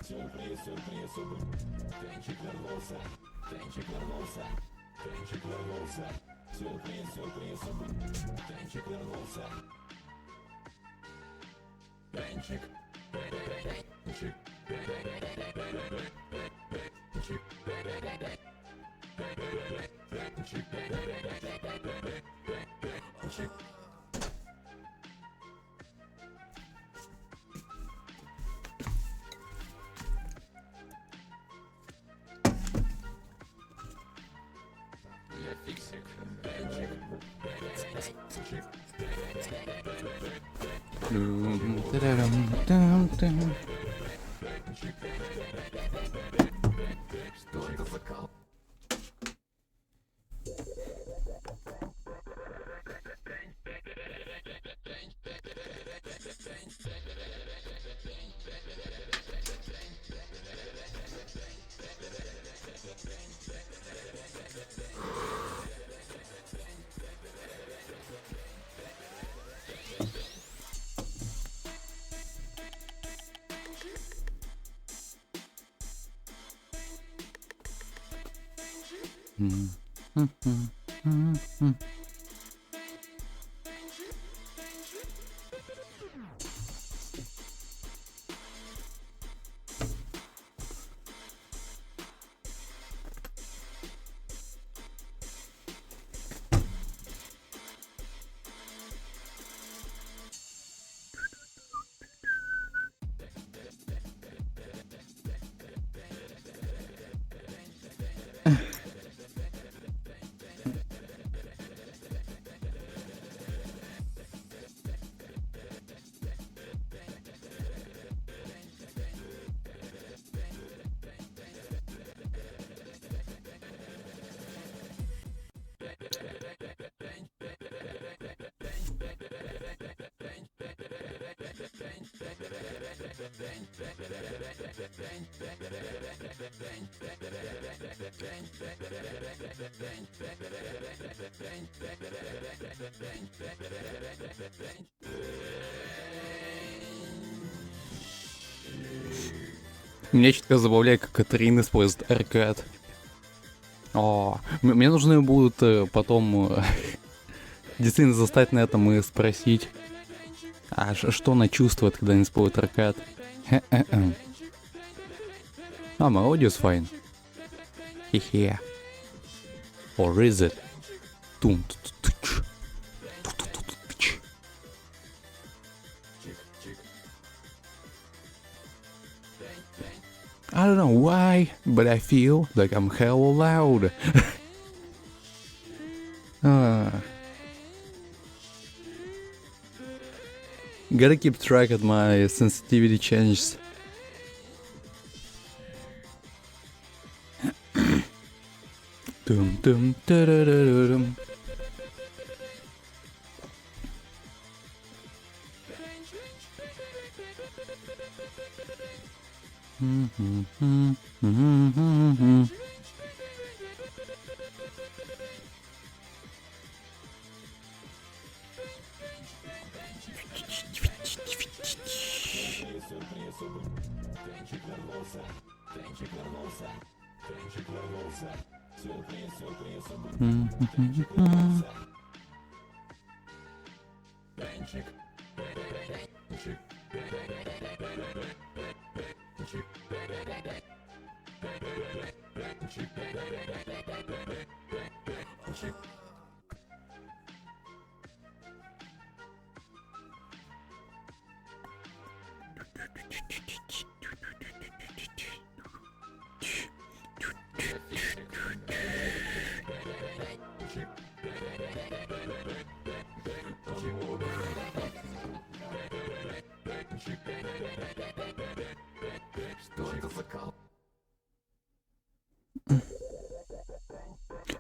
Сюрприз, сюрприз, сюрприз. Денчик вернулся. Денчик вернулся. Денчик вернулся. Сюрприз, сюрприз, сюрприз. Денчик вернулся. Денчик. Денчик. Денчик. Меня чутка забавляет, как Катрин использует аркад. О, мне нужны будут потом действительно застать на этом и спросить, а что она чувствует, когда не использует аркад. Ah, my audio is fine. Хе-хе. Or is it? Тум. I don't know why, but I feel like I'm hella loud. Gotta keep track of my sensitivity changes. Dum dum da da da da dum.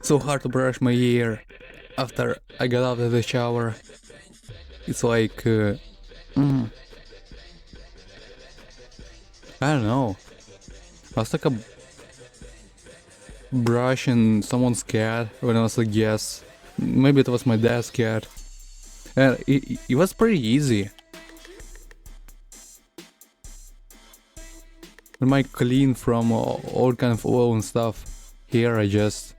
So hard to brush my hair after I got out of the shower. It's like, I don't know. I was like a brushing someone's cat when I was a guess. Maybe it was my dad's cat. And it was pretty easy. I might clean from all kind of oil and stuff. Here I just...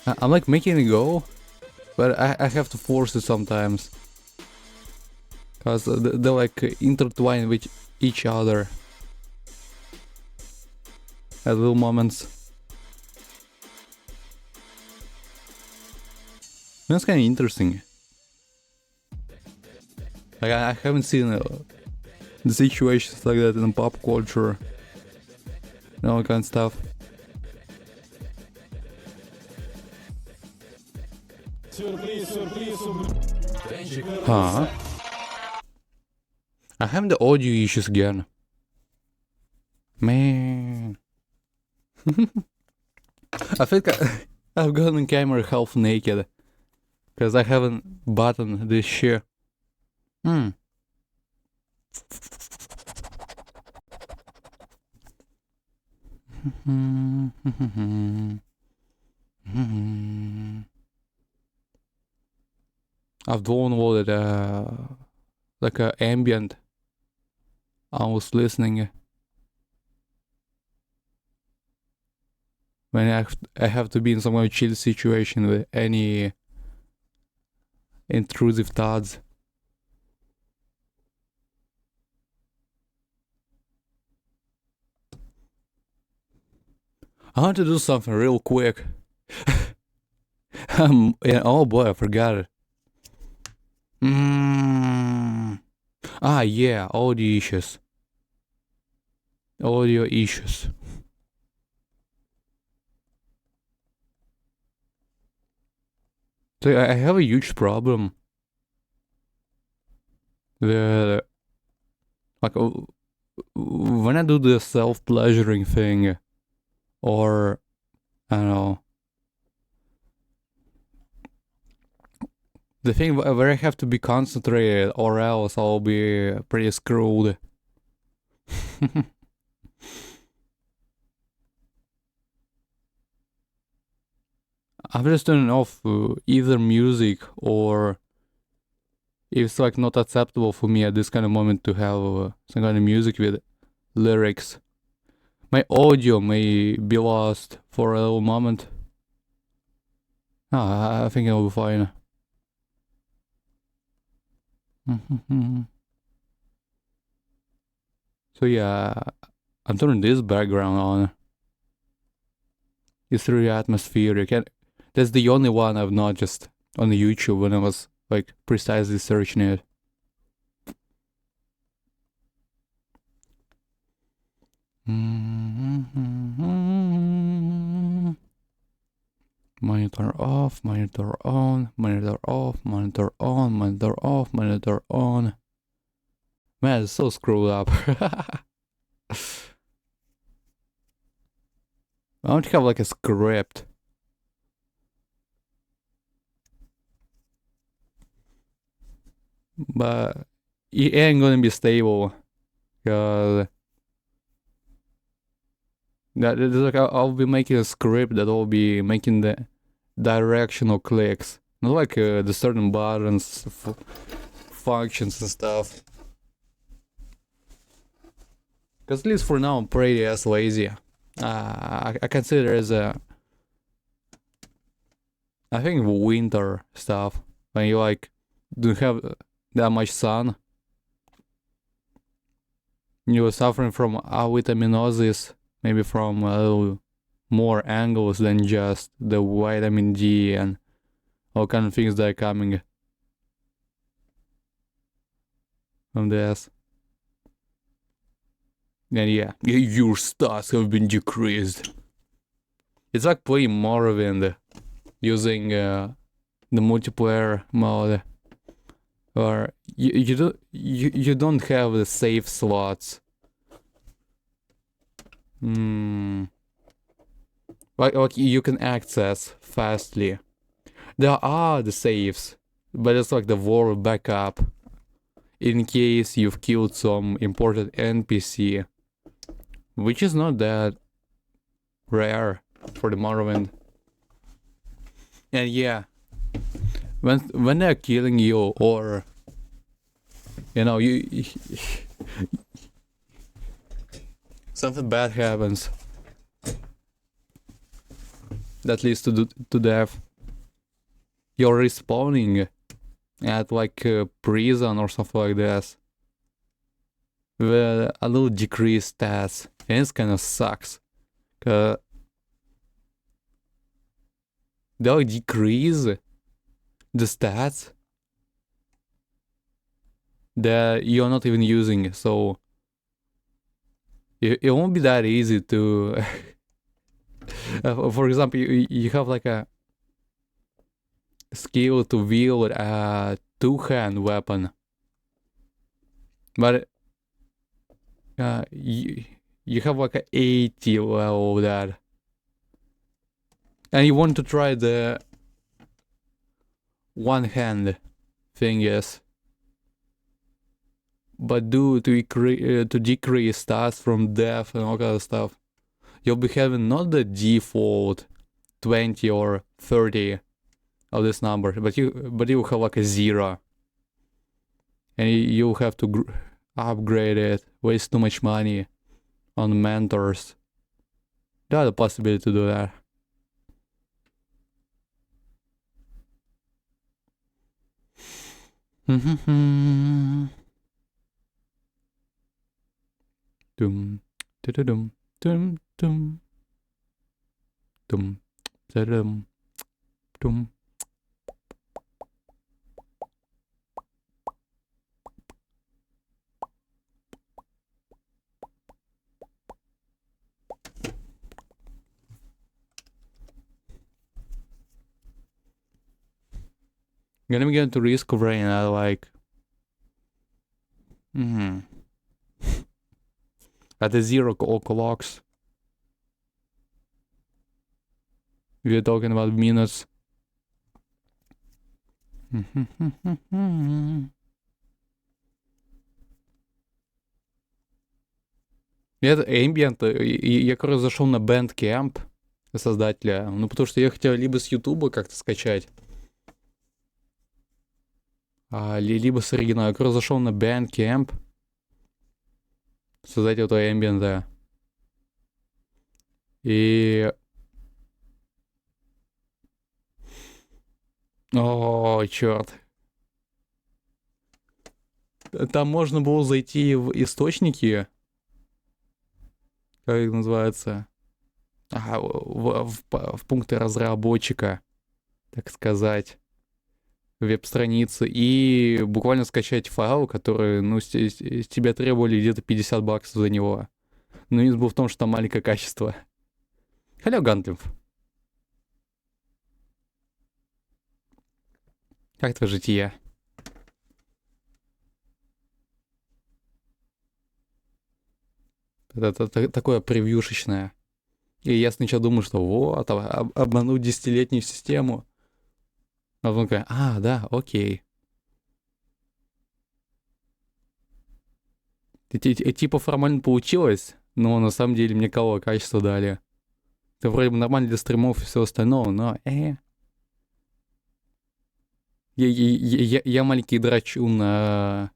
I'm like making it go, but I have to force it sometimes. Cause they're like intertwined with each other at little moments. That's kind of interesting. Like I haven't seen the situations like that in pop culture and all kind of stuff. Huh? I have the audio issues again. Man. I think I've gotten camera half naked. Because I haven't buttoned this shit. I've downloaded like a ambient. I was listening. when I have to be in some kind of chill situation with any intrusive thoughts. I want to do something real quick. Yeah, oh boy, I forgot it. Yeah, audio issues. Audio issues. So I have a huge problem with, like, when I do the self-pleasuring thing, or I don't know, the thing where I have to be concentrated, or else I'll be pretty screwed. I'm just turning off either music, or if it's like not acceptable for me at this kind of moment to have some kind of music with lyrics. My audio may be lost for a little moment. I think it'll be fine. So yeah, I'm turning this background on. It's really atmospheric, and that's the only one I've noticed on the YouTube when I was like precisely searching it. Monitor off, monitor on, monitor off, monitor on, monitor off, monitor on. Man, it's so screwed up. I don't have like a script. But it ain't gonna be stable. Cause like I'll be making a script that will be making the directional clicks, not like the certain buttons, functions and stuff. Cause at least for now I'm pretty ass lazy. I consider as I think winter stuff, when you like don't have that much sun, you're suffering from avitaminosis, maybe from a little more angles than just the vitamin D and all kind of things that are coming from this. And yeah, your stats have been decreased. It's like playing Morrowind using the multiplayer mode, or you don't have the save slots. Like you can access fastly. There are the saves, but it's like the war backup in case you've killed some important NPC, which is not that rare for the Morrowind. And yeah, when they're killing you, or you know, you something bad happens that leads to death, you're respawning at like a prison or something like this with a little decreased stats, and it kind of sucks. They'll decrease the stats that you're not even using, so it won't be that easy to for example, you have like a skill to wield a two-hand weapon, but you have like a 80 level of that, and you want to try the one-hand thing, yes, but due to decrease stats from death and all kind of stuff, you'll be having not the default 20 or 30 of this number, but you have like a 0, and you'll have to upgrade it, waste too much money on mentors. There's a possibility to do that. Тум, ту-ду-дум, тум, тум, та-дам, тум. Gonna be going to risk of rain, I like. At the 0 o'clocks. We're talking about minutes. Это ambient. Я, короче, зашел на Bandcamp создателя. Ну, потому что я хотел либо с Ютуба как-то скачать, либо с оригинала. Я, короче, зашел на Bandcamp создатель этого ambient. И... О, черт. Там можно было зайти в источники. Как это называется? В пункты разработчика, так сказать, веб-страницы, и буквально скачать файл, который, ну, с тебя требовали где-то $50 за него. Но минус был в том, что там маленькое качество. Hello, Гантлимф. Как твое житие? Это такое превьюшечное. И я сначала думаю, что вот, обмануть десятилетнюю систему. А потом такая, да, окей. Типа формально получилось, но на самом деле мне кого качество дали. Это вроде бы нормально для стримов и всего остального, но я маленький драчун на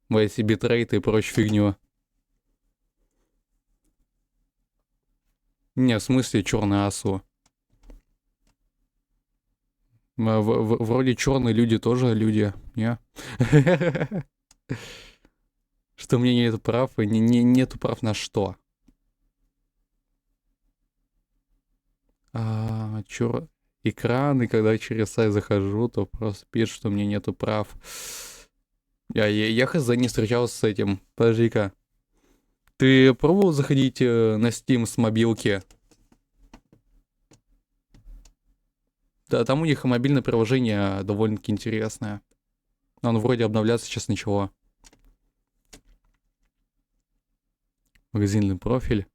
эти битрейты и прочую фигню. Не, в смысле черную асу. Вроде черные люди тоже люди, не? Что у меня нету прав, и нету прав на что? Экран, и когда через сайт захожу, то просто пишет, что у меня нету прав. Я хз не встречался с этим. Подожди-ка. Ты пробовал заходить на Steam с мобилки? Да, там у них мобильное приложение довольно-таки интересное. Оно вроде обновляться сейчас ничего. Магазинный профиль.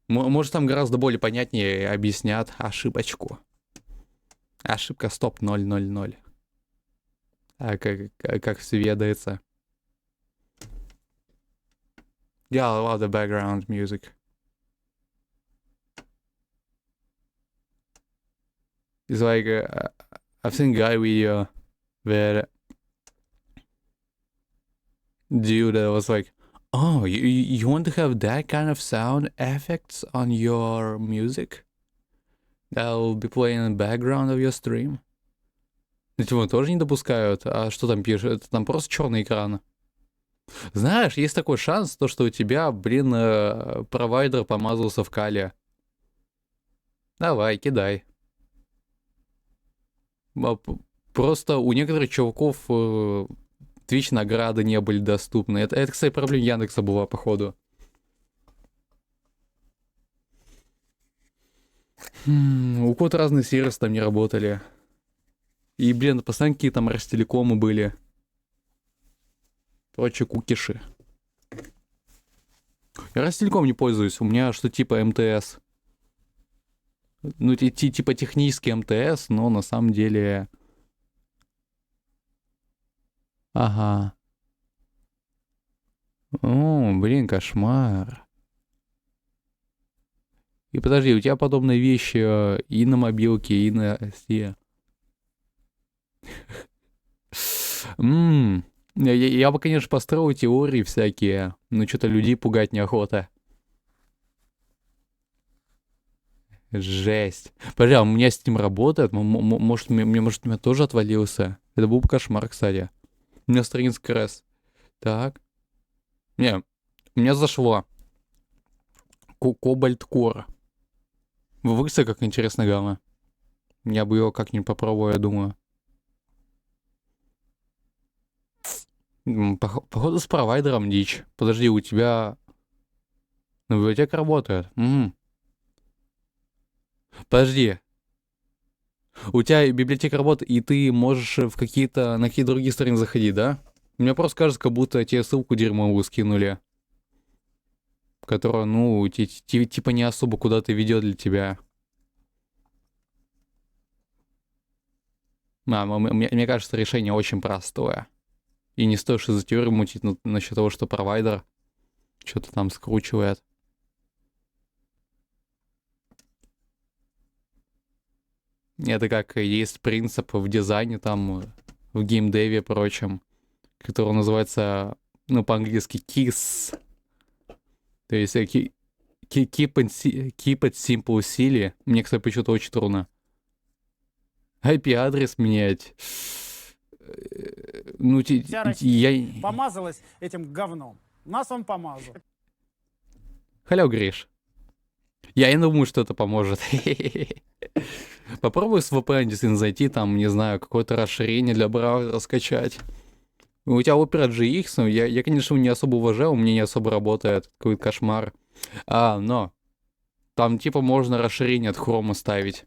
Может, там гораздо более понятнее объяснят ошибочку. Ошибка стоп 000. Как все ведается. Yeah, I love the background music. It's like I've seen a guy video where dude was like, "Oh, you want to have that kind of sound effects on your music that will be playing in the background of your stream?" Эти тоже не допускают. А что там пишет? Это там просто черный экран. Знаешь, есть такой шанс, то, что у тебя, провайдер помазался в кале. Давай, кидай. Просто у некоторых чуваков Twitch награды не были доступны. Это, кстати, проблема Яндекса была, походу. У кого-то разные сервисы там не работали. И, постоянно какие там Ростелекомы были. Прочие кукиши. Я Ростелеком не пользуюсь. У меня что типа МТС. Ну, типа технический МТС, но на самом деле... Ага. О, кошмар. И подожди, у тебя подобные вещи и на мобилке, и на все. Я бы, конечно, построил теории всякие, но что-то людей пугать неохота. Жесть. Подожди, а у меня Steam работает? Может, может, у меня тоже отвалился? Это был бы кошмар, кстати. У меня страница крас. Так. Не, у меня зашло. Кобальт Кор. Вывыкся, как интересно гамма. Я бы его как-нибудь попробовал, я думаю. Походу с провайдером дичь. Подожди, у тебя... Ну, библиотека работает. Подожди. У тебя библиотека работает, и ты можешь на какие-то другие стороны заходить, да? Мне просто кажется, как будто тебе ссылку дерьмовую скинули. Которая, ну, типа не особо куда-то ведет для тебя. Мне кажется, решение очень простое. И не стоит из-за теории мутить насчет того, что провайдер что-то там скручивает. Это как есть принцип в дизайне, там, в геймдеве и прочем, который называется, ну, по-английски KISS. То есть keep it simple silly. Мне, кстати, почему-то очень трудно. IP-адрес менять. Ну, Вся Россия помазалась этим говном. Нас он помазал. Халяв, Гриш. Я не думаю, что это поможет. Попробуй с VPN действительно зайти, там, не знаю, какое-то расширение для браузера скачать. У тебя Opera GX, ну, я, конечно, его не особо уважаю, у меня не особо работает. Какой-то кошмар. Но там, типа, можно расширение от Chrome ставить.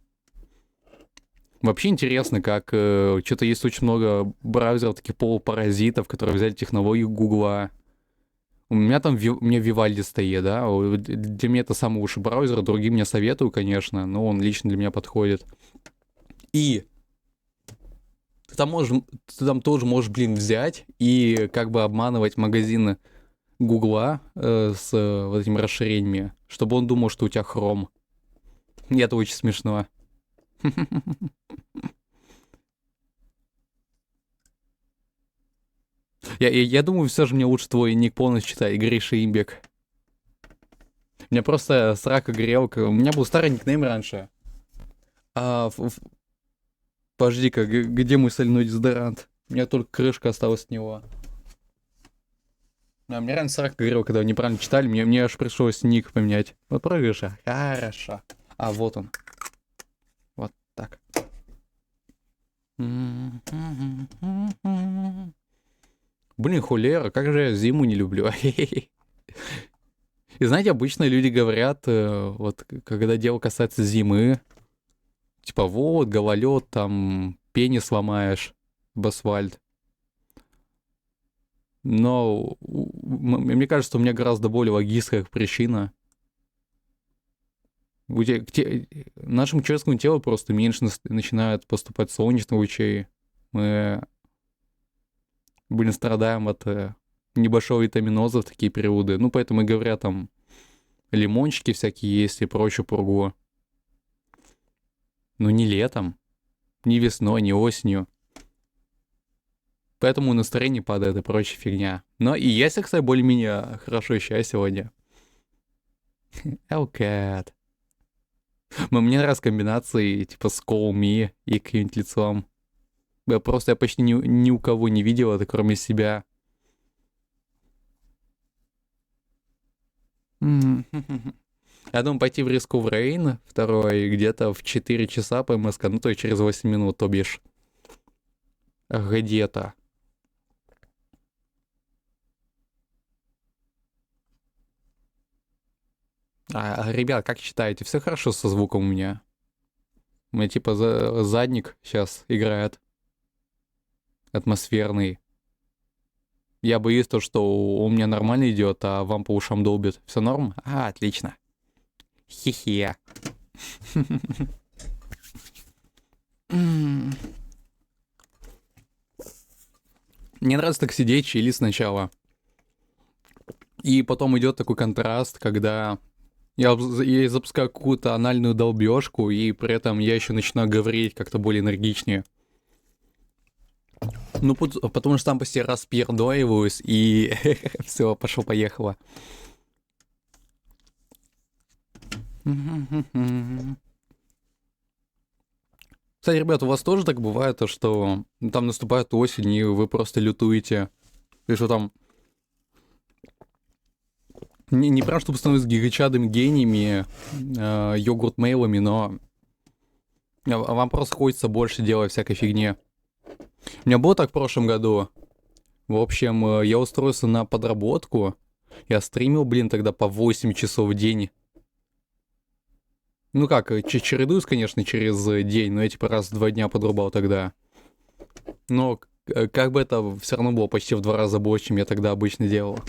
Вообще интересно, как что-то есть очень много браузеров, таких полупаразитов, которые взяли технологию Гугла. У меня там Vivaldi стоит, да? Для меня это самый лучший браузер, другим не советую, конечно, но он лично для меня подходит. И ты там тоже можешь, блин, взять и как бы обманывать магазины Гугла с вот этими расширениями, чтобы он думал, что у тебя Chrome. И это очень смешно. Я думаю, все же мне лучше твой ник полностью читать, Гриша Имбек. Меня просто срака грелка. У меня был старый никнейм раньше. Подожди-ка, где мой соляной дезодорант? У меня только крышка осталась от него. Мне раньше срака грел, когда неправильно читали, мне аж пришлось ник поменять. Вот прыгаешь, хорошо. Вот он. Вот так. Блин, холера, как же я зиму не люблю. И знаете, обычно люди говорят, вот когда дело касается зимы, типа вот, гололед, там, пенис ломаешь в асфальт. Но мне кажется, у меня гораздо более логическая причина. Нашему человеческому телу просто меньше начинает поступать солнечных лучей. Мы, блин, страдаем от небольшого витаминоза в такие периоды. Ну, поэтому и говорят, там, лимончики всякие есть и прочую пургу. Но не летом, не весной, не осенью. Поэтому настроение падает и прочая фигня. Но и я себя, кстати, более-менее хорошо ощущаю сегодня. Hellcat. Мне нравятся комбинации типа с Call Me и каким-нибудь лицом. Я почти ни у кого не видел это, кроме себя. Я думаю, пойти в Risk of Rain 2 где-то в 4 часа по МСК, ну то есть через 8 минут, то бишь. Где-то. Ребят, как считаете, все хорошо со звуком у меня? У меня типа задник сейчас играет. Атмосферный. Я боюсь то, что у меня нормально идет, а вам по ушам долбит. Все норм? Отлично. Хе-хе. Мне нравится так сидеть, чилить сначала. И потом идет такой контраст, когда я запускаю какую-то анальную долбежку, и при этом я еще начинаю говорить как-то более энергичнее. Ну, потому что там почти распердоиваюсь, и все, пошло-поехало. Кстати, ребят, у вас тоже так бывает, то, что там наступает осень, и вы просто лютуете, и что там не прям чтобы становиться гигачадами, гениями, йогурт-мейлами, но вам просто хочется больше делать всякой фигни. У меня было так в прошлом году. В общем, я устроился на подработку. Я стримил, блин, тогда по 8 часов в день. Ну как, чередуюсь, конечно, через день, но я типа раз в 2 дня подрубал тогда. Но как бы это все равно было почти в 2 раза больше, чем я тогда обычно делал.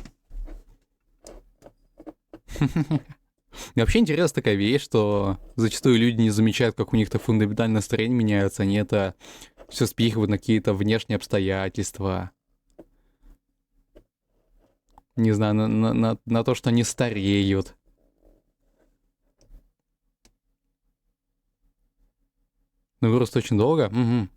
И вообще интересна такая вещь, что зачастую люди не замечают, как у них так фундаментально настроение меняется. Они это все спихивают на какие-то внешние обстоятельства. Не знаю, на то, что они стареют. Ну, просто очень долго. Угу.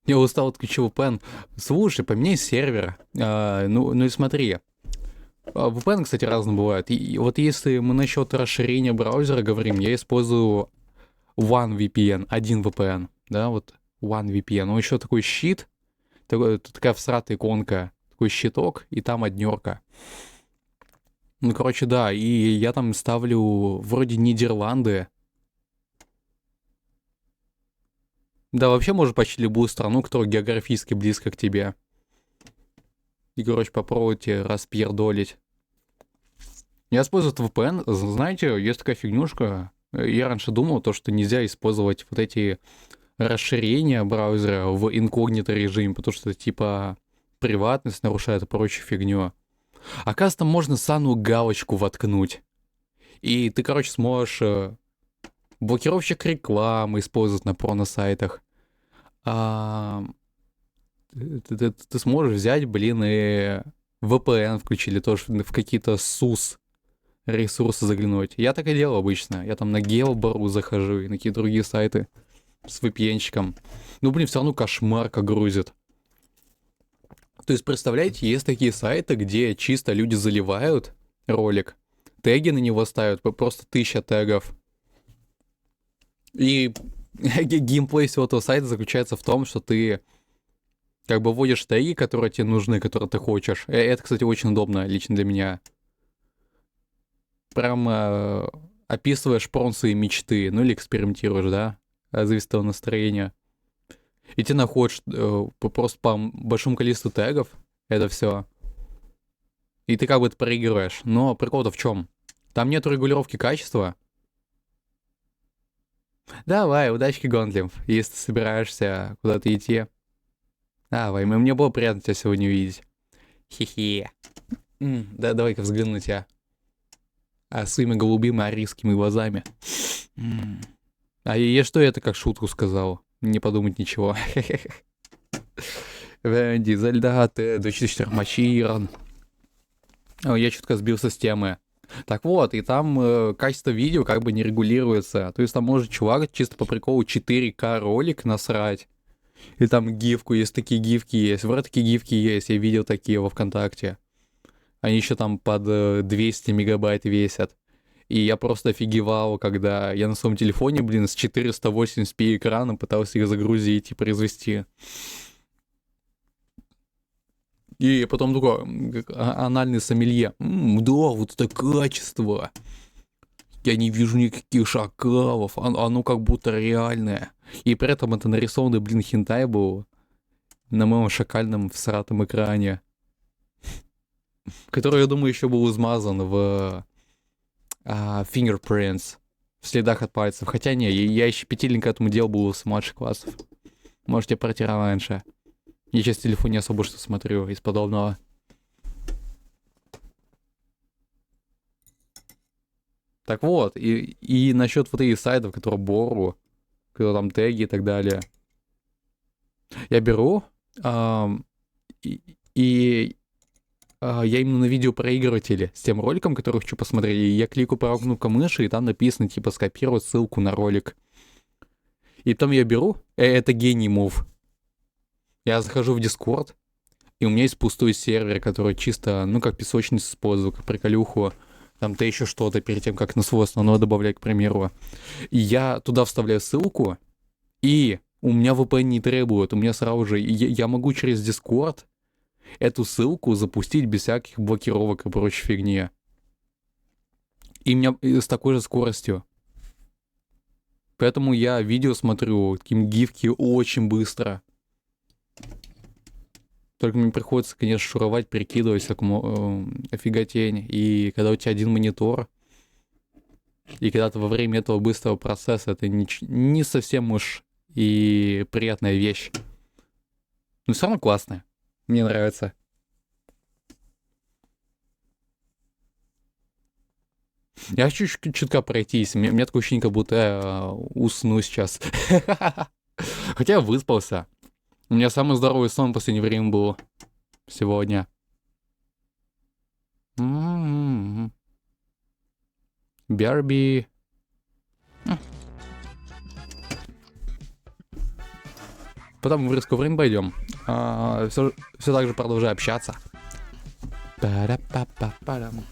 Я устал от ключевого VPN. Слушай, поменяй сервер. Ну и смотри. VPN, кстати, разные бывают. И вот если мы насчет расширения браузера говорим, я использую OneVPN, один VPN, да, вот OneVPN. Он еще такой щит, такая всратая иконка, такой щиток, и там однерка. Ну, короче, да, и я там ставлю вроде Нидерланды. Да, вообще можно почти любую страну, которая географически близко к тебе. И, короче, попробуйте распьердолить. Я использую VPN. Знаете, есть такая фигнюшка. Я раньше думал, то, что нельзя использовать вот эти расширения браузера в инкогнито режиме, потому что это типа приватность нарушает и прочую фигню. Оказывается, там можно самую галочку воткнуть. И ты, короче, сможешь блокировщик рекламы использовать на порно-сайтах. Ты сможешь взять, блин, и VPN включить, или тоже в какие-то SUS ресурсы заглянуть. Я так и делал обычно. Я там на Геобару захожу и на какие-то другие сайты с VPN-чиком. Ну, блин, все равно кошмар как грузит. То есть, представляете, есть такие сайты, где чисто люди заливают ролик, теги на него ставят, просто 1000 тегов. И геймплей всего этого сайта заключается в том, что ты как бы вводишь теги, которые тебе нужны, которые ты хочешь. Это, кстати, очень удобно лично для меня. Прям описываешь пром свои мечты, ну или экспериментируешь, да? Зависит от твоего настроения. И ты находишь просто по большому количеству тегов это все. И ты как бы это проигрываешь. Но прикол-то в чем? Там нет регулировки качества. Давай, удачки, Гонтлев, если ты собираешься куда-то идти. Давай, мне было приятно тебя сегодня увидеть. Хе-хе. Да, давай-ка взгляну на тебя. Своими голубыми арийскими глазами. А я что это как шутку сказал? Не подумать ничего. Венди, Зальдаты, до 4 мочиран. Я чутко сбился с темы. Так вот, и там качество видео как бы не регулируется. То есть там может чувак чисто по приколу 4К ролик насрать. И там гифку, есть такие гифки есть. Вроде такие гифки есть, я видел такие во ВКонтакте. Они еще там под 200 мегабайт весят. И я просто офигевал, когда я на своем телефоне, блин, с 480p экраном пытался их загрузить и произвести. И потом такой анальный сомелье. Да, вот это качество. Я не вижу никаких шакалов. Оно как будто реальное. И при этом это нарисованный, блин, хентай был на моем шакальном всратом экране. Который, я думаю, еще был измазан в fingerprints, в следах от пальцев. Хотя не, я еще петельник к этому делал был с младших классов. Может, я протирал раньше. Я сейчас в телефоне не особо что смотрю из подобного. Так вот, и насчет вот этих сайтов, которые бору, которые там теги и так далее. Я беру, я именно на видеопроигрывателе с тем роликом, который хочу посмотреть, и я кликаю правой кнопкой мыши, и там написано, типа, скопировать ссылку на ролик. И потом я беру, это гений мув. Я захожу в Discord, и у меня есть пустой сервер, который чисто, ну, как песочницу использую, как приколюху. там ты еще что-то перед тем, как на свой основной добавлять, к примеру. И я туда вставляю ссылку, и у меня VPN не требует, у меня сразу же, я могу через Discord эту ссылку запустить без всяких блокировок и прочей фигни. И меня с такой же скоростью. Поэтому я видео смотрю, таким гифки очень быстро. Только мне приходится, конечно, шуровать, перекидывать всякому офиготень. И когда у тебя один монитор, и когда ты во время этого быстрого процесса, это не совсем уж и приятная вещь. Но все равно классная. Мне нравится. Я хочу чутка пройтись. У меня такое ощущение, как будто я усну сейчас. Хотя я выспался. У меня самый здоровый сон в последнее время был сегодня. Берби. Потом в резкое время пойдем. Все так же продолжаю общаться. Па-ра-па-па-парам.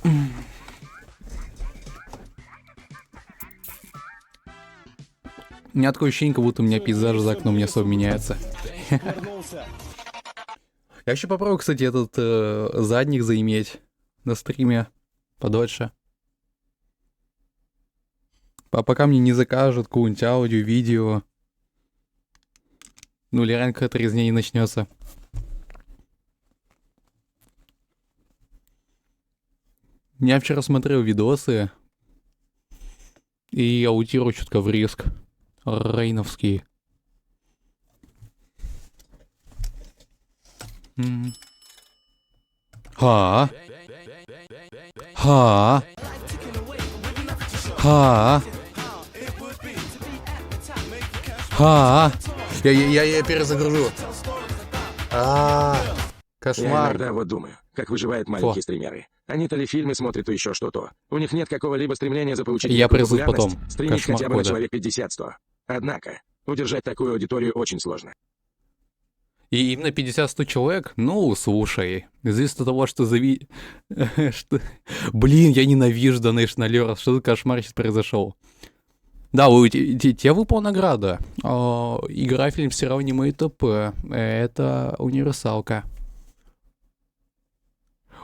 У меня такое ощущение, как будто у меня пейзаж за окном не особо меняется. Я еще попробую, кстати, этот задник заиметь на стриме подольше. Пока мне не закажут какую-нибудь аудио, видео. Ну или раньше какая-то резня не начнется. Я вчера смотрел видосы и аутирую чутка в риск. Рейновский. Ха. Ха. Ха. Ха. Я перезагружу. Я Кошмар. иногда вот думаю, как выживают маленькие стримеры. Они то ли фильмы смотрят, то еще что-то. У них нет какого-либо стремления заполучить Я некую призыв популярность, потом. стримить Кошмар хотя бы на какой-то. человек 50-100. Однако, Удержать такую аудиторию очень сложно. И именно 50-100 человек? Ну, слушай, зависит от того, что что... Блин, я ненавижу Donation Alert, что за кошмар сейчас произошел. Да, тебе выпала награда. Игра, фильм, сериал, аниме и т.п. Это универсалка.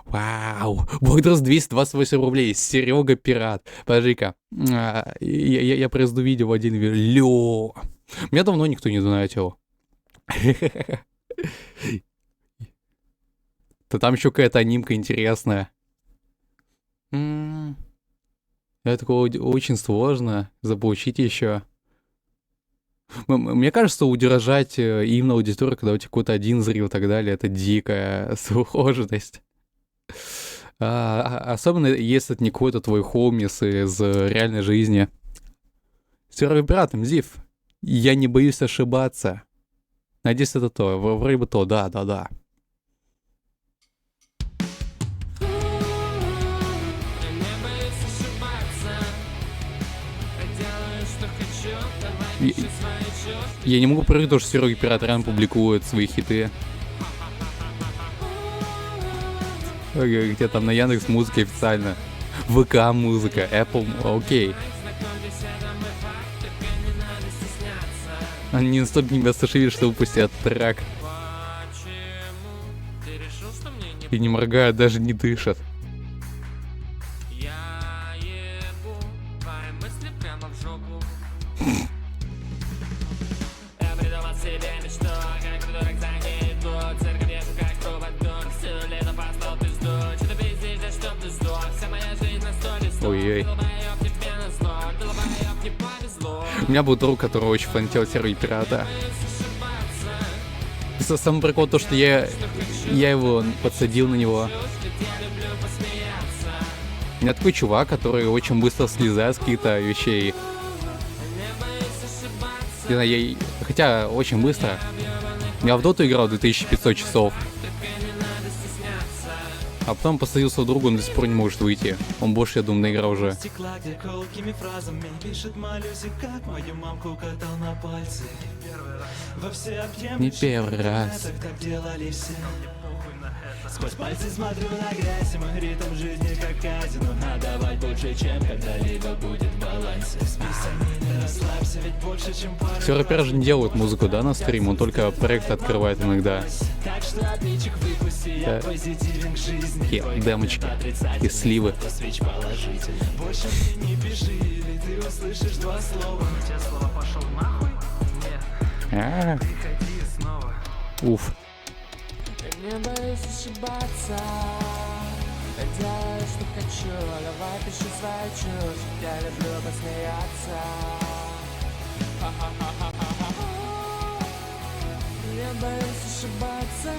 Вау, благодарю за 228 рублей. Серега Пират. Подожди-ка. Я произведу видео в один Лё. Меня давно никто не донатил. Да там еще какая-то анимка интересная. Это такое очень сложно заполучить еще. Мне кажется, удержать именно аудиторию, когда у тебя какой-то один зритель и так далее, это дикая сложность. Особенно если это не какой-то твой хомис из реальной жизни. Серый братом, Зив, я не боюсь ошибаться. Надеюсь, это то. Вроде бы то, да. Я не могу проверить то, что Серега Пират реально публикует свои хиты. Где там на Яндекс.Музыке официально. ВК-музыка, Apple, окей. Они не настолько не сошивили, что выпустят трек. И не моргают, даже не дышат. Ой-ой. У меня был друг, который очень фанател Серого Пирата. Самый прикол то, что я его подсадил на него. У меня такой чувак, который очень быстро слезает с каких-то вещей. Хотя очень быстро. Я в доту играл 2500 часов. А потом посадился в друга, он до сих пор не может выйти. Он больше, я думаю, наиграл уже. Не первый раз. Сквозь пальцы смотрю на грязь, мой ритм жизни как казино. Отдавать больше, чем когда-либо будет в балансе. Не расслабься, ведь больше, чем пара. Все рэперы же не делают музыку, да, на стрим, он только проект открывает иногда. Так что отличик выпусти, я позитивен к жизни. Демочки и сливы. Свеч положитель. Больше мне не пиши, или ты услышишь два слова. У тебя слово пошел нахуй? Нет. Приходи снова. Уф. Не боюсь ошибаться. Я делаю, что хочу. Давай пиши свою чушь. Я люблю посмеяться. Не боюсь ошибаться.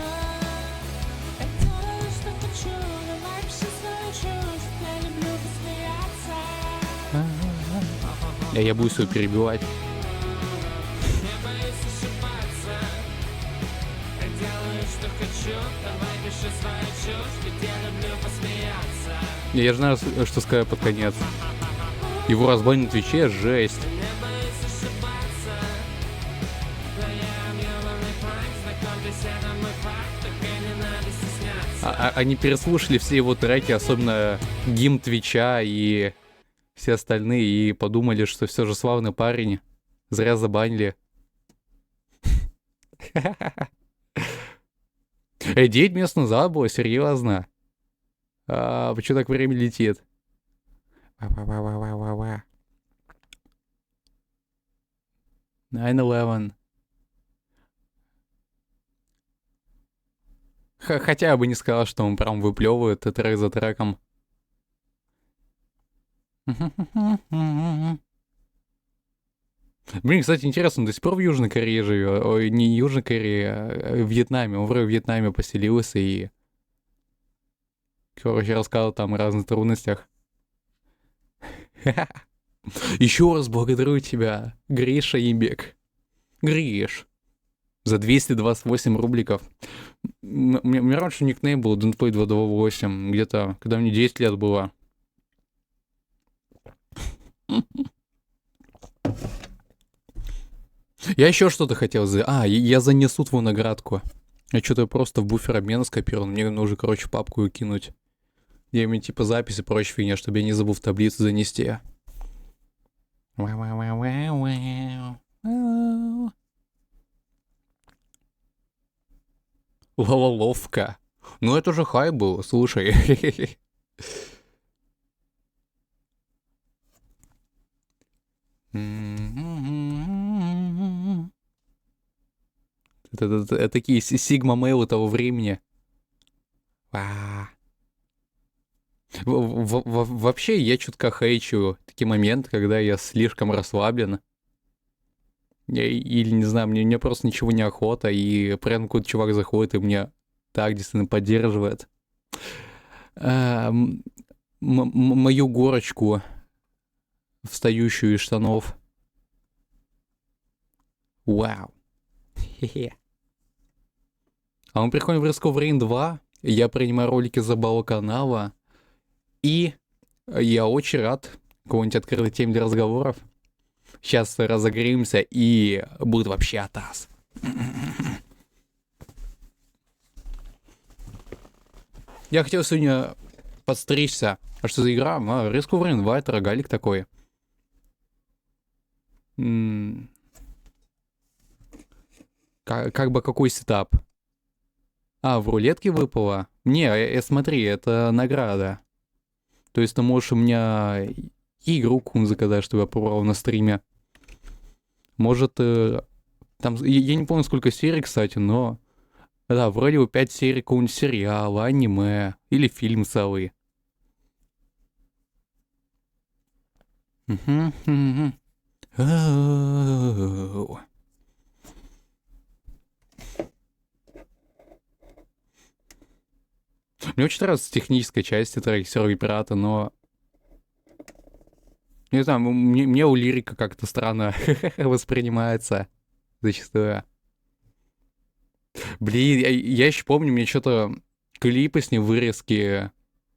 Я делаю, что хочу. Давай пиши свою чушь. Я люблю посмеяться. Я буду все перебивать. Я же знаю, что сказать под конец. Его разбанили на Твиче, жесть. Они переслушали все его треки, особенно гимн Твича и все остальные, и подумали, что все же славный парень. Зря забанили. 9 месяцев назад было, серьезно. Почему так время летит? 9/11. Хотя я бы не сказал, что он прям выплевывает трек за треком. Блин, кстати, интересно, он до сих пор в Южной Корее живет. Ой, не Южной Корее, а в Вьетнаме. Он вроде в Вьетнаме поселился и... Короче, рассказал там о разных трудностях. Еще раз благодарю тебя, Гриша Ебек. Гриш. За 228 рубликов. У меня раньше никнейм был Dentplay228. Где-то, когда мне 10 лет было. Я еще что-то хотел за... я занесу твою наградку. Я что-то просто в буфер обмена скопировал. Мне нужно, короче, папку кинуть. Где мне типа записи, прочая фигня, чтобы я не забыл в таблицу занести. Лоловка. Ну это же хай был, слушай. Это такие сигма-мейлы того времени. Вообще, я чутка хейчу такие моменты, когда я слишком расслаблен. Или, не знаю, мне просто ничего не охота, и прям какой-то чувак заходит и меня так действительно поддерживает. Мою горочку, встающую из штанов. Вау. Хе-хе. А мы приходим в Risk Rain 2. Я принимаю ролики за балл канала. И я очень рад какой-нибудь открытой теме для разговоров. Сейчас разогреемся и будет вообще атас. Я хотел сегодня подстричься. А что за игра? Risk Rain 2, это рогалик такой. Как бы какой сетап? В рулетке выпало? Не, смотри, это награда. То есть ты можешь у меня и игру заказать, чтобы я пробовал на стриме. Может, там, я не помню, сколько серий, кстати, но... Да, вроде бы 5 серий какого-нибудь сериала, аниме или фильм целый. Мне очень нравится техническая часть этого серого пирата, но... Не знаю, мне у лирика как-то странно воспринимается зачастую. Блин, я еще помню, мне что-то клипы с ним, вырезки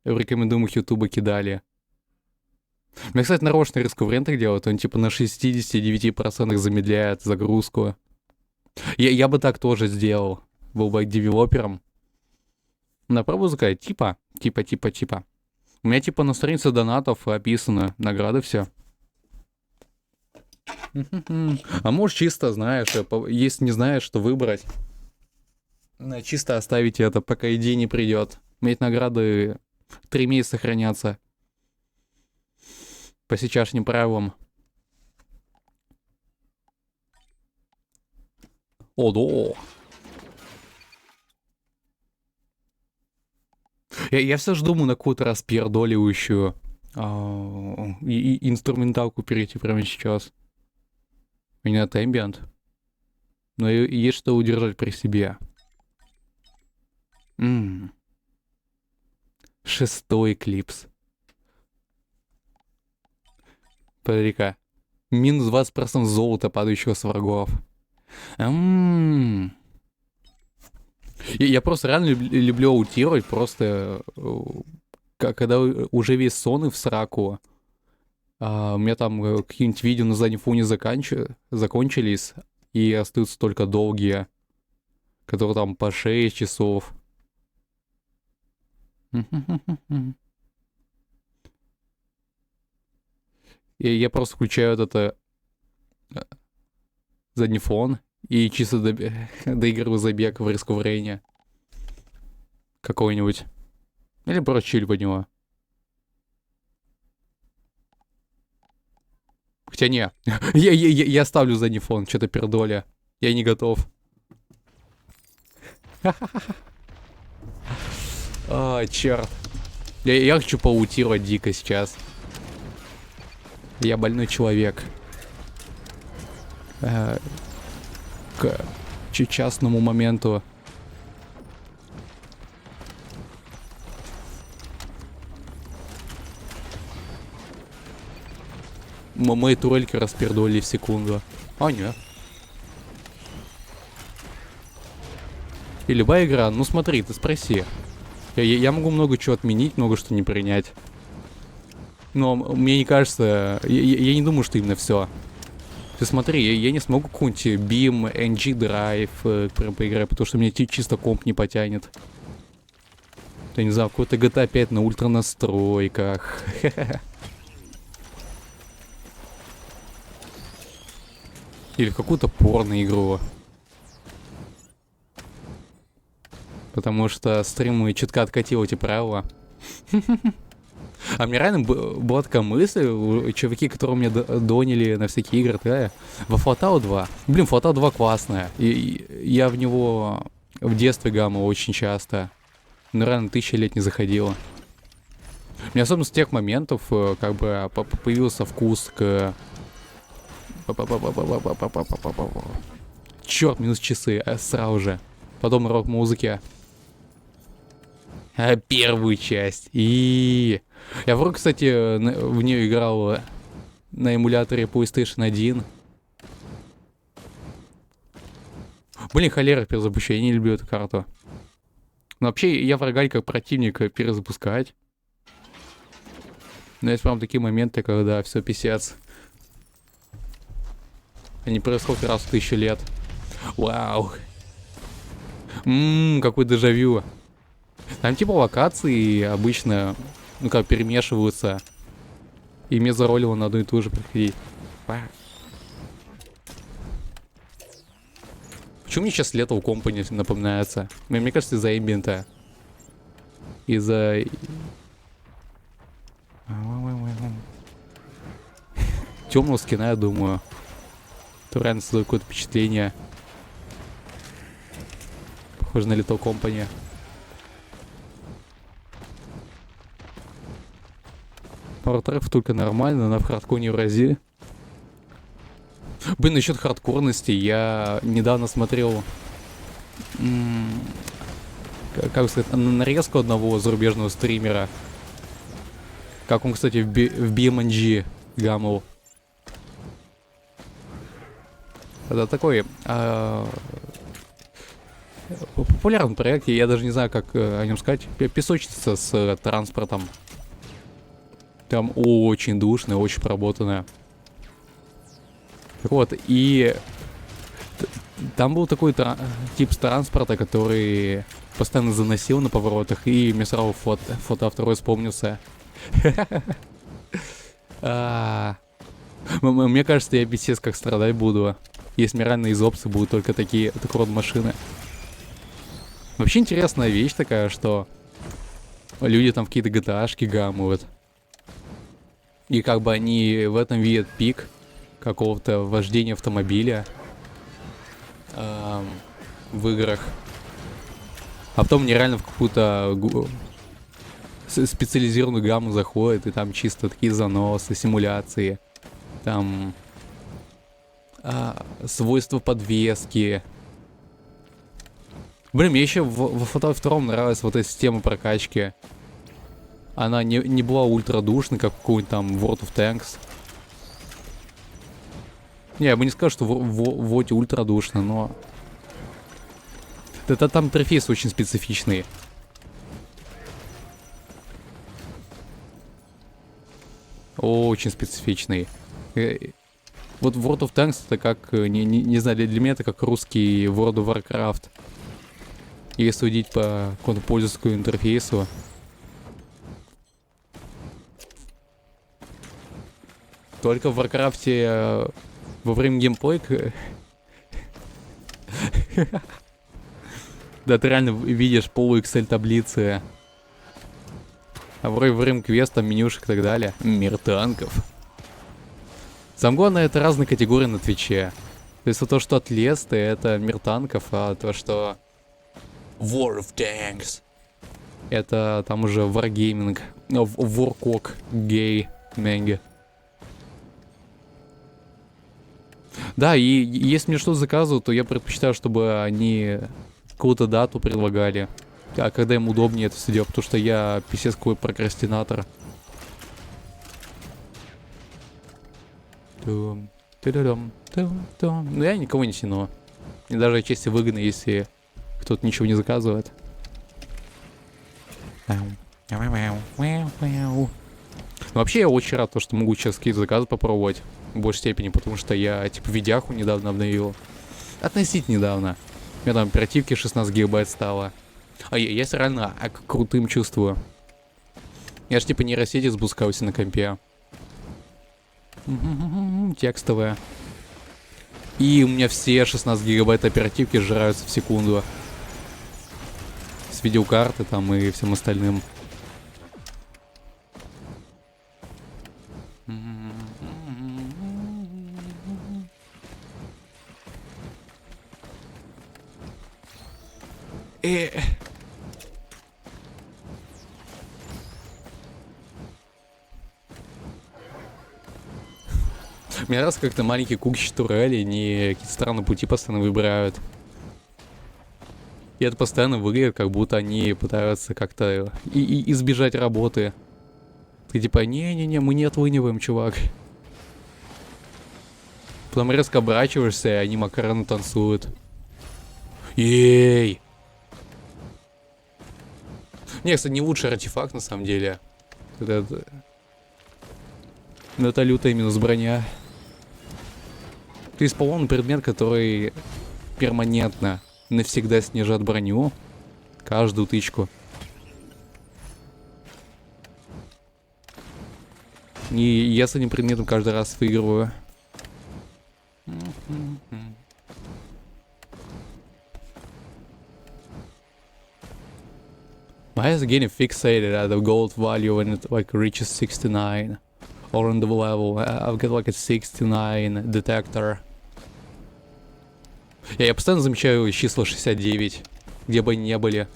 в рекомендуемых ютуба кидали. Мне, кстати, нарочно Risk Rain так делают, он типа на 69% замедляет загрузку. Я бы так тоже сделал, был бы девелопером. Попробую заказать, типа. У меня типа на странице донатов описано награды все. А можешь чисто, знаешь, если не знаешь, что выбрать, чисто оставить это, пока идея не придет. У меня эти награды 3 месяца хранятся. По сейчасшним правилам. О, да. Я все же думаю на какую-то распердоливающую инструменталку перейти прямо сейчас. У меня это ambient. Но есть что удержать при себе. 6-й клипс. Подожди-ка. Минус 20% золота, падающего с врагов. Я просто реально люблю аутировать, просто когда уже весь сон и в сраку. У меня там какие-нибудь видео на заднем фоне закончились, и остаются только долгие, которые там по 6 часов. И я просто включаю этот задний фон и чисто доигрываю забег в Risk Rain какой-нибудь. Или просто чиль под него. Хотя не, я ставлю задний фон, что-то пердоля. Я не готов. Черт. Я хочу поаутировать дико сейчас. Я больной человек. К частному моменту. Мои турельки распердолили в секунду. Нет. И любая игра, ну смотри, ты спроси. Я могу много чего отменить, много что не принять. Но мне не кажется... Я не думаю, что именно все. Ты смотри, я не смогу какой-нибудь Beam, NG Drive поиграть, потому что мне чисто комп не потянет. Я не знаю, какой-то GTA 5 на ультра настройках. Или какую-то порно-игру. Потому что стрим чутка откатил эти правила. А мне реально была такая мысль, чуваки, которые мне донили на всякие игры, да, во Fallout 2. Блин, Fallout 2 классная. И я в него в детстве гамал очень часто. Но реально 1000 лет не заходило. Мне особенно с тех моментов, как бы, появился вкус к... Черт, минус часы, сразу же. Потом рок-музыки. Первую часть. И я вроде, кстати, в нее играл на эмуляторе PlayStation 1. Блин, холера перезапущу, я не люблю эту карту. Но вообще, я врага как противник перезапускать. Но есть прям такие моменты, когда все писец. Они происходят раз в 1000 лет. Вау. Какой дежавю. Там типа локации обычно, ну как, перемешиваются. И мне заролило на одну и ту же проходить. Почему мне сейчас Lethal Company напоминается? Мне кажется, из-за эмбиента. Из-за... темного скина, я думаю. Это реально создает какое-то впечатление. Похоже на Lethal Company. Пару треков только нормально, но в хардкоре не врази. Блин, насчет хардкорности, я недавно смотрел, как сказать, нарезку одного зарубежного стримера. Как он, кстати, в BMNG гамал. Это такой популярный проект, я даже не знаю, как о нем сказать. Песочница с транспортом. Там очень душная, очень проработанная. Так вот, и там был такой тип транспорта, который постоянно заносил на поворотах, и мне сразу фото второй вспомнился. Мне кажется, я писец как страдать буду, если мне реально из опций будут только такого рода машины. Вообще интересная вещь такая, что люди там в какие-то GTA-шки гамают. И как бы они в этом видят пик какого-то вождения автомобиля в играх. А потом нереально в какую-то специализированную гамму заходит, и там чисто такие заносы, симуляции. Там свойства подвески. Блин, мне еще во Fallout 2 нравилась вот эта система прокачки. Она не была ультра душной, как какой-нибудь там World of Tanks. Не, я бы не сказал, что в Воте ультра душно, но... Это там интерфейс очень специфичный. Очень специфичный. Вот World of Tanks это как, не знаю, для меня это как русский World of Warcraft. Если судить по какому-то пользовательскому интерфейсу. Только в Варкрафте во время геймплея... Да, ты реально видишь полу Excel таблицы. А во время квеста, менюшек и так далее. Мир танков. Самое главное, это разные категории на Твиче. То есть то, что от Лесты, это мир танков, а то, что... War of Tanks. Это там уже Wargaming. Warcock, гей, мэнги. Да, и если мне что-то заказывают, то я предпочитаю, чтобы они какую-то дату предлагали. А когда им удобнее это все делать, потому что я писец какой прокрастинатор. Ну я никого не тяну. Мне даже отчасти выгодно, если кто-то ничего не заказывает. Но вообще я очень рад, что могу сейчас какие-то заказы попробовать. в большей степени, потому что я, типа, видяху недавно обновил. Относительно недавно. У меня там оперативки 16 гигабайт стало. А я себя реально крутым чувствую. Я ж, типа, нейросети запускался на компе. Текстовая. И у меня все 16 гигабайт оперативки сжираются в секунду. С видеокарты там и всем остальным. Мне нравится, как-то маленькие кукищи турели, они какие-то странные пути постоянно выбирают. И это постоянно выглядит, как будто они пытаются как-то избежать работы. Ты типа, не-не-не, мы не отлыниваем, чувак. Потом резко оборачиваешься, и они макароны танцуют. Ей! Не, кстати, не лучший артефакт, на самом деле. Это лютая минус броня. Ты исполнен предмет, который перманентно навсегда снижает броню. Каждую тычку. И я с этим предметом каждый раз выигрываю. Why is getting fixated at the gold value when it like reaches 69? Or on the level, I've got like a 69 detector. Я постоянно замечаю числа 69, где бы они ни были.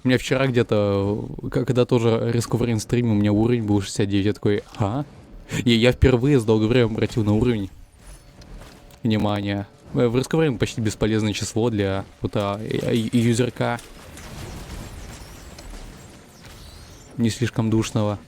У меня вчера где-то, когда тоже рисковый стрим, у меня уровень был 69, я такой, ага. И я впервые с долгое время обратил на уровень внимание. В рисковый почти бесполезное число для вот юзерка. Не слишком душного.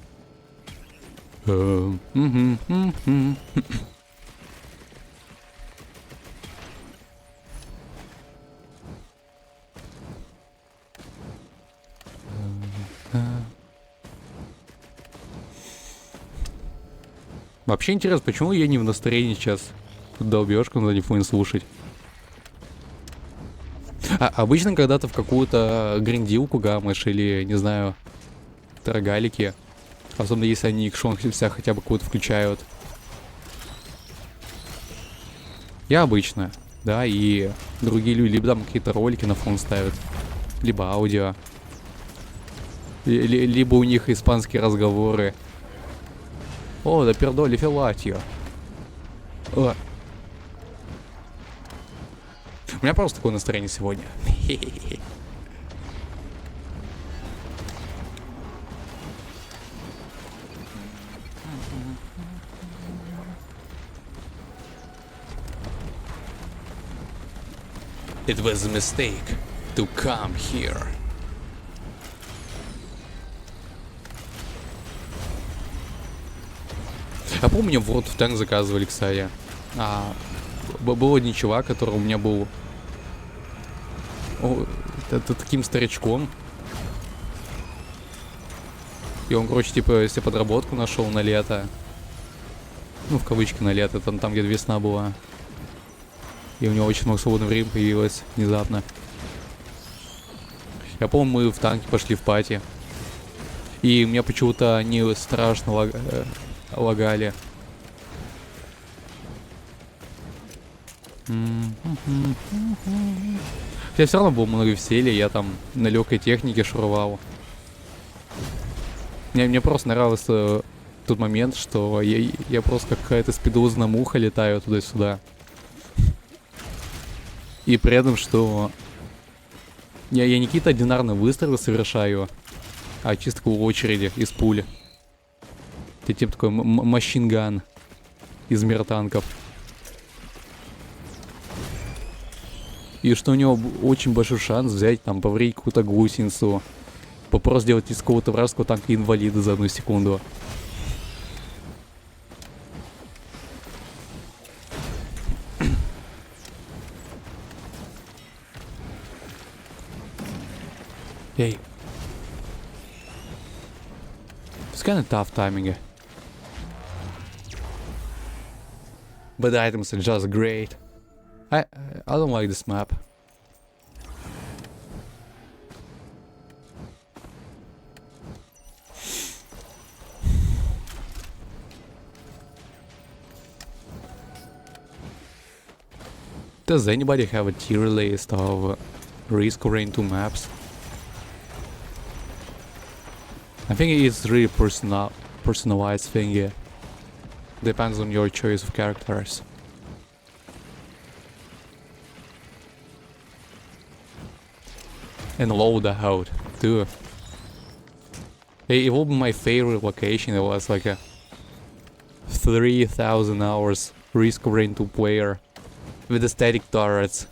Вообще интересно, почему я не в настроении сейчас долбёжку на телефоне слушать? Обычно, когда ты в какую-то гриндилку гамаешь или, не знаю, рогалики, особенно если они икшон вся хотя бы какую-то включают. Я обычно, да, и другие люди либо там какие-то ролики на фон ставят, либо аудио, либо у них испанские разговоры. О, да пердоли филатио. У меня просто такое настроение сегодня. It was a mistake to come here. Я помню, вот в танк заказывали, кстати. Был один чувак, который у меня был таким старичком. И он, короче, типа, себе подработку нашел на лето. Ну, в кавычки на лето, там где весна была. И у него очень много свободного времени появилось внезапно. Я помню, мы в танке пошли в пати. И меня почему-то они страшно лагали. Хотя все равно было много веселья, я там на легкой технике шуровал. Мне просто нравился тот момент, что я просто как какая-то спидозная муха летаю туда-сюда. И при этом, что я не какие-то одинарные выстрелы совершаю, а чисто по очереди из пули. Это типа такой машинган из мира танков. И что у него очень большой шанс взять, там, повредить какую-то гусеницу. Просто сделать из какого-то вражеского танка инвалида за 1 секунду. Эй. It's kind of tough timing. but the items are just great. I don't like this map. Does anybody have a tier list of Risk of Rain 2 maps? I think it's really personalized thingy. Depends on your choice of characters. And loadout too. It will be my favorite location. It was like a 3,000 hours Risk of Rain 2 player with the static turrets.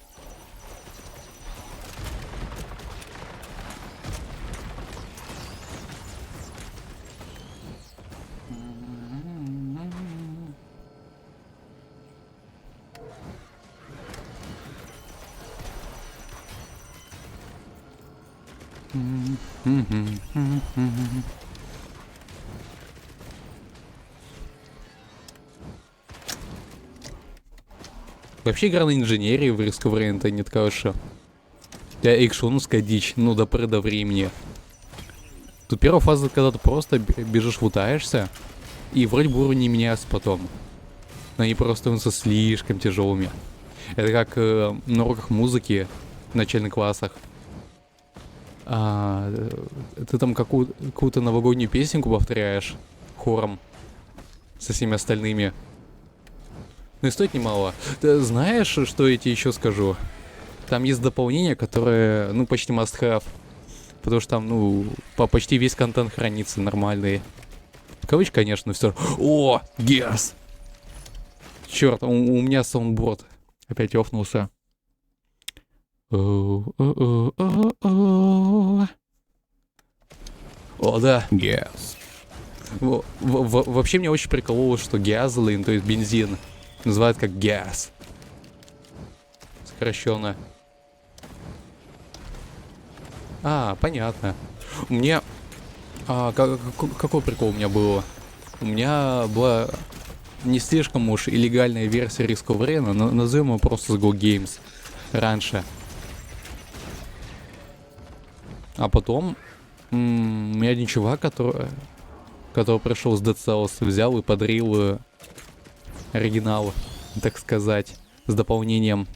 Вообще игра на инженерии в Risk of Rain это не такая уж экшоновская дичь, ну до поры до времени. Тут первая фаза, когда ты просто бежишь, лутаешься, и вроде бы уровни меняются потом. Но они просто становятся слишком тяжелыми. Это как на уроках музыки в начальных классах. Ты там какую-то новогоднюю песенку повторяешь хором со всеми остальными. Ну и стоит немало. Ты знаешь, что я тебе еще скажу? Там есть дополнение, которое, ну, почти must have. Потому что там, ну, почти весь контент хранится нормальный. В кавычках, конечно, все. О, Герс! Черт, у меня саундборд опять офнулся. О, да. Yes. Вообще меня очень прикололо, что газолин, то есть бензин, называют как газ. Сокращенно. Понятно. У меня... какой прикол у меня было? У меня была не слишком уж илlegальная версия Risk of Rain, назовем ее просто Go Games. Раньше. А потом у меня один чувак, который пришел с Dead Cells, взял и подарил оригинал, так сказать, с дополнением.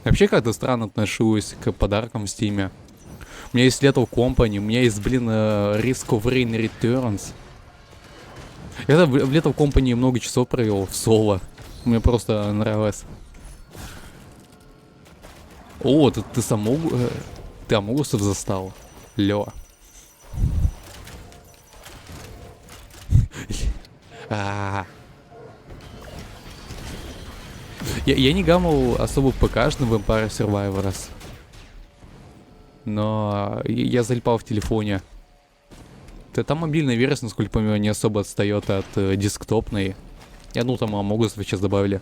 Вообще как-то странно отношусь к подаркам в Steam. У меня есть Lethal Company, у меня есть, Risk of Rain Returns. Я в Lethal Company много часов провел в соло. Мне просто нравилось. О, ты ты Амогусов застал. Лё. Я не гамал особо ПКшным в Empire Survivors. Но я залипал в телефоне. Там мобильная версия, насколько я понимаю, не особо отстает от десктопной. Я думал, там Амогусов сейчас добавили.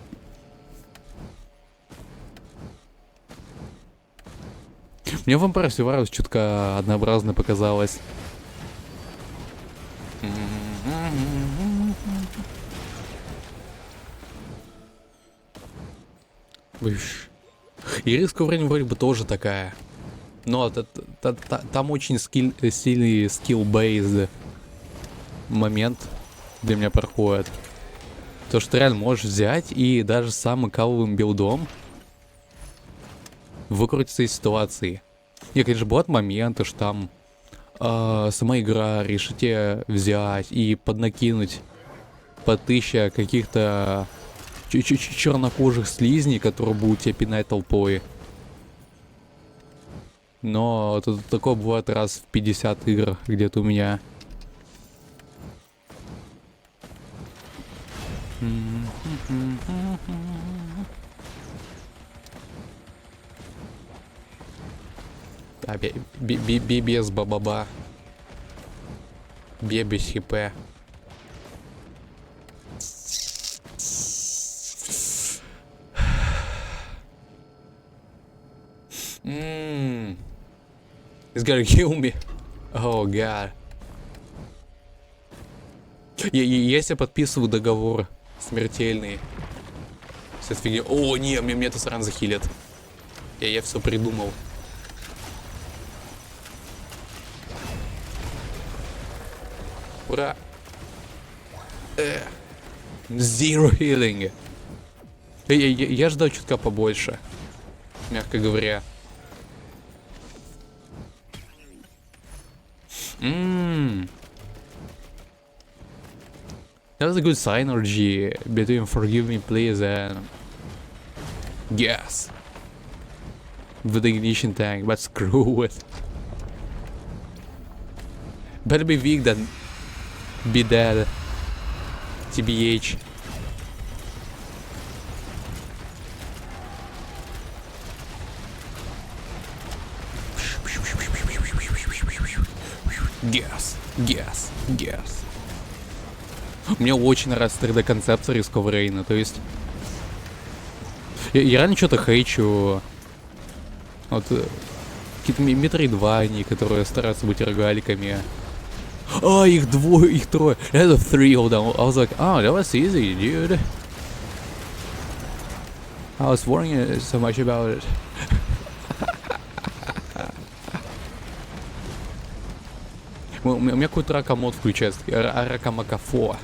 Мне в Empire Survivors чутка однообразно показалось. И Risk of Rain вроде бы тоже такая. Но там очень сильный skill-based момент для меня проходит. То, что ты реально можешь взять и даже самым каловым билдом выкрутиться из ситуации. И, конечно, бывают моменты, что там сама игра решит тебе взять и поднакинуть по 1000 каких-то чернокожих слизней, которые будут тебя пинать толпой. Но такое бывает раз в 50 игр где-то у меня. Без бабаба. Без хп. It's gonna kill me. Oh god. Я себе подписываю договор смертельный. С этой фигней. О, не, мне это сран захилит. Я все придумал. Ура! Zero healing. Я ждал чутка побольше. Мягко говоря. That was a good synergy between Forgive Me Please and Gas with the ignition tank, but screw it. Better be weak than be dead. TBH. Gas. Мне очень нравится 3D концепция рискового рейна, то есть я реально что-то хейчу. Вот какие-то метроидвания, которые стараются быть рогаликами. А, их двое, их трое. Это three of them. I was like, oh, that was easy, dude. I was worrying so much about it. У меня какой-то ракомод включается. Ракомакафо.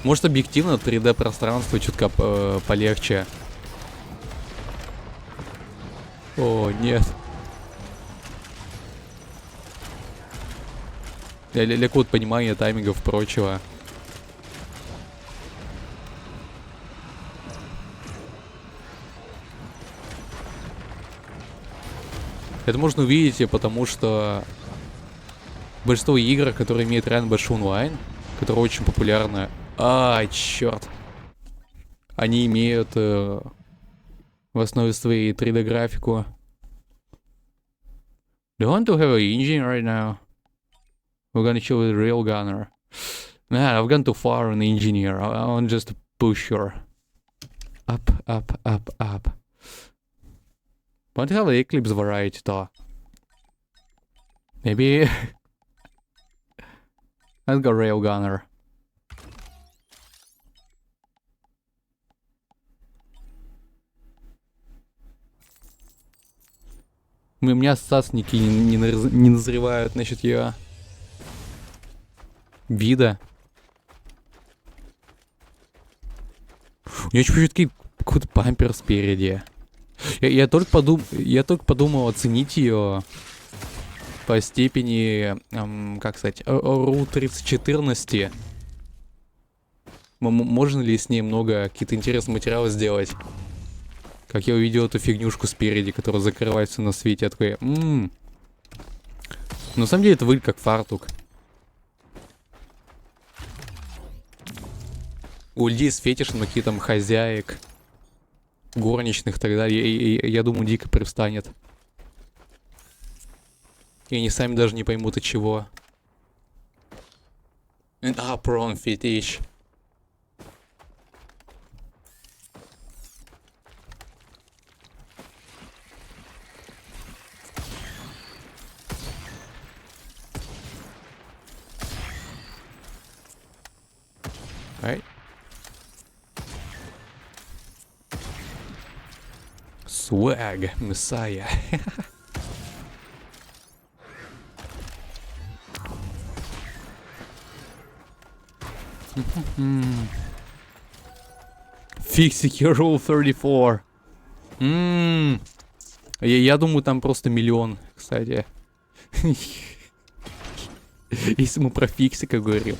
Может, объективно 3D пространство чутка полегче. О, нет. Для какого-то понимания таймингов и прочего. Это можно увидеть, потому что большинство игр, которые имеют реально большой онлайн, которые очень популярны. А, черт. Они имеют в основе своей 3D графику. Do you want to have an engine right now? We're gonna chill with real gunner. Man, I've gone too far on the engineer. I want just to push her. Up. Want to have the Eclipse variety though. Maybe I'll go Railgunner. У меня ассассники не назревают насчет ее вида. У нее чуть-чуть какой-то пампер спереди. Я только подумал оценить ее по степени, как сказать, Route 3014. Можно ли с ней много какие-то интересные материалы сделать? Как я увидел эту фигнюшку спереди, которая закрывается на свете. Я такой, на самом деле это выглядит как фартук. У людей с фетишем на какие-то там хозяек, горничных и так далее, я думаю, дико привстанет. И они сами даже не поймут от чего. Prawn fetish. Right. Swag, Messiah. Fixing Rule 34. Я думаю, там просто миллион, кстати. Если мы про фиксика говорим.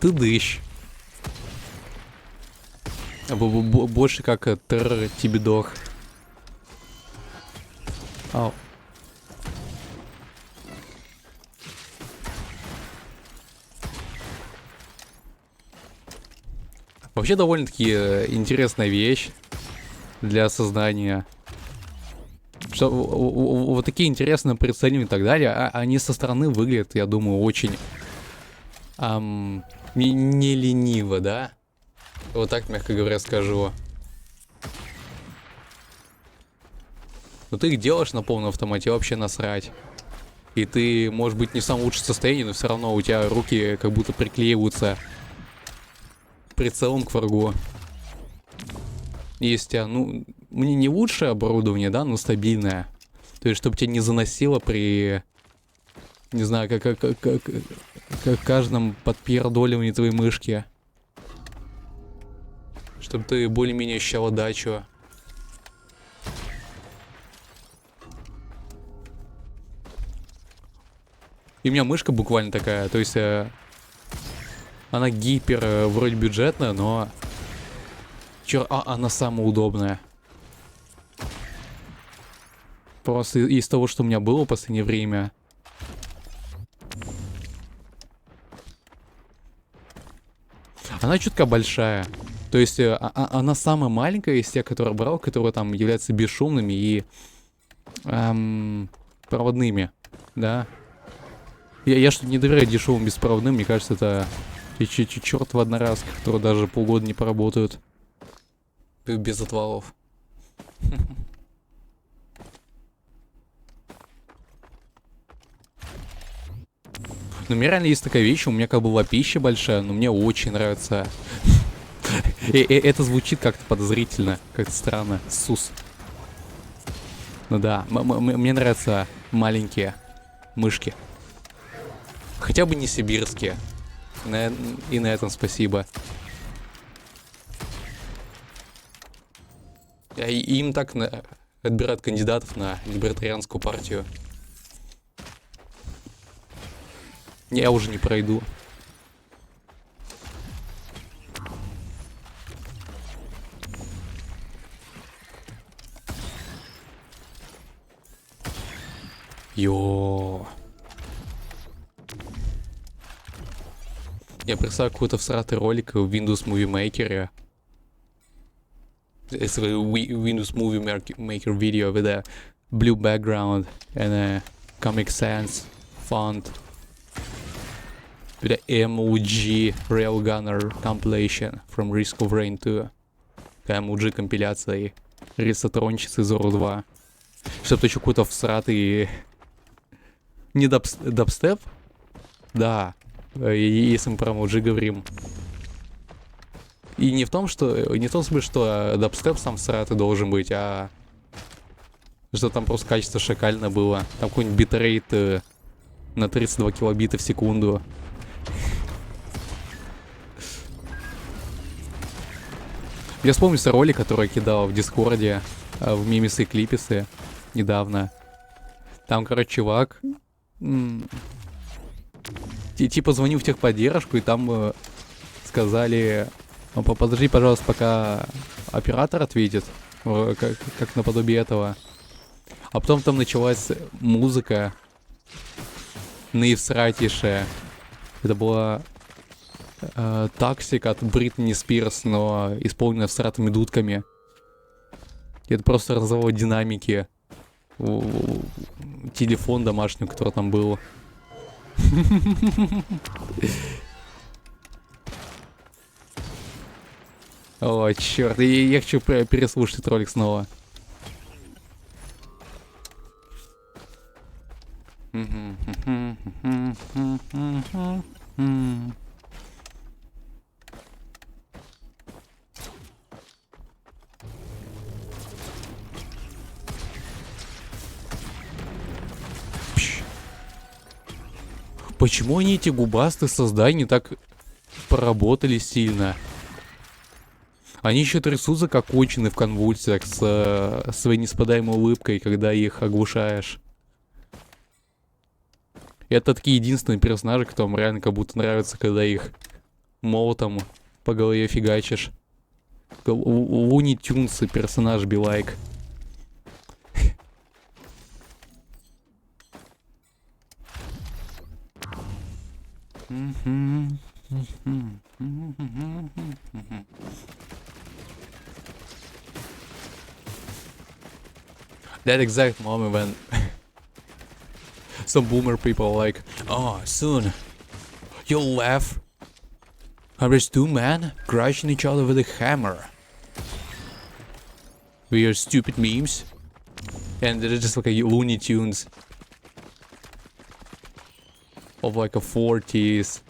Ты дыщ. Больше как Тибидох. Ау. Вообще довольно-таки интересная вещь для создания. Что вот такие интересные представления и так далее, они со стороны выглядят, я думаю, очень не лениво, да? Вот так, мягко говоря, скажу. Но ты их делаешь на полном автомате, вообще насрать. И ты, может быть, не в самом лучшем состоянии, но все равно у тебя руки как будто приклеиваются прицелом к врагу. Есть у тебя, ну, мне не лучшее оборудование, да, но стабильное. То есть, чтобы тебя не заносило при, не знаю, как каждом подпердоливании твоей мышки. Чтобы ты более-менее ощущал отдачу. И у меня мышка буквально такая, то есть она гипер вроде бюджетная, но она самая удобная. Просто из того, что у меня было в последнее время. Она чутка большая. То есть она самая маленькая из тех, которые брал, которые там являются бесшумными и проводными, да. Я что-то не доверяю дешевым беспроводным, мне кажется, это черт в одноразках, которые даже полгода не поработают. Без отвалов. Ну, у меня реально есть такая вещь, у меня как бы лапища большая, но мне очень нравится. Это звучит как-то подозрительно, как-то странно. Сус. Ну да, мне нравятся маленькие мышки. Хотя бы не сибирские. И на этом спасибо. Им так отбирают кандидатов на либертарианскую партию. Я уже не пройду. Йо. Я представляю какой-то всратый ролик в Windows Movie Maker. It's a Windows Movie Maker video with a blue background and a Comic Sans font. With a MOG Railgunner compilation from Risk of Rain 2. MOG компиляция и ресотрончицы из Ору 2. Что-то еще какой-то всратый... Не дабстеп? Да. Если мы про MOG говорим. И не в том смысле, что дабстеп сам всратый должен быть, а... Что там просто качество шакально было. Там какой-нибудь битрейт на 32 килобита в секунду. Я вспомнил ролик, который я кидал в Дискорде, в мимисы и клиписы недавно. Там, короче, чувак типа звонил в техподдержку, и там сказали: подожди, пожалуйста, пока оператор ответит, как наподобие этого. А потом там началась музыка наивсратейшая. Это была Токсик от Бритни Спирс, но исполненная всратыми дудками. И это просто разорвало динамики. Телефон домашний, который там был. О, черт, я хочу переслушать этот ролик снова. Почему они, эти губастые создания, так поработали сильно? Они еще трясутся как конченые в конвульсиях с своей неспадаемой улыбкой, когда их оглушаешь. Это такие единственные персонажи, которым реально как будто нравится, когда их молотом по голове фигачишь. Луни Тюнс и персонаж be like. That exact moment when some boomer people are like, oh, soon you'll laugh. There's two men crushing each other with a hammer. With your stupid memes. And they're just like a Looney Tunes. of like a 40s,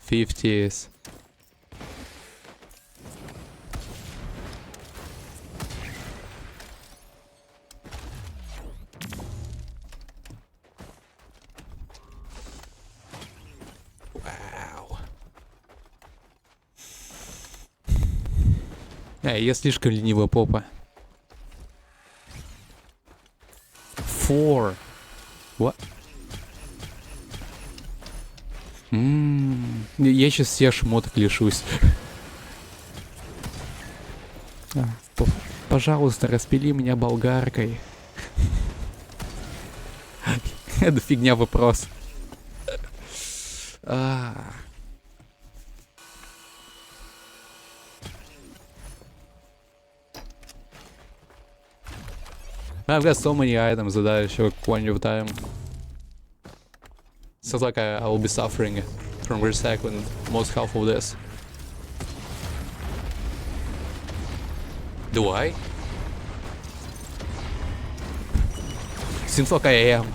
50s. Вау. Я слишком ленивая попа. 4. What? Я сейчас все шмоток лишусь. Пожалуйста, распили меня болгаркой. Это фигня вопрос. I've got so many items that I should one of time. Sounds like I will be suffering from recycling most half of this. Do I? Seems like I am.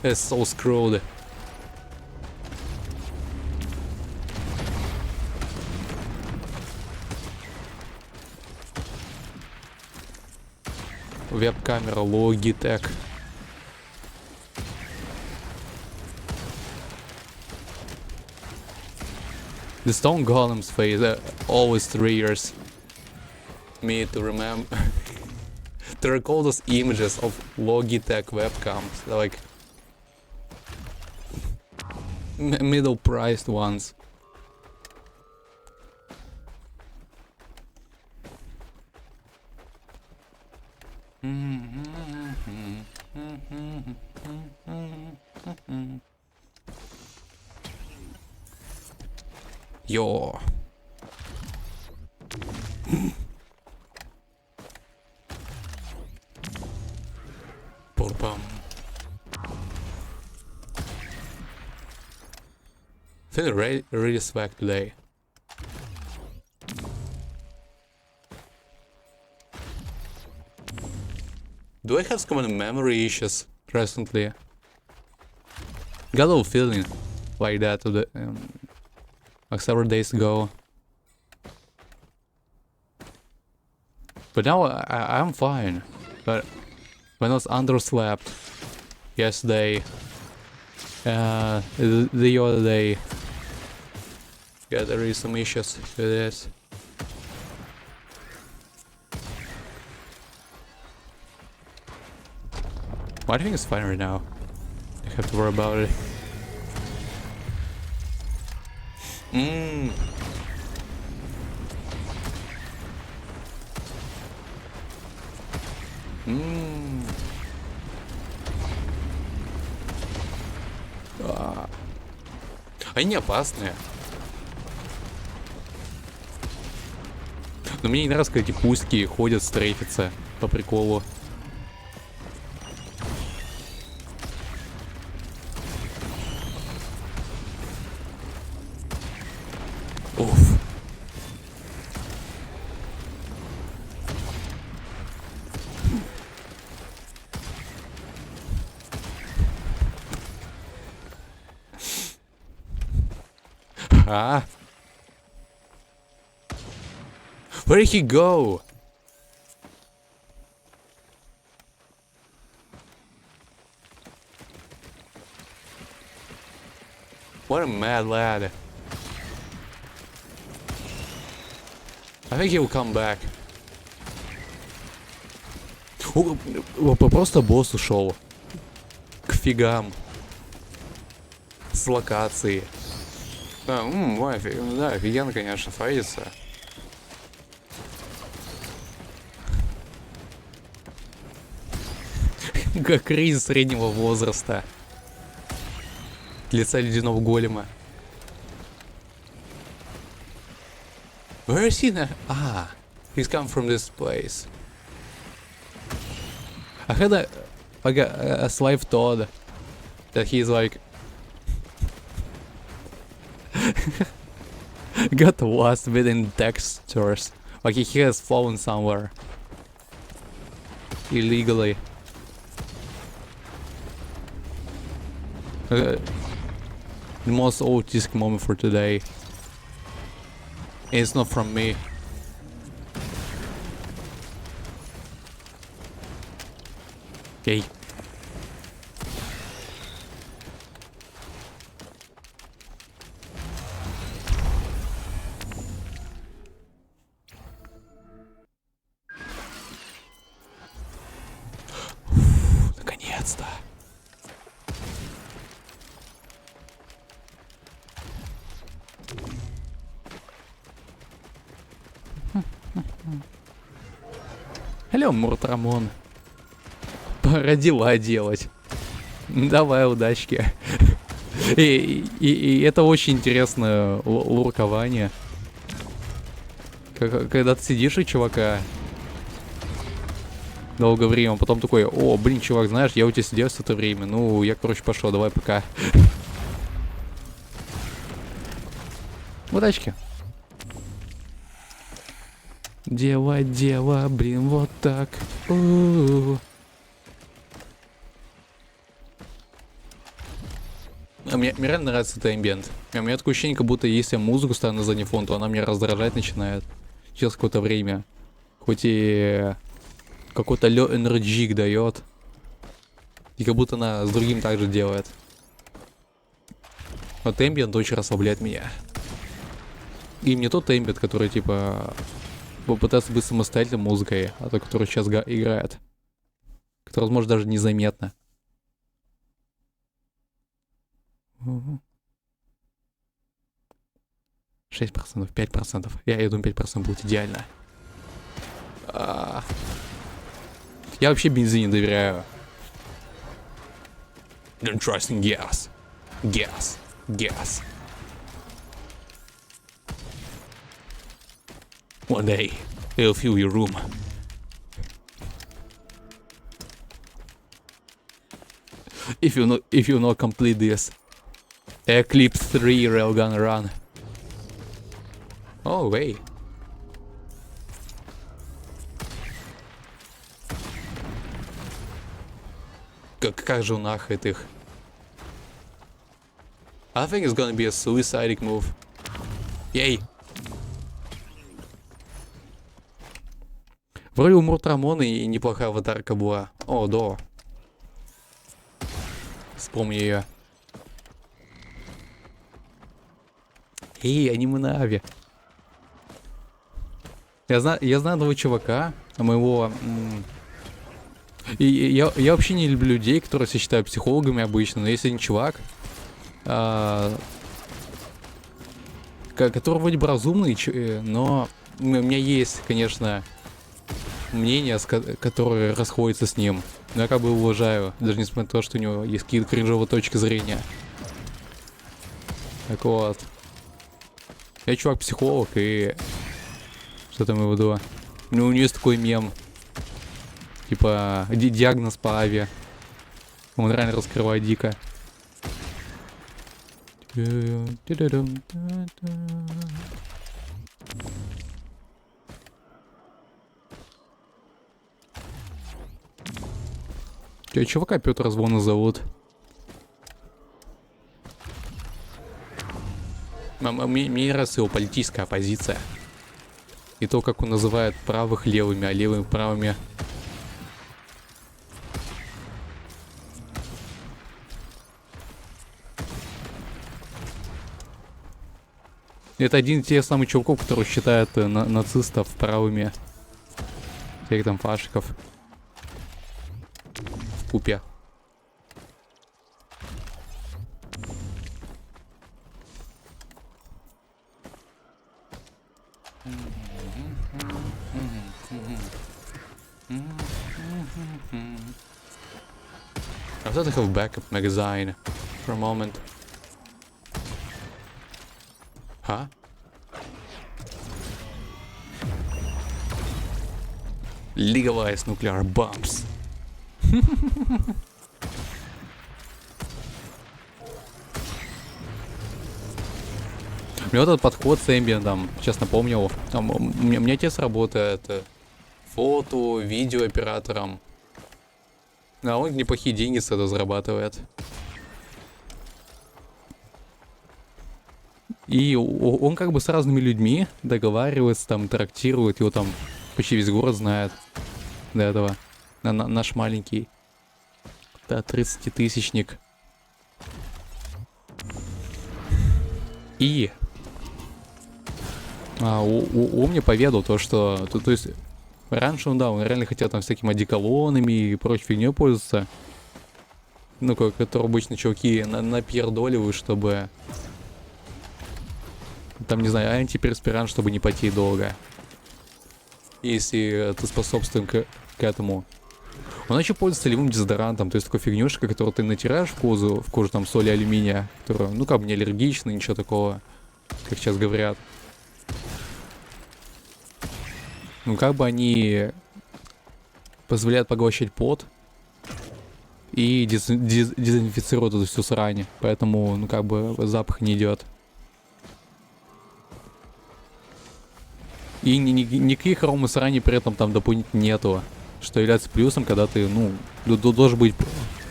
It's so screwed. Веб-камера Logitech. The stone golem's face always triggers me to remember to recall those images of Logitech webcams, like middle-priced ones. Yo. Pum. Feeling really swag today. Do I have some memory issues recently? Got a little feeling like that to the like several days ago. But now I'm fine. But when I was underslept yesterday, the other day, yeah, there is some issues with this. Well, I think it's fine right now. I have to worry about it. Они опасные. Но мне не нравится, когда эти пуськи ходят, стрейфятся по приколу. Уф. Ah. Where did he go? What a mad lad. I think he'll come back. Просто босс ушел. К фигам. С локации. Да, офигенно, конечно, файтится. Как кризис среднего возраста. Лица ледяного голема. Where is he now? Ah, he's come from this place. I had a slight thought that he's like got lost within textures, like he has fallen somewhere illegally. The most autistic moment for today. It's not from me. Окей. Наконец-то. Алло, Муртрамон. Пора дела делать. Давай, удачки. И это очень интересное луркование. Когда ты сидишь у чувака долгое время, потом такой: о, блин, чувак, знаешь, я у тебя сидел все это время. Ну, я, короче, пошел, давай, пока. Удачки. Дева, дева, блин, вот так. Мне реально нравится этот амбиент. У меня такое ощущение, как будто если я музыку ставлю на задний фон, то она меня раздражать начинает через какое-то время. Хоть и какой-то энерджик дает. И как будто она с другим также делает. Вот эмбиент очень расслабляет меня. И не тот эмбиент, который типа попытается быть самостоятельной музыкой, а тот, который сейчас играет. Который, возможно, даже незаметно. 6%, 5%. Я думаю, 5% будет идеально. Я вообще бензине не доверяю. Don't trust in gas. Gas. Gas. One day, it'll fill your room. If you not complete this, Eclipse 3 Railgun Run. Oh, wait. Как же он ахает их. I think it's gonna be a suicidic move. Yay. Вроде у Муртрамона и неплохая аватарка была. О, да. Вспомни ее. Эй, аниме Нави. Я знаю одного чувака, моего... И я вообще не люблю людей, которые себя считают психологами обычно, но если один чувак, который вроде бы разумный, но у меня есть, конечно, мнение, которое расходится с ним. Но я как бы уважаю, даже несмотря на то, что у него есть какие-то кринжовые точки зрения. Так вот. Я чувак-психолог, и... Что там его было? У него есть такой мем. Типа, диагноз по Ави. Он реально раскрывает дико. Чувака Петр Звона зовут. Мне не нравится его политическая оппозиция. И то, как он называет правых левыми, а левыми правыми. Это один из тех самых чуваков, который считает нацистов правыми. Всяких там фашиков. В купе. I thought I have a backup magazine for a moment. Huh? Legalize nuclear bombs. Мне вот этот подход с эмбиентом, честно помнил. У меня отец работает фото, видео оператором. А он неплохие деньги с этого зарабатывает. И он как бы с разными людьми договаривается, там, интерактирует, его там почти весь город знает до этого. Наш маленький, да, 30-тысячник. И он мне поведал то, что, то есть, раньше он, да, он реально хотел там всякими одеколонами и прочей фигней пользоваться. Ну, которые обычно чуваки напердоливают, чтобы, там, не знаю, антиперспирант, чтобы не потеть долго. Если ты способствуем к этому. Он еще пользуется солевым дезодорантом, то есть такой фигнюшкой, которую ты натираешь в кожу там соли алюминия, которая, ну, как бы не аллергична, ничего такого, как сейчас говорят. Ну, как бы они позволяют поглощать пот и дезинфицируют эту всю срань, поэтому, ну, как бы запах не идет. И никаких аромы срани при этом там дополнительно нету, что является плюсом, когда ты, ну, должен быть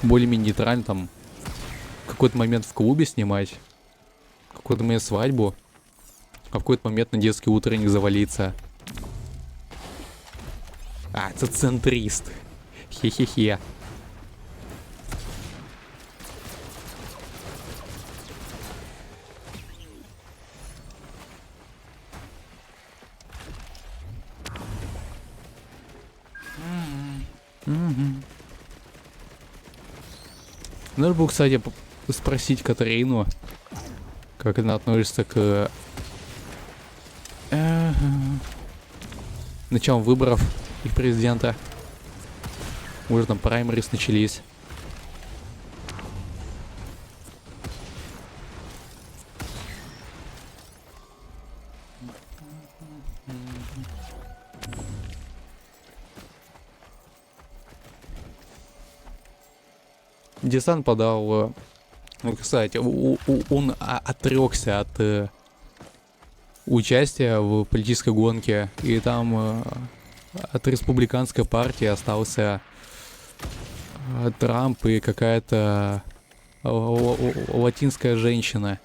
более-менее нейтральным, там, в какой-то момент в клубе снимать, в какой-то момент свадьбу, а в какой-то момент на детский утренник завалиться. А, это центрист. Хе-хе-хе. Надо было, кстати, спросить Катарину, как она относится к началом выборов их президента. Уже там праймерис начались. Десант подал, ну, кстати, он отрекся от участия в политической гонке, и там от республиканской партии остался Трамп и какая-то латинская женщина,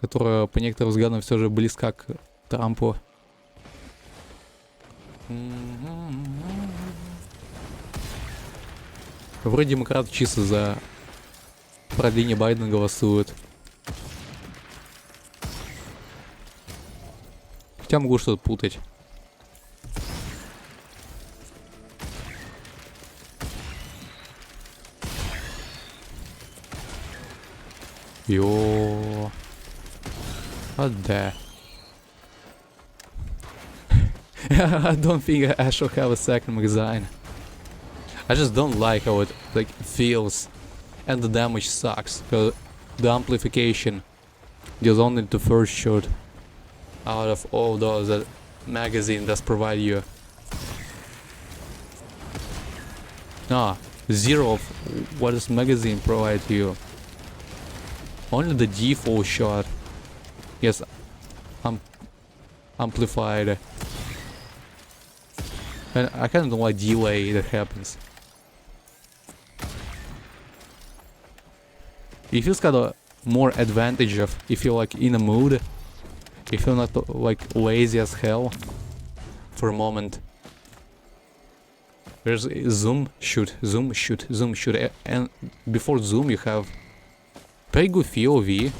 которая по некоторым взглядам все же близка к Трампу. Вроде демократы чисто за продление Байдена голосуют. Хотя могу что-то путать. Йо. А да. I don't think I should have a second magazine. I just don't like how it like feels, and the damage sucks. Cause the amplification is only the first shot out of all those that magazine does provide you. Zero of what does magazine provide you? Only the default shot. Yes, amplified. And I kind of don't like delay that happens. It feels kind of more advantage of if you're like in a mood, if you're not like lazy as hell for a moment. There's zoom, shoot, zoom, shoot, zoom, shoot, and before zoom you have pretty good POV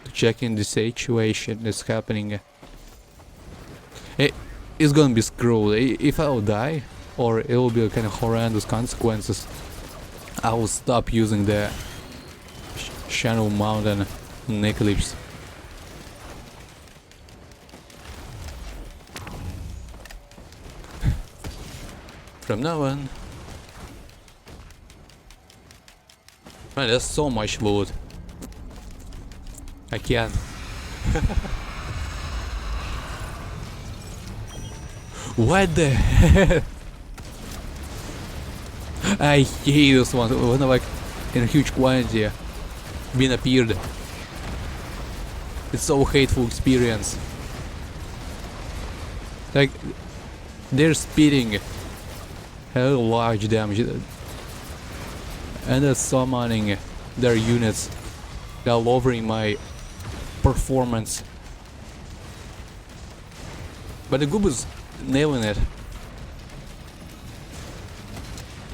to check in the situation that's happening. It's gonna be screwed. If I'll die, or it will be kind of horrendous consequences, I will stop using the Shadow Mountain Eclipse. From now on. Man, there's so much loot. I can't. What the heck? I hate this one when like in a huge quantity being appeared. It's so hateful experience. Like they're speeding hell large damage and they're summoning their units. They're lowering my performance. But the Goob is nailing it.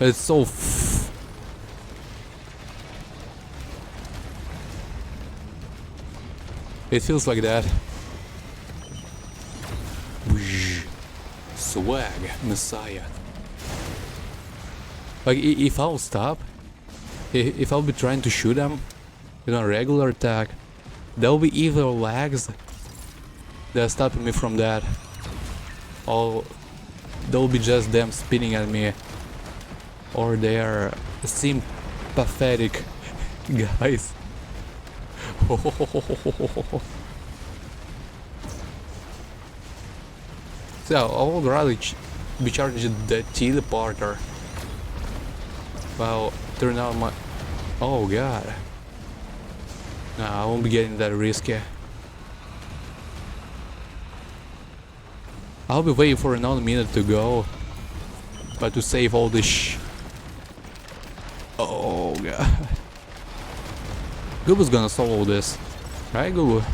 It's so it feels like that. Swag, Messiah. Like, if I'll stop, if I'll be trying to shoot them with a regular attack, there'll be either lags that are stopping me from that, or there'll be just them spinning at me, or they are sympathetic guys. So I would rather be charged the teleporter. Well, turn out my... Oh god. Nah, I won't be getting that risky. I'll be waiting for another minute to go. But to save all this Oh god. Gooba's gonna solo this. Right, Gooba?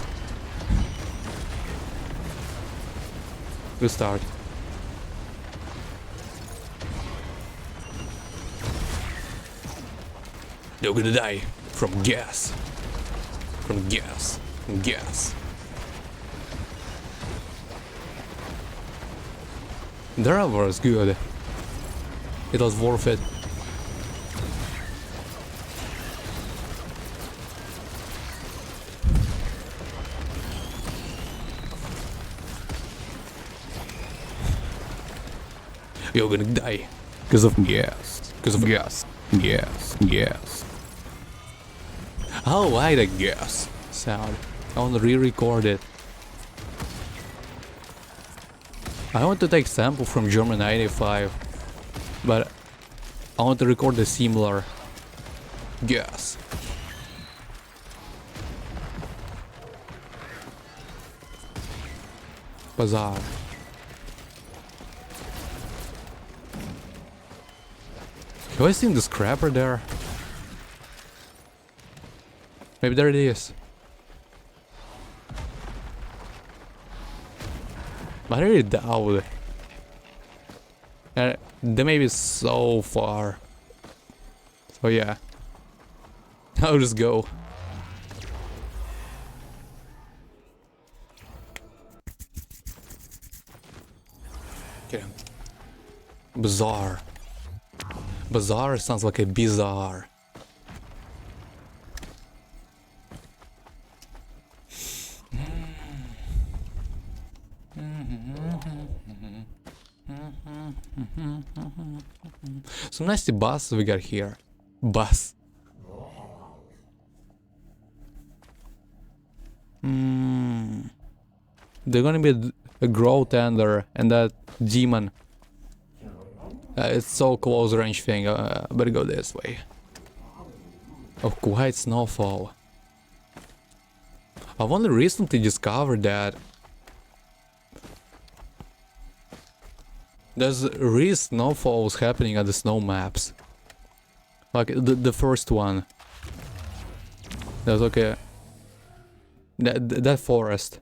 Good start. They're gonna die from gas. From gas. From gas. The rubber was good. It was worth it. You're gonna die because of gas. Because of gas. Gas. Gas. I like that gas sound. I want to re-record it. I want to take sample from German 95, but I want to record a similar gas. Bazaar. Have I seen the scrapper there? Maybe there it is. But I really doubt it. They may be so far. So yeah. I'll just go. Get him. Bizarre. Bazaar sounds like a bizarre. Some nasty bus we got here. Bus. They're gonna be a grow tender and that demon. It's so close range thing. Better go this way. Oh, quite snowfall. I've only recently discovered that there's really snowfalls happening at the snow maps. Like the first one. There's okay. That forest.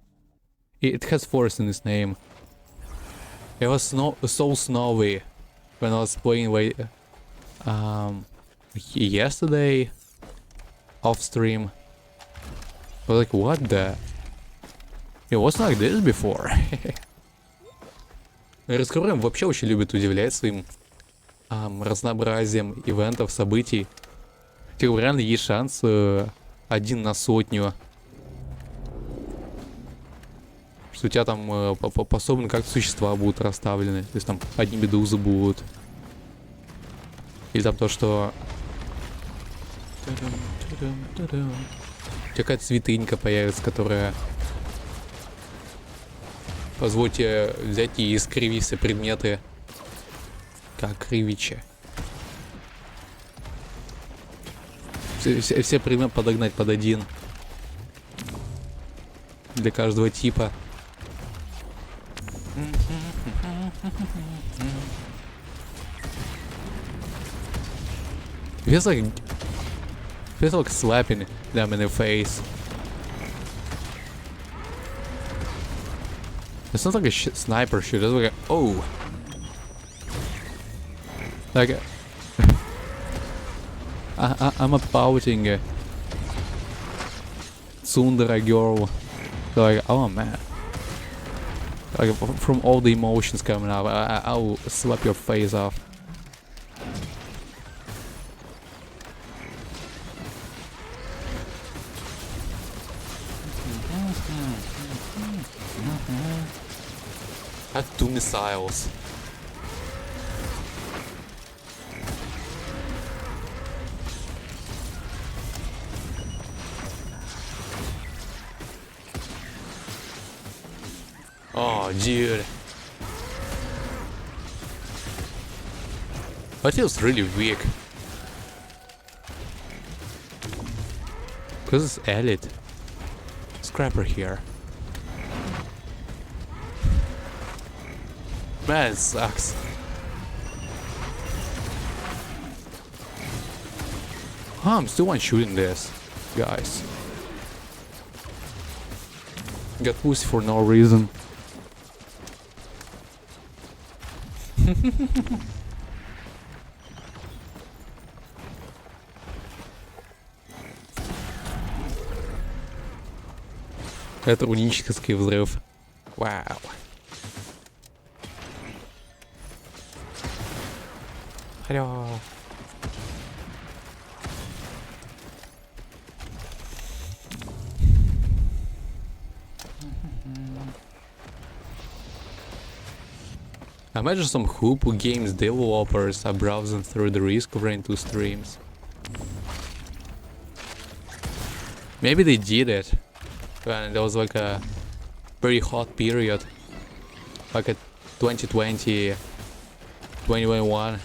It has forest in its name. It was so snowy when I was playing yesterday off stream. I was like, what the? It wasn't like this before. Раскроем вообще очень любит удивлять своим разнообразием ивентов, событий. Типа реально есть шанс 1 на 100. Что у тебя там пособно как существа будут расставлены. То есть там одни медузы будут. Или там то, что... У тебя какая-то святынька появится, которая... Позвольте взять и искривить все предметы. Как кривичи. Все предметы подогнать под один. Для каждого типа. Feels like slapping them in the face. It's not like a sniper shoot. It's like a, oh, like I'm a pouting tsundere girl. Like, oh man. Like from all the emotions coming out, I'll slap your face off. I have 2 missiles. Oh, dude. That feels really weak. Because it's elite. Scrapper here. Man, it sucks. Oh, I'm still one shooting this, guys. Got pussy for no reason. Это рунический взрыв. Вау. Алло. Imagine some hoop games developers are browsing through the risk of running 2 streams. Maybe they did it when there was like a very hot period, like a 2020, 2021.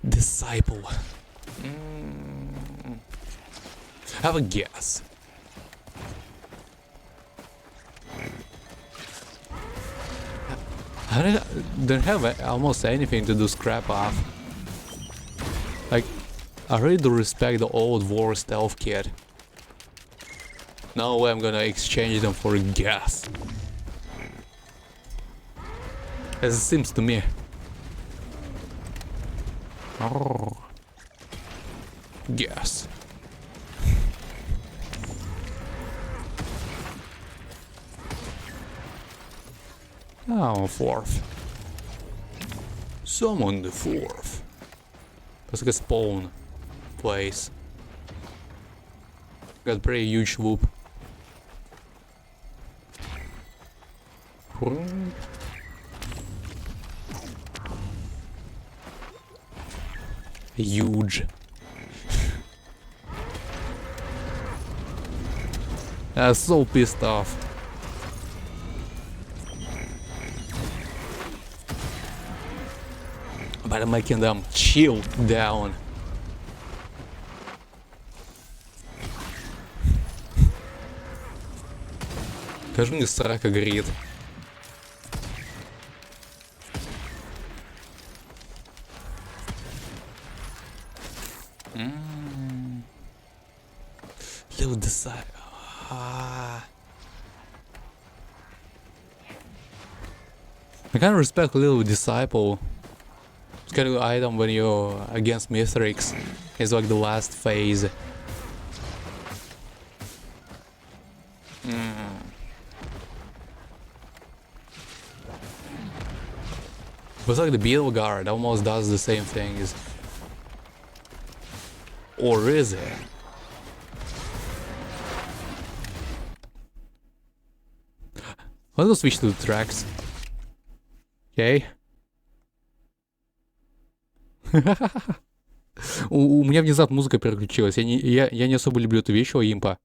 Disciple. Have a guess. I don't have almost anything to do scrap off. Like, I really do respect the old war stealth kit. No way I'm gonna exchange them for gas. As it seems to me. Oh. Gas. Oh, 4th. Summon the 4th. That's like a spawn place. Got pretty huge loop. Huge. I'm so pissed off. But I'm making them chill down. Кажется, мне срака горит. Little decide. I kind of respect Little Disciple. It's kind of item when you're against Mithrix. It's like the last phase. But it's like the Beetle Guard almost does the same things. Or is it? Let's go switch to the tracks. Okay. У меня внезапно музыка переключилась. Я не особо люблю эту вещь, импа.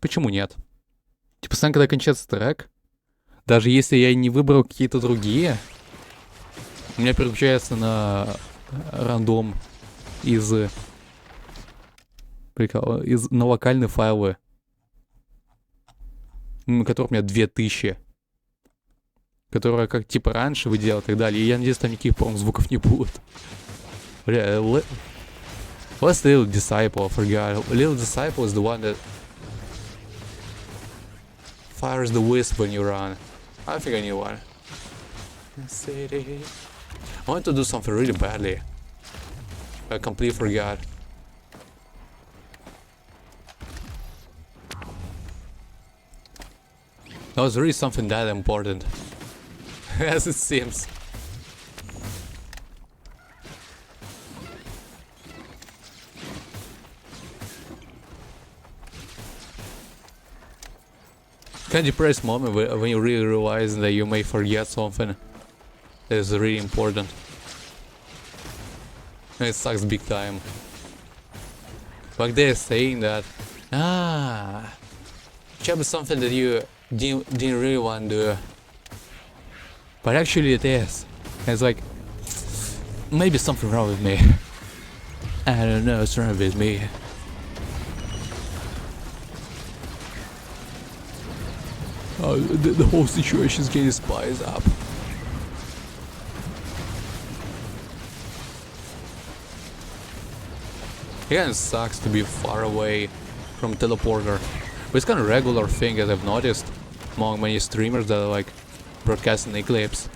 Почему нет? Типа, сам когда кончается трек, даже если я не выбрал какие-то другие, у меня переключается на рандом на локальные файлы, на которых у меня 2000. Которая как типа раньше выделала и так далее. И я надеюсь, там никаких, по-моему, звуков не будет. Бля, What's Little Disciple? I forgot. Little Disciple is the one that fires the wisp when you run. I think I knew one. City. I want to do something really badly. I completely forgot. That was really something that important. As it seems. Kind of depressed moment when you really realize that you may forget something that is really important. And it sucks big time. Like they're saying that, job is something that you didn't really want to do. But actually it is. And it's like, maybe something wrong with me. I don't know what's wrong with me. The whole situation is getting spiced up. It kinda sucks to be far away from teleporter. But it's kinda regular thing, as I've noticed among many streamers that are like broadcasting Eclipse.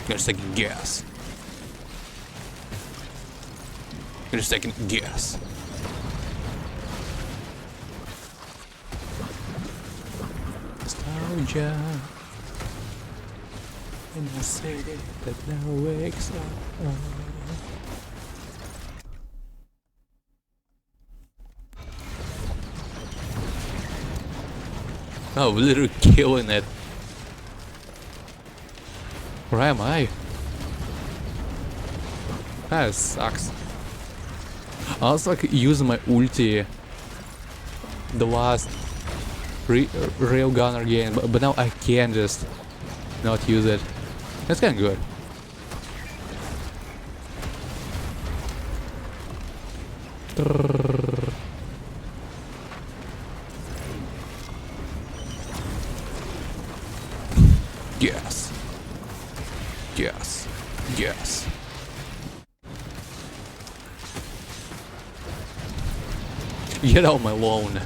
Just taking gas. Just taking gas. Nostalgia in a city that now wakes up. Oh, we're literally killing it. Where am I? That sucks. I was like using my ulti the last railgunner game, but now I can just not use it. That's kinda good. Yes. Yes. Yes. Get out my lawn.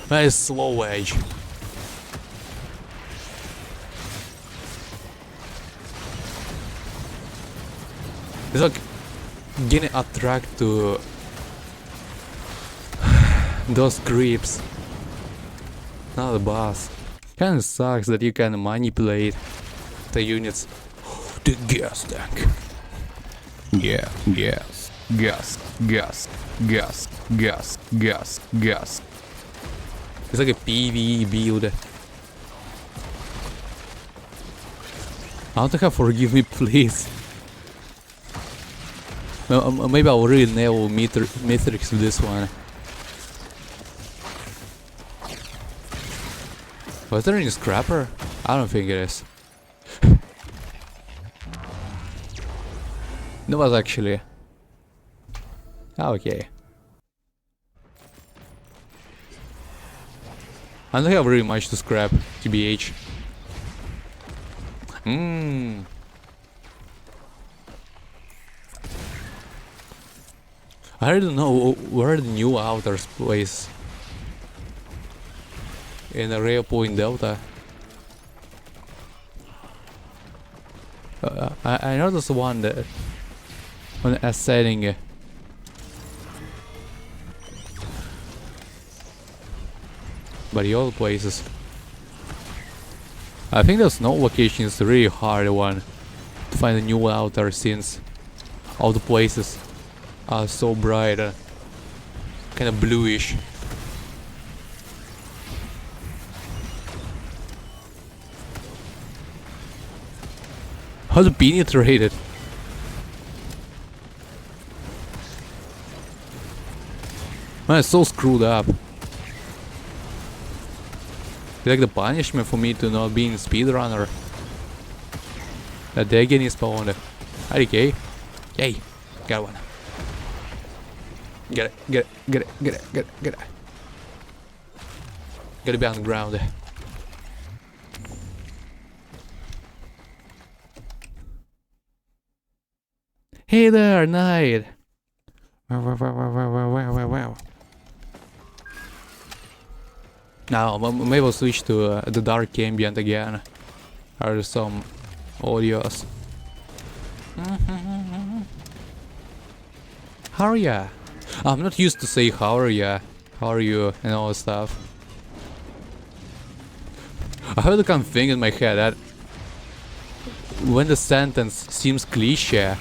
That is slow edge. It's like getting attracted to those creeps. Not the boss. Kinda sucks that you can manipulate the units. The gas tank. Yeah, gas, gas, gas, gas, gas, gas, gas. It's like a PvE build. I don't think forgive me, please. Maybe I'll really nail Matrix with this one. Was there any scrapper? I don't think it is. There was actually. Okay. I don't have really much to scrap, TBH. I don't know where the new outers place. In a Rail Point Delta. I noticed one that on a setting. But the other places. I think the snow location is a really hard one to find a new outer since all the places are so bright, kind of bluish. How's it penetrated? Man, it's so screwed up. It's like the punishment for me to not being speedrunner. That they're getting spawned. Okay. Yay. Got one. Get it, get it, get it, get it, get it, get it. Gotta be on the ground. Hey there, Knight! Wow. Now, maybe I'll switch to the dark ambient again. Are there some audios? How are ya? I'm not used to say how are ya, how are you, and all that stuff. I have the kind of thing in my head that when the sentence seems cliche,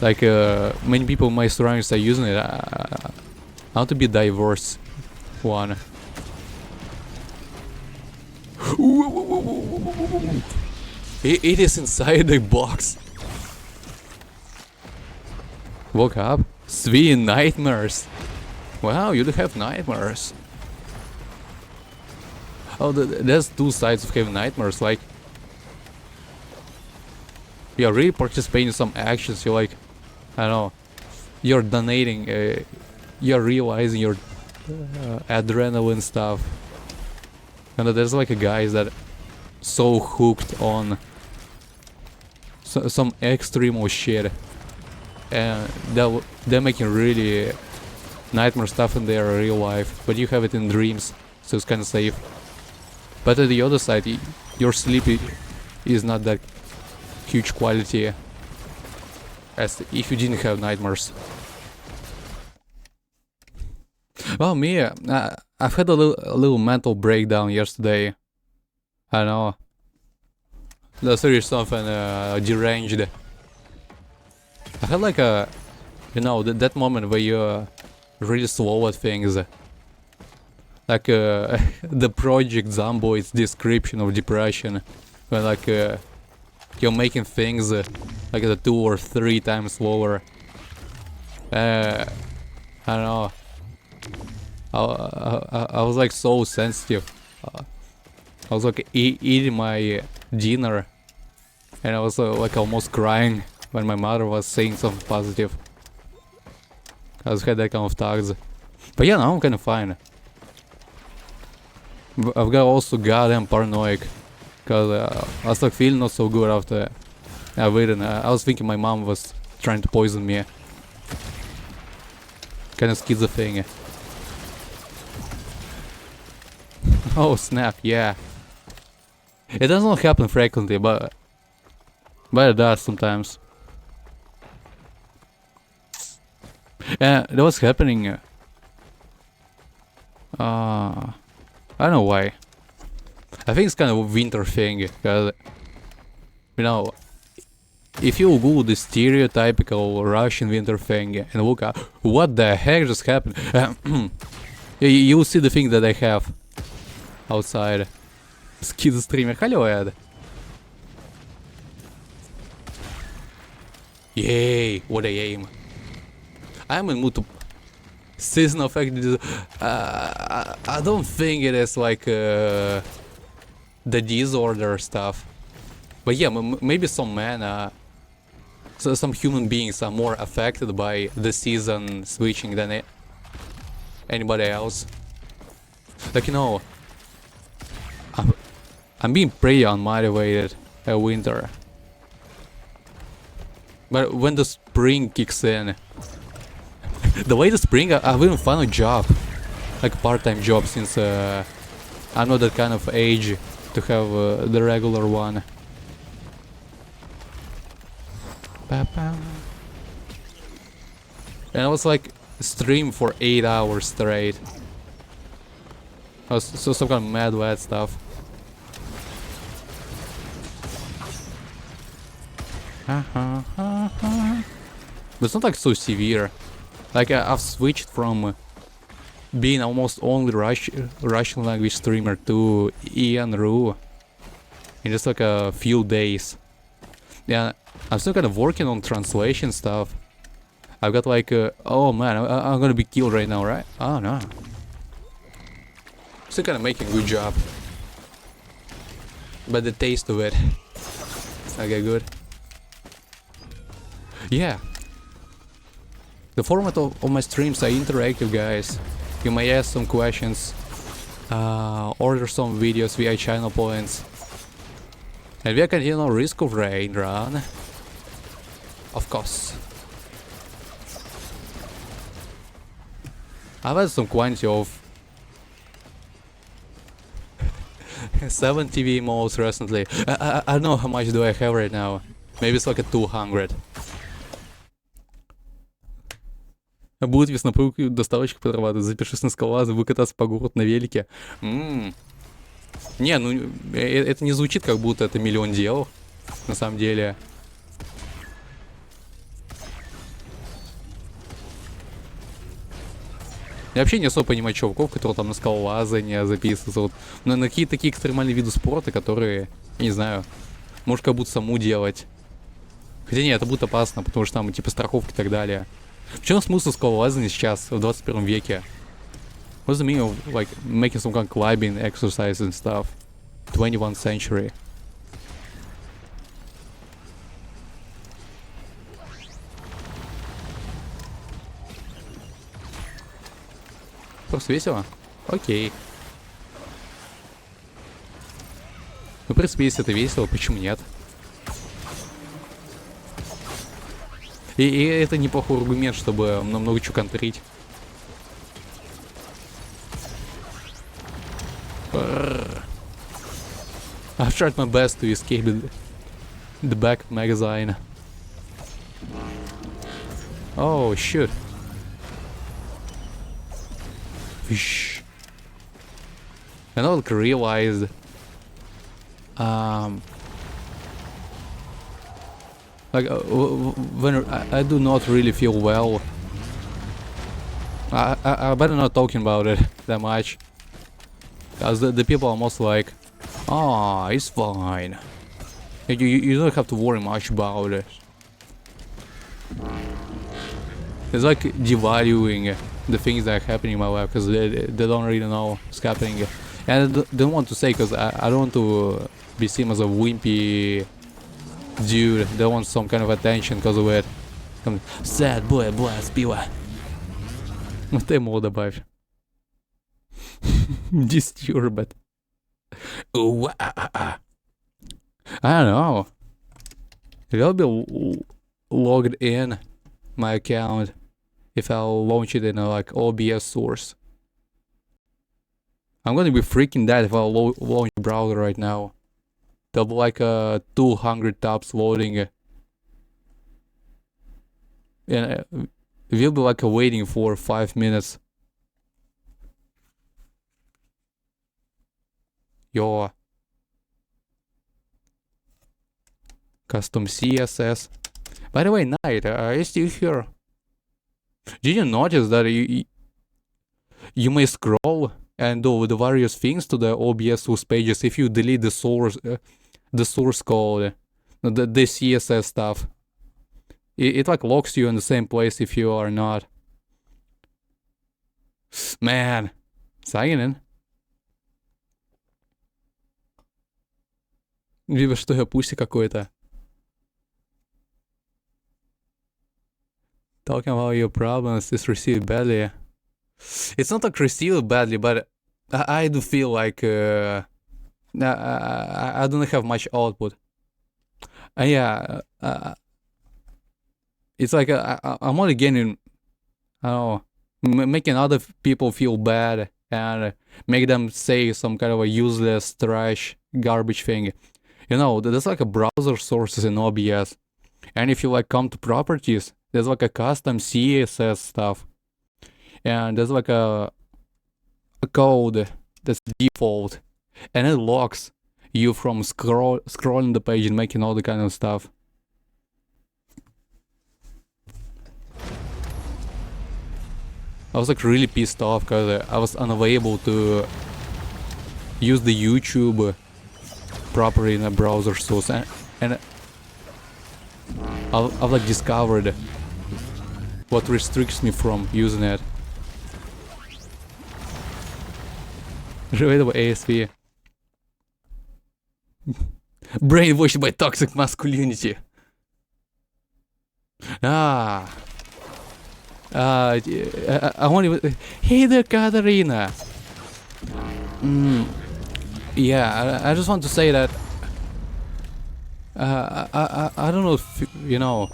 like many people in my surroundings are using it, I want to be diverse one. It is inside the box. Woke up? Sweet nightmares. Wow, you do have nightmares. Oh, there's two sides of having nightmares. Like, you're really participating in some actions. You're like, I don't know, you're donating, you're realizing your adrenaline stuff. And there's like a guys that so hooked on some extreme shit, and they're making really nightmare stuff in their real life, but you have it in dreams, so it's kind of safe. But on the other side, your sleep is not that huge quality as if you didn't have nightmares. Well, me, I've had a little mental breakdown yesterday. I know. That's really something deranged. I had like a, you know, that moment where you're really slow at things. Like the Project Zomboid's description of depression, when like you're making things like 2 or 3 times slower. I don't know. I was like so sensitive. I was like eating my dinner, and I was like almost crying when my mother was saying something positive. I was had that kind of thoughts. But yeah, now I'm kind of fine. I've got also goddamn paranoid, cause I was like feeling not so good after I waited. I was thinking my mom was trying to poison me. Kind of schizo thing. Oh snap! Yeah. It doesn't happen frequently, but it does sometimes. That was happening. I don't know why. I think it's kind of a winter thing, because, you know, if you Google the stereotypical Russian winter thing and look at what the heck just happened, you'll see the thing that I have outside. Schizo streamer, hello Ed. Yay, what a aim. I'm in mood to seasonal effect. I don't think it is like the disorder stuff, but yeah, maybe some men, so some human beings are more affected by the season switching than anybody else. Like, you know, I'm being pretty unmotivated at winter, but when the spring kicks in, the way the spring, I've even found a job, like a part-time job, since I'm not that kind of age to have the regular one. And I was like stream for 8 hours straight. I was so some kind of mad wet stuff. But it's not like so severe. Like I've switched from being almost only Russian language streamer to Ian Ru in just like a few days. Yeah, I'm still kind of working on translation stuff. I've got like, oh man, I'm gonna be killed right now, right? Oh no. Still kind of making a good job. But the taste of it, it's not that good. Yeah. The format of my streams are interactive, guys. You may ask some questions, Order some videos via channel points. And we can, you know, risk of rain run. Of course. I've had some quantity of 7 TV modes recently. I don't know how much do I have right now. Maybe it's like a 200. Будет веснопрук доставочка подрабатывать. Запишись на скалолазы, выкататься по городу на велике. Не, ну это не звучит, как будто это миллион дел. На самом деле. Я вообще не особо понимаю чуваков, которые там на скалолазание записываются. Вот. Но на какие-то такие экстремальные виды спорта, которые, я не знаю, может как будто саму делать. Хотя нет, это будет опасно, потому что там типа страховки и так далее. В чем смысл скалолазания сейчас, в 21 веке? What's the meaning of like making some kind of climbing exercise and stuff? 21st century. Просто весело? Окей. Ну, в принципе, если это весело, почему нет? И это неплохой аргумент, чтобы много чего контрить. I've tried my best to escape the back magazine. Oh, shit. Fish. And I like realized like when I do not really feel well, I better not talking about it that much, because the people are most like, oh, it's fine, you don't have to worry much about it. It's like devaluing the things that are happening in my life, because they don't really know what's happening. And I don't want to say, because I don't want to be seen as a wimpy dude. They want some kind of attention because of it. Sad boy, пиво. Вот ты ему добавь. Disturbed. I don't know. I'll be logged in my account if I'll launch it in a like OBS source. I'm gonna be freaking dead if I'll launch the browser right now. There'll be like 200 tabs loading. And we'll be like waiting for 5 minutes. Yo. Custom CSS. By the way, Knight, are you still here? Did you notice that you may scroll and do the various things to the OBS source pages if you delete the source code, the CSS stuff? It like locks you in the same place if you are not. Man, sign in. Либо что я пуси какой-то. Talking about your problems is received badly. It's not like received badly, but I do feel like I don't have much output. Yeah, it's like I'm only getting, I don't know, making other people feel bad and make them say some kind of a useless trash garbage thing. You know, there's like a browser sources in OBS, and if you like come to properties, there's like a custom CSS stuff, and there's like a code that's default, and it locks you from scrolling the page and making all the kind of stuff. I was like really pissed off because I was unable to use the YouTube properly in a browser source, and I've like discovered what restricts me from using it. Relatable ASV. Brainwashed by toxic masculinity. I want to. Hey there, Katarina. Yeah, I just want to say that I don't know if you know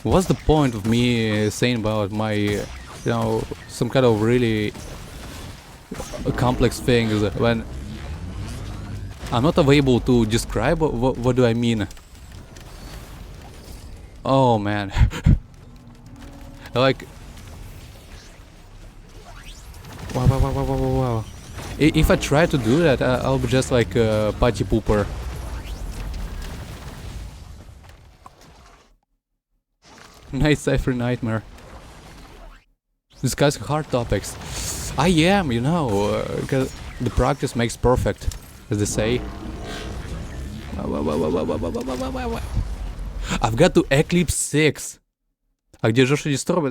what's the point of me saying about my some kind of really complex things when I'm not able to describe what do I mean. Oh man. Like wow. If I try to do that, I'll be just like a party pooper. Night Cypher Nightmare. Discuss hard topics. I am, you know, because the practice makes perfect, as they say. I've got to Eclipse 6. А где же Disturb?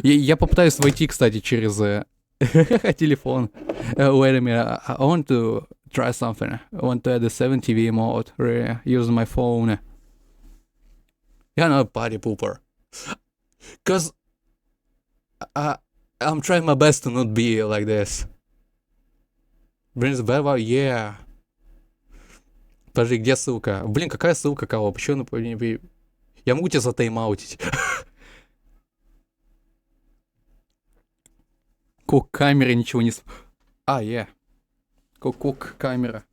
Я попытаюсь войти, кстати, через телефон. Wait a minute, I want to try something. I want to add a 7 TV mode using my phone. Yeah, no, party pooper. Cause I'm trying my best to not be like this. Brings the bell, yeah. Подожди, где ссылка? Блин, какая ссылка, кого? Почему не... Я могу тебя затаймаутить. Кок камера ничего не... yeah. Кок камера.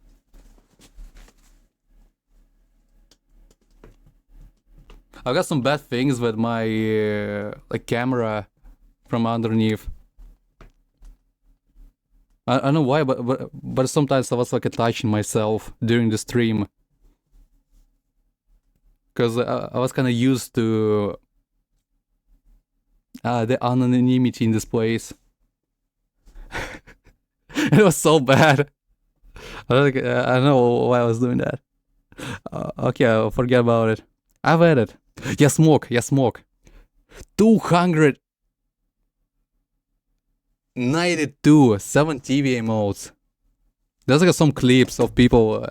I got some bad things with my like camera from underneath. I don't know why, but sometimes I was like touching myself during the stream. Because I was kind of used to the anonymity in this place. It was so bad. I don't know why I was doing that. Okay, I'll forget about it. I've had it. Я смог. 292 7 TV emotes. There's like some clips of people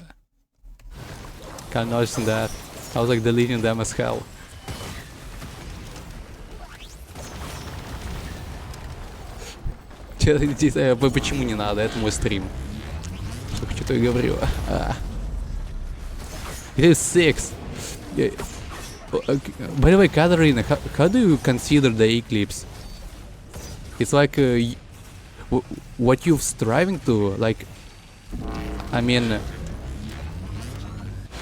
kind of noticing that. I was like deleting them as hell. Почему не надо? Это мой стрим. Что-то я говорю. It is 6. By the way, Katarina, how do you consider the eclipse? It's like what you're striving to, like, I mean,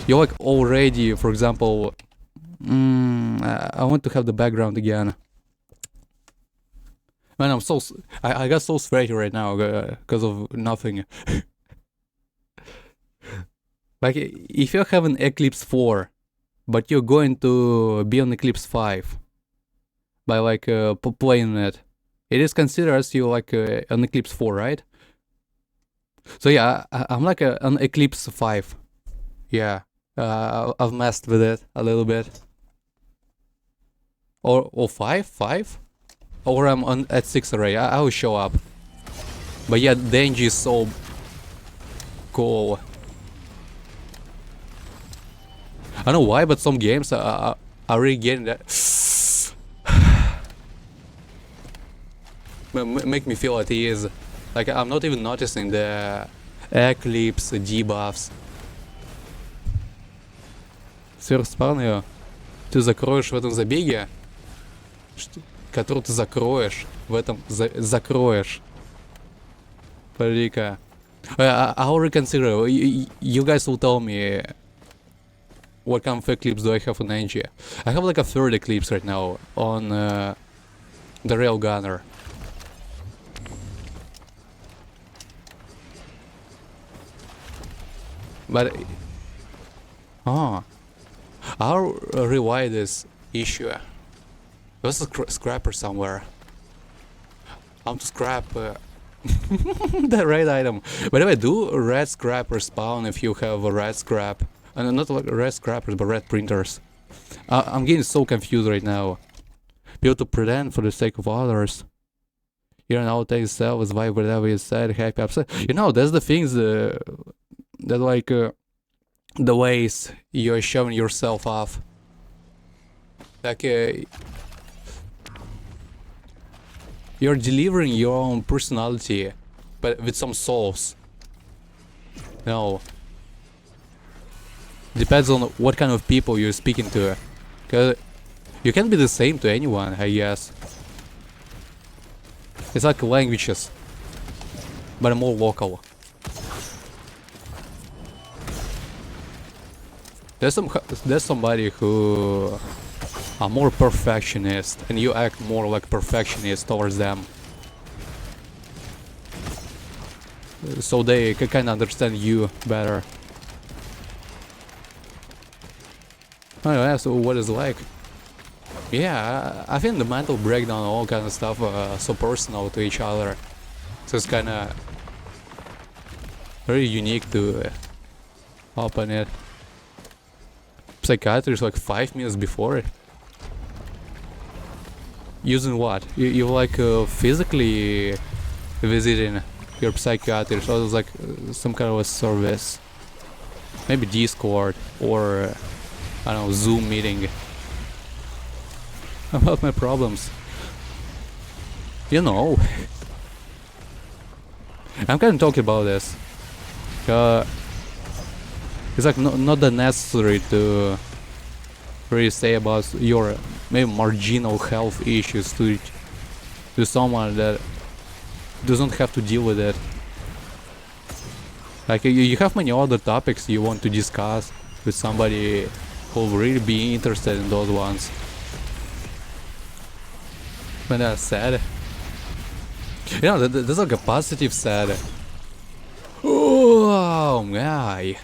you're like already, for example, I want to have the background again. Man, I'm so, I got so sweaty right now because of nothing. Like, if you have an Eclipse 4, but you're going to be on Eclipse 5 by like playing it, it is considered as you like an Eclipse 4, right? So yeah, I'm like an Eclipse 5. Yeah, I've messed with it a little bit. Or 5? Or I'm at 6 already. I will show up. But yeah, the engine is so cool. I don't know why, but some games are really getting that. Make me feel at ease. Like, I'm not even noticing the Eclipse debuffs. Сверхспан ее ты закроешь в этом забеге, который ты закроешь в этом закроешь. Подожди-ка. I'll reconsider. You guys will tell me what kind of eclipse do I have on NG. I have like a third eclipse right now on the Railgunner. But I'll rewrite this issue. There's a scrapper somewhere. I want to scrap the red item. By the way, do red scrappers spawn if you have a red scrap? And not like red scrappers, but red printers. I'm getting so confused right now. People to pretend for the sake of others. You know, take yourself as vibe, whatever you said, happy, upset. You know, that's the things that like the ways you're showing yourself off. Like You're delivering your own personality, but with some souls. No. Depends on what kind of people you're speaking to. 'Cause you can be the same to anyone, I guess. It's like languages, but more local. There's somebody who are more perfectionist, and you act more like perfectionist towards them. So they can kind of understand you better. Oh yeah, so what is it like? Yeah, I think the mental breakdown, all kind of stuff, so personal to each other. So it's kind of very unique to open it. Psychiatrist like 5 minutes before it. Using what? You like physically visiting your psychiatrist, or it's like some kind of a service? Maybe Discord or I don't know, Zoom meeting. About my problems. You know. I'm kind of talking about this. It's like not that necessary to really say about your maybe marginal health issues to someone that doesn't have to deal with it. Like you have many other topics you want to discuss with somebody who will really be interested in those ones. But that's sad. You know, there's like a positive sad. Oh my!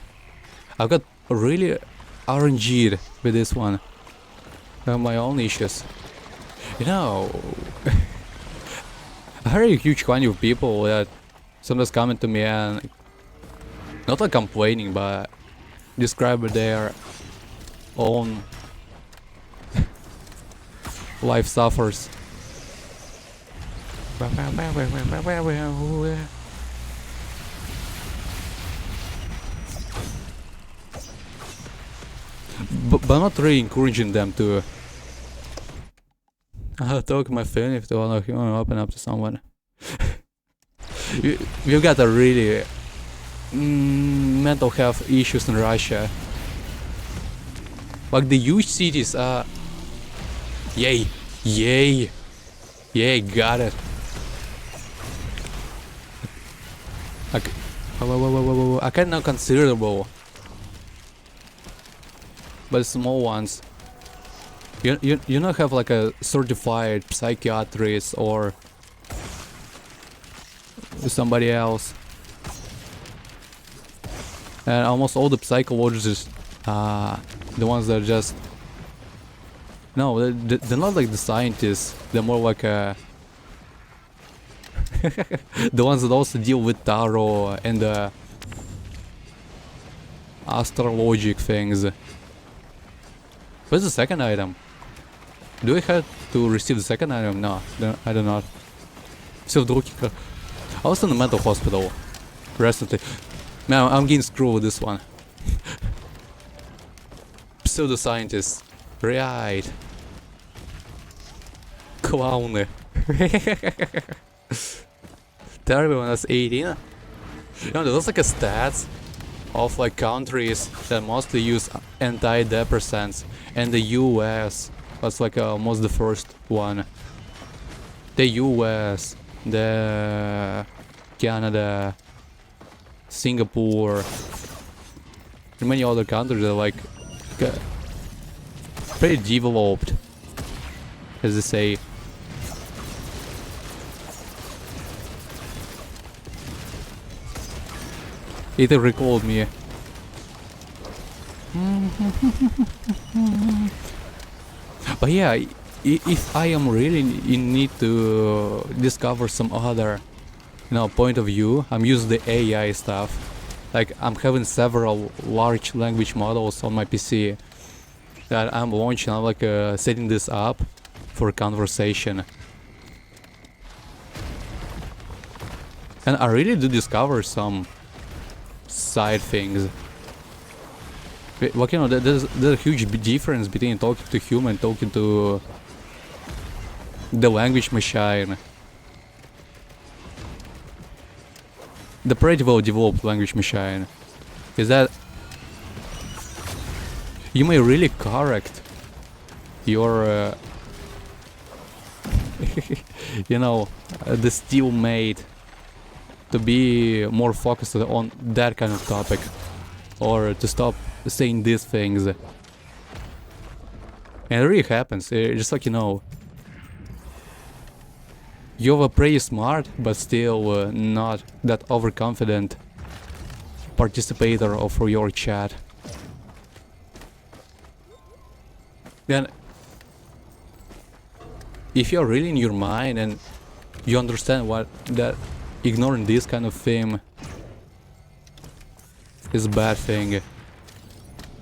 I've got really RNG'd with this one. I have my own issues. You know, I heard a huge quantity of people that sometimes come to me and not like complaining, but describe their own life suffers. But not really encouraging them to talk my feeling if they want to open up to someone. We've got a really mental health issues in Russia. Like the huge cities are... Yay! Yay! Yay, got it! Like, I kind of considerable, but small ones. You don't have like a certified psychiatrist or somebody else, and almost all the psychologists, the ones that are just no, they're not like the scientists. They're more like the ones that also deal with tarot and astrologic things. What's the second item? Do I have to receive the second item? No, I do not. Все в других. I was in the mental hospital recently. Man, I'm getting screwed with this one. Pseudoscientists. Right. Clowny. Terrible when I was 18. You know, there's like a stats of like countries that mostly use antidepressants, and the US was like almost the first one. The US, the Canada, Singapore, and many other countries are like pretty developed, as they say. It recalled me. But yeah, if I am really in need to discover some other, point of view, I'm using the AI stuff. Like I'm having several large language models on my PC that I'm launching. I'm like setting this up for conversation. And I really do discover some side things. Like, there's a huge difference between talking to human, talking to the language machine. the pretty well developed language machine is that you may really correct your you know, the steel made to be more focused on that kind of topic, or to stop saying these things. And it really happens, just like, you know, you're pretty smart, but still not that overconfident participator of your chat. Then, if you're really in your mind and you understand what that ignoring this kind of thing is a bad thing,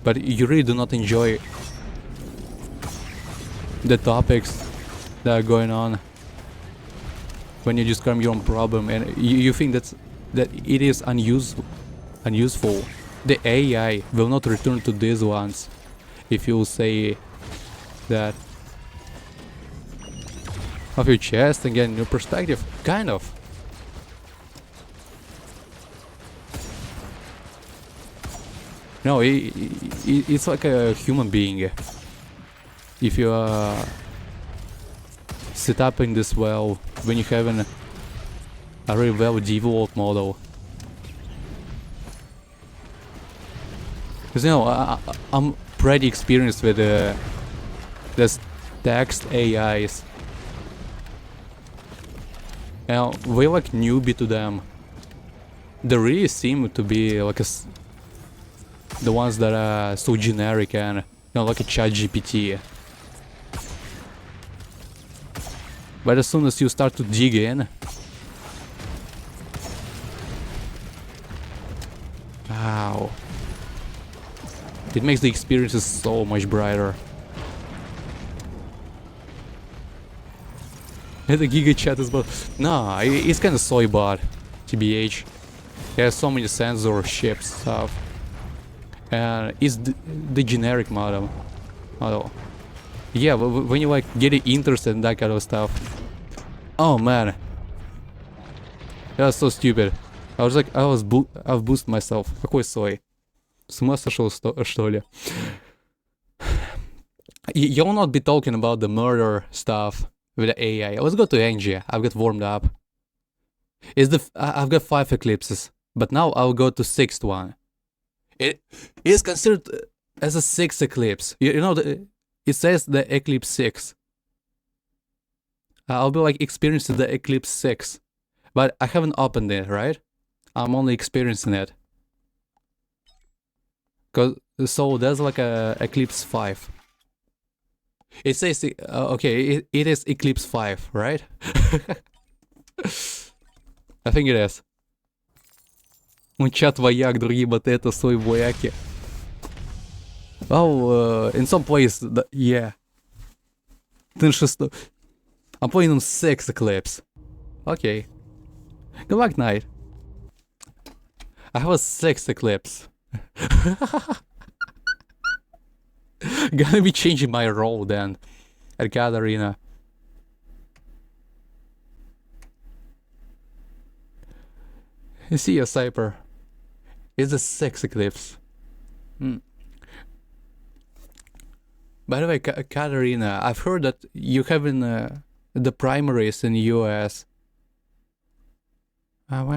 but you really do not enjoy the topics that are going on when you describe your own problem, and you think that it is unuseful, the AI will not return to these ones if you say that of your chest and get a new perspective, kind of. No, it's like a human being. If you set up in this well, when you have a really well developed model. Because, you know, I'm pretty experienced with this text AIs. Now, we're like newbie to them. They really seem to be like the ones that are so generic and, you know, like a ChatGPT. But as soon as you start to dig in, wow, it makes the experiences so much brighter. And the Giga chat is but nah, it's kind of soy bot, TBH. It has so many sensor ships stuff, and it's the generic model. Yeah, when you like get interested in that kind of stuff. Oh man, that was so stupid. I was like, I've boosted myself. Какой сой? С ума сошел, что ли? You will not be talking about the murder stuff with the AI. Let's go to Angie. I've got warmed up. I've got 5 eclipses, but now I'll go to 6th one. It is considered as a 6th eclipse. You know, it says the eclipse 6. I'll be like experiencing the eclipse 6, but I haven't opened it, right? I'm only experiencing it. So there's like a eclipse 5. It says, okay, it is eclipse 5, right? I think it is. Un чат вояк, другие боты это сой вояки. Oh, in some place, yeah. I'm playing on 6 eclipse. Okay. Good luck, Knight. I have a 6 eclipse. Gonna be changing my role then at God Arena. You see a Cyper. It's a 6 eclipse. By the way, Katarina, I've heard that you have in the primaries in the US. Well.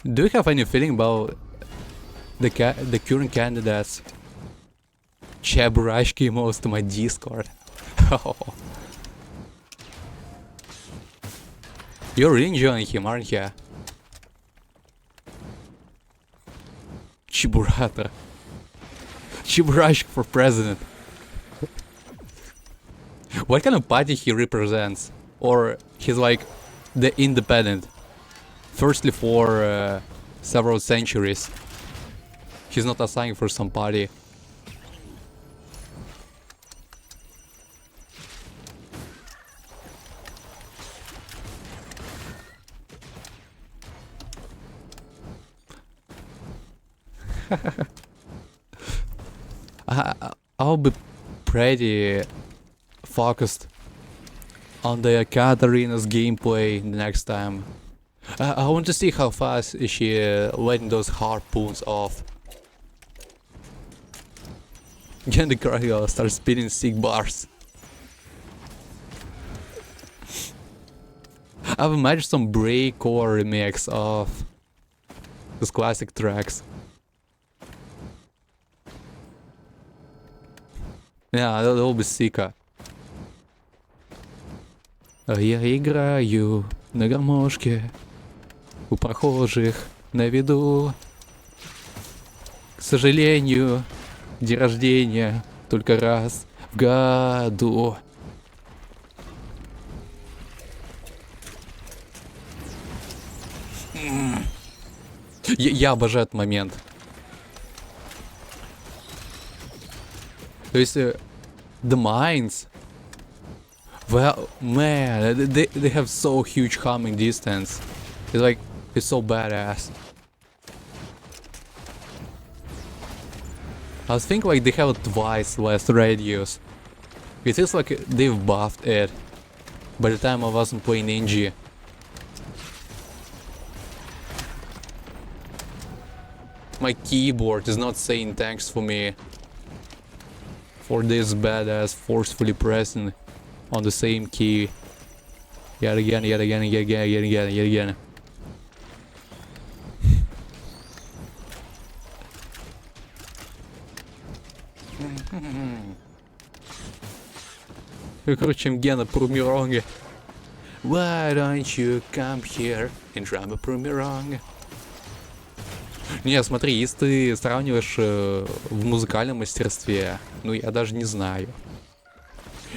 Do you have any feeling about the current candidates? Chaburashki most to my Discord. You're really enjoying him, aren't you? Chiburata. Chiburashki for president. What kind of party he represents? Or he's like the independent? Firstly, for several centuries, he's not assigned for some party. I'll be pretty focused on the Katarina's gameplay next time. I want to see how fast is she letting those harpoons off. Then the girl starts spitting sick bars. I've imagined some breakcore remix of those classic tracks. Yeah, that will be sicker. Я играю на гармошке у прохожих на виду. К сожалению, день рождения только раз в году. Я обожаю этот момент. То есть, the mines, well, man, they have so huge homing distance. It's like, it's so badass. I was thinking like they have twice less radius. It feels like they've buffed it by the time I wasn't playing NG. My keyboard is not saying thanks for me for this badass forcefully pressing on the same key yet again, yet again, yet again, yet again, yet again. Короче, Гена, prove me wrong. Why don't you come here and try to prove me wrong? Не, смотри, если ты сравниваешь в музыкальном мастерстве, ну я даже не знаю.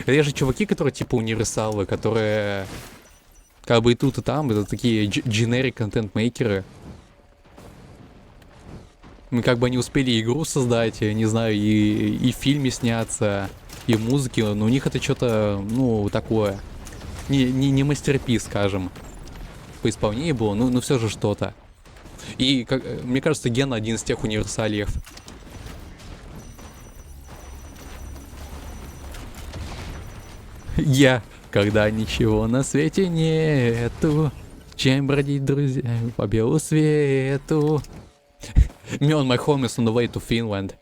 Это же чуваки, которые типа универсалы, которые как бы и тут, и там, это такие generic контент-мейкеры. Мы как бы не успели игру создать, не знаю, и в фильме сняться, и в музыке, но у них это что-то, ну, такое. Не мастерпис, скажем. По исполнению было, ну все же что-то. И, мне кажется, Гена один из тех универсалиев. Я, когда ничего на свете нету, чем бродить друзьями по белу свету. Me and my homies on the way to Finland.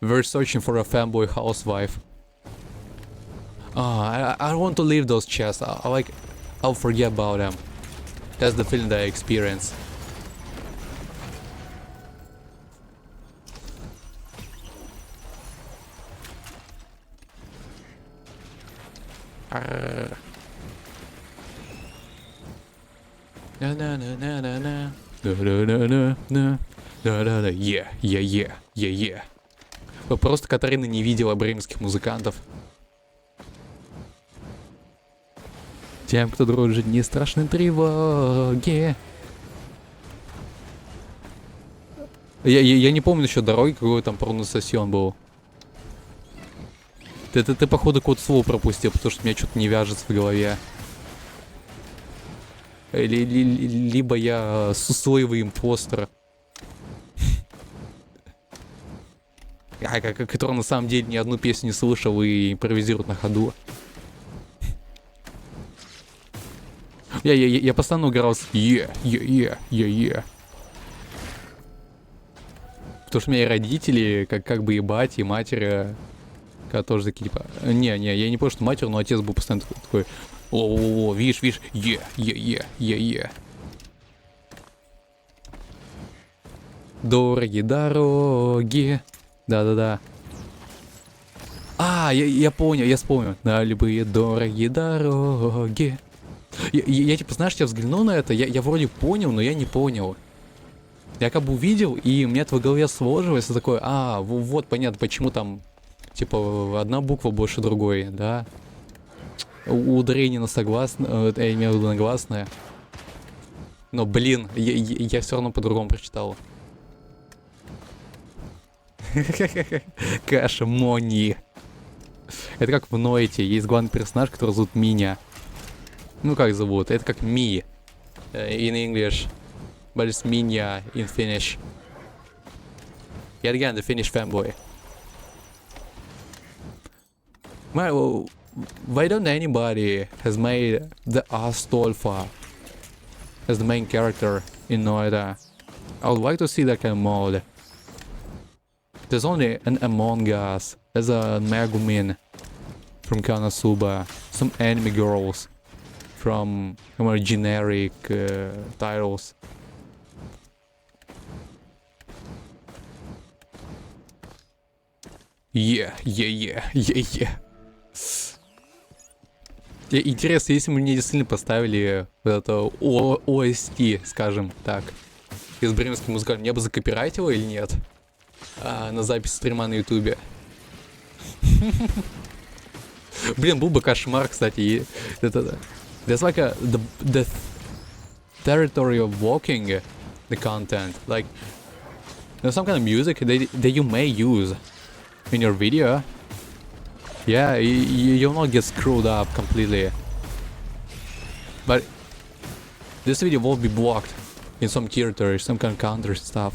We're searching for a fanboy housewife. I don't want to leave those chests. I'll forget about them. That's the feeling that I experience. Yeah. Просто Катарина не видела бременских музыкантов. Тем, кто дружит, не страшны тревоги. Я не помню еще дороги, какой там пронососьон был. Ты походу какое-то слово пропустил, потому что у меня что-то не вяжется в голове. Либо я сусловый импостер. Который на самом деле ни одну песню не слышал и импровизирует на ходу. Я постоянно играл с yeah. Потому что у меня и родители, как бы и батя, и матери, когда тоже такие, типа... Не, я не помню, что матерь, но отец был постоянно такой... О, видишь, yeah. Дорогие дороги. Да. Я понял, я вспомнил. На любые дорогие дороги. Я типа, знаешь, я взглянул на это, я вроде понял, но я не понял. Я как бы увидел, и у меня это в голове сложилось, и такое, вот понятно, почему там, типа, одна буква больше другой, да. Ударение на согласное, я имею в виду на гласное. Но, блин, я все равно по-другому прочитал. Каша Мони. Это как в Нойте, есть главный персонаж, который зовут Миня. Ну как зовут? Это как Ми in English, but it's Minya in Finnish. Yet again, the Finnish fanboy. Well, why don't anybody has made the Astolfa as the main character in Noida? I would like to see that kind of mode. There's only an Among Us, there's a Megumin from Konosuba, some anime girls from more generic titles. Yeah. Интересно, если бы мне действительно поставили это OST, скажем так, из бременской музыкальной, меня бы закопирайтило или нет? На запись стрима на ютубе. Блин, был бы кошмар, кстати. There's like the territory of walking the content. Like, there's some kind of music that you may use in your video. Yeah, you'll not get screwed up completely. But this video will be blocked in some territory, some kind of counter stuff.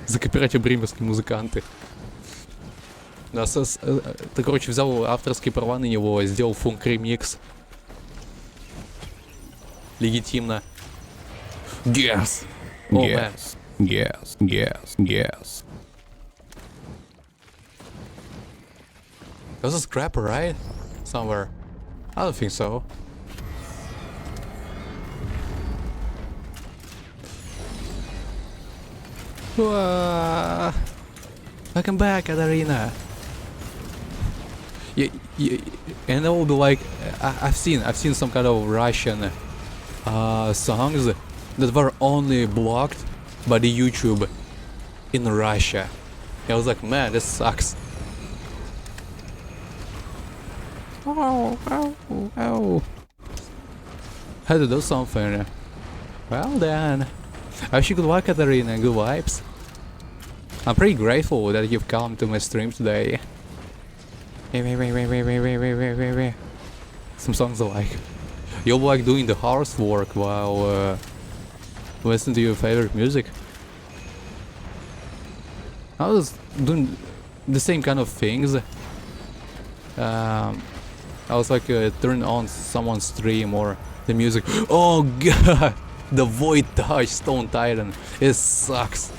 Закопирайте бременские музыканты. Да, ты, короче, взял авторские права на него, сделал функ-ремикс. Легитимно. Yes! Oh, yes. Yes. There's a scrapper, right? Somewhere. I don't think so. Welcome back, Katarina. And it will be like I've seen some kind of Russian songs that were only blocked by the YouTube in Russia. I was like, man, this sucks. Oh. Had to do something. Well then. I wish you good luck, Katarina, good vibes. I'm pretty grateful that you've come to my stream today. Wait. Some songs I like. You'll like doing the housework while listening to your favorite music. I was doing the same kind of things. I was like turning on someone's stream or the music. Oh god! The Void Touch Stone Titan. It sucks.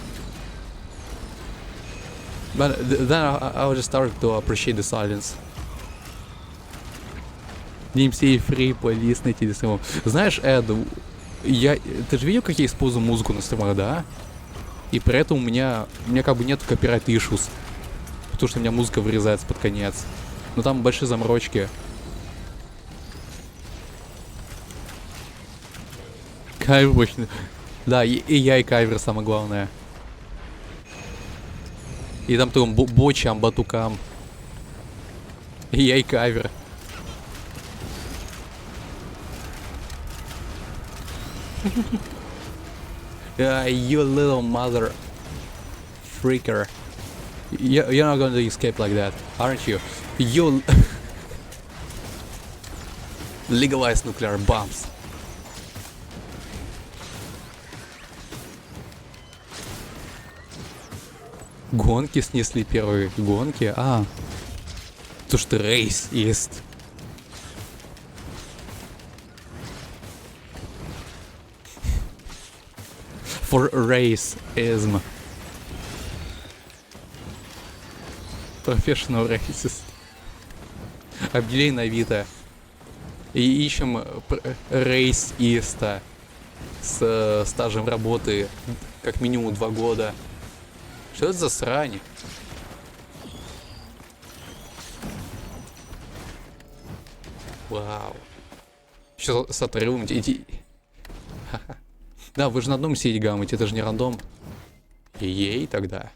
But then I was just started to appreciate the silence. DMC Free плейлист найти для стримов. Знаешь, Эд, ты же видел, как я использую музыку на стримах, да? И при этом у меня как бы нет копирайт issues. Потому что у меня музыка вырезается под конец. Но там большие заморочки. Кайвер очень... Да, и я, и кайвер самое главное. И там потом бочам, батукам. И я, и кайвер. You little mother freaker. You're not going to escape like that, aren't you? You legalize nuclear bombs. Гонки снесли первые гонки. То что рейс есть. For racism. Professional racist. Объявление на Авито. И ищем рейсиста с стажем работы как минимум 2 года. Что это за срань? Вау. Еще с отрывом. Да, вы же на одном сидите гаммите, это же не рандом. Ей тогда.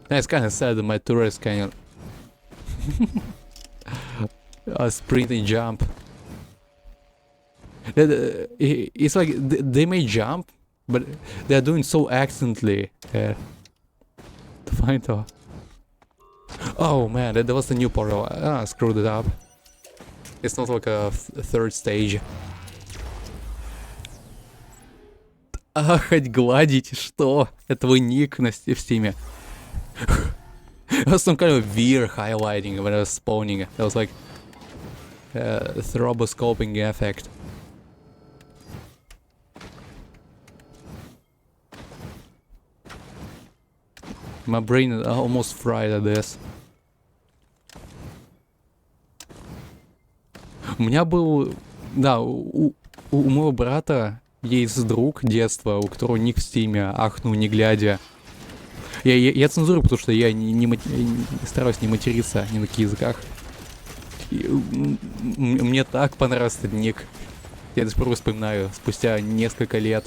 It's kind of sad that my tourists can sprint and jump. It's like they may jump, but they're doing so accidentally. To find out. Oh man, that was the new portal. I screwed it up. It's not like a third stage. Ахать, гладить, что? Это твой ник в стиме. It was some kind of weird highlighting when I was spawning. It was like throboscoping effect. My brain is almost fried at this. У меня был... Да, у моего брата есть друг детства, у которого ник в стиме, ахнул не глядя. Я цензурю, потому что я не стараюсь не материться ни на каких языках. Мне так понравился этот ник. Я до сих пор вспоминаю, спустя несколько лет.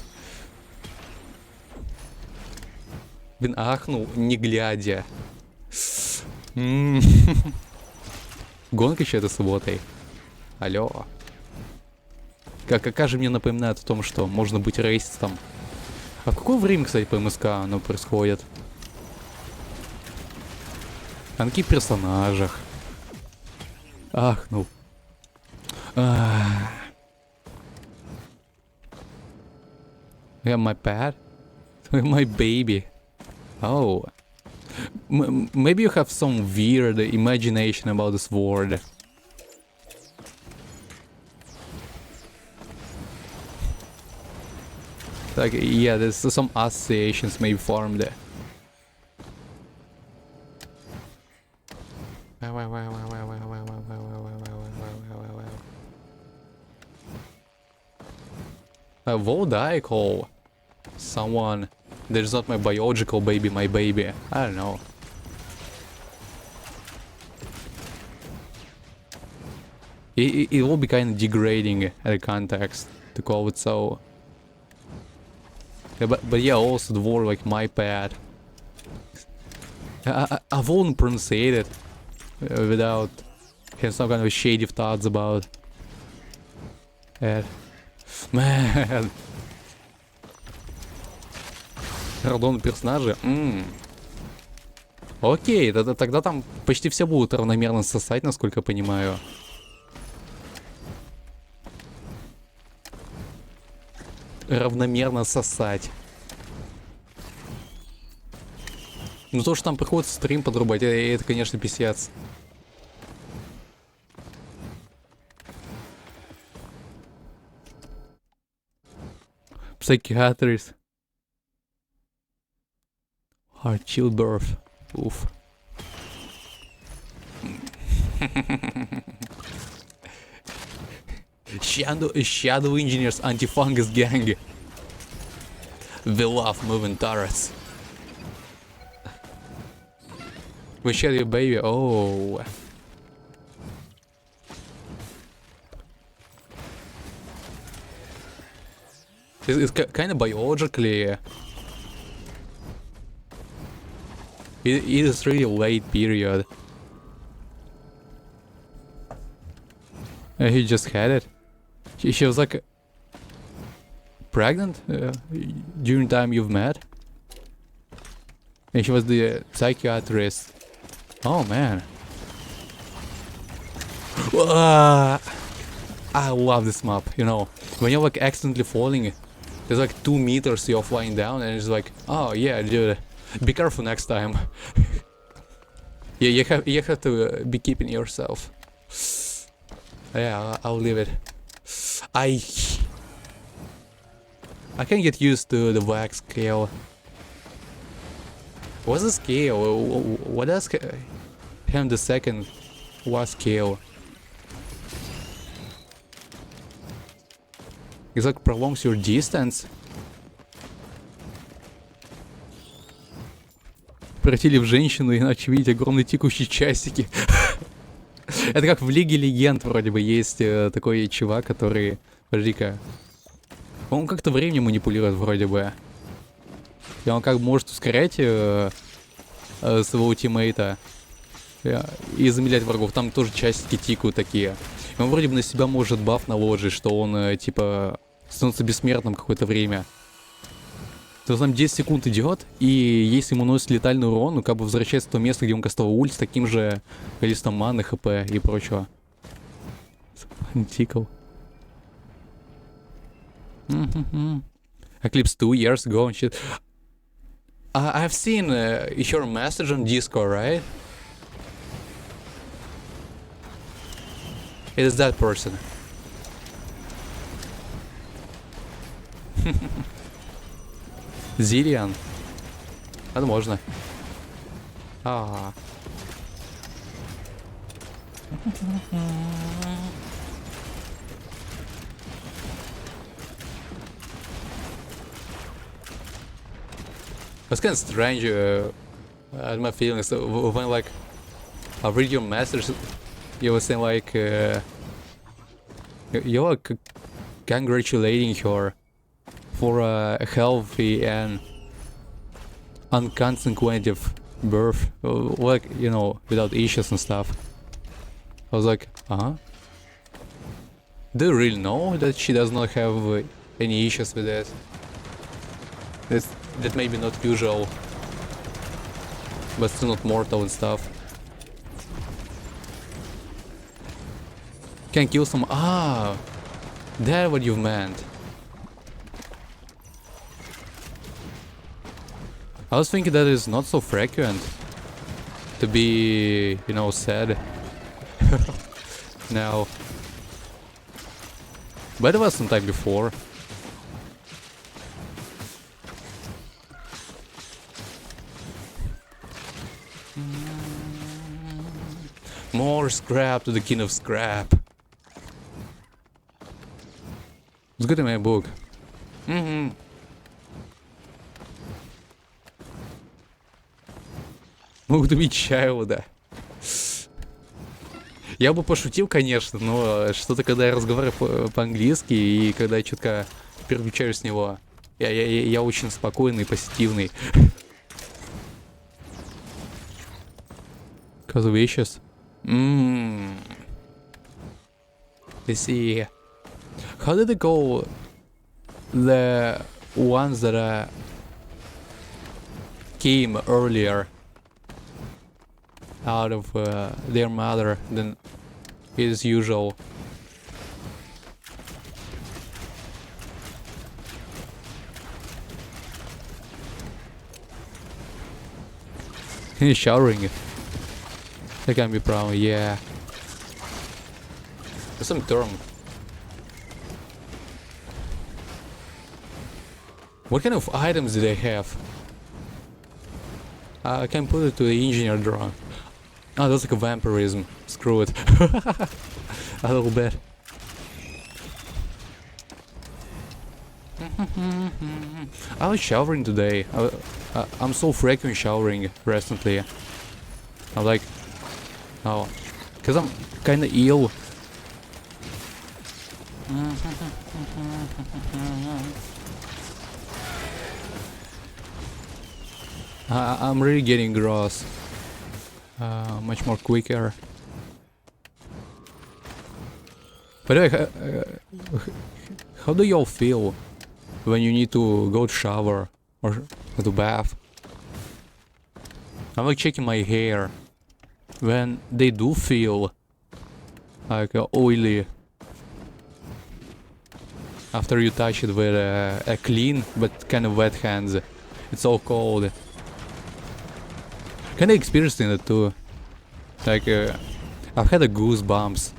Блин, ахнул не глядя. Гонка еще это субботой. Алло. Как же мне напоминает о том, что можно быть рейсистом. А в какое время, кстати, по МСК оно происходит? А на каких персонажах? Ахнул. Yeah, my pet? My baby. Oh. Maybe you have some weird imagination about this word. Like, yeah, there's some associations maybe formed. Would I call someone that is not my biological baby my baby? I don't know. It will be kind of degrading at the context to call it so. Yeah, but yeah, also the word like my pet. I won't pronounce it without having some kind of shady thoughts about it. Man. Рандомные персонажи. Окей, тогда там почти все будут равномерно сосать, насколько я понимаю. Равномерно сосать. Ну то, что там приходится стрим подрубать, это конечно, писец. Psychiatrist. Hard childbirth. Oof. Shadow Engineers Anti-Fungus Gang. We love moving turrets. We share your baby. Oh. It's kind of biologically. It is really late period. He just had it. She was like pregnant during time you've met. And she was the psychiatrist. Oh man. I love this map, you know. When you're like accidentally falling, there's like 2 meters you're flying down and it's like, oh yeah, dude, be careful next time. Yeah, you have to be keeping yourself. Yeah, I'll leave it. I can get used to the wax scale. What's the scale? What else him the second was scale? It's like prolongs your distance. Превратили в женщину, иначе видеть огромные тикающие часики. Это как в Лиге Легенд вроде бы есть такой чувак, который... Подожди-ка. Он как-то временем манипулирует вроде бы. И он как бы может ускорять своего тиммейта и замедлять врагов. Там тоже часики тикают такие. И он вроде бы на себя может баф наложить, что он типа становится бессмертным какое-то время. То есть там 10 секунд идет, и если ему наносит летальный урон, ну как бы возвращается в то место, где он кастовал ульт с таким же количеством маны, хп и прочего. Тикал. Eclipse 2 years ago and shit. I've seen your message on Discord, right? It is that person. Zillion. Возможно. А. It's kind of strange, my feelings when like I read your message. You were saying like you're like congratulating her for a healthy and unconsequential birth, like, you know, without issues and stuff. I was like, do you really know that she does not have any issues with that? That may be not usual, but still not mortal and stuff. Can kill some. That's what you meant. I was thinking that is not so frequent to be, you know, sad. Now, but it was some time before. More scrap to the king of scrap. It's good in my book. Могут убить Чайлда. Я бы пошутил, конечно, но что-то, когда я разговариваю по-английски и когда я чутка переключаюсь с него, я очень спокойный и позитивный. Cause of issues. Let's see. How did it go? The ones that came earlier out of their mother than is usual. He's showering. That can be a problem, yeah. There's some term. What kind of items do they have? I can put it to the engineer drawing. Oh, that's like a vampirism. Screw it. A little bit. I was showering today. I'm so frequent showering recently. I'm like, oh, cause I'm kinda ill. I'm really getting gross. Much more quicker. By the way, how do y'all feel when you need to go to shower or to bath? I'm like checking my hair. When they do feel like oily after you touch it with a clean but kind of wet hands, it's so cold. Kinda experiencing it too. Like I've had a goosebumps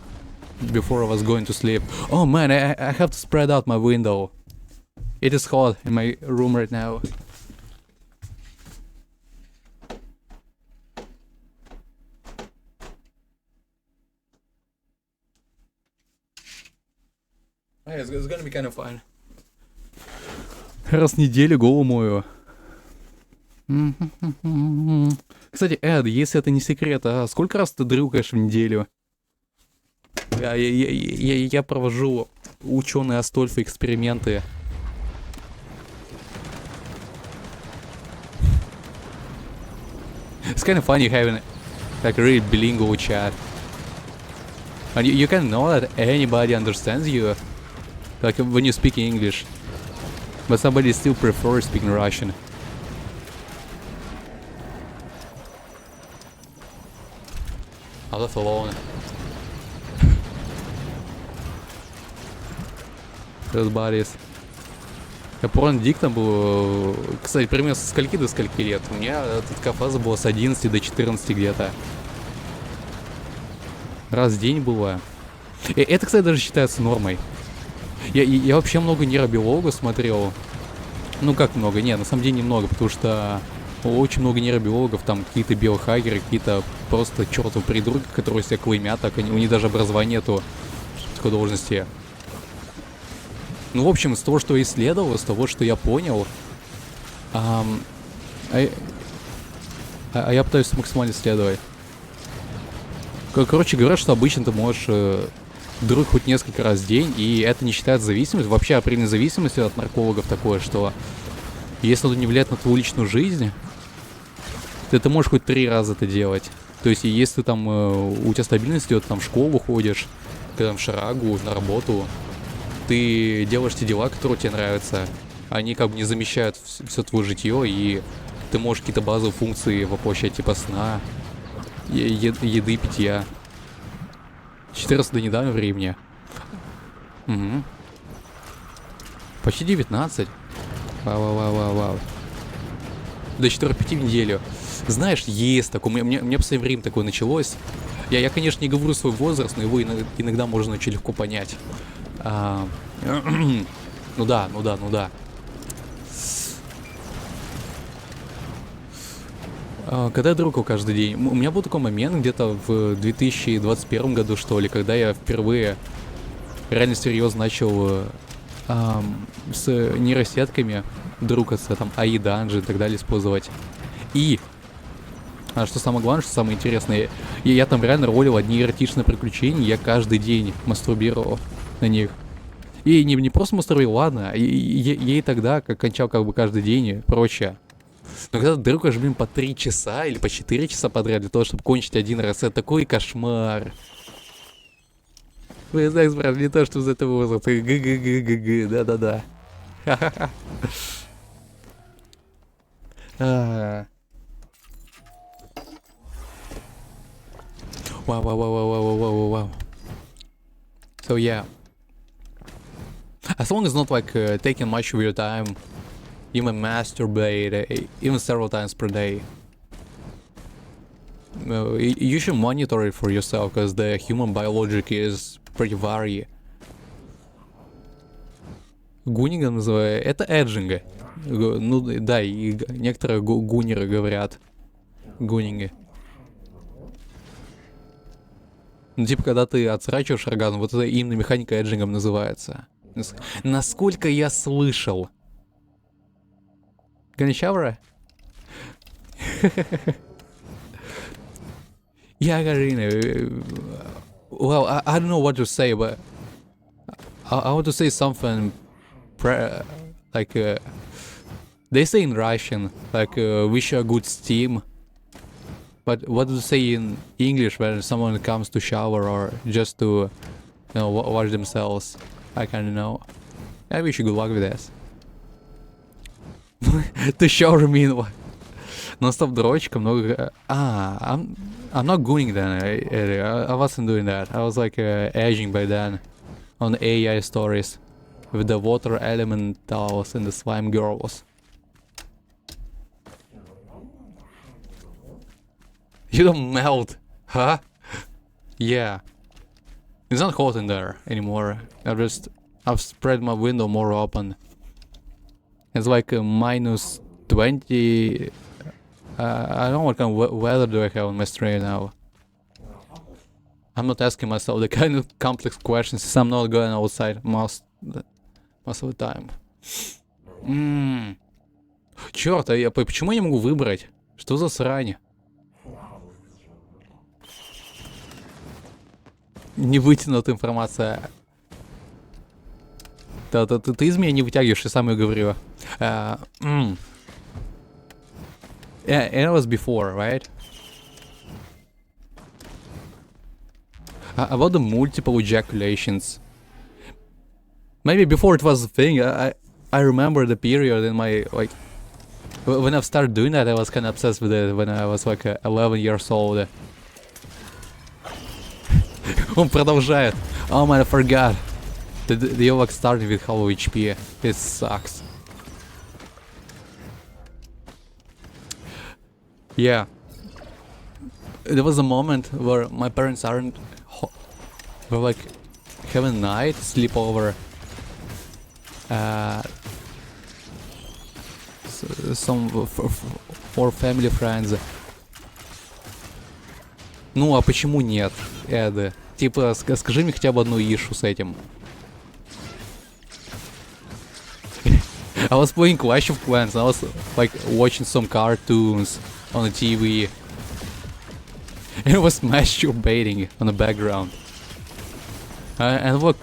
before I was going to sleep. Oh man, I have to spread out my window. It is hot in my room right now. It's gonna be kind of fun. Раз в неделю голову мою. Кстати, Эд, если это не секрет, а сколько раз ты дрюкаешь в неделю? Я провожу ученые Астольфа эксперименты. It's kind of funny having like a really bilingual chat. And you can know that anybody understands you, like when you speak English, but somebody still prefers speaking Russian. I left alone. Those bodies. Порн Дик там был, кстати, примерно со скольки до скольки лет? У меня эта фаза была с 11 до 14 где-то. Раз в день было. Это, кстати, даже считается нормой. Я вообще много нейробиологов смотрел. Ну как много? Не, на самом деле немного, потому что очень много нейробиологов, там какие-то биохакеры, какие-то просто чертовы придурки, которые себя клеймят, так у них даже образования нету такой должности. Ну, в общем, из того, что я исследовал, из того, что я понял, я пытаюсь максимально исследовать. Короче говоря, что обычно ты можешь дрыг хоть несколько раз в день, и это не считается зависимостью. Вообще, при зависимости от наркологов такое, что если это не влияет на твою личную жизнь, ты можешь хоть 3 раза это делать. То есть, если там у тебя стабильность идет, там в школу ходишь, когда в шарагу, на работу, ты делаешь те дела, которые тебе нравятся. Они как бы не замещают все твое житье, и ты можешь какие-то базовые функции воплощать, типа сна, еды, питья. 14 до недавнего времени. Угу. Почти 19. Вау. До 4-5 в неделю. Знаешь, есть такое. Мне в последнее время такое началось. Я, конечно, не говорю свой возраст, но его иногда можно очень легко понять. Ну да. Когда я дрыгал каждый день, у меня был такой момент где-то в 2021 году, что ли, когда я впервые реально серьезно начал с нейросетками друкаться, там, AI Dungeon и так далее использовать. И, что самое главное, что самое интересное, я там реально ролил одни эротичные приключения, я каждый день мастурбировал на них. И не просто мастурбировал, ладно, я и тогда кончал как бы каждый день и прочее. Но когда ты дрыгаешь, блин, по 3 часа или по 4 часа подряд для того, чтобы кончить один раз, это такой кошмар. Вы знаете, брат, не то, что из этого возраста. Да-да-да. Wow. So yeah. As long as not like taking much of your time, even masturbate, even several times per day. You should monitor it for yourself, because the human biology is pretty vary. Гунинга называю. Это эджинга. Ну да, и некоторые гунеры говорят. Гунинги. Ну типа, когда ты отсрачиваешь оргазм, вот это именно механика эджингом называется. Насколько я слышал. Gonna shower? Yeah, Karina. Well, I don't know what to say, but I want to say something. Like they say in Russian, like wish you a good steam. But what do you say in English when someone comes to shower or just to, you know, wash themselves? I kind of know. I wish you good luck with this. To shower me. Non-stop дрочка, много... I'm not going then. I wasn't doing that. I was like edging by then on AI stories with the water elementals and the slime girls. You don't melt, huh? Yeah. It's not hot in there anymore. I've spread my window more open. It's like a minus 20. I don't know what kind of weather do I have on my stream now. I'm not asking myself the kind of complex questions since I'm not going outside most of the time. Черт, а почему я не могу выбрать? Что за срань? Не вытянута информация. Ты из меня не вытягиваешь, я сам ее говорю. Yeah, it was before, right? About the multiple ejaculations. Maybe before it was a thing. I remember the period in my, like, when I started doing that, I was kind of obsessed with it when I was like 11 years old. Он продолжает. Oh man, I forgot. The dialogue started with hollow HP. It sucks. Yeah. There was a moment where my parents were like having night sleepover. Some for family friends. Ну, а почему нет, Эд? Типа, скажи мне хотя бы одну ишу с этим. I was playing Clash of Clans, I was like watching some cartoons on the TV. And I was masturbating on the background. And look,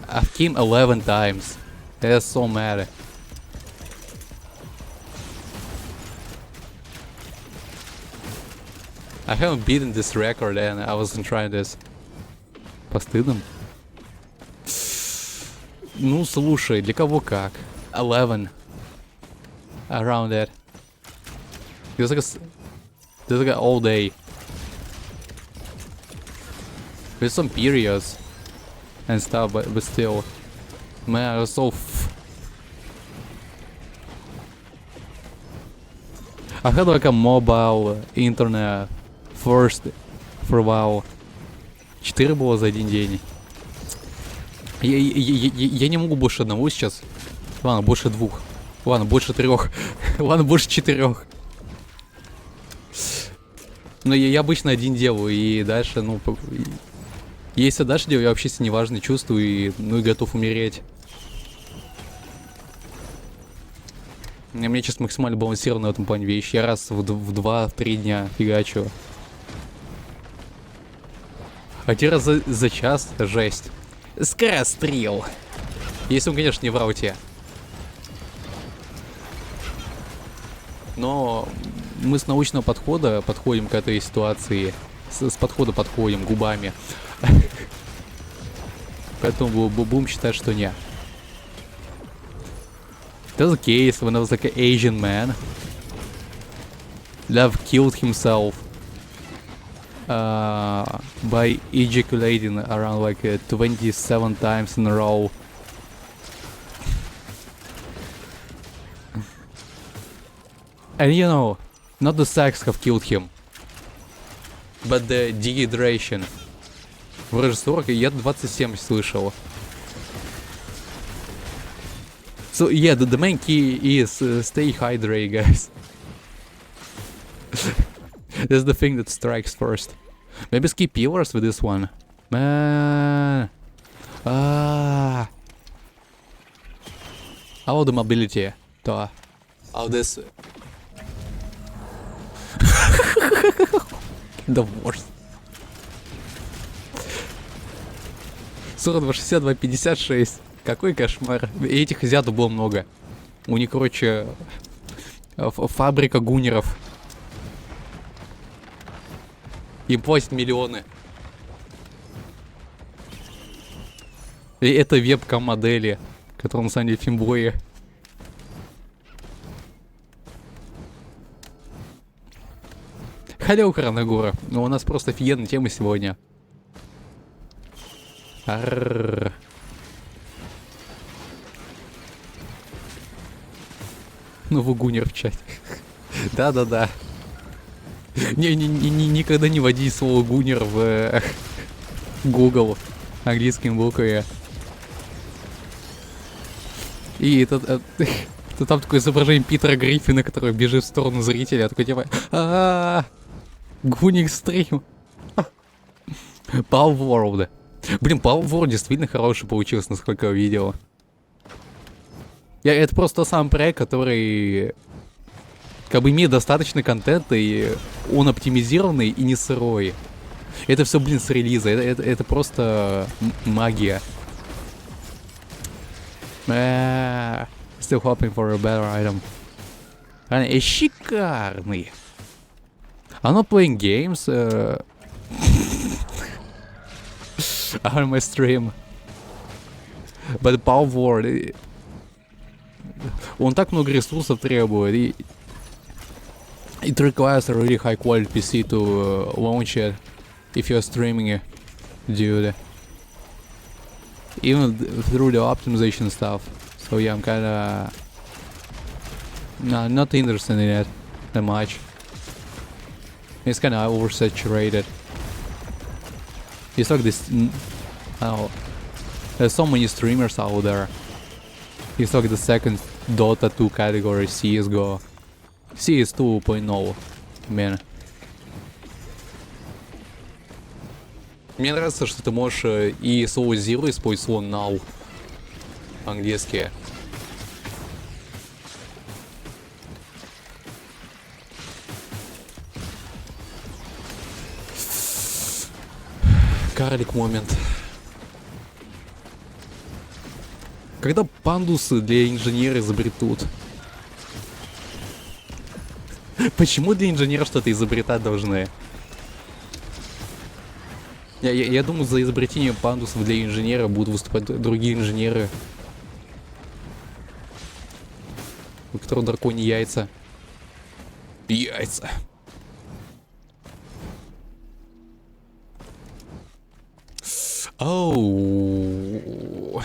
I've came 11 times. That's so mad. I haven't beaten this record and I wasn't trying this. Постыдным? Ну, слушай, для кого как. 11. Around that. It was like an all day. With some periods and stuff, but still. Man, I was so I had like a mobile internet first for a while. 4 было за один день. Я не могу больше одного сейчас. Ладно, больше 2. Ладно, больше 3. Ладно, больше 4. Но я обычно один делаю, и дальше, ну... Если дальше делаю, я вообще себя неважно чувствую, и готов умереть. Мне сейчас максимально балансировано в этом плане вещи. Я раз в 2-3 дня фигачу. А те раза за час — жесть. Скорострел. Если он, конечно, не врал тебе. Но мы с научного подхода подходим к этой ситуации. С подхода подходим губами. Поэтому будем считать, что не. There was a case when there was like an Asian man that killed himself by ejaculating around like 27 times in a row. And you know, not the sex have killed him, but the dehydration. Вроде 40, я 27 слышал. So yeah, the main key is stay hydrated, guys. That's the thing that strikes first. Maybe skip pillars with this one. Man. How the mobility? To. How this? The worst. 42, 62, 56. Какой кошмар. И этих азиатов было много. У них, короче, фабрика гунеров. Им платят миллионы. И это вебкам-модели, которые на самом деле фимбои. Халё, Каранагора. Ну, у нас просто офигенная тема сегодня. Аррррр. Ну, гунер в чате. Да-да-да. Никогда не вводи слово гунер в Google английским буквами. И это там такое изображение Питера Гриффина, который бежит в сторону зрителя, такой типа Гуник стрим. Power World. Блин, Power World действительно хороший получился, насколько я видел. Это просто сам проект, который как бы имеет достаточно контента, и он оптимизированный и не сырой. Это все, блин, с релиза. Это просто магия. Still hoping for a better item. Шикарный. I'm not playing games on my stream. But Power World... Он так много ресурсов требует, и it requires a really high quality PC to launch it if you're streaming it, dude. Even through the optimization stuff. So yeah, I'm kinda not interested in it that much. It's kind of oversaturated. It's like this. Oh, there's so many streamers out there. It's like the second Dota 2 category, CSGO. CS 2.0, man. Мне нравится, что ты можешь и слово zero использовать слово now. Английские. Карлик момент. Когда пандусы для инженера изобретут? Почему для инженера что-то изобретать должны? Я думаю, за изобретение пандусов для инженера будут выступать другие инженеры. У которых драконьи яйца. Яйца. Оу.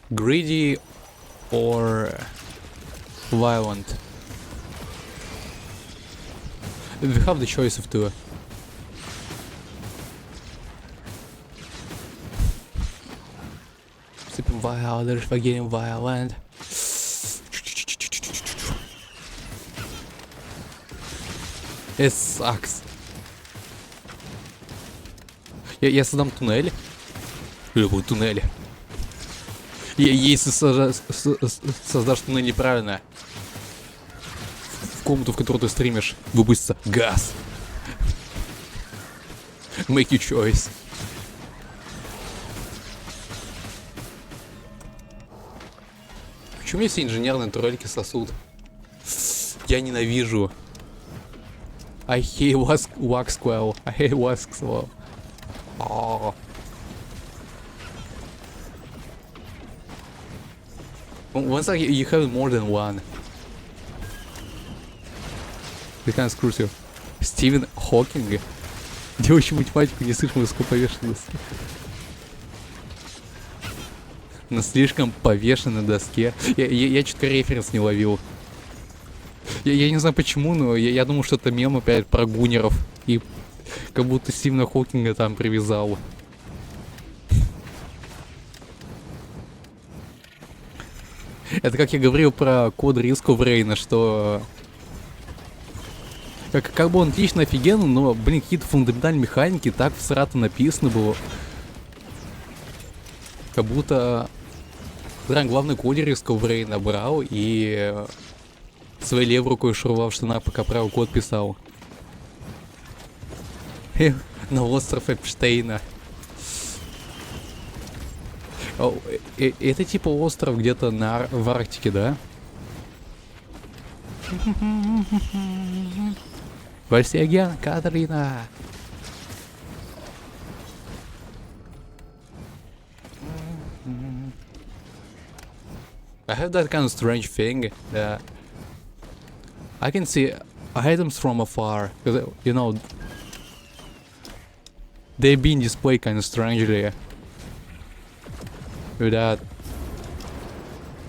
Greedy or violent? We have the choice of two. Sleeping violent, forgetting violent. It sucks. Я создам туннель. Любой туннель. Если создашь туннель неправильно, в комнату, в которую ты стримишь, выпустится газ. Make your choice. Почему мне все инженерные турельки сосут? Я ненавижу. I hate wax quell. I hate wax quell. Oh. Once you have more than one, it kind of screws you. Стивен Хокинг. Делающий математику не слишком высокоповешенности. На слишком повешенной доске. Я чутко референс не ловил. Я не знаю почему, но я думал, что это мем опять про гунеров. И как будто Стивена Хокинга там привязал. Это как я говорил про код Риск оф Рейна, что... Как бы он отлично офигенный, но, блин, какие-то фундаментальные механики так всрато написано было. Как будто... главный кодер Риск оф Рейна брал и... своей левой рукой шурвал в штанах, пока правый код писал. На остров Эпштейна. Это типа остров где-то в Арктике, да? Вальсиаген, Катрина. I have that kind of strange thing that I can see items from afar, because, you know, they've been displayed kind of strangely with that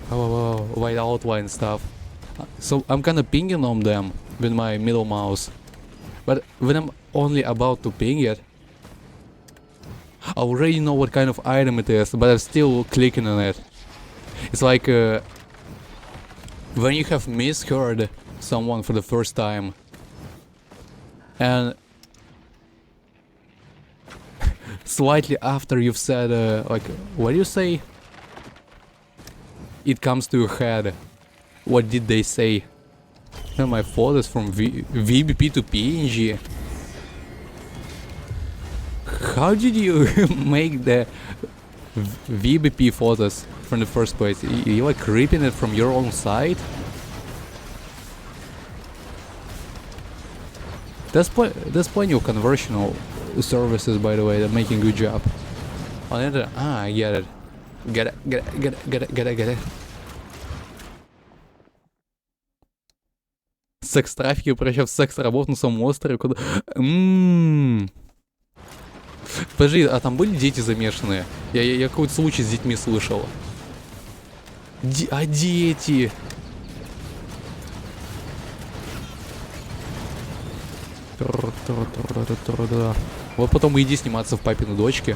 white outline stuff. So I'm kind of pinging on them with my middle mouse, but when I'm only about to ping it, I already know what kind of item it is, but I'm still clicking on it. It's like when you have misheard someone for the first time, and slightly after you've said like, what do you say? It comes to your head. What did they say? And my photos from VBP to PNG. How did you make the VBP photos from the first place? You like ripping it from your own site? There's plenty of conversional services, by the way, that making good job. On the internet, I get it. Get it. Секс-трафики превращают в секс-работ на самом острове, куда... Подожди, а там были дети замешанные? Я какой-то случай с детьми слышал. Дети! Вот потом и иди сниматься в папины дочки.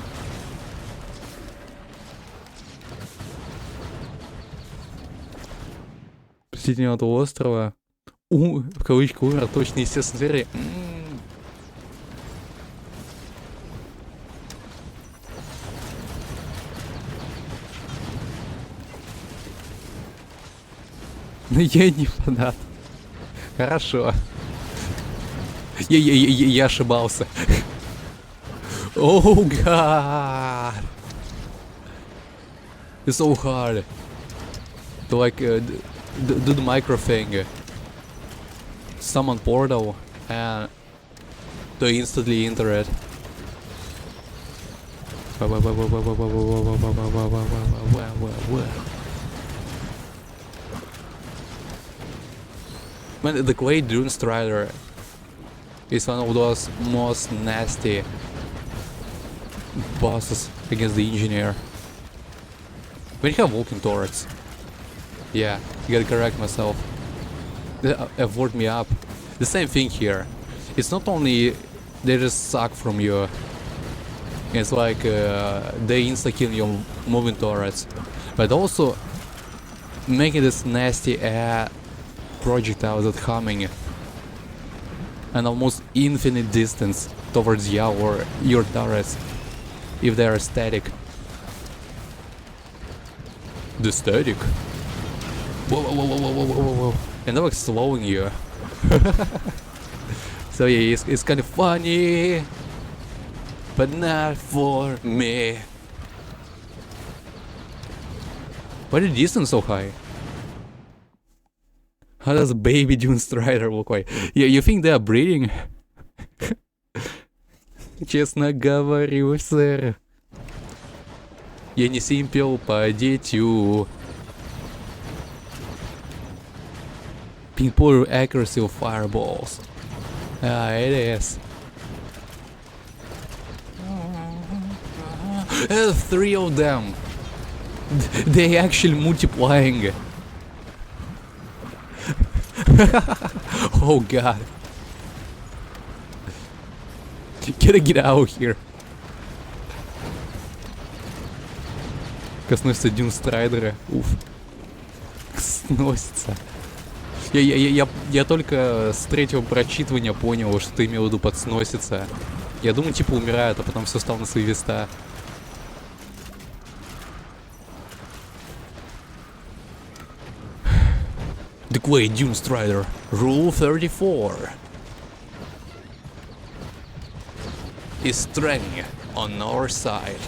Посетитель этого острова. В кавычках умер, точно, естественно, звери. Ну я не фанат. Хорошо. Я ошибался. Oh god. It's so hard to like do the micro thing. Summon portal and to instantly enter it. Man, the Great Dune Strider is one of those most nasty bosses against the engineer. When you have walking turrets. Yeah, you gotta correct myself. Avoid me up. The same thing here. It's not only they just suck from you. It's like they insta-kill your moving turrets. But also making this nasty projectile that's coming an almost infinite distance towards you or your turrets if they are static. The static? Whoa. And they're like slowing you. So yeah, it's kind of funny, but not for me. Why the distance so high? How does a baby Dune Strider look like? Yeah, you think they are breeding? Честно говорю, сэр. Я не симпел по дитю. Pinpoint accuracy of fireballs. Ah, it is. 3 of them. They actually multiplying. Oh god. Gotta get out of here. Коснусь Дюн Страйдера. Уф. Сносится. Я только с третьего прочитывания понял, что ты имел в виду под сносится. Я думаю, типа умирает, а потом все стало на свои места. The Great Dune Strider, Rule 34. Is strength on our side.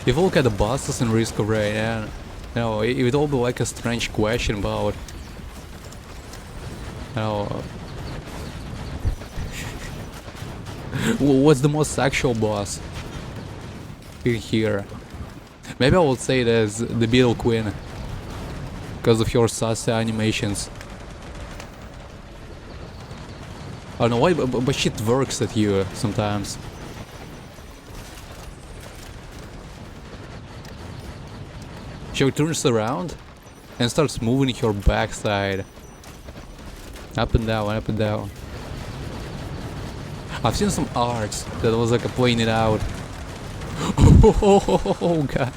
If you look at the bosses in Risk of Rain, and you know, it would all be like a strange question about, you know, what's the most sexual boss in here? Maybe I would say it as the Beetle Queen, because of her sassy animations. I don't know why, but shit works at you sometimes. She turns around and starts moving her backside. Up and down, up and down. I've seen some arts that was like playing it out. Oh god.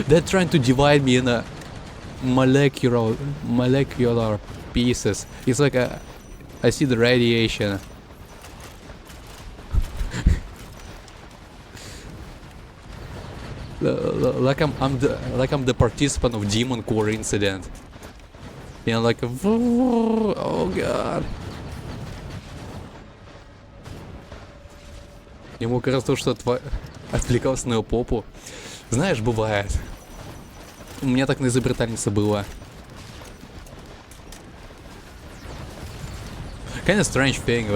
They're trying to divide me in a molecular pieces. It's like I see the radiation. Like I'm the participant of Demon Core incident. You know, like oh god. Ему кажется, что отвлекался на ее попу. Знаешь, бывает. У меня так на изобретательнице было. Kind of strange thing,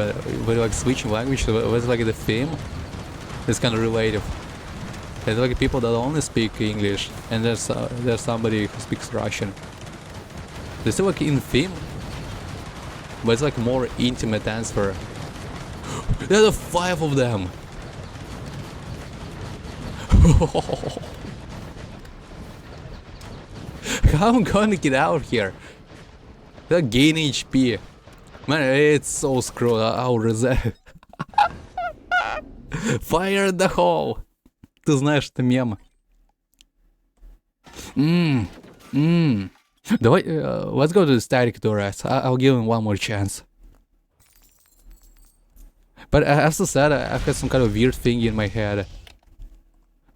but like switching language was like the theme. It's kind of relative. There's like people that only speak English, and there's somebody who speaks Russian. They still like in theme, but it's like more intimate answer. There are 5 of them. How am I gonna get out here? They gain HP. Man, it's so screwed. I'll reset. Fire in the hole. Ты знаешь, это мем. Давай, let's go to the static turret. I'll give him one more chance. But as I said, I've had some kind of weird thing in my head.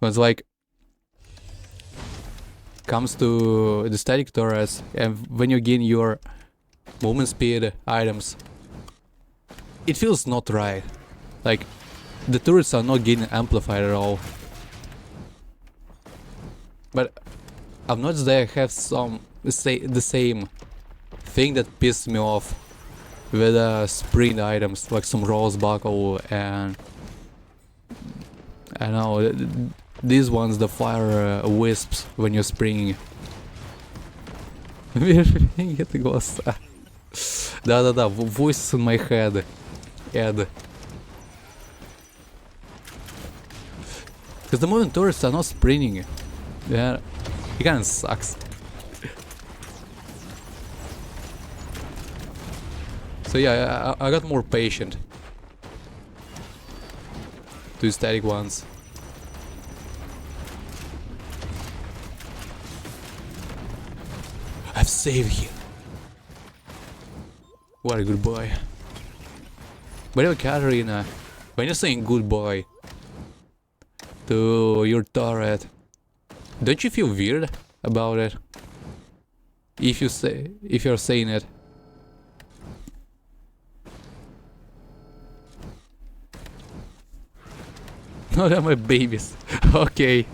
It's like, comes to the static turrets, and when you gain your movement speed items, it feels not right. Like, the turrets are not getting amplified at all. But I've noticed they have some the same thing that pissed me off with sprint items, like some rose buckle and I know these ones, the fire wisps when you're springing. Это голоса. Да-да-да, voices in my head. Ed. Because the moving turrets are not sprinting. Yeah, it kinda sucks. So yeah, I got more patient to the static ones. I've saved him. What a good boy. By the way, Katarina, when you're saying good boy to your turret, don't you feel weird about it? If you're saying it. No, they're my babies. Okay.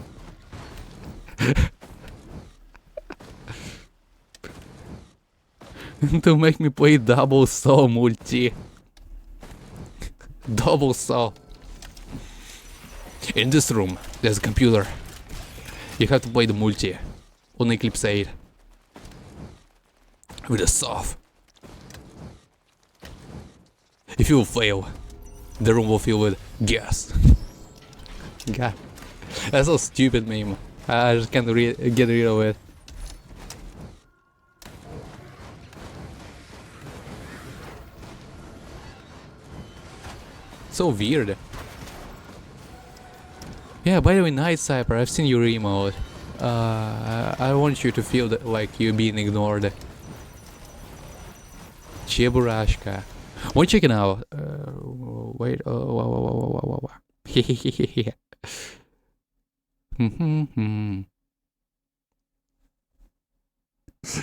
To make me play double saw multi. Double saw. In this room, there's a computer. You have to play the multi on Eclipse 8 with a saw. If you fail, the room will fill with gas. God, that's a stupid meme. I just can't get rid of it. So weird. Yeah, by the way, Night Cypher, I've seen your emote. I want you to feel that, like you're being ignored. Cheburashka. One chicken out. Wait.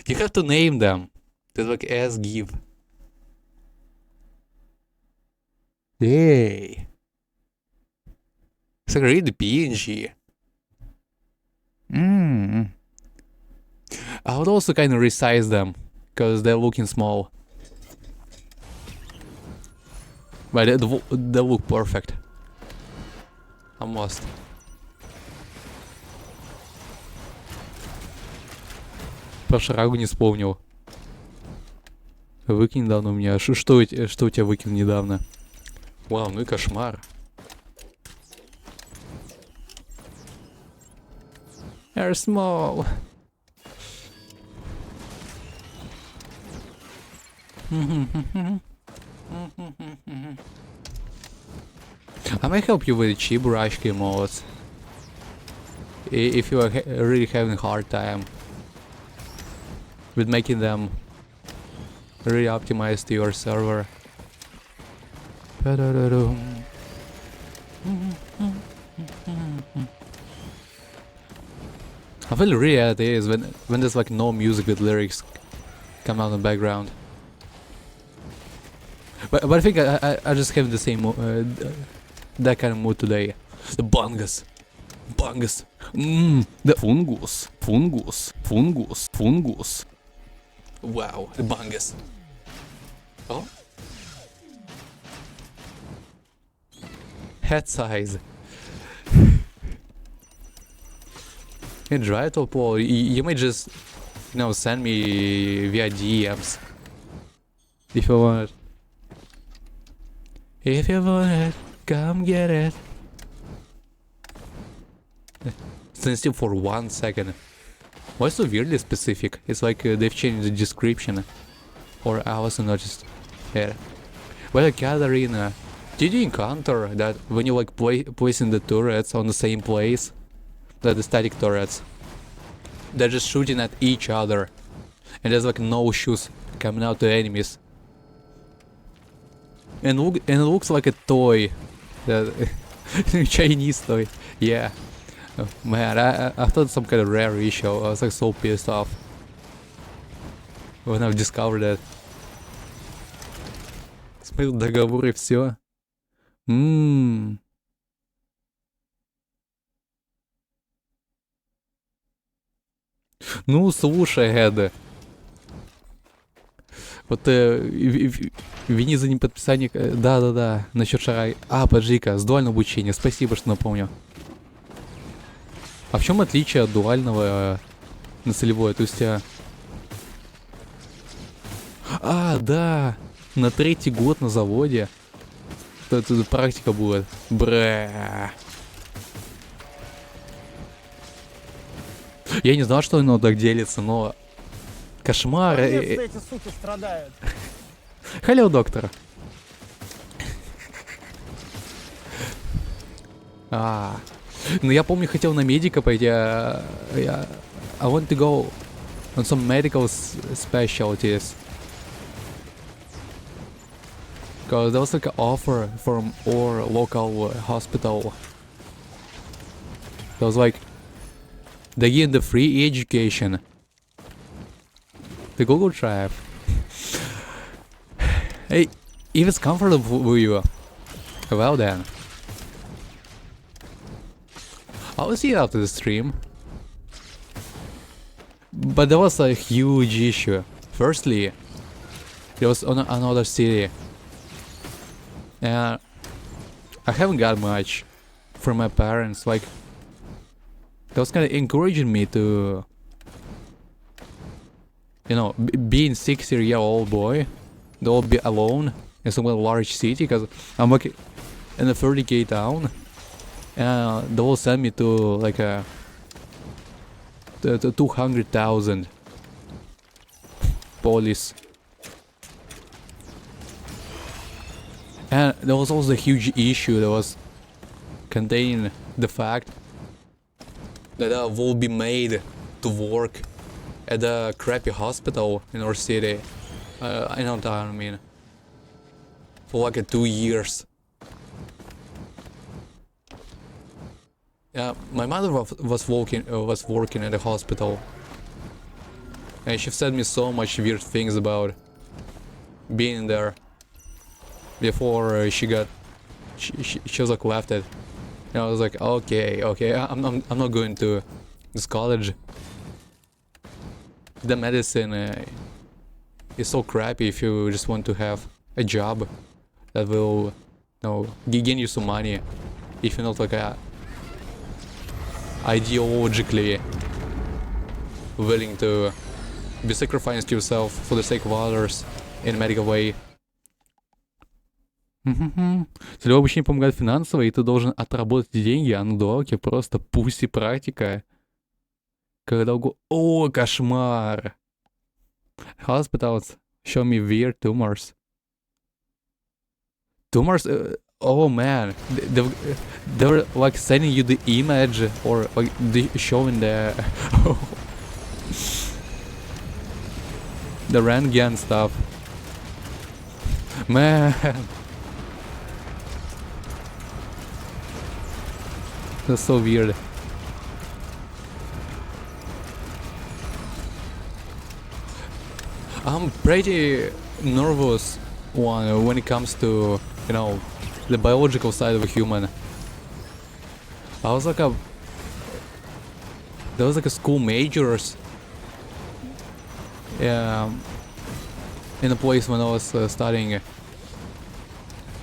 You have to name them. There's like as give. Hey. It's like really PNG. I would also kind of resize them because they're looking small. But they look perfect. Almost. Про шарагу не вспомнил. Выкинь недавно у меня. Что у тебя выкинул недавно? Вау, ну и кошмар. They're small. I might help you with Chiburashki emotes if you are really having a hard time with making them really optimized to your server. I feel really at is when there's like no music with lyrics come out in the background. But I think I just have the same that kind of mood today. The bungus. The fungus. Wow, the bungus. Oh. Head size. You try it, Paul. You may just, send me via DMs. If you want it. If you want it, come get it. Sensitive for 1 second. Why so weirdly specific? It's like they've changed the description. Or I also noticed here. Well, Katarina, did you encounter that when you like placing the turrets on the same place? The static turrets. They're just shooting at each other. And there's like no shoes coming out to enemies. And it looks like a toy. Chinese toy. Yeah. Oh, man, I thought some kind of rare issue. I was like so pissed off when I discovered that. Смотрел договор и все. Ну, слушай, Эда. Вот вини за неподписание. Да. Насчет шара. Поджика, с дуального обучения. Спасибо, что напомнил. А в чем отличие от дуального на целевое? То есть... да. На 3-й год на заводе. Это практика будет. Бре. Я не знал, что оно так делится, но... Кошмар. Эти суки страдают. Hello, доктор. Ну я помню, хотел на медика пойти. I want to go on some medical specialties. Because there was like an offer from our local hospital. That was like, they give the free education. The Google Drive. Hey, if it's comfortable with you, well then. I'll see you after the stream. But there was a huge issue. Firstly, there was another city. And I haven't got much from my parents. Like, that was kind of encouraging me to, you know, being 60-year-old boy, don't be alone in some large city, because I'm like in a 30k town, and they will send me to like a 200,000 police. And there was also a huge issue that was containing the fact that I will be made to work at a crappy hospital in our city, in our town, I mean, for like 2 years. Yeah, my mother was working at the hospital, and she said me so much weird things about being there. Before she was like left it, and I was like, okay, I'm not going to this college. The medicine is so crappy if you just want to have a job that will, you know, gain you some money. If you're not like ideologically willing to be sacrificed yourself for the sake of others in a medical way. Целевое обучение помогает финансово, и ты должен отработать деньги, а на дуалке просто пусть практика. Когда О, кошмар! Hospitals show me weird tumors. Tumors? Oh man, they were like sending you the image, or like showing the the Röntgen stuff. Man. That's so weird. I'm pretty nervous when it comes to, you know, the biological side of a human. There was like a school majors in a place when I was studying.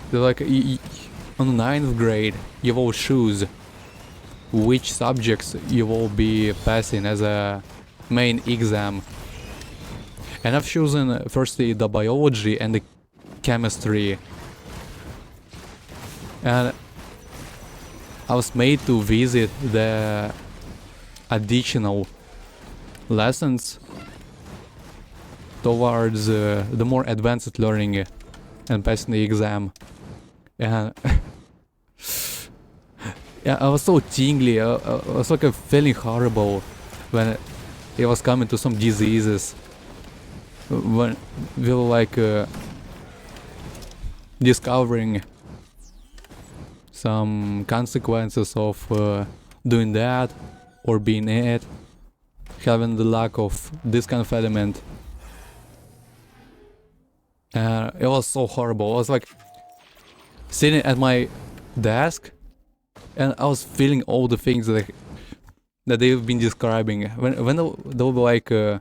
They're like, on 9th grade, you will choose which subjects you will be passing as a main exam. And I've chosen firstly the biology and the chemistry. And I was made to visit the additional lessons towards the more advanced learning and passing the exam. And yeah, I was so tingly. I was like feeling horrible when it was coming to some diseases. When we were like discovering some consequences of doing that or being it, having the lack of this kind of element. It was so horrible. I was like sitting at my desk and I was feeling all the things that they've been describing. When they'll be like, I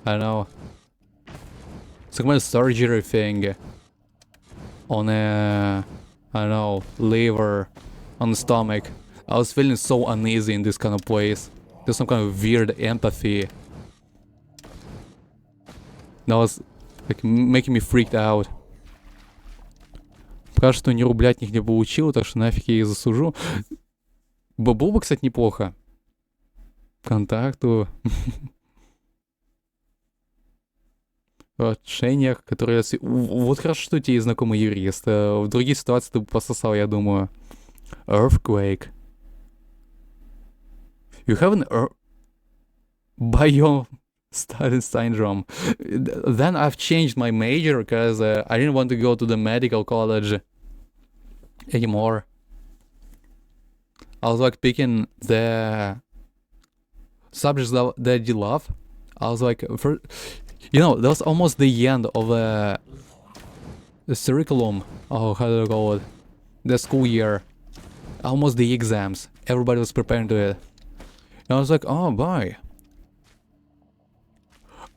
don't know, some kind of surgery thing on a, I don't know, liver, on the stomach. I was feeling so uneasy in this kind of place. There's some kind of weird empathy that was like making me freaked out. Пока что ни рубля от них не получил, так что нафиг я их засужу. Было бы, кстати, неплохо. Контакту. В отношениях, которые... Вот хорошо, что у тебя есть знакомый юрист. В других ситуациях ты бы пососал, я думаю. Earthquake. You have an biome study syndrome. Then I've changed my major because I didn't want to go to the medical college anymore. I was like picking the subjects that you love. I was like, you know, that was almost the end of the curriculum. Oh, how do I call it? The school year. Almost the exams. Everybody was preparing to it. And I was like, oh, bye.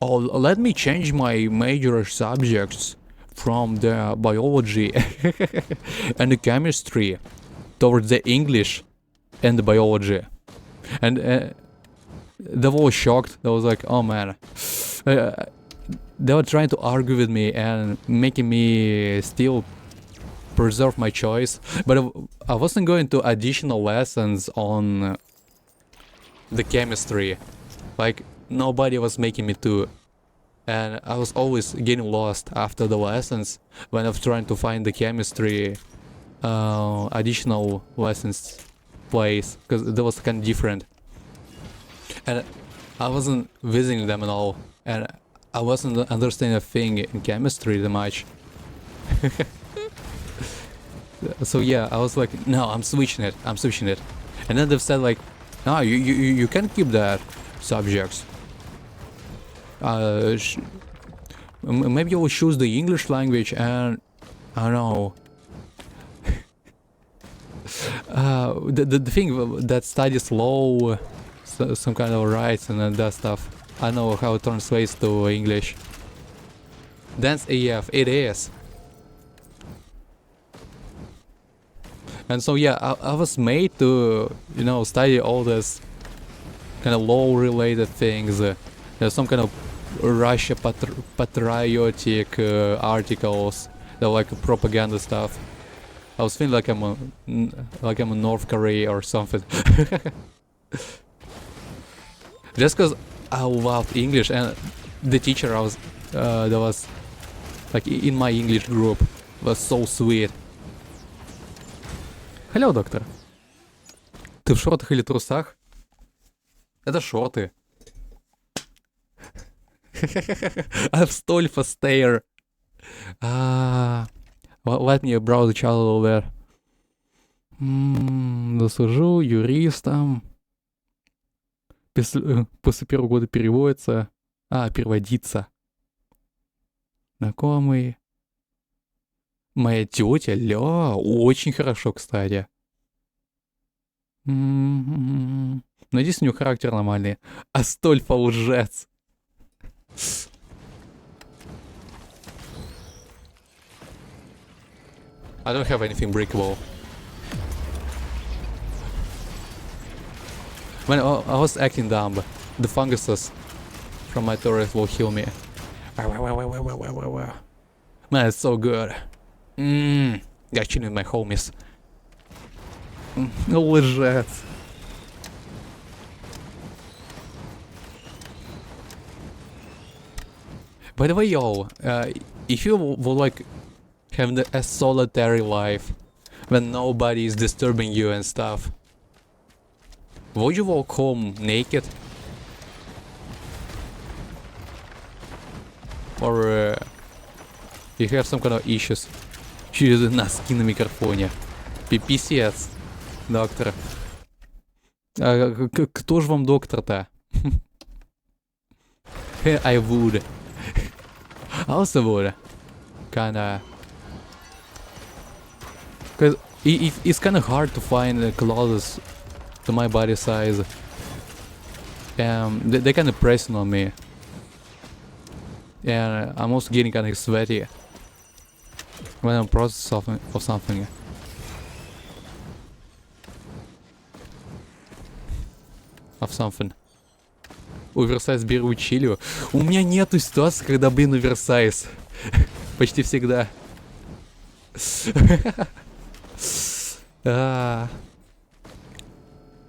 Oh, let me change my major subjects from the biology and the chemistry towards the English and the biology. And they were shocked. They was like, oh man. They were trying to argue with me and making me still preserve my choice. But I wasn't going to additional lessons on the chemistry. Like, nobody was making me to. And I was always getting lost after the lessons when I was trying to find the chemistry additional lessons place, because that was kind of different. And I wasn't visiting them at all. And I wasn't understanding a thing in chemistry that much. So yeah, I was like, no, I'm switching it. And then they've said like, no, you can keep that subjects. Maybe you will choose the English language and I don't know. The thing that studies law, some kind of rights and that stuff. I know how it translates to English. That's AF, it is. And so yeah, I was made to, you know, study all this kind of law-related things. There's some kind of Russia patriotic articles, that like propaganda stuff. I was feeling like I'm in North Korea or something. Just because I loved English, and the teacher that was like in my English group was so sweet. Hello, доктор. Ты в шортах или трусах? Это шорты. I'm stole for stare. Let me browse the chat a little bit. Досужу юристам. После первого года переводится. Переводится. Знакомый. Моя тетя, очень хорошо, кстати. Надеюсь, у него характер нормальный. Астольфа лжец. I don't have anything breakable. When I was acting dumb, the funguses from my turret will heal me. Man, it's so good. Я chilling with my homies. Лжец. By the way, yo, if you would like have a solitary life when nobody is disturbing you and stuff, would you walk home naked? Or you have some kind of issues? Через носки на микрофоне. Пиписец, доктор. Кто же вам доктор-то? I would. I also would. Kinda. Cause it's kinda hard to find clothes to my body size. They're kinda pressing on me. And I'm also getting kinda sweaty when I'm processing of something. Of something. Оверсайз беру чилю. У меня нету ситуации, когда, блин, оверсайз. Почти всегда.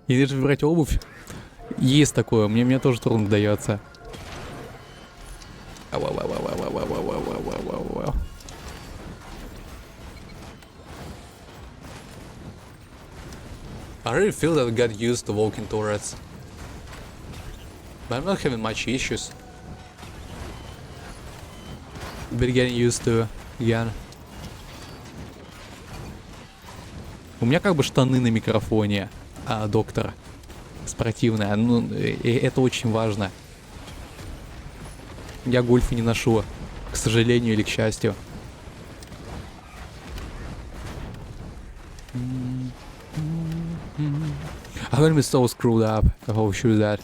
И даже выбрать обувь. Есть такое, мне тоже трудно дается. I really feel that I got used to walking towards. But I'm not having much issues. But getting used to again. У меня как бы штаны на микрофоне, доктор. Спортивные. Ну, это очень важно. Я гольфы не ношу. К сожалению или к счастью. I'm gonna be so screwed up if I choose that.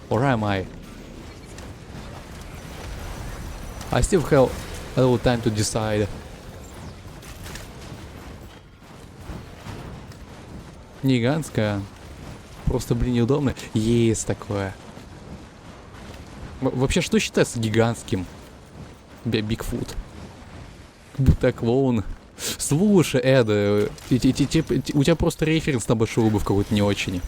Or am I? I still have a little time to decide. Не гигантская. Просто, блин, неудобно. Есть такое. Вообще, что считается гигантским? Бигфут. Как будто клоун. Слушай, Эд, у тебя просто референс на большую обувь какой-то не очень.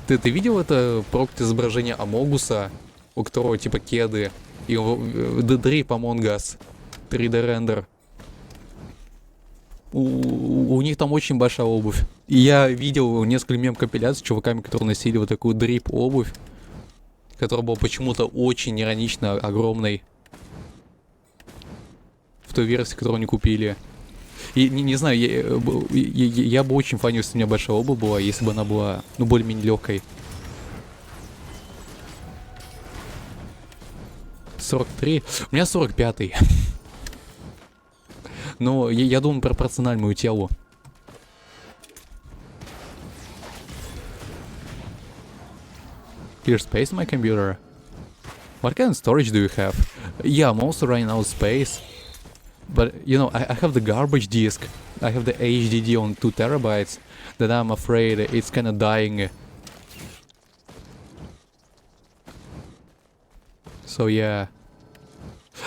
Ты видел это прокт изображение Амогуса, у которого типа кеды, и Дрейп Among Us, 3D рендер. У них там очень большая обувь. И я видел несколько мем-компиляций с чуваками, которые носили вот такую Дрейп обувь, которая была почему-то очень иронично огромной. В той версии, которую они купили. И не знаю, я бы очень фанил, если у меня большая обувь была, если бы она была, ну, более-менее легкой. 43. У меня 45-й. Но я думаю, пропорционально моему телу. Here's space on my computer. What kind of storage do you have? Yeah, I'm also running out of space. But, you know, I have the garbage disk. I have the HDD on 2 terabytes that I'm afraid it's kind of dying. So, yeah.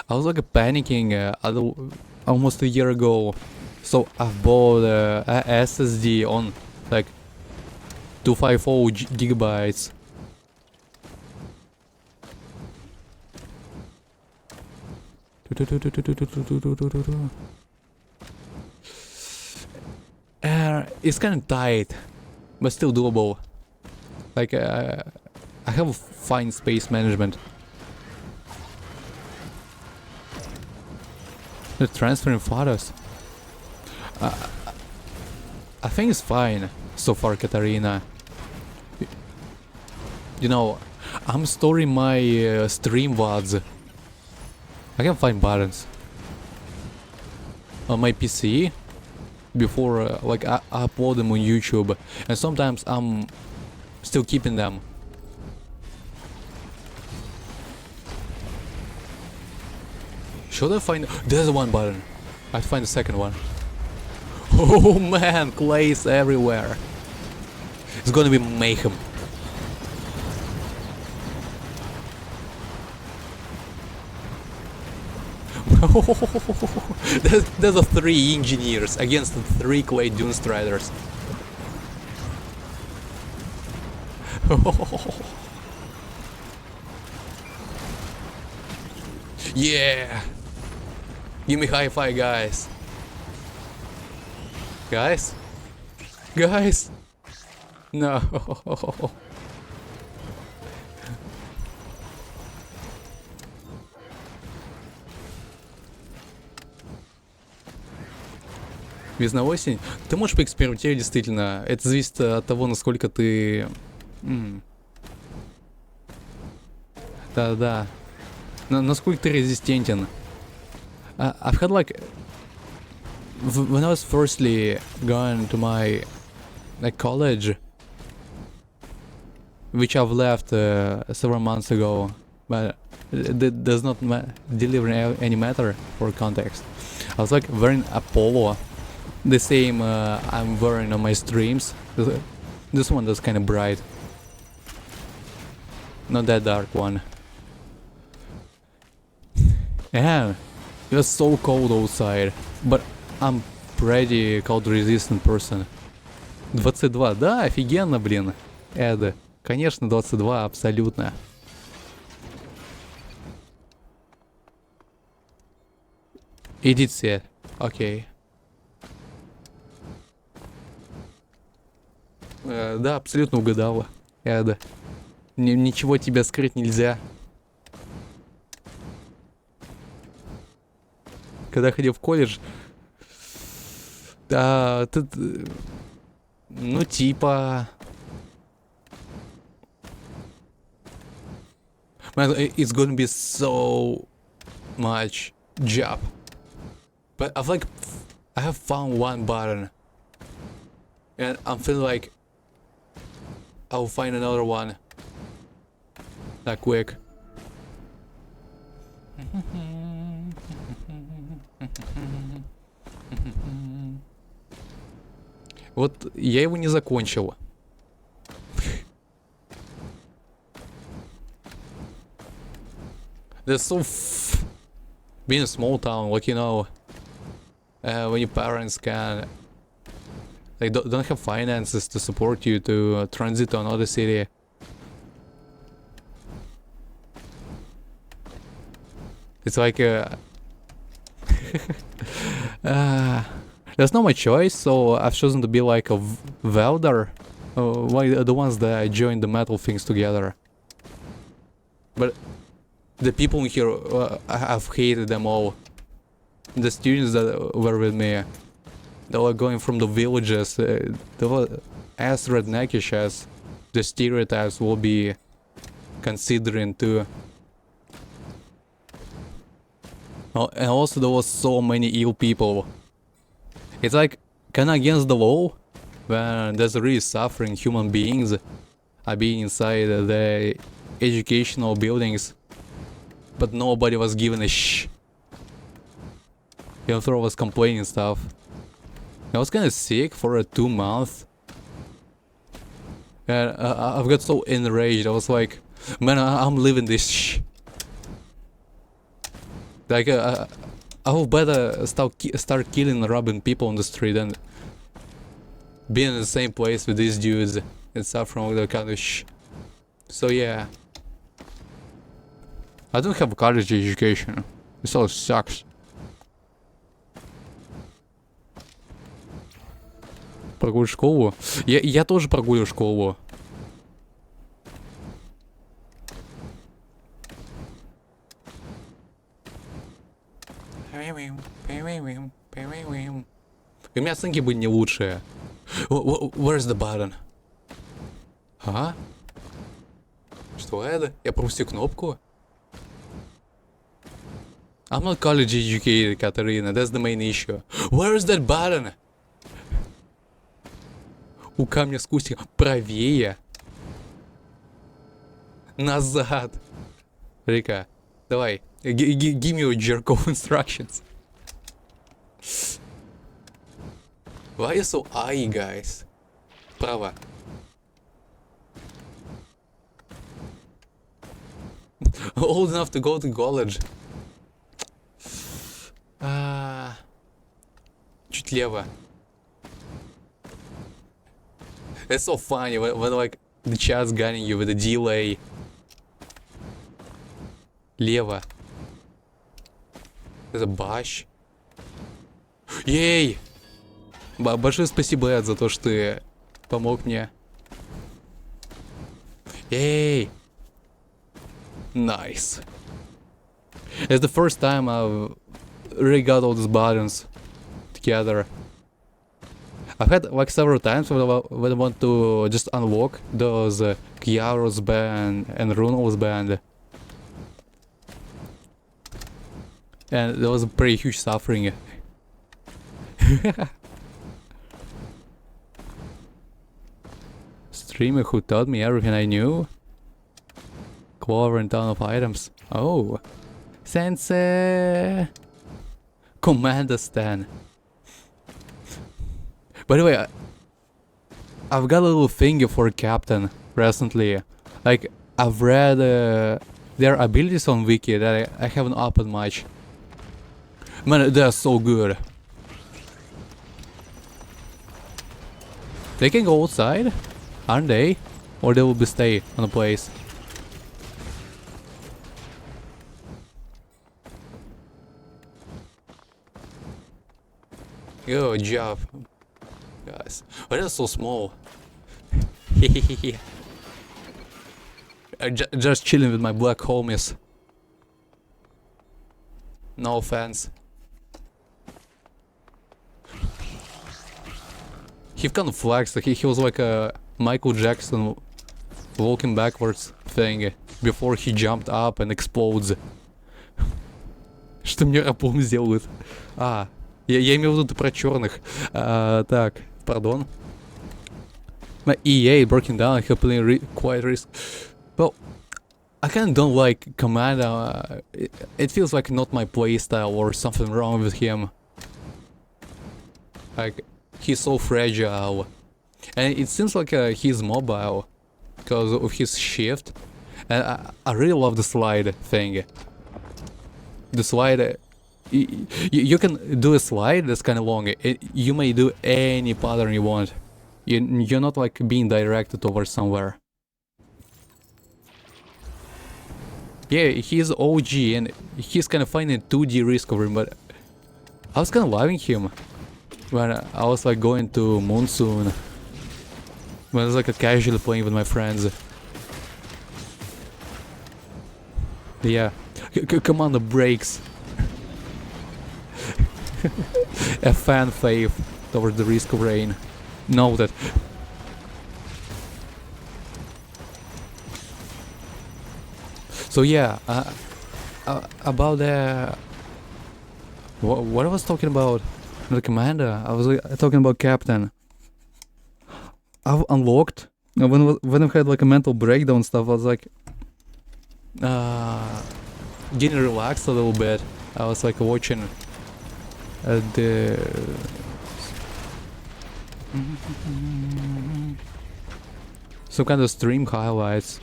I was like panicking almost a year ago. So, I bought a SSD on like 254 gigabytes. It's kind of tight, but still doable. Like, I have a fine space management. The transferring photos. I think it's fine so far, Katarina. You know, I'm storing my stream VODs. I can find buttons on my PC before like I upload them on YouTube, and sometimes I'm still keeping them. Should I find? There's one button. I have to find the second one. Oh man, clays everywhere. It's gonna be mayhem. There's the 3 engineers against the 3 clay dune striders. Yeah! Give me high five, guys. Guys? Guys? No. Весна осень. Ты можешь поэкспериментировать действительно. Это зависит от того, насколько ты... Да-да. Насколько ты резистентен. I've had like... When I was firstly going to my college, which I've left several months ago, but that does not deliver any matter for context. I was like wearing a polo, the same I'm wearing on my streams. This one is kind of bright, not that dark one. Yeah, it was so cold outside, but I'm pretty cold resistant person. 22, да, офигенно, блин. Эд, конечно, 22, абсолютно. Иди все, окей. Да, абсолютно угадала. Эд, ничего тебе скрыть нельзя. Когда ходил в колледж, да, тут, ну типа, man, it's gonna be so much job, but I have found one button, and I'm feeling like I'll find another one, that quick. Вот я его не закончил. That's so being a small town, like, you know, when your parents can, like, don't have finances to support you to transit to another city. It's like there's not my choice, so I've chosen to be like a welder, like the ones that join the metal things together. But the people in here, I've hated them all. The students that were with me, they were going from the villages, they were as redneckish as the stereotypes will be considering too. Oh, and also there was so many ill people. It's like kinda against the law when there's really suffering human beings are being inside the educational buildings, but nobody was given a shh. The author was complaining stuff. I was kinda sick for 2 months. And I've got so enraged. I was like, man, I'm living this shh. Like, I would better start killing and robbing people on the street than being in the same place with these dudes and stuff from the kind of shh. So yeah. I don't have a college education. This all sucks. Прогулю школу? Я тоже прогулю школу. И у меня оценки были не лучшие. Where's the button? А? Что это? Я пропустил кнопку? I'm not college educated, Katarina. That's the main issue. Where's that button? У камня с кустиком. Правее. Назад. Рика, давай. Give me your jerk-off instructions. Why are you so eye, guys? Право. Old enough to go to college. чуть лево. It's so funny when like the chat's guiding you with a delay. Лево. Это баш. Ей! Большое спасибо, Эд, за то, что ты помог мне. Ей! Nice. It's the first time I've really got all these buttons together. I've had like several times when I want to just unlock those Kiaros band and Runo's band. And there was a pretty huge suffering. Streamer who taught me everything I knew. Clover and ton of items. Oh. Sensei! Commander Stan. By the way, I've got a little finger for Captain recently. Like, I've read their abilities on Wiki that I haven't opened much. Man, they're so good. They can go outside, aren't they? Or they will be stay on the place. Good job, guys. But they're so small. Just chilling with my black homies. No offense. He kind of flexed. He was like a Michael Jackson walking backwards thing before he jumped up and explodes. Что мне рапом сделают? А, я имел в виду про черных. Так, пардон. EA breaking down, he playing quite risk. Well, I kinda don't like Commander. It feels like not my playstyle or something wrong with him. Like, he's so fragile. And it seems like he's mobile because of his shift. And I really love the slide thing. The slide, you can do a slide that's kind of long. You may do any pattern you want. You're not like being directed over somewhere. Yeah, he's OG and he's kind of finding 2D risk over him, but I was kind of loving him when I was like going to Monsoon. When I was like casually playing with my friends. Yeah, Commander breaks. A fan fave towards the risk of rain. Noted. So yeah, about the what I was talking about, the Commander. I was talking about Captain. I've unlocked when I had like a mental breakdown stuff. I was like getting relaxed a little bit. I was like watching the some kind of stream highlights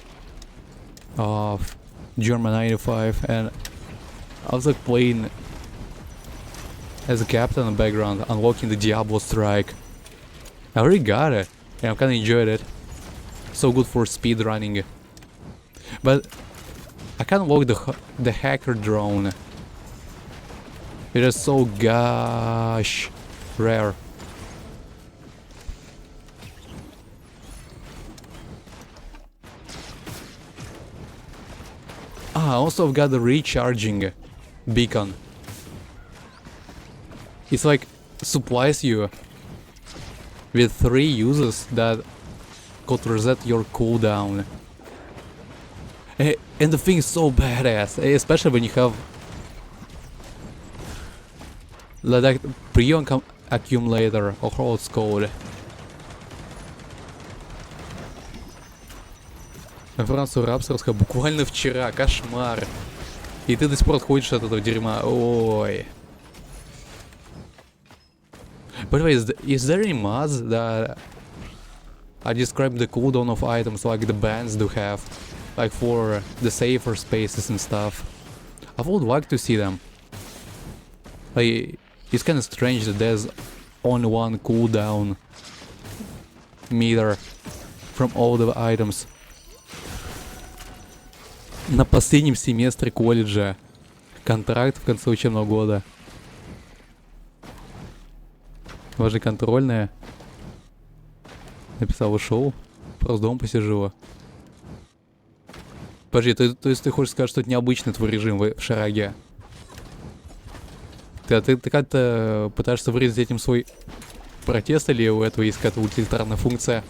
of German 95, and I was like playing as a captain in the background, unlocking the Diablo strike. I already got it, and I kinda enjoyed it. So good for speed running. But I can't unlock the hacker drone. It is so gosh rare. I also got the recharging beacon. It's like supplies you with 3 uses that could reset your cooldown. And the thing is so badass, especially when you have like Prion accumulator or how it's called. Информацию рабства буквально вчера, кошмар. И ты до сих пор отходишь от этого дерьма. Ой. By the way, is there any mods that I describe the cooldown of items like the bands do have? Like for the safer spaces and stuff. I would like to see them. Like, it's kind of strange that there's only one cooldown meter from all the items. На последнем семестре колледжа. Контракт в конце учебного года. Важно контрольная. Написал, ушел. Просто дома посижу. Подожди, то есть ты хочешь сказать, что это необычный твой режим в шараге? Ты как-то пытаешься выразить этим свой протест, или у этого есть какая-то утилитарная функция?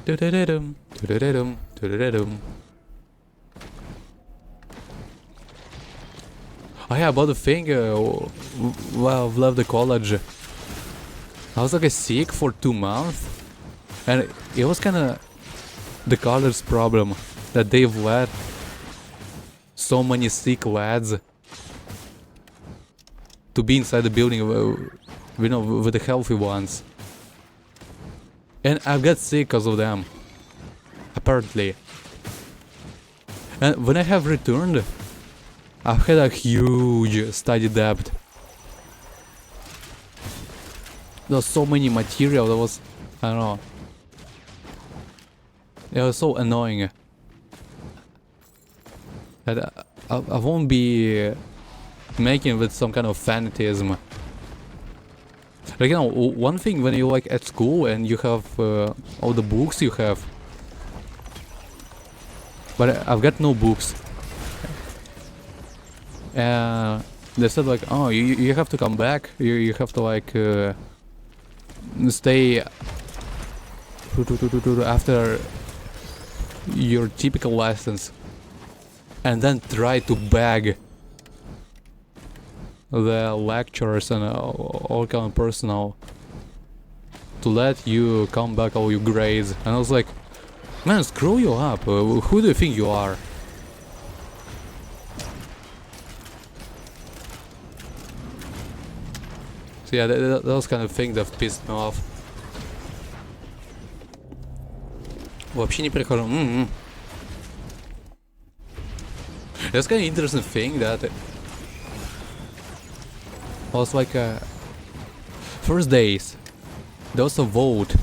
Ту-ду-ду-дум, ту-ду-ду-дум, ту-ду-ду-дум. Oh yeah, about the thing, while I've left the college, I was like sick for 2 months, and it was kind of the college's problem that they've let so many sick lads to be inside the building, you know, with the healthy ones. And I got sick because of them, apparently. And when I have returned, I've had a huge study debt. There was so many material that was, I don't know. It was so annoying. That I won't be making with some kind of fanatism. Like, you know, one thing when you're like at school and you have all the books you have. But I've got no books. They said like, oh, you have to come back. You have to like stay after your typical lessons, and then try to beg the lecturers and all kind of personnel to let you come back all your grades. And I was like, man, screw you up. Who do you think you are? So yeah, that was kind of thing that pissed me off. Вообще не прихожу. That's kind of interesting thing that was like first days there was a vote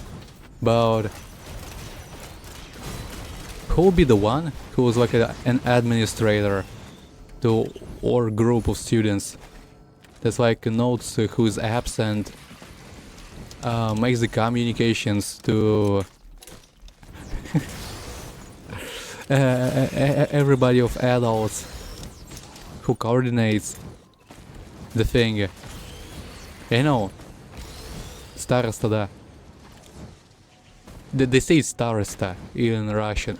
about who will be the one who was like an administrator to our group of students. That's like notes who's absent, makes the communications to everybody of adults, who coordinates the thing. You know, староста, да. They say староста in Russian.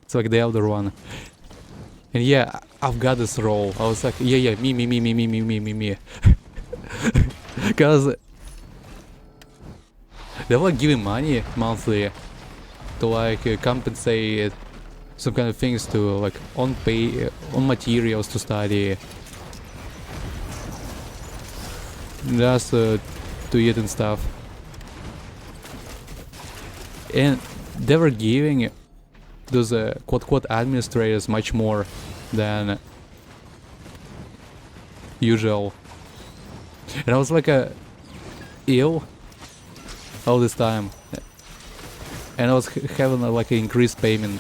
It's like the elder one. And yeah, I've got this role. I was like, yeah, me. Because they were like giving money monthly to like compensate some kind of things to like on materials to study, just to eat and stuff. And they were giving those quote administrators much more than usual. And I was like ill all this time, and I was having like an increased payment.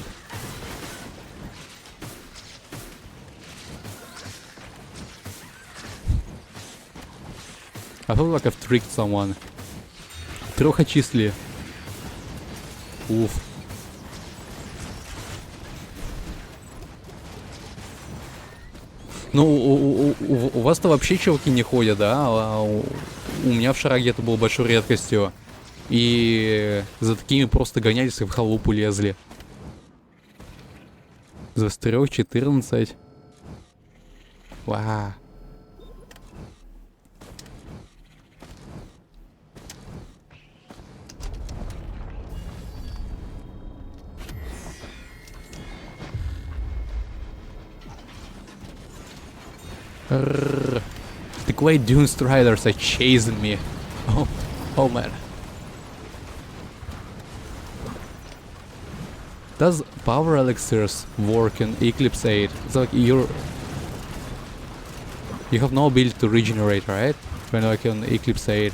I feel like I've tricked someone. Трёх отчислили. Уф. Ну, у вас-то вообще чуваки не ходят, да? А у меня в шараге это было большой редкостью. И за такими просто гонялись и в халупу лезли. За 3-14. Вау. The Great Dune Striders are chasing me. Oh man. Does power elixirs work in Eclipse 8? It's like you have no ability to regenerate, right? When like on Eclipse 8.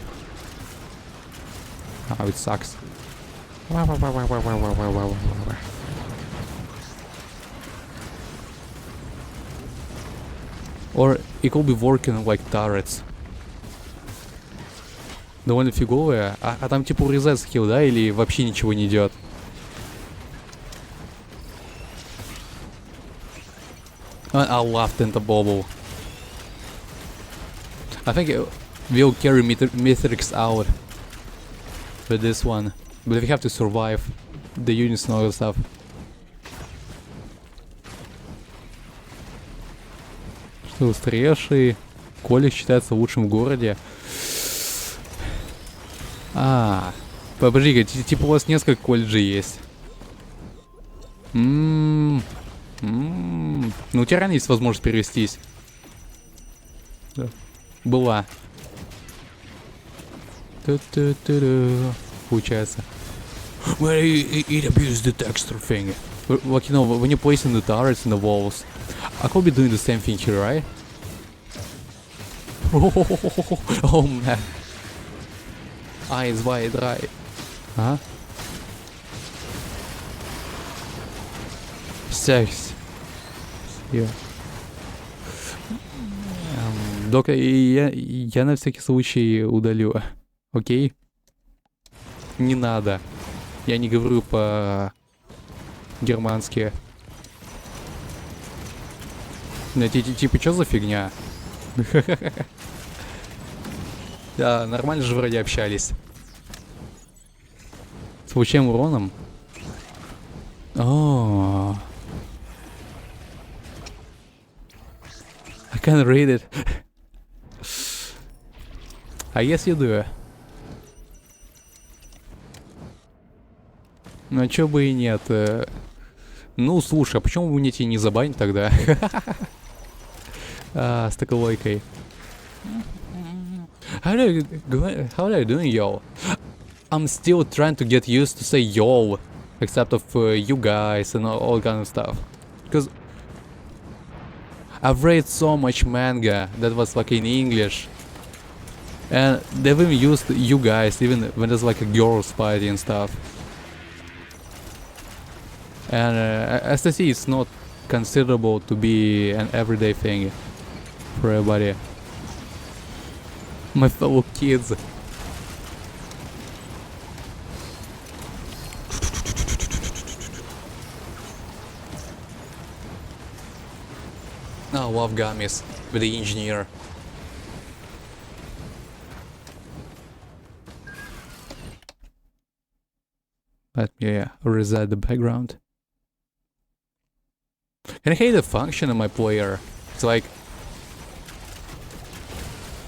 Oh, it sucks. Or it could be working like turrets. Довольно фиговые. А там типа урезается хил, да? Или вообще ничего не идет? I love Tentabobble. I think we'll carry Mithrix out with this one. But we have to survive the units and all that stuff. Что, устаревший колледж считается лучшим в городе? Подожди, типа у вас несколько колледжей есть. Ну, у тебя рано есть возможность перевестись. Да. Была. Получается. Well, it abuses the texture thing. Like, you know, when you place in the turrets and the walls. I could be doing the same thing here, right? Oh man. Eyes wide right. Ага. Секс. Док, я на всякий случай удалю. Окей? Не надо. Я не говорю по-германски. Типа, что за фигня? Да, нормально же вроде общались. С получаем уроном? О. I can't read it. I guess you do. Ну а чё бы и нет. Ну слушай, а почему бы мне тебя не забанить тогда? С таковойкой. How are you doing, yo? I'm still trying to get used to say yo, except of you guys and all kind of stuff. Because I've read so much manga that was like in English, and they've even used you guys even when there's like a girls party and stuff. And as I see, it's not considerable to be an everyday thing for everybody. My fellow kids. I love gummies with the engineer. Let me reset the background. Can I hate the function of my player? It's like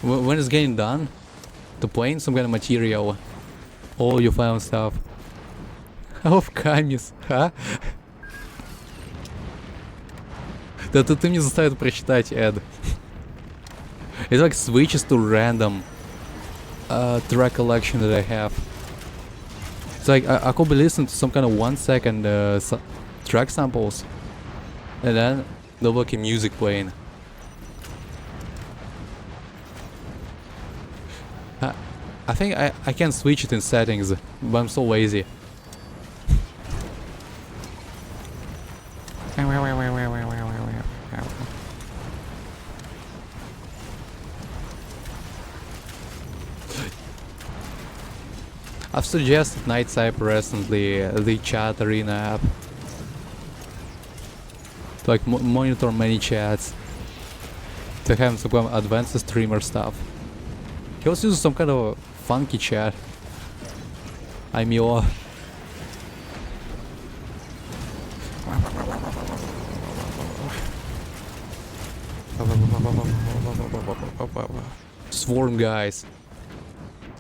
when it's getting done to playing some kind of material, all you found stuff. I love gummies, huh? Да ты мне заставил прочитать, Эд. It like switches to random track collection that I have. It's like I could be listening to some kind of 1 second track samples, and then there'll be like a music playing. I think I can switch it in settings, but I'm so lazy. I've suggested Night Cyber recently, the chat arena app. To like monitor many chats. To have some kind of advanced streamer stuff. He also uses some kind of funky chat. I'm your... Swarm guys.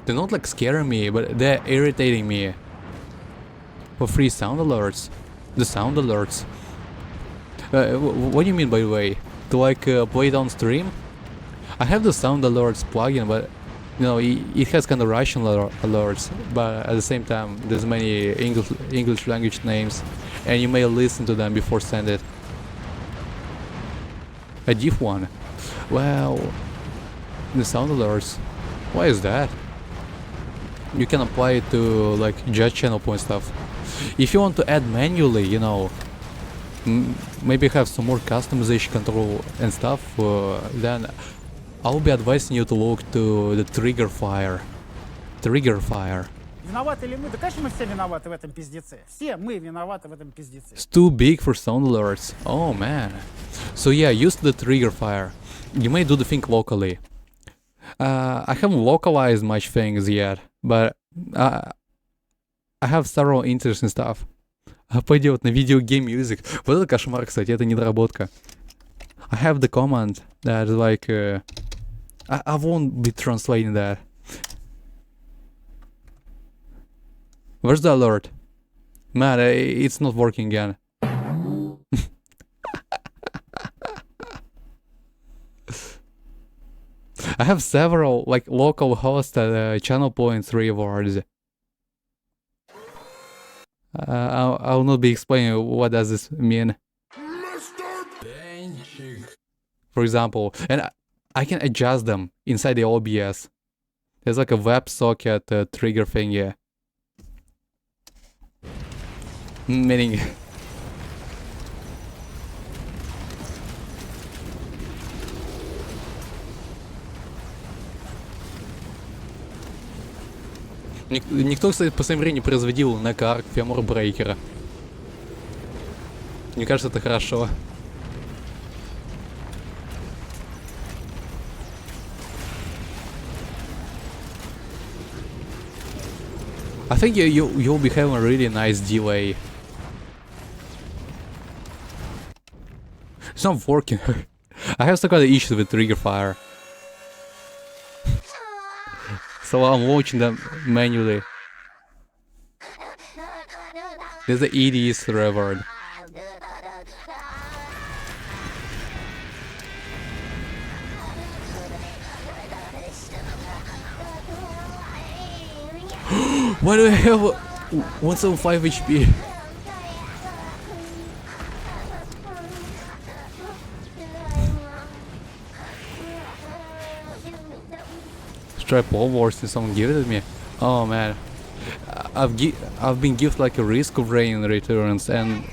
They're not like scaring me, but they're irritating me. For free sound alerts. The sound alerts. What do you mean, by the way? To like play it on stream? I have the sound alerts plugin, but you know, it has kind of Russian alerts, but at the same time, there's many English language names, and you may listen to them before send it. A diff one. Well, the sound alerts. Why is that? You can apply it to like judge channel point stuff. If you want to add manually, you know, maybe have some more customization control and stuff, then I'll be advising you to look to the trigger fire. Trigger fire. Виноваты ли мы? Да, конечно, мы все виноваты в этом пиздеце. Все мы виноваты в этом пиздеце. It's too big for sound alerts. Oh man. So yeah, use the trigger fire. You may do the thing locally. I haven't localized much things yet, but I have several interesting stuff. Пойдет на video game music. Вот это кошмар, кстати, это недоработка. I have the command that like I won't be translating that. Where's the alert? Man, it's not working again. I have several like local host channel points rewards. I'll not be explaining what does this mean. For example, and I can adjust them inside the OBS. There's like a WebSocket trigger thing here. Meaning никто, кстати, по своему времени не производил на карт фемур брейкера. Мне кажется, это хорошо. I think you'll be having a really nice delay. It's not working. I have some kind of issues with trigger fire. So I'm launching them manually. There's the ED's reward. Why do I have 175 HP? Try pole wars if someone give it to me. Oh man, I've been given like a risk of rain returns and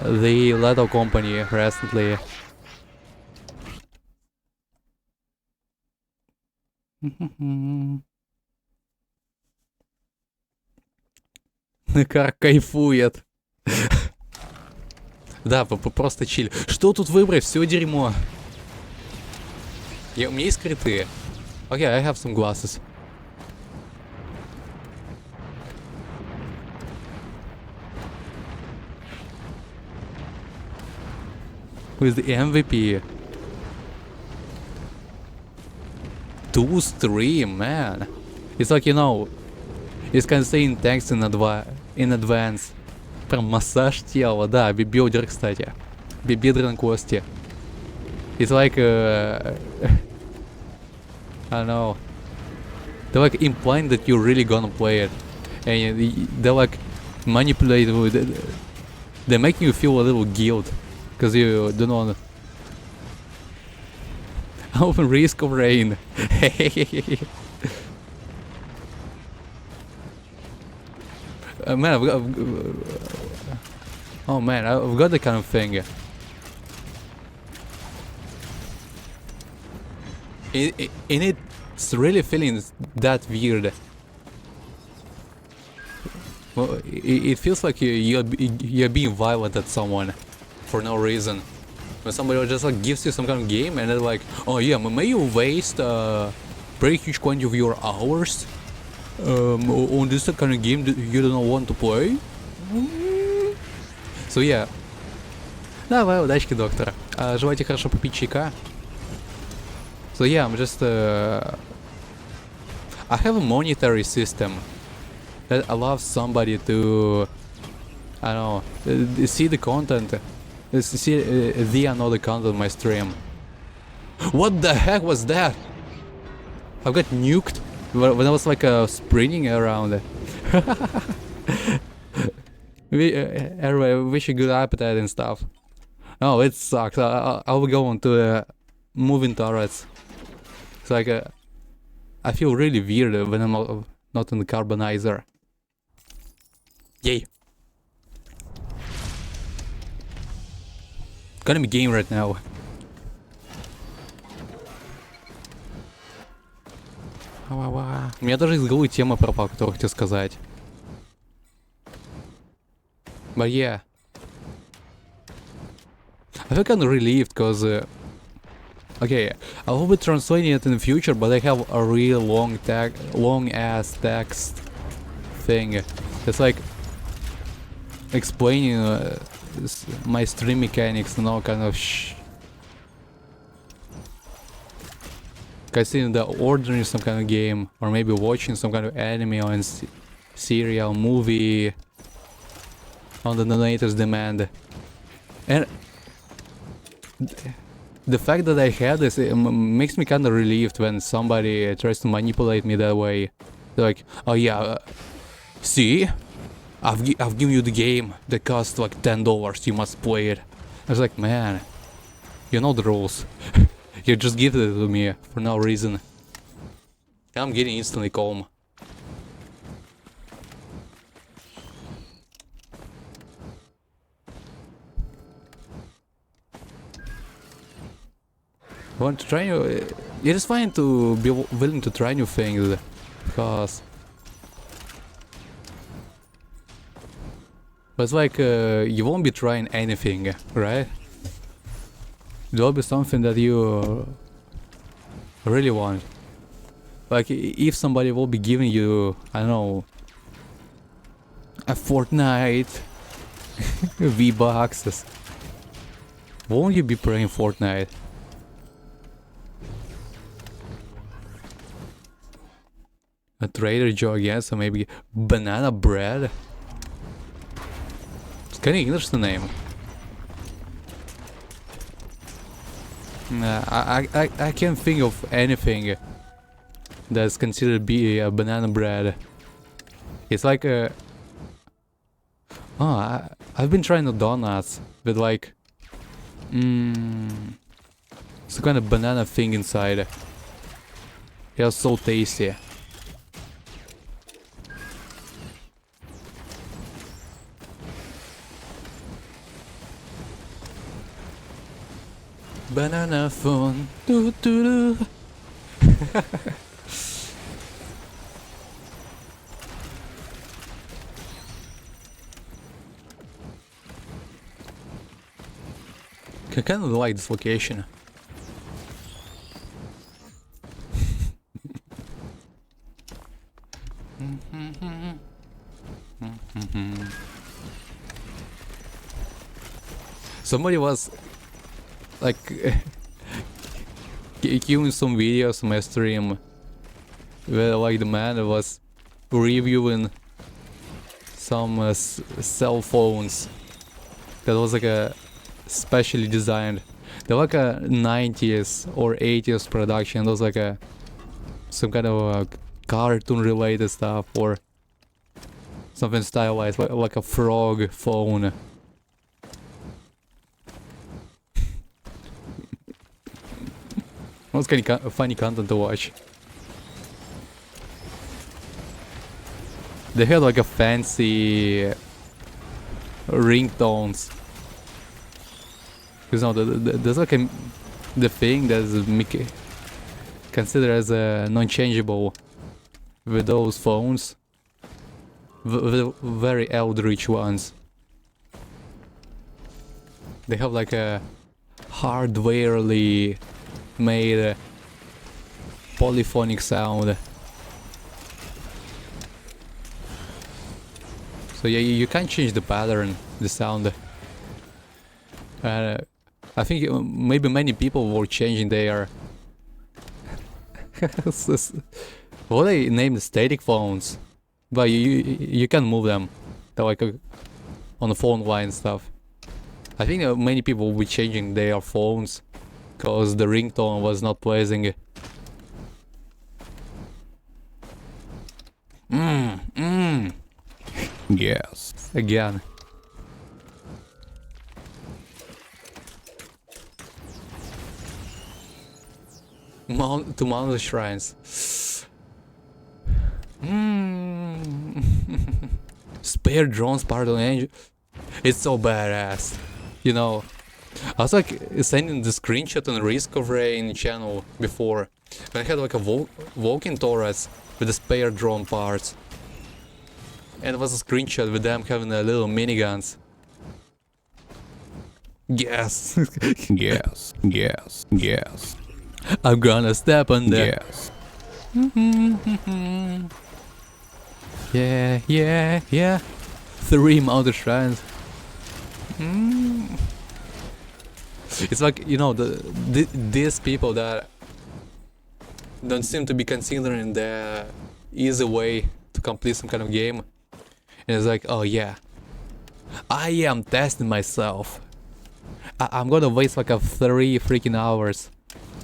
the Leto company recently. Как кайфует. Да, просто чиль. Что тут выбрать? Все дерьмо. У меня есть криты. Okay, I have some glasses. Who is the MVP? To stream, man. It's like, you know, it's kind of saying thanks in advance. Прям массаж тела, да, бедер, кстати. Бедренные кости. It's like, I don't know. They're like implying that you're really gonna play it. And they're like manipulating with it. They're making you feel a little guilt. Because you don't know. Open risk of rain. Man, oh man, I've got the kind of thing. It's really feeling that weird. Well, it feels like you're being violent at someone for no reason. When somebody just like gives you some kind of game and they're like, oh yeah, may you waste a very huge quantity of your hours on this kind of game that you don't want to play? So yeah. Давай, удачки, доктор. Желайте хорошо попить чайка. So yeah, I'm just I have a monetary system that allows somebody to, I don't know, see the content, see the another content on my stream. What the heck was that? I got nuked when I was like sprinting around. Anyway, wish you good appetite and stuff. Oh, it sucks. I will go on to moving turrets. It's like I feel really weird when I'm not in the carbonizer. Yay. Gonna be game right now. У меня даже из головы тема пропала, которую хотел сказать. But yeah. I feel kind of relieved because... okay, I will be translating it in the future, but I have a real long ass text thing. It's like explaining my stream mechanics and all kind of considering the ordering some kind of game, or maybe watching some kind of anime or serial movie on the donator's demand. And the fact that I had this, it makes me kind of relieved when somebody tries to manipulate me that way. They're like, oh yeah, see? I've given you the game that costs like $10, you must play it. I was like, man, you know the rules. You just give it to me for no reason. I'm getting instantly calm. Want to try new... it is fine to be willing to try new things, because... but it's like, you won't be trying anything, right? There'll be something that you really want. Like, if somebody will be giving you, I don't know, a Fortnite, V-Bucks, won't you be playing Fortnite? A Trader Joe again, so maybe banana bread? It's kinda English the name. I can't think of anything that's considered be a banana bread. It's like a... oh, I've been trying the donuts with like... some kind of banana thing inside. It was so tasty. Banana phone. Do, do, do. I kind of like this location. Somebody was like queuing some videos on my stream where like the man was reviewing some cell phones that was like a specially designed. They're like a 90s or 80s production. It was like a some kind of cartoon related stuff or something stylized, like a frog phone. It was kind of funny content to watch. They had like a fancy ringtones. You know, there's like the thing that's considered as a non-changeable with those phones, the very eldritch ones. They have like a hardwarely made polyphonic sound. So yeah, you can't change the pattern, the sound. I think maybe many people were changing their what they named static phones, but you can move them. They're like on the phone line stuff. I think many people will be changing their phones because the ringtone was not pleasing. Yes. Again. To mount the shrines. Spare drones part of the engine. It's so badass. You know, I was like sending the screenshot on Risk of Rain channel before. When I had like a walking turrets with the spare drone parts. And it was a screenshot with them having a little miniguns. Yes. Yes. Yes. Yes. I'm gonna step on that. Yes. Yeah, yeah, yeah. 3 mounted shrines. It's like, you know, these people that don't seem to be considering the easy way to complete some kind of game. And it's like, oh yeah, I am testing myself. I'm gonna waste like 3 freaking hours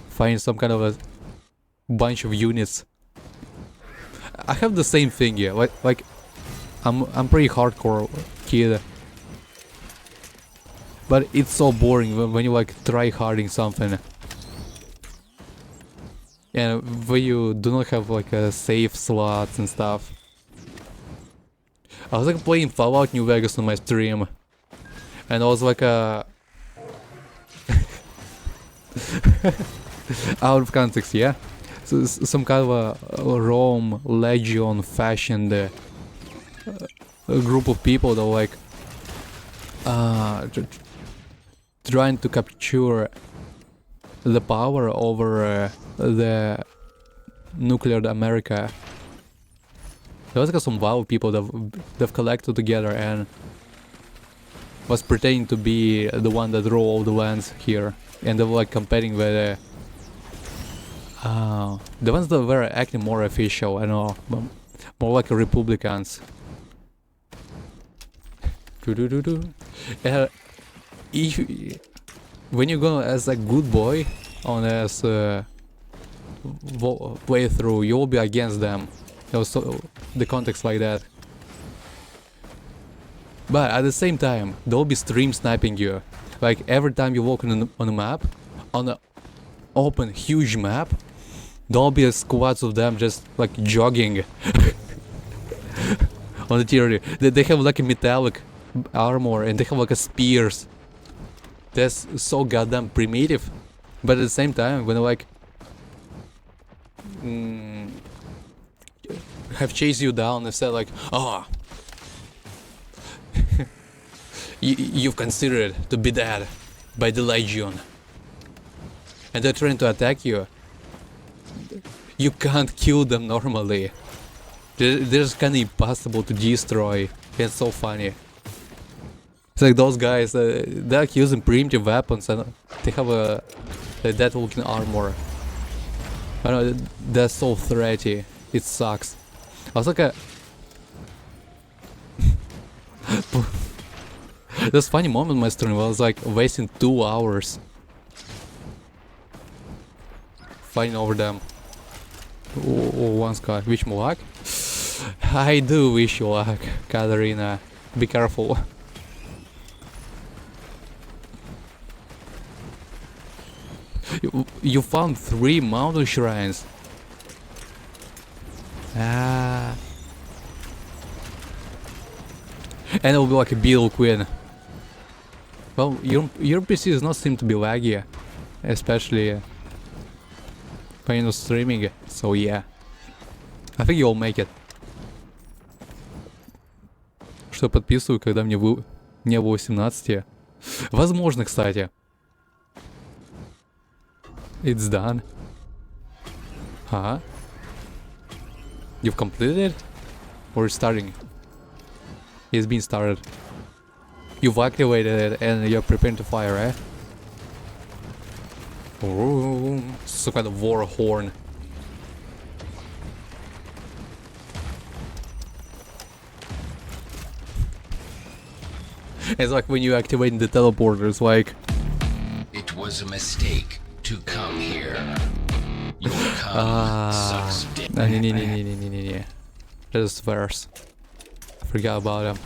find some kind of a bunch of units. I have the same thing here. Like I'm pretty hardcore kid, but it's so boring when you like try harding something, and when you do not have like a save slots and stuff. I was like playing Fallout New Vegas on my stream, and I was like out of context, yeah. So some kind of a Rome Legion fashioned a group of people that were like trying to capture the power over the nuclear America. There was like some wild people that collected together and was pretending to be the one that rule all the lands here, and they were like competing with the ones that were acting more official, I know, more like Republicans. When you go as a good boy on this playthrough, you will be against them. So the context like that. But at the same time, they'll be stream sniping you. Like every time you walk on a map, on an open huge map, there'll be squads of them just like jogging on the territory. They have like a metallic armor and they have like a spears. That's so goddamn primitive. But at the same time, when like have chased you down and said like, oh, you've considered to be dead by the Legion, and they're trying to attack you, you can't kill them normally. They're just kind of impossible to destroy. It's so funny. It's like those guys, they're like using primitive weapons and they have a dead looking armor. I know, they're so threaty. It sucks. I was like this funny moment in my stream, I was like wasting 2 hours fighting over them. Oh, one sky. Wish me luck? I do wish you luck, Katarina. Be careful. You found 3 mountain shrines. And it'll be like a Beetle Queen. Well, your PC does not seem to be laggy, especially when you're streaming, so yeah. I think you'll make it. Что подписываю, когда мне не было 18. Возможно, кстати. It's done. Huh? You've completed it? Or it's starting? It's been started. You've activated it and you're preparing to fire, eh? Oh, some kind of war horn. It's like when you activate the teleporter, it's like... It was a mistake to come here. Your come sucks dick. Не. Just verse. Forgot about him.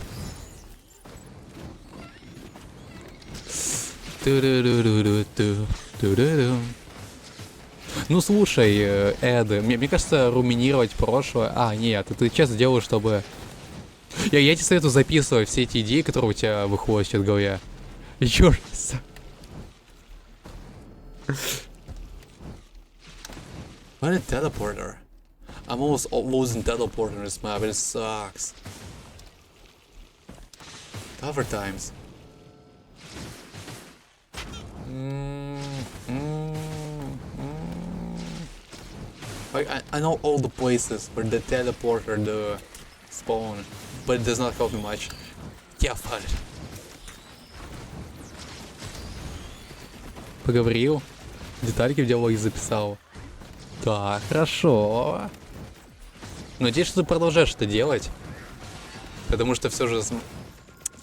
Ту-ду-ду-ду-ду-ду-ду-ду. Ну слушай, Эд, мне кажется, руминировать прошлое... А, нет, ты честно делаешь, чтобы... Я тебе советую записывать все эти идеи, которые у тебя выходят сейчас в голове. Чёрт. What a teleporter. I'm almost losing teleporter in this map, it sucks. Tougher times. Like, I know all the places where the teleporter, the spawn, but it does not help me much. Yeah, fuck it. Поговорил, детальки в диалоге записал. Так, хорошо. Надеюсь, что ты продолжаешь это делать. Потому что все же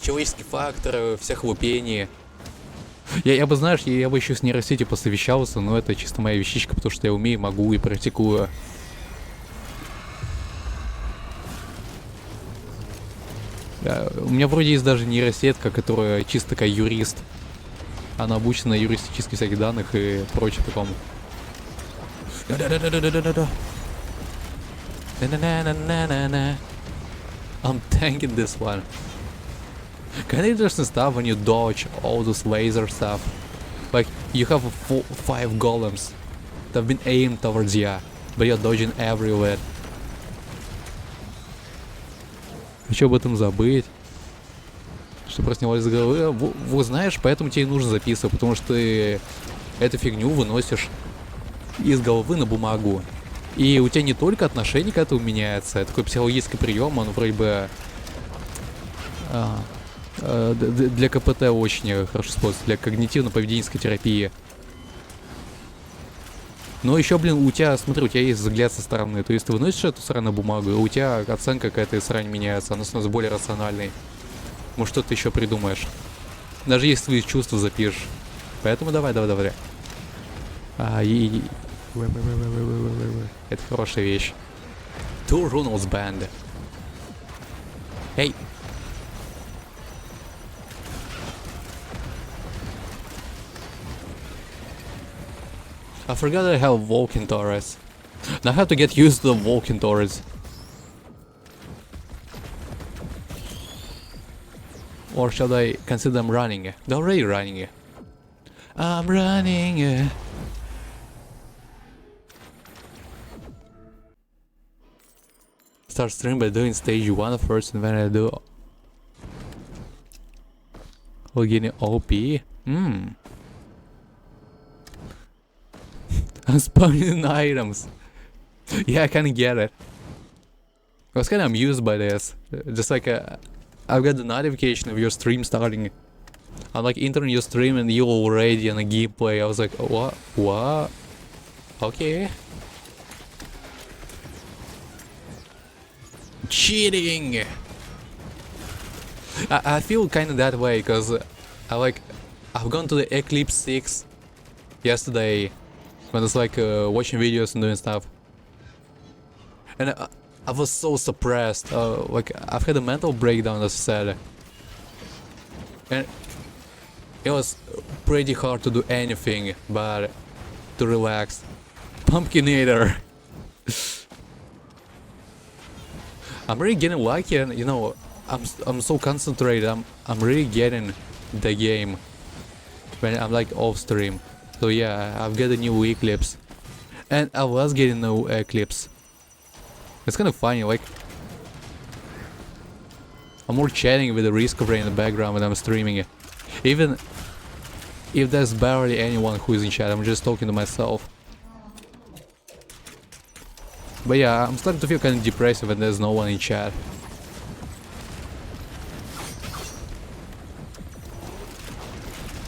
человеческий фактор, всех лупений. Я бы, знаешь, я бы еще с нейросетью посовещался, но это чисто моя вещичка, потому что я умею, могу и практикую. У меня вроде есть даже нейросетка, которая чисто такая юрист. Она обучена на юристических всяких данных и прочее такому. I'm tanking this one. Kind of interesting stuff when you dodge all this laser stuff. Like, you have 5 golems that have been aimed towards you, but you're dodging everywhere. Хочу об этом забыть. Что просто снялось из головы. Вот знаешь, поэтому тебе и нужно записывать, потому что ты эту фигню выносишь из головы на бумагу. И у тебя не только отношение к этому меняется, это такой психологический прием, он вроде бы для КПТ очень хорошо используется, для когнитивно-поведенческой терапии. Но еще, блин, у тебя, смотри, у тебя есть взгляд со стороны, то есть ты выносишь эту сраную бумагу, и у тебя оценка какая-то срань меняется, она становится более рациональной. Может, что-то еще придумаешь. Даже если свои чувства запишешь. Поэтому давай. Это хорошая вещь. Two Runnels Band. Эй! I forgot I have walking turrets. Now I have to get used to the walking turrets. Or should I consider them running? They're already running. I'm running. Start stream by doing stage 1 first, and when I do... We're getting OP? I'm spawning items. Yeah, I kinda get it. I was kinda amused by this. Just like I've got the notification of your stream starting. I'm like entering your stream and you're already in a gameplay. I was like, what? What? Okay. Cheating! I feel kinda that way because I've gone to the Eclipse 6 yesterday when I was like watching videos and doing stuff. And I was so suppressed, like I've had a mental breakdown, as I said. And it was pretty hard to do anything but to relax. Pumpkinator! I'm really getting lucky, and you know, I'm so concentrated. I'm really getting the game when I'm like off stream. So yeah, I've got a new Eclipse, and I was getting no Eclipse. It's kind of funny, like I'm more chatting with the Discovery in the background when I'm streaming it. Even if there's barely anyone who is in chat, I'm just talking to myself. But yeah, I'm starting to feel kind of depressive when there's no one in chat.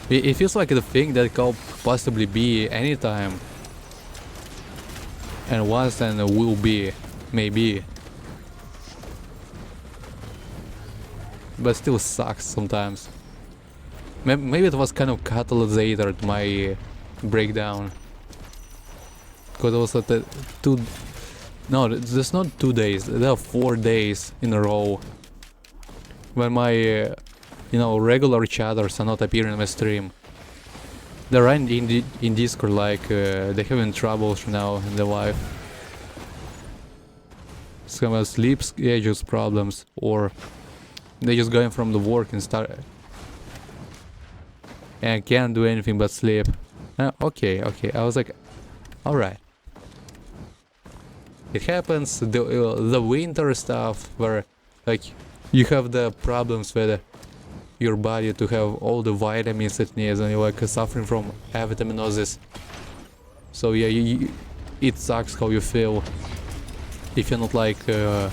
It feels like the thing that could possibly be anytime. And was and will be, maybe. But still sucks sometimes. Maybe it was kind of catalysator to my breakdown. Because it was at the No, there's not 2 days, there are 4 days in a row when my, regular chatters are not appearing in my stream. They're in Discord like they're having troubles now in their life. Some sleep schedules problems, or they're just going from the work and can't do anything but sleep. Okay. I was like, alright. It happens. The winter stuff where like you have the problems with your body to have all the vitamins it needs, and you're like suffering from avitaminosis. So yeah, it sucks how you feel if you're not like do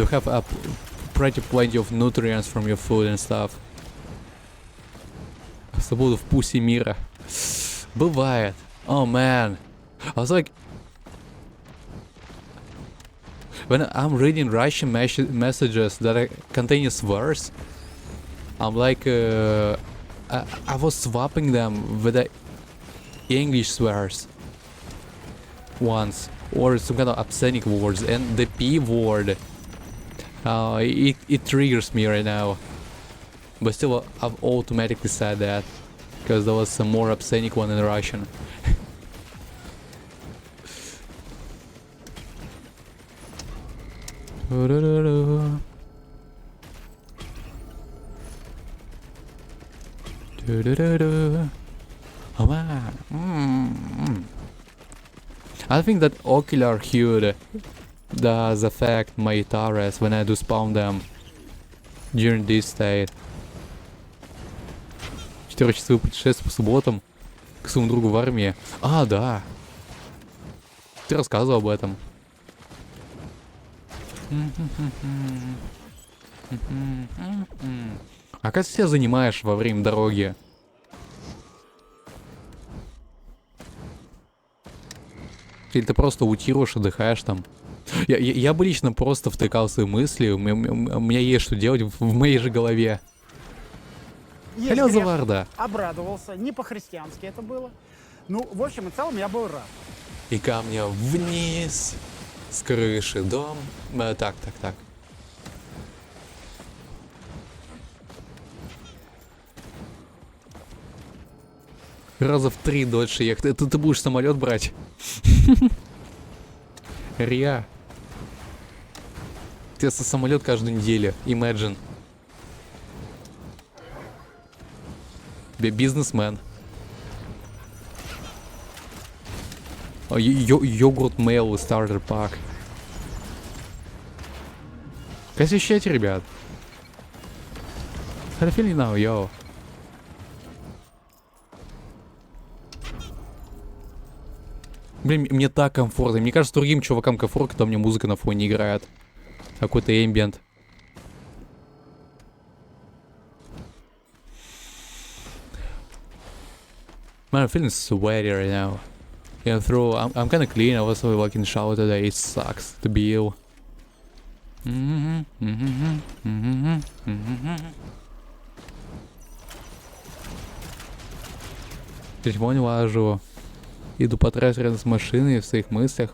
have plenty of nutrients from your food and stuff. Забуду в пусе мира. Бывает. Oh man. I was like, when I'm reading Russian messages that contain swears, I'm like, I was swapping them with the English swears once, or some kind of obscenic words, and the P word, it triggers me right now. But still, I've automatically said that, because there was some more obscenic one in Russian. I think that ocular hue does affect my turrets when I do spawn them during this state. 4-часовое путешествие по субботам к своему другу в армии. А, да. Ты рассказывал об этом. А как ты себя занимаешь во время дороги? Или ты просто утируешь, отдыхаешь там? Я бы лично просто втыкал свои мысли. У меня есть что делать в моей же голове. Алло, Заварда. Обрадовался, не по-христиански это было. Ну, в общем и целом, я был рад. И камня вниз, с крыши дом. Так. Раза в 3 дольше ехать. Ты будешь самолет брать? Риа. Тебе самолет каждую неделю. Imagine. Бизнесмен. Йогурт Мейл стартер пак. Как ощущаете, ребят? How are you feeling now, yo? Блин, мне так комфортно. Мне кажется, другим чувакам комфортно, когда у меня музыка на фоне играет. Какой-то эмбиент. Man, I'm feeling sweaty right now. Yeah, I'm kind of clean. I was like in the shower today. It sucks to be ill. Телефон вожу. Иду по трассе рядом с машиной в своих мыслях.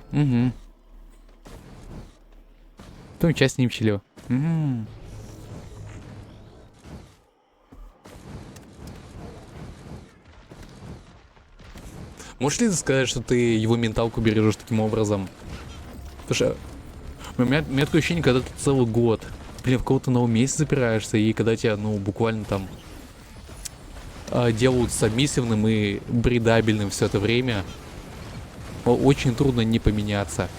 Потом час с ним чилю. Можешь ли ты сказать, что ты его менталку бережешь таким образом? Потому что у меня такое ощущение, когда ты целый год, в кого-то новом месте запираешься, и когда тебя, буквально там делают сабмиссивным и бредабельным все это время, очень трудно не поменяться.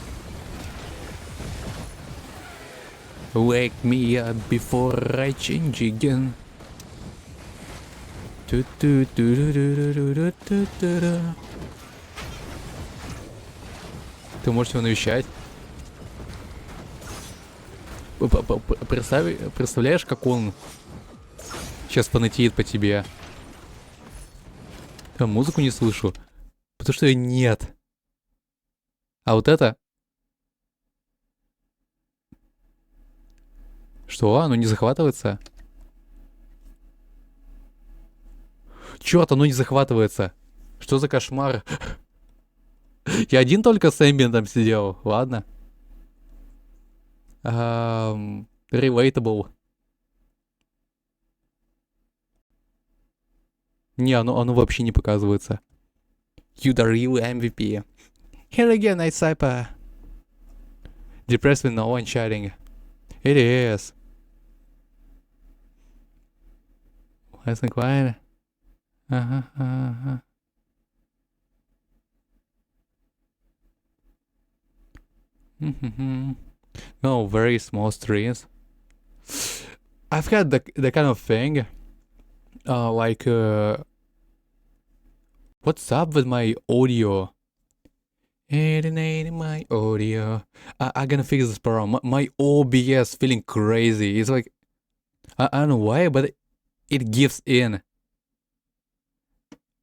Wake me up before I change again. Ты можешь его навещать? Представляешь, как он сейчас фанатеет по тебе? Я музыку не слышу, потому что ее нет. А вот это? Что? Оно не захватывается? Черт, оно не захватывается. Что за кошмар? Я один только с эмбиентом сидел. Ладно. Relatable. Не, оно вообще не показывается. You the real MVP. Here again, Night Sniper. Depressed with no one chatting. It is. Nice and quiet. No, very small streams. I've had the kind of thing, like, what's up with my audio? Alienating my audio. I'm gonna fix this problem. My OBS feeling crazy. It's like, I don't know why, but it gives in.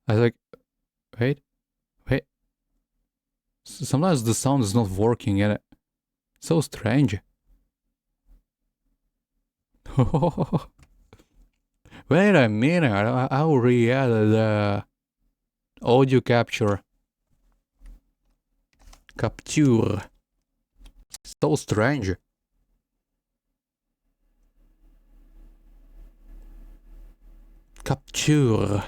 I was like, wait. Sometimes the sound is not working and so strange. Wait a minute, I'll re-add the audio capture. Capture. So strange. Capture.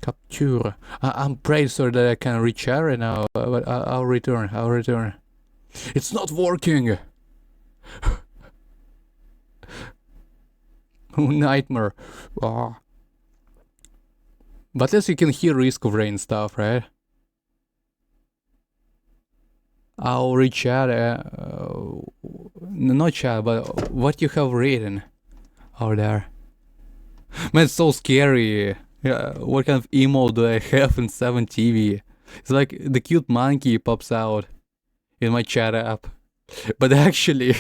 Capture. I'm pretty sure that I can reach out right now, but I'll return. It's not working. Nightmare. Oh. But as you can hear Risk of Rain stuff, right? I'll reach out. Not chat, but what you have written over there. Man, it's so scary. Yeah, what kind of emote do I have in 7TV? It's like the cute monkey pops out in my chat app. But actually...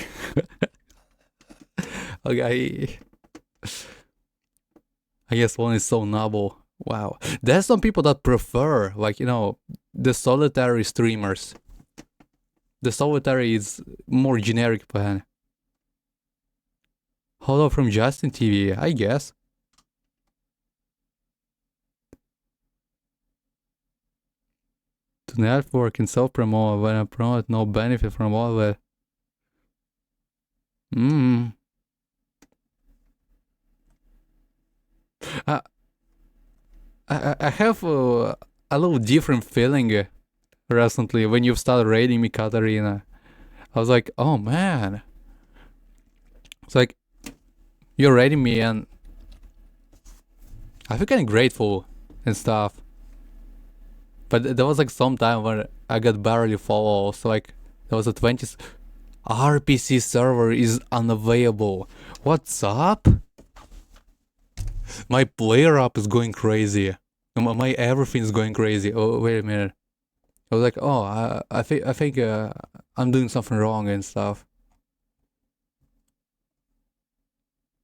okay. I guess one is so novel. Wow. There's some people that prefer, like, you know, the solitary streamers. The solitary is more generic plan. Hello from Justin TV, I guess. To network and self-promote when I promote no benefit from all of it. I have a little different feeling recently when you've started raiding me, Katarina. I was like, oh man. It's like, you're raiding me and I feel kind of grateful and stuff. But there was like some time when I got barely follow, so like there was a 20 RPC server is unavailable. What's up? My player up is going crazy. My everything is going crazy. Oh wait a minute. I was like, oh, I think I'm doing something wrong and stuff.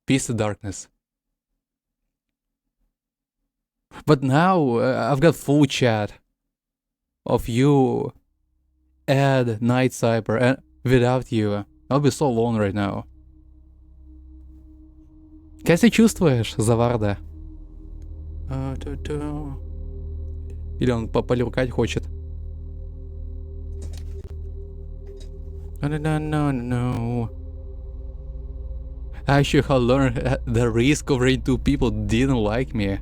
Peace to darkness. But now I've got full chat of you, Ed, Night Cyber, and without you, I'll be so alone right now. Как себя чувствуешь, Заварда? Или он полюкать хочет? No. I should have learned the risk of raid 2 people didn't like me.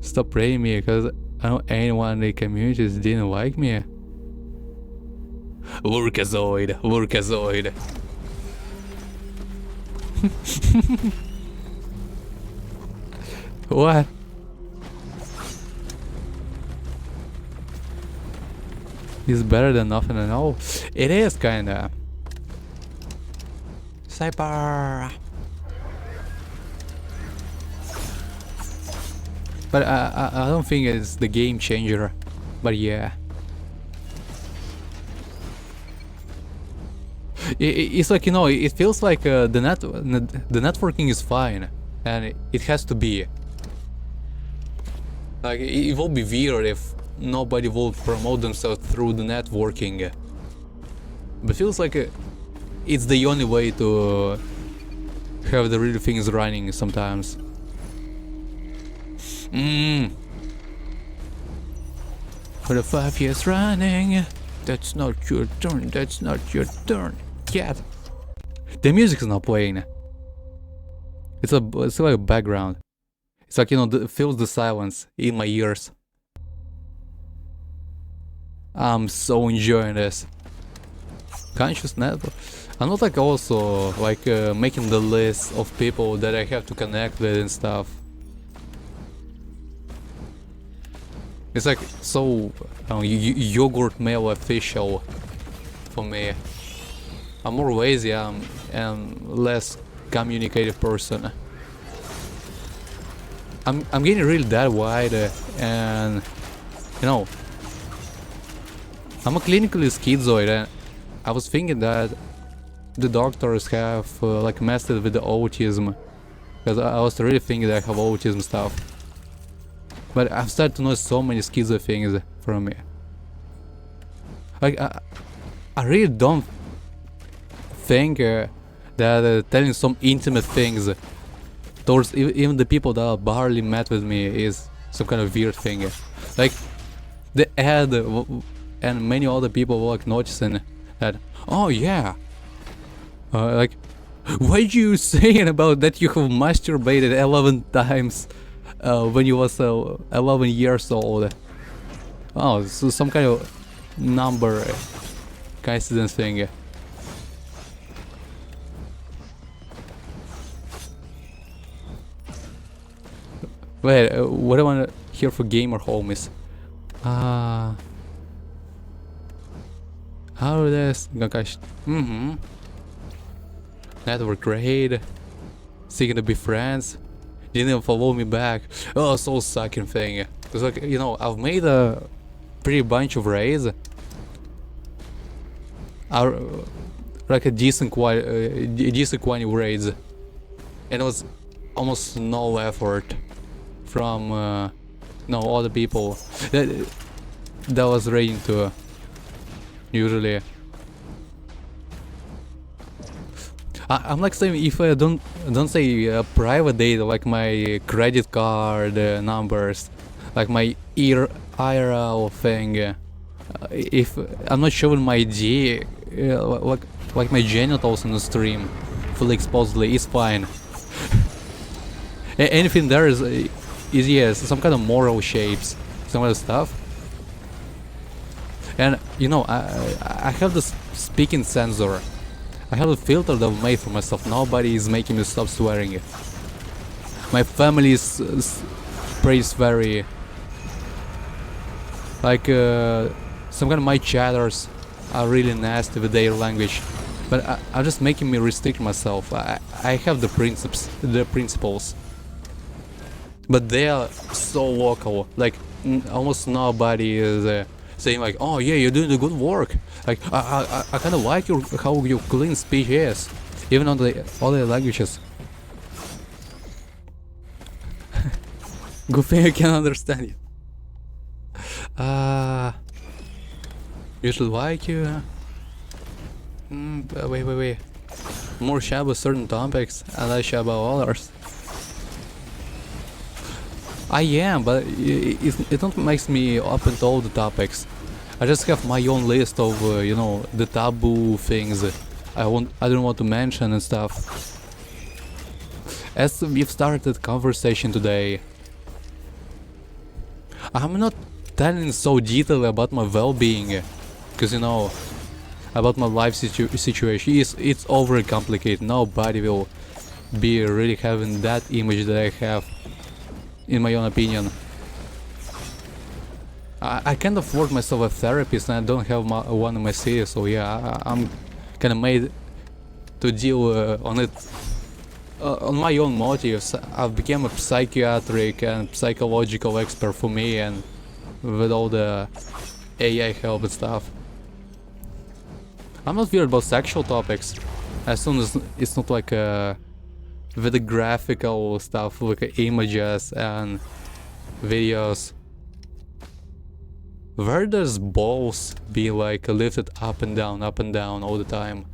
Stop praying me because I know anyone in the community didn't like me. Lurkazoid. What? It's better than nothing at all. It is kinda. Cyber. But I don't think it's the game changer. But yeah. It's like, you know, it feels like the networking is fine. And it has to be. Like, it will be weird if nobody will promote themselves through the networking. But feels like it's the only way to have the real things running sometimes. For the 5 years running. That's not your turn, that's not your turn. Cat. The music is not playing. It's like a background. It's like, you know, fills the silence in my ears. I'm so enjoying this. Conscious network. I'm not like also like making the list of people that I have to connect with and stuff. It's like so yogurt mail official for me. I'm more lazy and less communicative person. I'm getting really that wide and you know I'm a clinically schizoid and I was thinking that the doctors have like messed it with the autism because I was really thinking that I have autism stuff. But I've started to know so many schizo things from me. Like, I really don't think that telling some intimate things towards even the people that barely met with me is some kind of weird thing. Like, the ad and many other people were like noticing that, oh yeah, like, what you saying about that you have masturbated 11 times when you was 11 years old? Oh, so some kind of number coincidence thing. Wait, what do I want to hear for gamer homies? How this? Gosh. Network grade. Seeking to be friends. Didn't even follow me back. Oh, soul sucking thing. It's like, you know, I've made a pretty bunch of raids. Like a decent quantity of raids. And it was almost no effort from no other people that was raiding to usually. I'm like saying, if I don't say private data like my credit card numbers, like my IRL thing, if I'm not showing my ID, like my genitals in the stream fully exposedly, it's fine. Anything there is yes, some kind of moral shapes, some other stuff. And you know, I have this speaking sensor. I have a filter that I've made for myself. Nobody is making me stop swearing. My family is pretty very like some kind of my chatters are really nasty with their language, but are just making me restrict myself. I have the principles, but they are so local. Like almost nobody is saying like, "Oh yeah, you're doing the good work." Like I kind of like how your clean speech is, even on the other languages. Good thing I can understand it. You should like you. Wait. More shy about certain topics and less shy about others. I am, but it not makes me open to all the topics. I just have my own list of you know, the taboo things I don't want to mention and stuff. As we've started conversation today, I'm not telling so detail about my well-being, because you know, about my life situation. It's over complicated. Nobody will be really having that image that I have, in my own opinion. I can't afford myself a therapist and I don't have one in my city, so yeah, I'm kind of made to deal on it on my own motives. I've become a psychiatric and psychological expert for me, and with all the AI help and stuff. I'm not weird about sexual topics, as soon as it's not like with the graphical stuff, like images and videos. Where does balls be like lifted up and down all the time?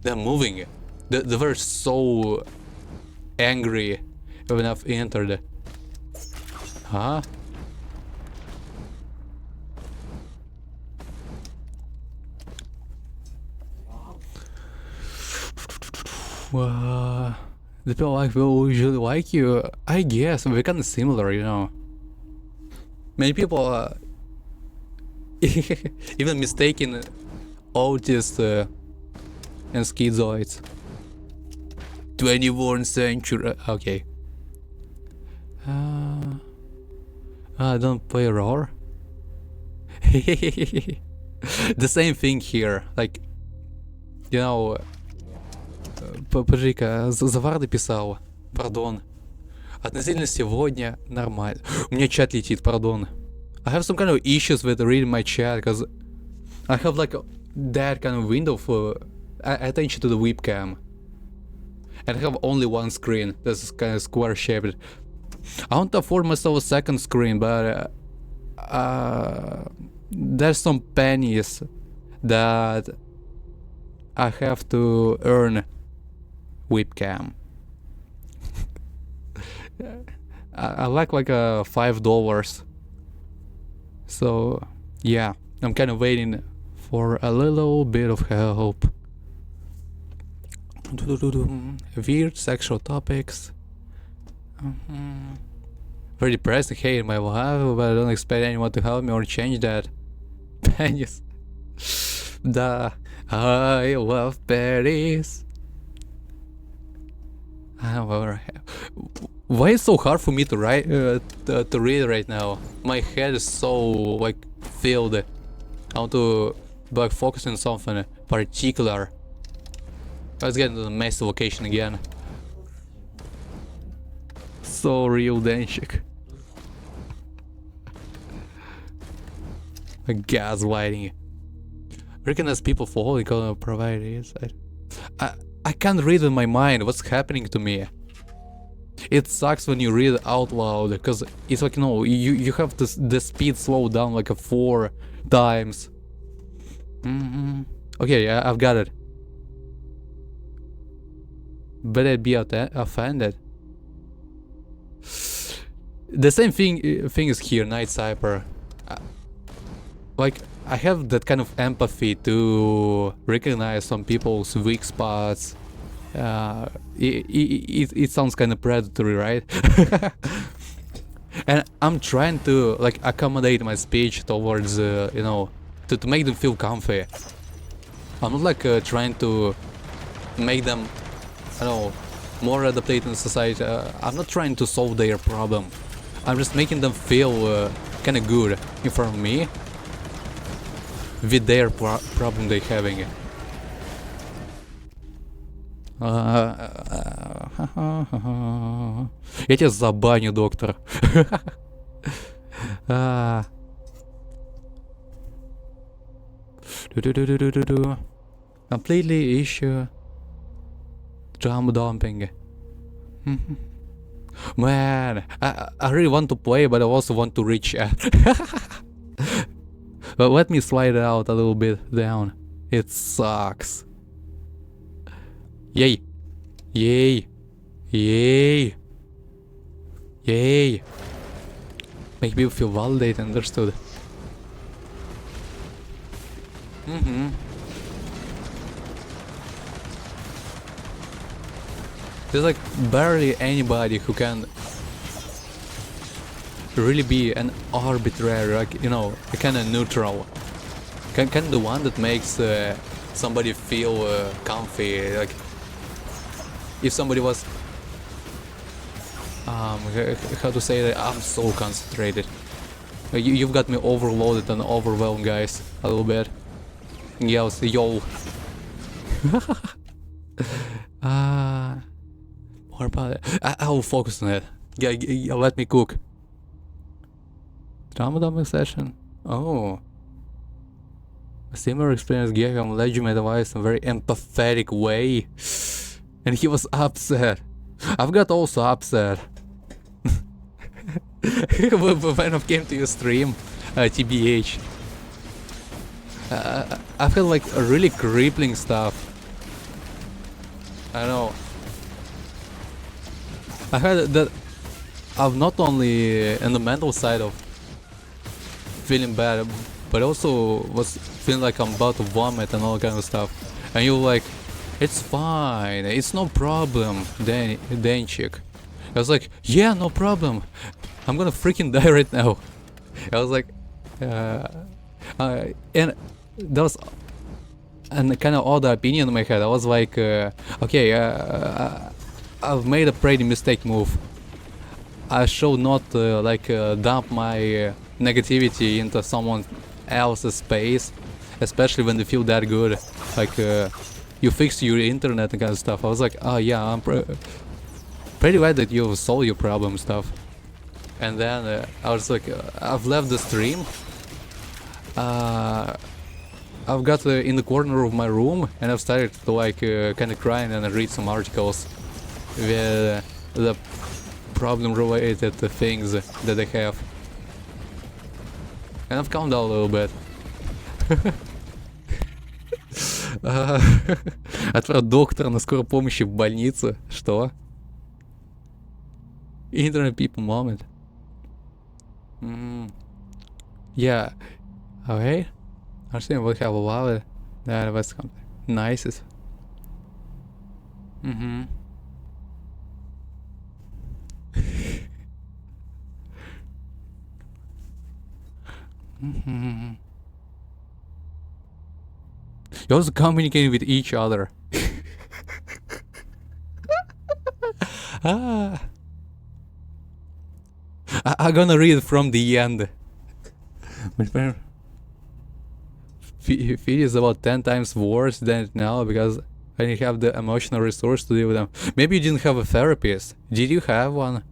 They're moving. They were so angry when I've entered. Huh? The people like will usually like you. I guess we're kind of similar, you know. Many people even mistaken autists and schizoids. 21st century. Okay. I don't play Roar. The same thing here. Like, you know. Подожди-ка, Заварда писал. Пардон. Относительно сегодня нормально. У меня чат летит, пардон. I have some kind of issues with reading my chat because I have like that kind of window for attention to the webcam. And I have only one screen that's kind of square shaped. I want to afford myself a second screen, but there's some pennies that I have to earn webcam. I like $5. So yeah, I'm kind of waiting for a little bit of help. Weird sexual topics. Very depressing, hate my life, but I don't expect anyone to help me or change that. Penis. Duh. I love Paris. Why is it so hard for me to write, to read right now? My head is so like filled. I want to like focus on something particular. Let's get into the massive location again. So real, Denchik. Gaslighting. Recognize people for all economic providers. I can't read in my mind what's happening to me. It sucks when you read out loud because it's like, no, you have the speed slow down like 4 times. Okay, I've got it. But I'd be offended. The same thing is here, Night Cypher. Like, I have that kind of empathy to recognize some people's weak spots. It sounds kind of predatory, right? And I'm trying to like accommodate my speech towards, you know, to make them feel comfy. I'm not like trying to make them, I don't know, more adapted in society. I'm not trying to solve their problem. I'm just making them feel kind of good in front of me with their problem they're having. Я тебя забаню, доктор. Completely issue. Drum dumping. Man, I really want to play, but I also want to reach out. But let me slide it out a little bit down. It sucks. Yay. Yay. Yay. Yay. Make people feel validated and understood. There's like barely anybody who can really be an arbitrary, like, you know, a kind of neutral, kind of the one that makes somebody feel comfy. Like if somebody was how to say that, I'm so concentrated. You've got me overloaded and overwhelmed, guys, a little bit. Yes, yo. More about it. I will focus on it. Yeah, let me cook. Drama dumping session. Oh. A similar experience gave him legitimate advice in a very empathetic way. And he was upset. I've got also upset. When I came to your stream, TBH. I felt like really crippling stuff. I know. I heard that I'm not only in the mental side of feeling bad, but also was feeling like I'm about to vomit and all kind of stuff. And you're like, it's fine, it's no problem, Denchik. I was like, yeah, no problem. I'm gonna freaking die right now. I was like, and that was a kind of odd opinion in my head. I was like, okay, I've made a pretty mistake move. I should not dump my negativity into someone else's space, especially when they feel that good. Like you fix your internet and kind of stuff. I was like, oh yeah, I'm pretty glad that you solved your problem stuff. And then I was like, I've left the stream. I've got in the corner of my room and I've started to like kind of crying and read some articles with the problem related to things that I have. And I've calmed down a little bit. Отправил доктора на скорой помощи в больницу. Что? Internet people moment. Yeah. Okay. Understand what have allowed that was nicest. You're also communicating with each other. I'm gonna read from the end. Feed is about 10 times worse than it now because I didn't have the emotional resource to deal with them. Maybe you didn't have a therapist. Did you have one?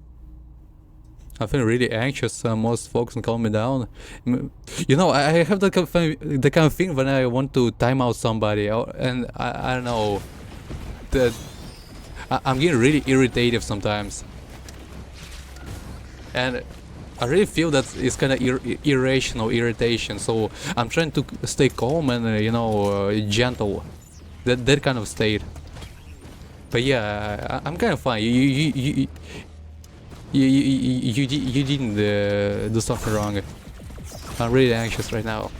I feel really anxious. Most folks can calm me down. You know, I have the kind of thing when I want to time out somebody, and I don't know. That I'm getting really irritative sometimes, and I really feel that it's kind of irrational irritation. So I'm trying to stay calm and you know gentle. That kind of state. But yeah, I'm kind of fine. You didn't do something wrong. I'm really anxious right now.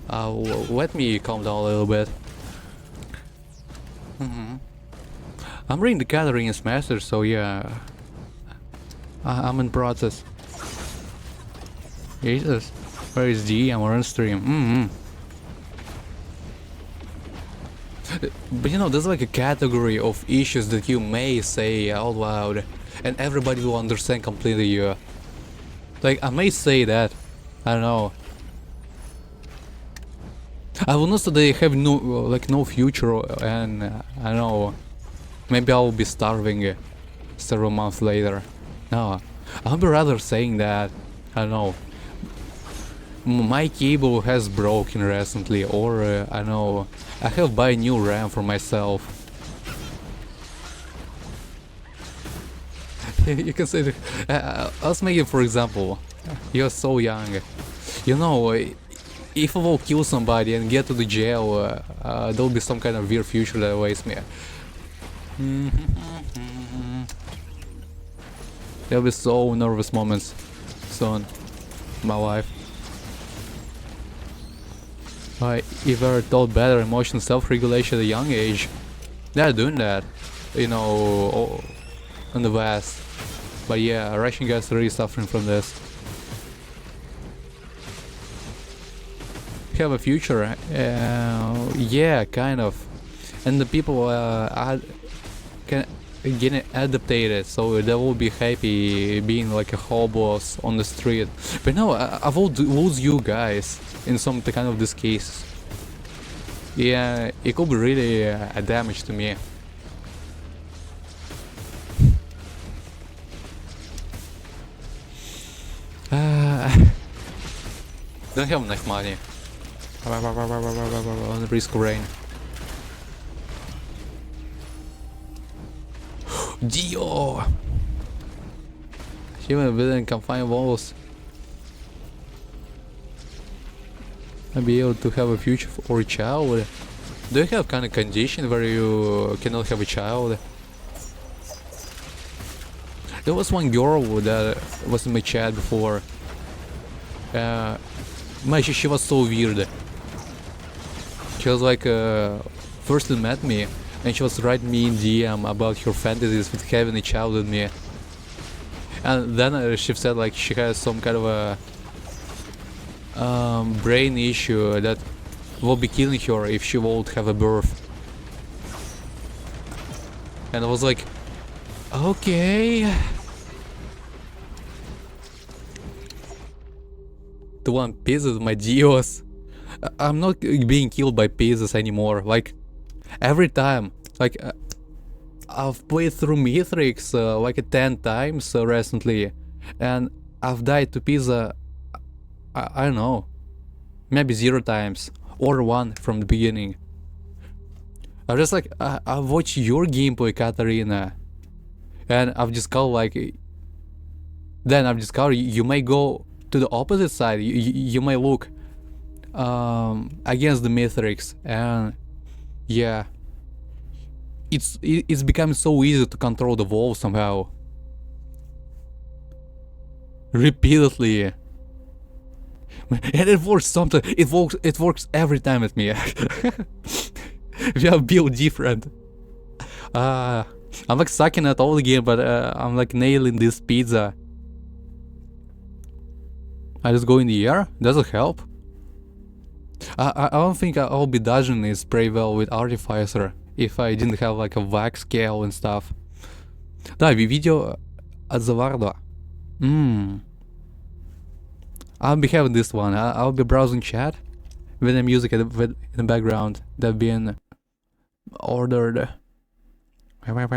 Let me calm down a little bit. I'm reading the Gathering in Master, so yeah. I'm in process. Jesus, where is D? I'm on stream. But you know, there's like a category of issues that you may say out loud. And everybody will understand completely you. Like, I may say that. I don't know. I will not say they have no future and I don't know. Maybe I will be starving several months later. No. I'll be rather saying that, I don't know. My cable has broken recently, or I don't know. I have buy new RAM for myself. You can say that. Let's make it, for example, you're so young. You know, if I will kill somebody and get to the jail, there'll be some kind of weird future that awaits me. There'll be so nervous moments soon in my life. If I were told better emotional self-regulation at a young age, they're doing that, you know, in the West. But yeah, Russian guys are really suffering from this. Have a future? Yeah, kind of. And the people can get adapted, so they will be happy being like a hobos on the street. But no, I will lose you guys in some kind of these cases. Yeah, it could be really a damage to me. Don't have enough money. On the risk of rain. Dio! Human within confined walls. I'll be able to have a future or a child. Do you have kind of condition where you cannot have a child? There was one girl that was in my chat before. She was so weird. She was like, first met me, and she was writing me in DM about her fantasies with having a child with me. And then she said like she has some kind of a brain issue that will be killing her if she won't have a birth. And I was like, okay. To one pieces, my Dios. I'm not being killed by pieces anymore. Like every time, like I've played through Mythrix like 10 times recently, and I've died to Pizza. I don't know, maybe 0 times or 1 from the beginning. I'm just like I watch your gameplay, Katarina, and I've discovered like. Then I've discovered you may go to the opposite side. You may look against the Mythrix, and yeah, it's becoming so easy to control the wall somehow. Repeatedly. And it works sometimes. It works every time with me. We are built different. I'm like sucking at all the game, but I'm like nailing this pizza. I just go in the air? Does it help? I don't think I'll be dodging this very well with Artificer if I didn't have like a wax scale and stuff. Да, видео от Заварда. I'll be having this one. I'll be browsing chat with the music in the background that being ordered. I'm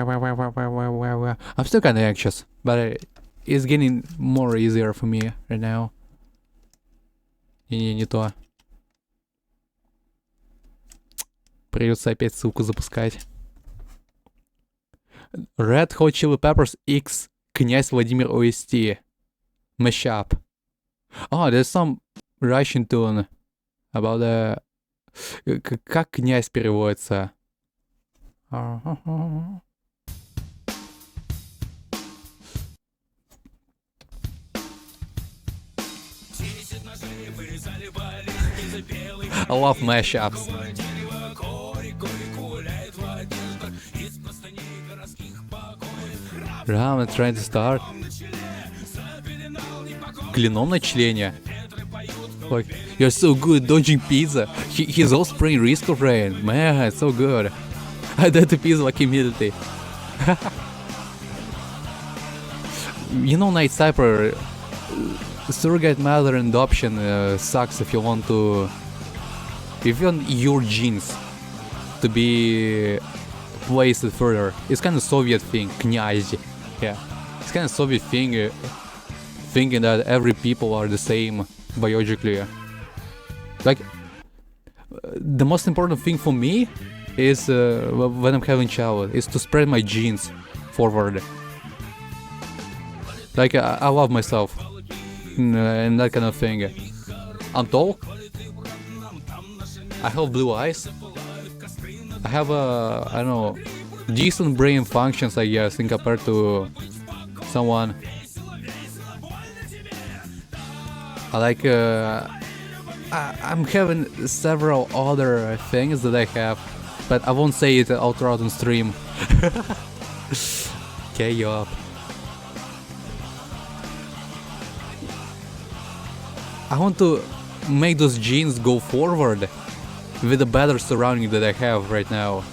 still kinda anxious, but it's getting more easier for me right now. Не то. Придется опять ссылку запускать. Red Hot Chili Peppers X Князь Владимир OST Mashup. Oh, there's some Russian tune about the... Как князь переводится? I love mashups. Ram trying to start. Клином на члене. Like, you're so good dodging pizza. He's also playing Risk of Rain. Man, it's so good. I died to pizza like immediately. You know, Night Sniper, surrogate mother and adoption sucks if you want to... If you want your genes to be placed further. It's kind of Soviet thing, князь. Yeah. It's kind of Soviet thing, thinking that every people are the same biologically. Like, the most important thing for me is, when I'm having child, is to spread my genes forward. Like, I love myself and that kind of thing. I'm tall. I have blue eyes. I have I don't know, decent brain functions, I guess, in compared to someone. I like, I'm having several other things that I have, but I won't say it out loud on stream. Okay, up. I want to make those genes go forward with the better surrounding that I have right now.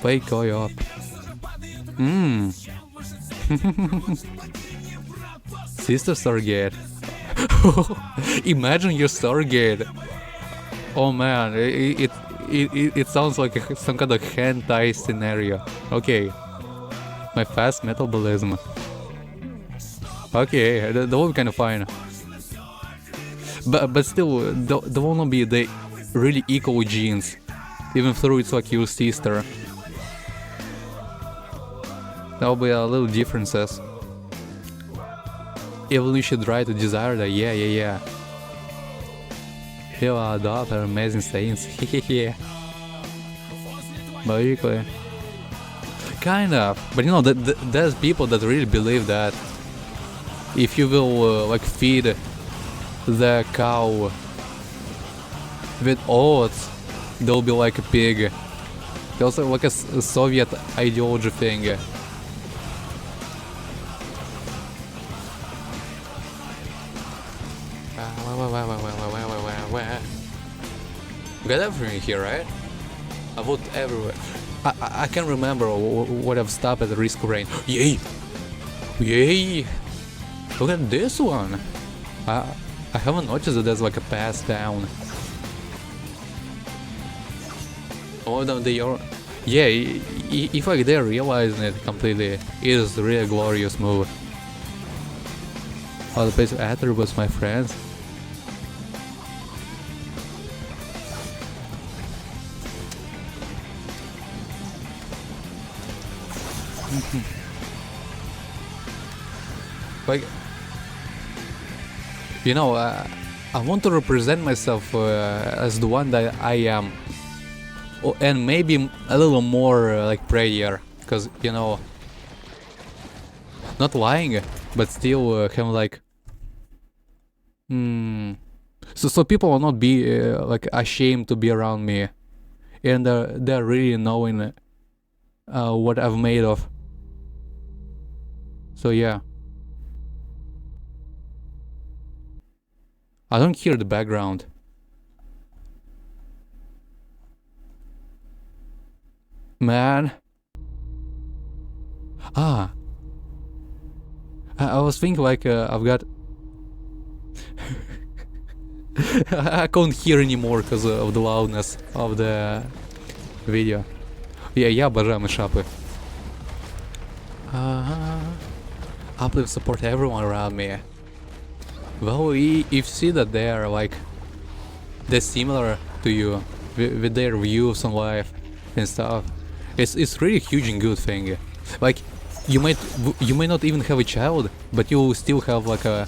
Play co-op. Sister Stargate. Imagine your Stargate. Oh man, it sounds like some kind of hentai scenario. Okay. My fast metabolism. Okay, that will be kind of fine. But still, there will not be the really equal genes, even though it's like your sister. There will be a little differences. Evolution drive to desire that, yeah. You adopt our amazing saints, yeah. Basically. Kind of, but you know, there's people that really believe that if you will like feed the cow with oaths, they'll be like a pig. It's also like a Soviet ideology thing. We got everything here, right? I vote everywhere. I can't remember what I've stopped at the risk rain. Yay! Yay! Look at this one! I haven't noticed that there's like a pass down. Oh no, they are. Yeah, if like they're realizing it completely, it is really a glorious move. Oh, the basic attributes, my friends. Like, you know, I want to represent myself as the one that I am. Oh, and maybe a little more like prettier, because, you know, not lying, but still have like, so people will not be like ashamed to be around me, and they're really knowing what I've made of. So yeah, I don't hear the background. Man. I was thinking like I've got I can't hear anymore because of the loudness of the video. Yeah, я обожаю мышапы. Uplift support everyone around me. Well, if you see that they're like they're similar to you with their views on life and stuff, it's really huge and good thing. Like you may not even have a child, but you will still have like a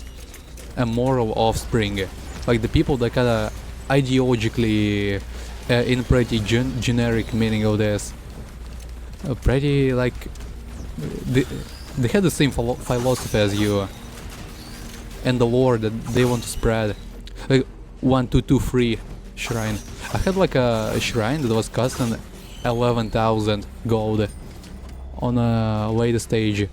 moral offspring. Like the people that kinda ideologically in pretty generic meaning of this, pretty like they had the same philosophy as you and the lore that they want to spread. Like 1, 2, 2, 3 shrine. I had like a shrine that was costing 11,000 gold on a later stage.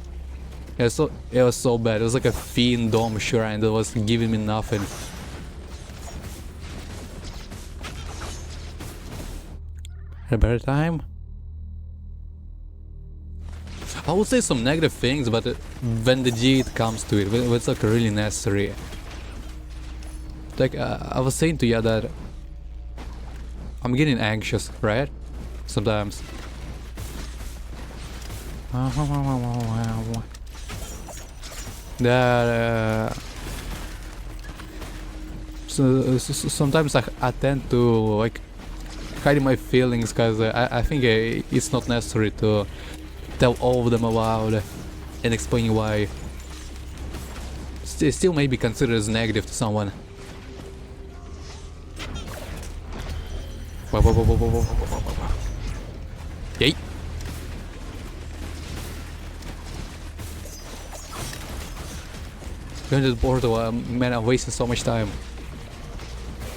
Yeah, so it was so bad. It was like a fiend dome shrine that was giving me nothing. A better time? I would say some negative things, but when the deed comes to it, it's like really necessary. Like I was saying to you that I'm getting anxious, right? Sometimes. That so sometimes I tend to like hide my feelings because I think it's not necessary to tell all of them aloud and explain why. Still may be considered as negative to someone. Yay! Going to the portal, man, I'm wasting so much time.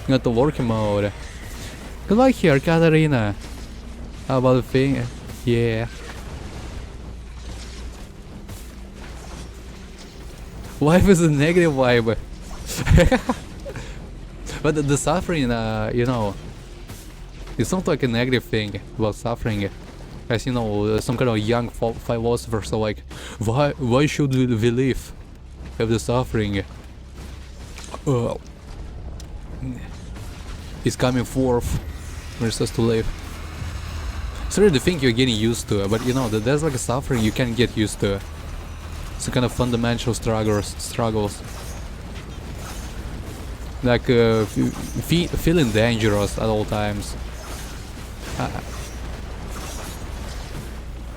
Got the working mode. Good luck here, Katarina. How about the thing? Yeah. Life is a negative vibe. But the suffering, you know, it's not like a negative thing about suffering. As you know, some kind of young philosophers are like, why should we live? Have the suffering. It's coming forth. We're supposed to live. It's really the thing you're getting used to, but you know that there's like a suffering you can't get used to. It's a kind of fundamental struggles. Like feeling dangerous at all times.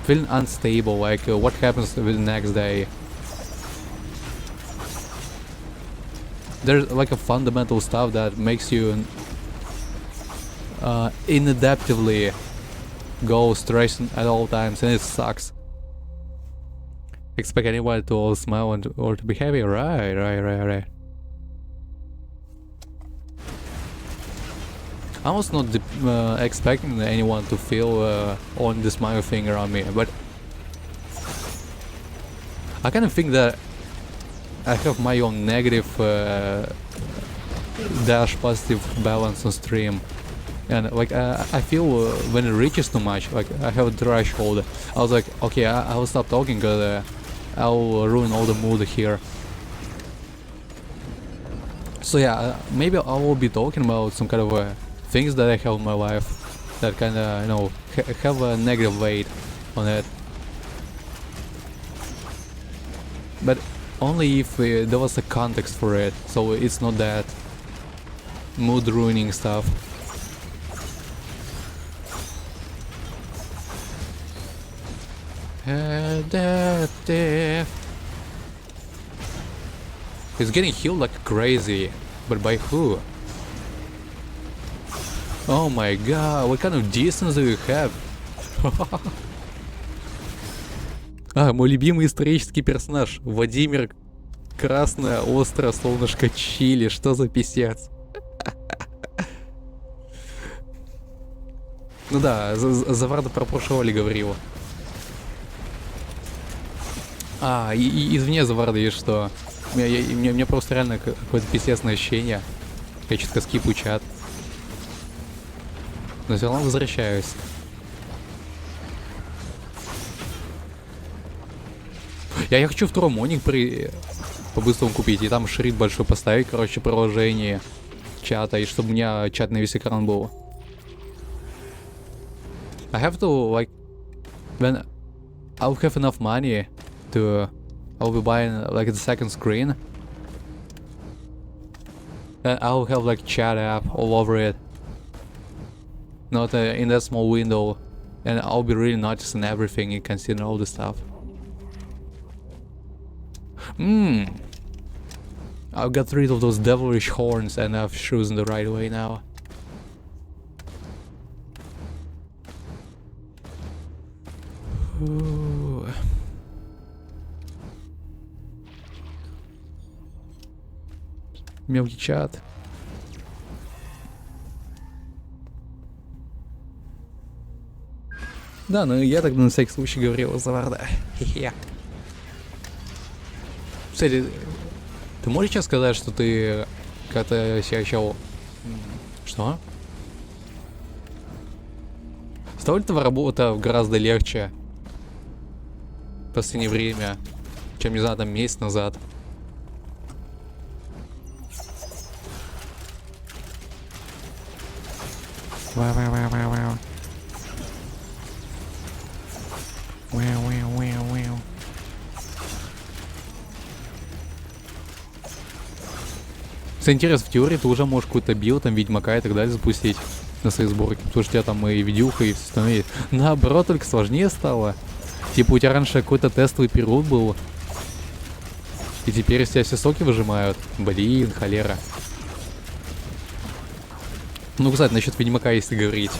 Feeling unstable, like what happens with the next day. There's like a fundamental stuff that makes you inadaptively go stressing at all times, and it sucks. Expect anyone to all smile and or to be happy. Right. I was not expecting anyone to feel on this my thing around me, but I kind of think that I have my own negative dash positive balance on stream, and like I feel when it reaches too much, like I have a threshold. I was like, okay, I will stop talking because I'll ruin all the mood here. So yeah, maybe I will be talking about some kind of things that I have in my life that kind of, you know, have a negative weight on it. But only if there was a context for it, so it's not that mood ruining stuff. It's getting healed like crazy, but by who? Oh my god, what kind of distance do you have? Мой любимый исторический персонаж Владимир Красное острое солнышко чили. Что за писец? Ну да, Заварда про прошлого ли говорил. Извини, Заварда, и что? Мне просто реально какое-то писецное ощущение. Я чутко скипаю чат. Но все равно возвращаюсь. Я хочу второй моник по-быстрому купить. И там шрифт большой поставить, короче, приложение чата. И чтобы у меня чат на весь экран был. I have to, like, when I'll have enough money to, I'll be buying like the second screen, and I'll have like chat app all over it, not in that small window, and I'll be really noticing everything and considering all the stuff. I've got rid of those devilish horns and I've chosen the right way now. Ooh. Мелкий чат. Да, ну я тогда на всякий случай говорил Заварда. Хе-хе. Кстати, ты можешь сейчас сказать, что ты когда-то себя ощущал... Что? Стала ли твоя работа гораздо легче в последнее время, чем, не знаю, там месяц назад? Вау. Кстати, интересно, в теории ты уже можешь какой-то билд, там, Ведьмака и так далее запустить на своей сборке, потому что у тебя там и видюха, и все остальное. Наоборот, только сложнее стало. Типа у тебя раньше какой-то тестовый период был, и теперь из тебя все соки выжимают. Блин, холера. Ну, кстати, насчет Ведьмака, если говорить.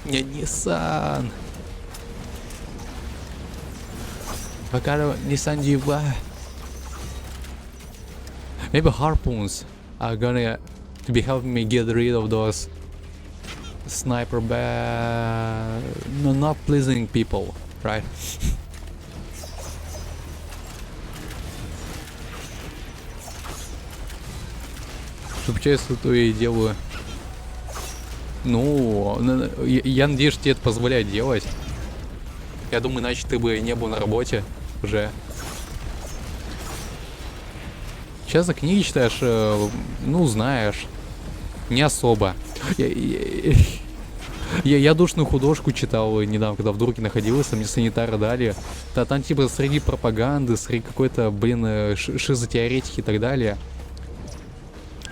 Не Nissan. Пока Nissan Diva. Maybe harpoons are gonna be helping me get rid of those sniper not pleasing people, right? Чтобы честно, то и делаю. Ну, я надеюсь, что тебе это позволяет делать. Я думаю, иначе ты бы не был на работе уже. Сейчас за книги читаешь, ну, знаешь, не особо. Я душную художку читал недавно, когда в дурке находился, мне санитары дали. Там типа среди пропаганды, среди какой-то, блин, шизотеоретики и так далее.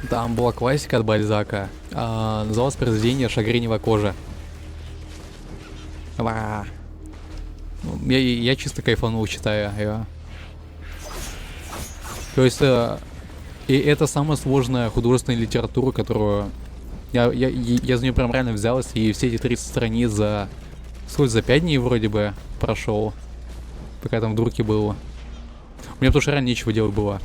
Там была классика от Бальзака. Называлось произведение «Шагреневая кожа». Я чисто кайфанул, читая ее. То есть, и это самая сложная художественная литература, которую я за нее прям реально взялся, и все эти 30 страниц сколько, за 5 дней вроде бы прошел, пока там в дурке было. У меня потому что реально нечего делать было.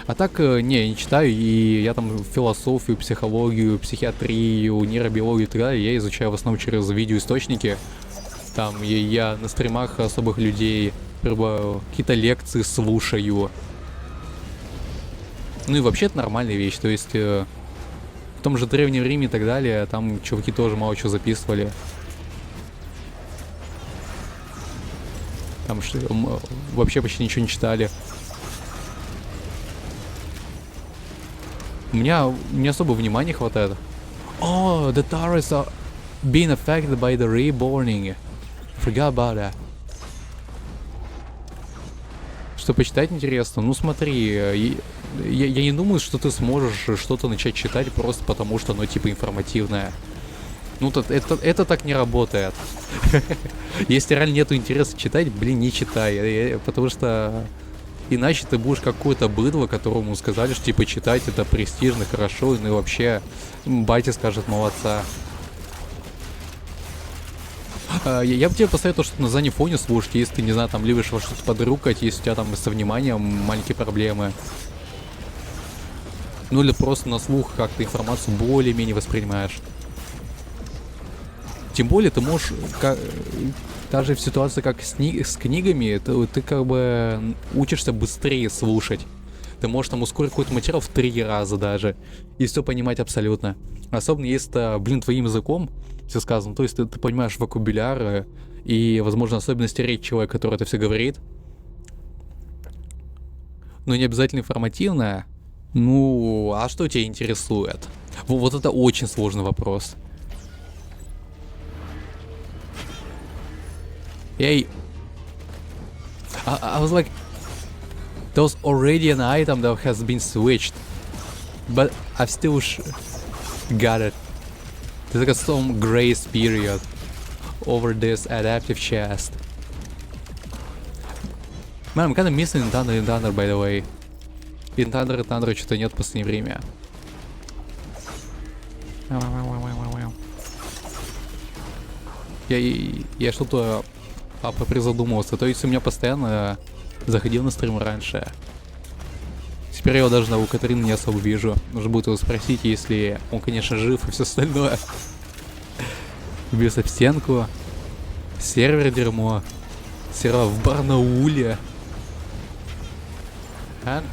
А так, не читаю, и я там философию, психологию, психиатрию, нейробиологию и так далее, я изучаю в основном через видеоисточники. Там я на стримах особых людей какие-то лекции слушаю. Ну и вообще это нормальная вещь, то есть в том же Древнем Риме и так далее, там чуваки тоже мало чего записывали. Там вообще почти ничего не читали. У меня не особо внимания хватает. Oh, the towers are being affected by the reborning. Forgot about that. Что почитать интересно? Ну смотри, я не думаю, что ты сможешь что-то начать читать просто потому, что оно типа информативное. Ну это так не работает. Если реально нету интереса читать, блин, не читай. Потому что иначе ты будешь какое-то быдло, которому сказали, что типа читать это престижно, хорошо, ну и вообще батя скажет молодца. Я бы тебе посоветовал что-то на заднем фоне слушать, если ты, не знаю, там любишь во что-то подрукать, если у тебя там со вниманием маленькие проблемы. Ну или просто на слух как-то информацию более-менее воспринимаешь. Тем более ты можешь, даже в ситуации как с книгами, ты как бы учишься быстрее слушать. Ты можешь там ускорить какой-то материал в 3 раза даже. И все понимать абсолютно. Особенно если это, блин, твоим языком все сказано. То есть ты понимаешь вокабуляр и, возможно, особенности речи человека, который это все говорит. Но не обязательно информативное. Ну, а что тебя интересует? Вот это очень сложный вопрос. Hey, I was like, there's already an item that has been switched, but I've still got it. There's like some grace period over this adaptive chest. Man, I'm kind of missing Thunder, by the way. In Thunder что-то нет в последнее время. Я что-то призадумывался. То есть у меня постоянно заходил на стрим раньше. Теперь я его даже на Катрин не особо вижу. Нужно будет его спросить, если он, конечно, жив и все остальное. Бьюсь об стенку. Сервер дерьмо. Сервер в Барнауле. And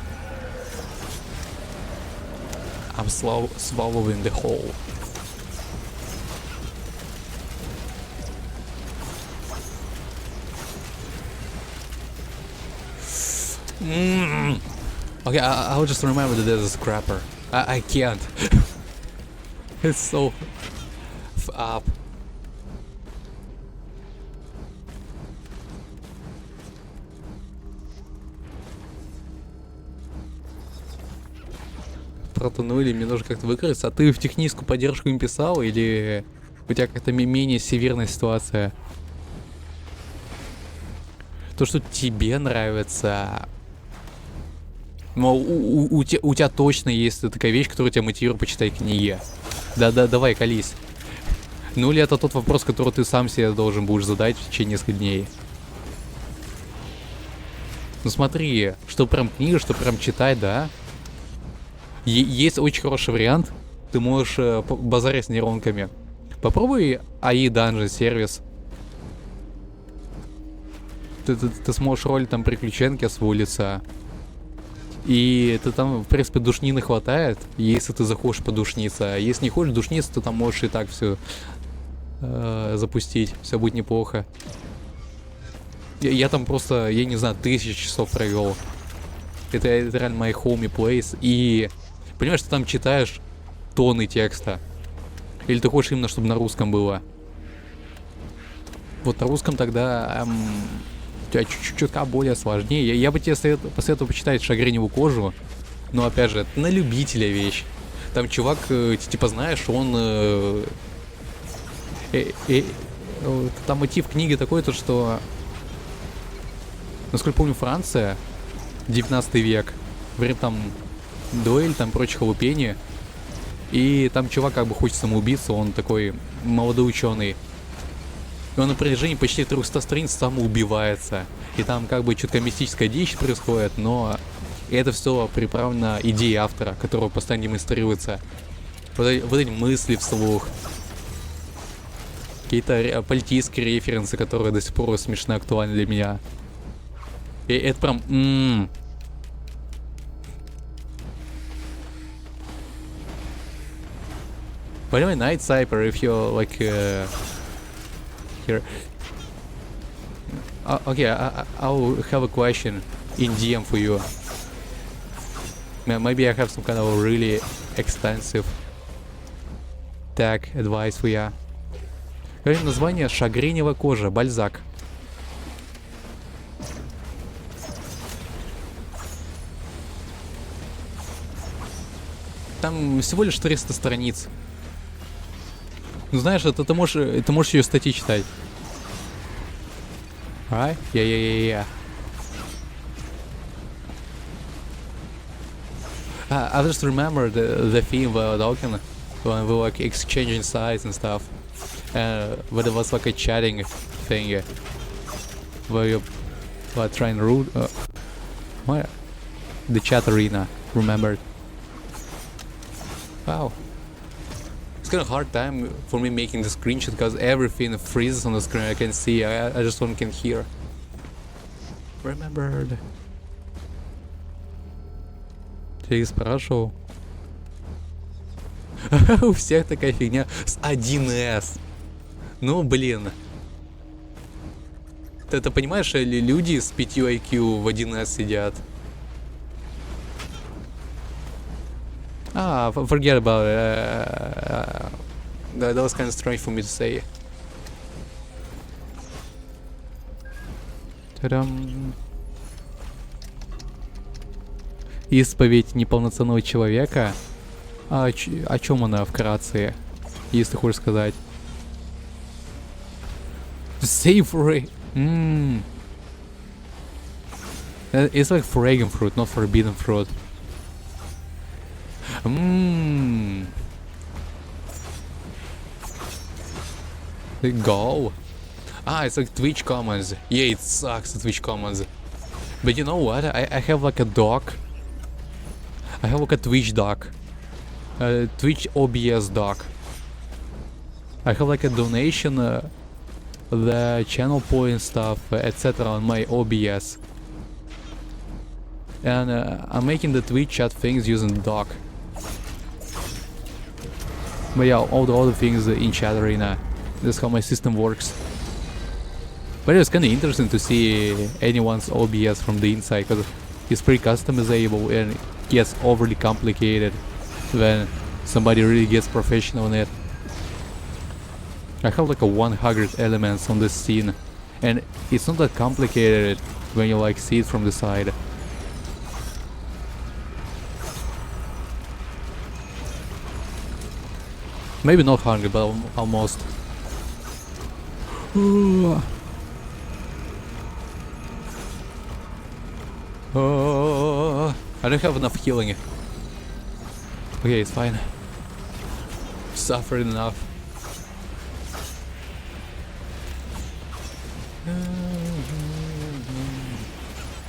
I'm swallowing the whole. Okay, I'll just remember that there's a scrapper. I can't. It's so up. Протонули, мне нужно как-то выкрыться. А ты в техническую поддержку им писал или у тебя как-то менее северная ситуация? То, что тебе нравится. Но у тебя точно есть такая вещь, которая тебя мотивирует почитать книги. Да, давай, колись. Ну или это тот вопрос, который ты сам себе должен будешь задать в течение нескольких дней. Ну смотри, что прям книга, что прям читать, да? Есть очень хороший вариант. Ты можешь базарить с нейронками. Попробуй AI Dungeon сервис. Ты сможешь ролить там приключенки с улицы. И ты там, в принципе, душнины хватает, если ты захочешь подушниться. А если не хочешь душниться, то там можешь и так все запустить. Все будет неплохо. Я там просто, я не знаю, 1000 часов провел. Это реально my homey place. И понимаешь, ты там читаешь тонны текста. Или ты хочешь именно, чтобы на русском было. Вот на русском тогда у тебя чуть-чуть более сложнее. Я бы тебе посоветовал почитать «Шагреневу кожу». Но опять же, это на любителя вещь. Там чувак, типа, знаешь, он... там мотив книги такой, то что... Насколько помню, Франция, 19 век. Говорит, там дуэль, там прочее халупение. И там чувак как бы хочет самоубиться, он такой молодой ученый. И он на протяжении почти 300 страниц самоубивается. И там как бы чутка мистическая дичь происходит, но это все приправлено идеей автора, которого постоянно демонстрируется. Вот эти мысли вслух. Какие-то политические референсы, которые до сих пор смешно актуальны для меня. И это прям... By the way, Night Cyper, if you're like here. Okay, I'll have a question in DM for you. Maybe I have some kind of really expensive tag advice for you. Название шагреневая кожа, Бальзак. Там всего лишь 300 страниц. Ну знаешь, ты можешь ее статьи читать. Right? Yeah. I just remember the theme we were talking when we were like exchanging sides and stuff. But it was like a chatting thing where you were trying to root. What? The chat arena, remembered. Wow. It's kind of hard time for me making the screenshot because everything freezes on the screen. I can see. I just don't can hear. Remembered. Я их спрашивал. У всех такая фигня с 1С. Ну блин. Ты понимаешь, ли люди с 5 IQ в 1С сидят? Forget about it. That was kind of strange for me to say. Та-дам. Исповедь неполноценного человека. О чем она вкратце, если хочешь сказать? Savory. It's like fragrant fruit, not forbidden fruit. Go. It's like Twitch comments. Yeah, it sucks, Twitch comments. But you know what? I have like a doc. I have like a Twitch doc. Twitch OBS doc. I have like a donation, the channel point stuff, etc. on my OBS. And I'm making the Twitch chat things using doc. But yeah, all the things in chat arena. That's how my system works. But it's kind of interesting to see anyone's OBS from the inside, because it's pretty customizable and gets overly complicated when somebody really gets professional in it. I have like a 100 elements on this scene, and it's not that complicated when you like see it from the side. Maybe not 100, but almost. I don't have enough healing. Okay, it's fine. Suffered enough.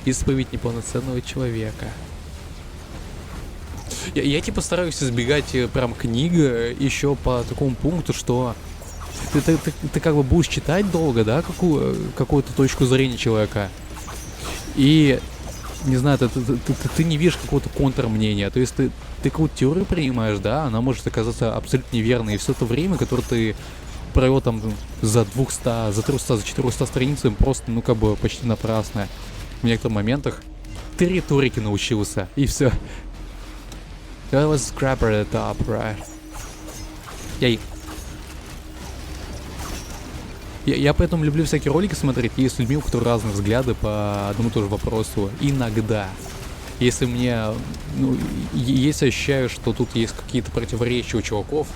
Исповедь неполноценного человека. Я типа стараюсь избегать прям книг еще по такому пункту, что ты как бы будешь читать долго, да, какую-то точку зрения человека. И не знаю, ты не видишь какого-то контрмнения. То есть ты какую-то теорию принимаешь, да, она может оказаться абсолютно неверной. И все это время, которое ты провел там за 200, за 300, за 400 страницами, просто, ну, как бы почти напрасно. В некоторых моментах ты риторики научился, и все. That was scrapper at the top, right? Я поэтому люблю всякие ролики смотреть, есть людьми, у которых разные взгляды по одному и тому же вопросу. Иногда. Если мне, ну, если ощущаю, что тут есть какие-то противоречия у чуваков.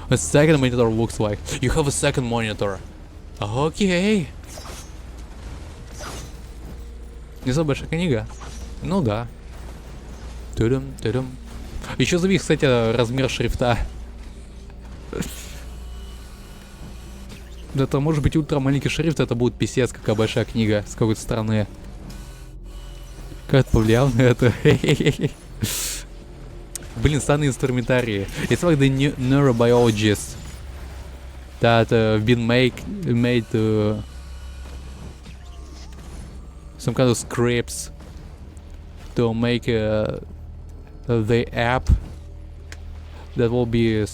A second monitor looks like. You have a second monitor. Okay. Не самая большая книга. Ну да. Тудум. Еще завис, кстати, размер шрифта. Это может быть ультра маленький шрифт, это будет писец, какая большая книга с какой-то стороны. Как это повлиял на это? Блин, странные инструментарии. It's like the neurobiologists that been made some kind of scripts to make the app that will be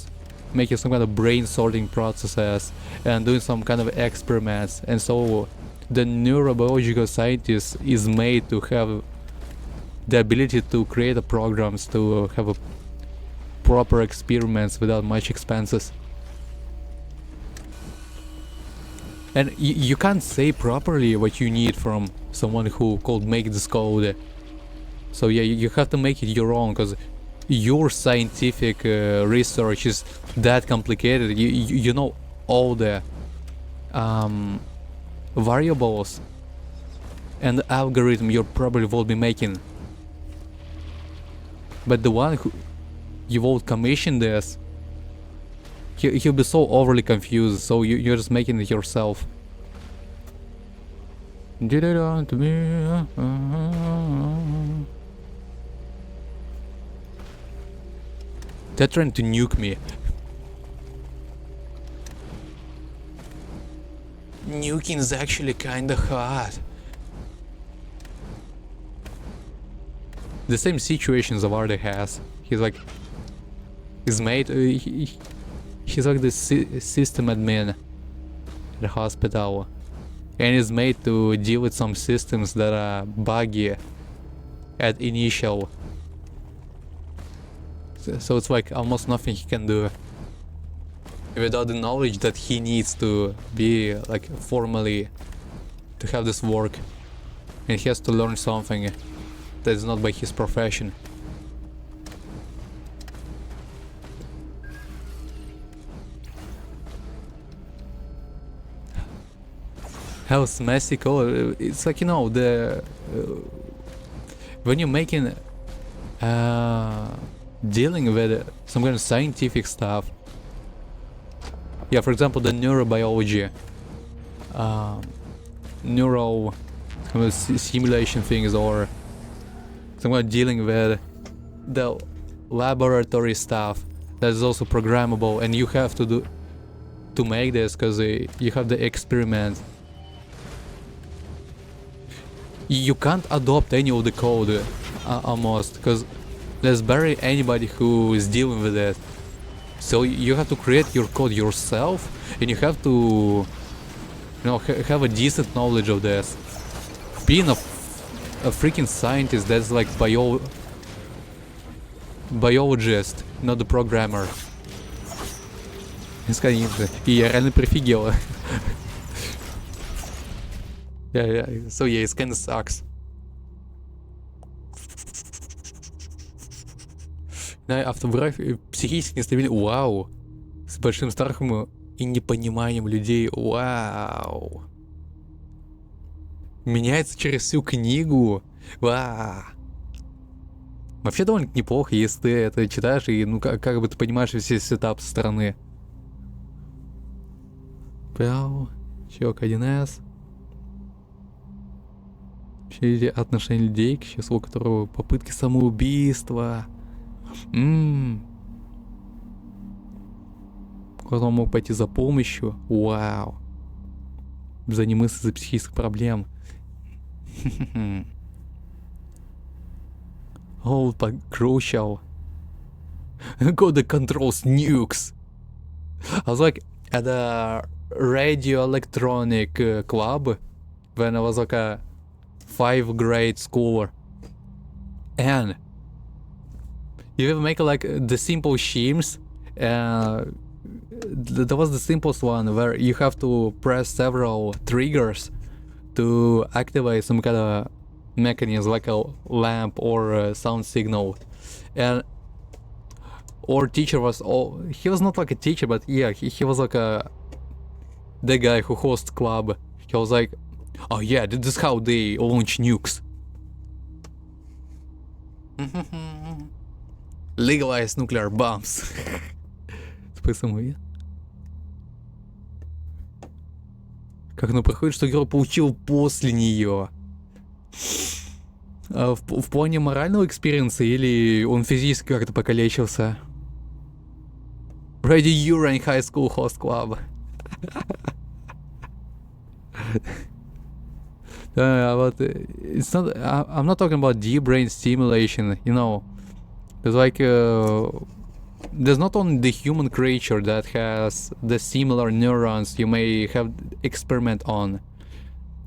making some kind of brain sorting processes and doing some kind of experiments. And so the neurobiological scientist is made to have the ability to create programs to have a proper experiments without much expenses. And you can't say properly what you need from someone who could make this code. So yeah, you have to make it your own, because your scientific research is that complicated. You know all the variables and the algorithm you probably will be making. But the one who you will commission this, he'll be so overly confused, so you're just making it yourself. They're trying to nuke me. Nuking is actually kinda hard. The same situation Zavardi has. He's like, his mate, he's like the system admin at the hospital, and is made to deal with some systems that are buggy at initial. So it's like almost nothing he can do without the knowledge that he needs to be like formally to have this work, and he has to learn something that is not by his profession. How's messy color? It's like, you know, the when you're making dealing with some kind of scientific stuff. Yeah, for example, the neurobiology, neural kind of simulation things, or someone dealing with the laboratory stuff that is also programmable, and you have to do to make this because you have the experiment. You can't adopt any of the code almost, because there's barely anybody who is dealing with it. So you have to create your code yourself, and you have to, you know, have a decent knowledge of this. Being a freaking scientist that's like biologist, not the programmer. И я реально прифигела. Yeah, so yeah, it kinda sucks. Да, автобиография психически нестабильный. Вау. С большим страхом и непониманием людей. Вау. Меняется через всю книгу. Вау. Вообще довольно неплохо, если ты это читаешь и, ну, как бы ты понимаешь все сетап со стороны. Пяу. Чек 1С. Эти отношения людей, к числу которого попытки самоубийства. Куда он мог пойти за помощью? Вау. За немысль, за психических проблем. Oh, but crucial. God that controls nukes. I was like at a radio electronic club when I was like a 5th grade schooler, and you make like the simple schemes. That was the simplest one, where you have to press several triggers to activate some kind of mechanism, like a lamp or a sound signal. And our teacher was he was not like a teacher, but yeah, he was like the guy who hosts club. He was like, oh yeah, this is how they launch nukes. Legalize nuclear bombs. СМ. Как оно проходит, что герой получил после нее? В плане морального экспириенса или он физически как-то покалечился? Ready Urine High School Host Club. But it's not. I'm not talking about deep brain stimulation. You know, it's like there's not only the human creature that has the similar neurons you may have experiment on.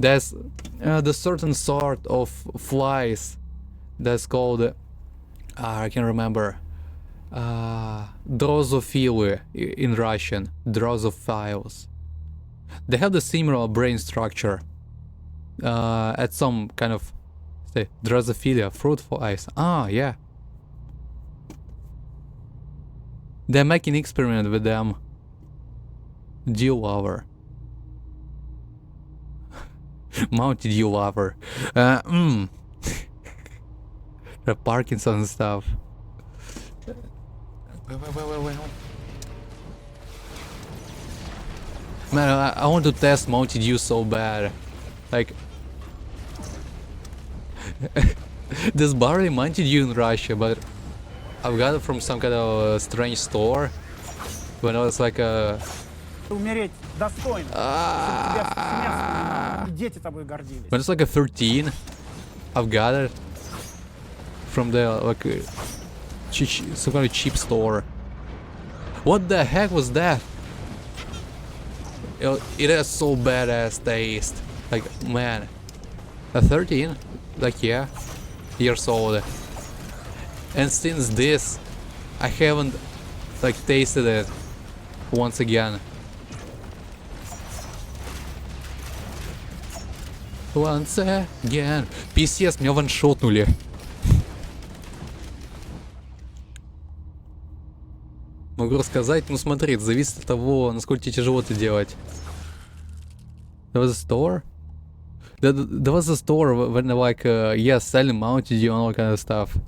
There's the certain sort of flies that's called I can't remember. Drosophili in Russian. Drosophiles. They have the similar brain structure. At some kind of, say, Drosophila, fruit flies. Ah, yeah. They're making experiment with them. Dew lover. Mounted dew lover. The Parkinson stuff. Wait. Man, I want to test Mounted Dew so bad. Like, there's barely Mounted Dew in Russia, but I've got it from some kind of strange store when I was like Умереть достойно. Чтобы тебя совместно, и дети тобой гордились. when it's like a 13. I've got it from the like some kind of cheap store. What the heck was that? It has so badass taste. Like, man, a 13, like, yeah, years old. And since this, I haven't like tasted it once again. Once again. Писец, меня ваншотнули. Могу рассказать, ну смотри, это зависит от того, насколько тебе тяжело это делать. There was a store? There was a store when like, yeah, selling Mounted Dew and all kind of stuff.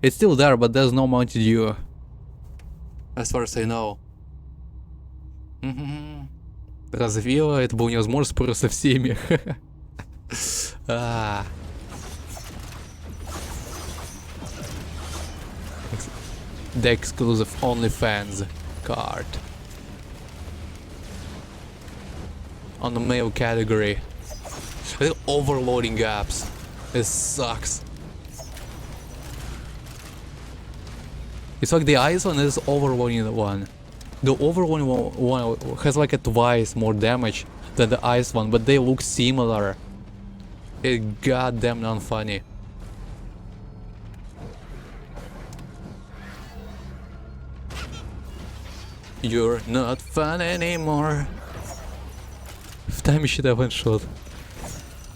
It's still there, but there's no Mounted Dew. As far as I know. Развила, это было невозможно спорить со всеми. The exclusive OnlyFans card. On the male category. Overloading apps. This sucks. It's like the ice one is overloading the one. The overloading one has like a twice more damage than the ice one, but they look similar. It's goddamn non-funny. You're not fun anymore. В тайме считай ваншот.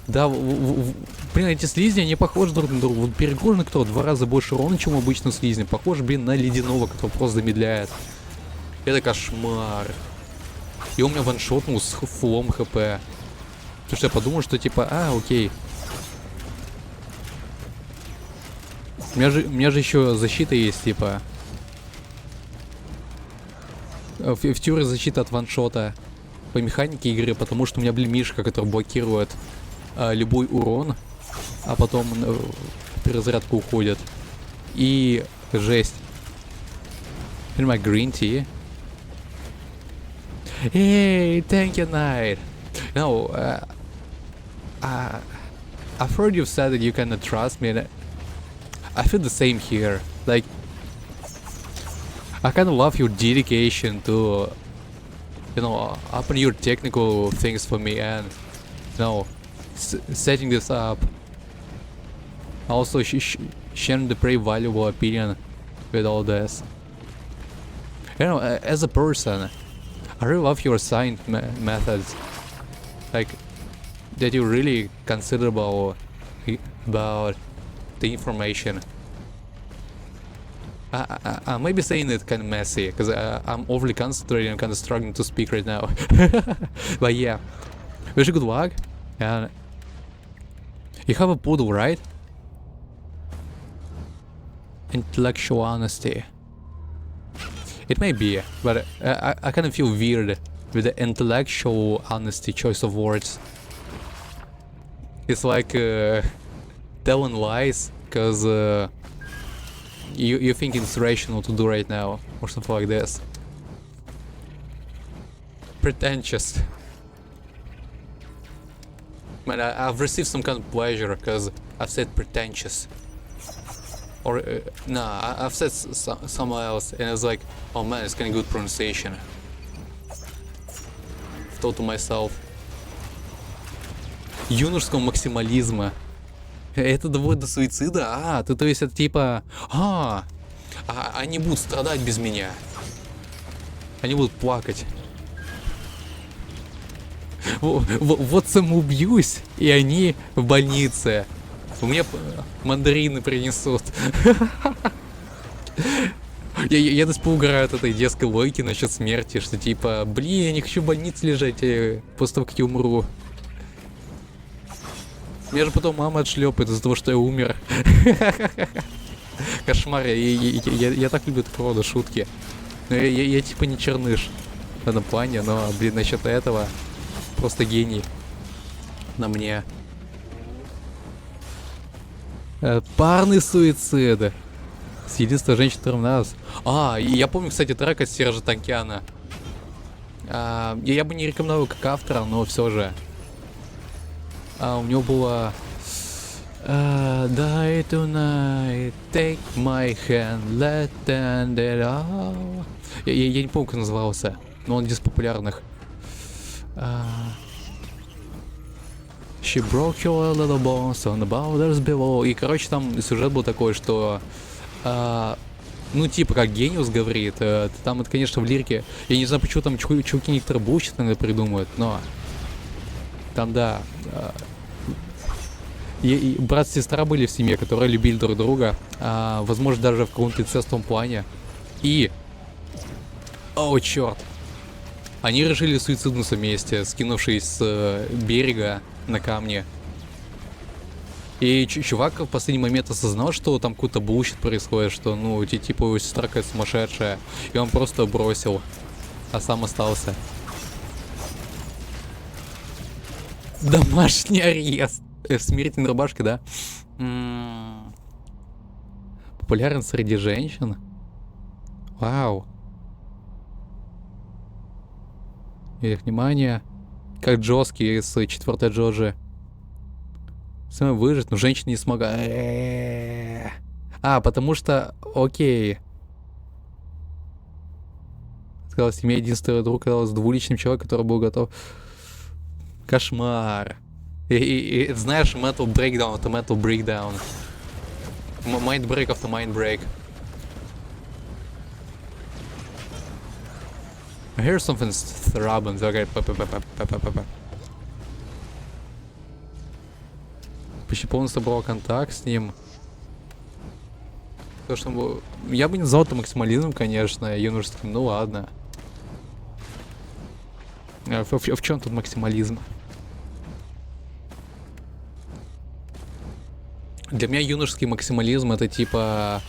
Да, блин, эти слизни, они похожи друг на друга. Вот перегруженный кто? 2 раза больше урона, чем обычно слизни. Похож, блин, на ледяного, который просто замедляет. Это кошмар. И он меня ваншотнул с фулом хп. Потому что я подумал, что типа, окей. У меня же еще защита есть, типа. В тюре защита от ваншота по механике игры, потому что у меня, блин, мишка, который блокирует любой урон, а потом перезарядка уходит. И жесть. Понимаю, green tea. Hey, thank you, Knight. No, I've heard you've said that you cannot trust me, and I feel the same here. Like, I kind of love your dedication to, you know, open your technical things for me and, you know, setting this up. Also, sharing the pretty valuable opinion with all this. You know, as a person, I really love your science methods. Like, that you really consider about the information. I may be saying it kind of messy because I'm overly concentrating and kind of struggling to speak right now. But yeah, wish you good luck. And you have a poodle, right? intellectual honesty. It may be, but I kind of feel weird with the intellectual honesty choice of words. It's like telling lies because you think it's rational to do right now or something like this. Pretentious. Man, I've received some kind of pleasure because I've said pretentious. Or, nah, I've said somewhere else and it's like, oh man, it's kind of good pronunciation. I've thought to myself. Юношеского максимализма. Это доводит до суицида? То есть это типа... они будут страдать без меня. Они будут плакать. Вот самоубьюсь, и они в больнице. Мне мандарины принесут. Я до сих пор угораю от этой детской логики насчет смерти, что типа, блин, я не хочу в больнице лежать после того, как я умру. Меня же потом мама отшлепает из-за того, что я умер. Кошмар, я так люблю такого рода шутки. Я типа не черныш в этом плане, но, блин, насчет этого просто гений на мне. Парный суицид. С единственной женщиной, которая нас. Я помню, кстати, трек от Сержа Танкяна. Я бы не рекомендовал как автора, но все же. У него было Die tonight, take my hand, let end it all. Я не помню, как назывался, но он из популярных. She broke your little bones on the boulders below. И, короче, там сюжет был такой, что ну, типа, как Гениус говорит, там это, конечно, в лирике. Я не знаю, почему там чуваки некоторые булщит иногда придумывают, но там, да, и брат и сестра были в семье, которые любили друг друга, возможно, даже в каком-то инцестовом плане. И, о, черт, они решили суициднуться вместе, скинувшись с берега на камни. И чувак в последний момент осознал, что там какой-то булщит происходит, что, ну, типа, его сестра какая-то сумасшедшая, и он просто бросил, а сам остался. Домашний арест. Смертельная рубашка, да? Популярен среди женщин? Вау. Их внимание. Как Джоски из 4-й Джорджи. Самое выжить, но женщина не смогла. Потому что... Окей. Сказала, семья единственный друг оказался двуличным человеком, который был готов... Кошмар. И знаешь, mental breakdown, это mental breakdown. Mind break after mind break. I hear something throbbing. Okay. Почти полностью собрал контакт с ним. То, что... Я бы не назвал это максимализмом, конечно, юношеским, ну ладно. В чем тут максимализм? Для меня юношеский максимализм это типа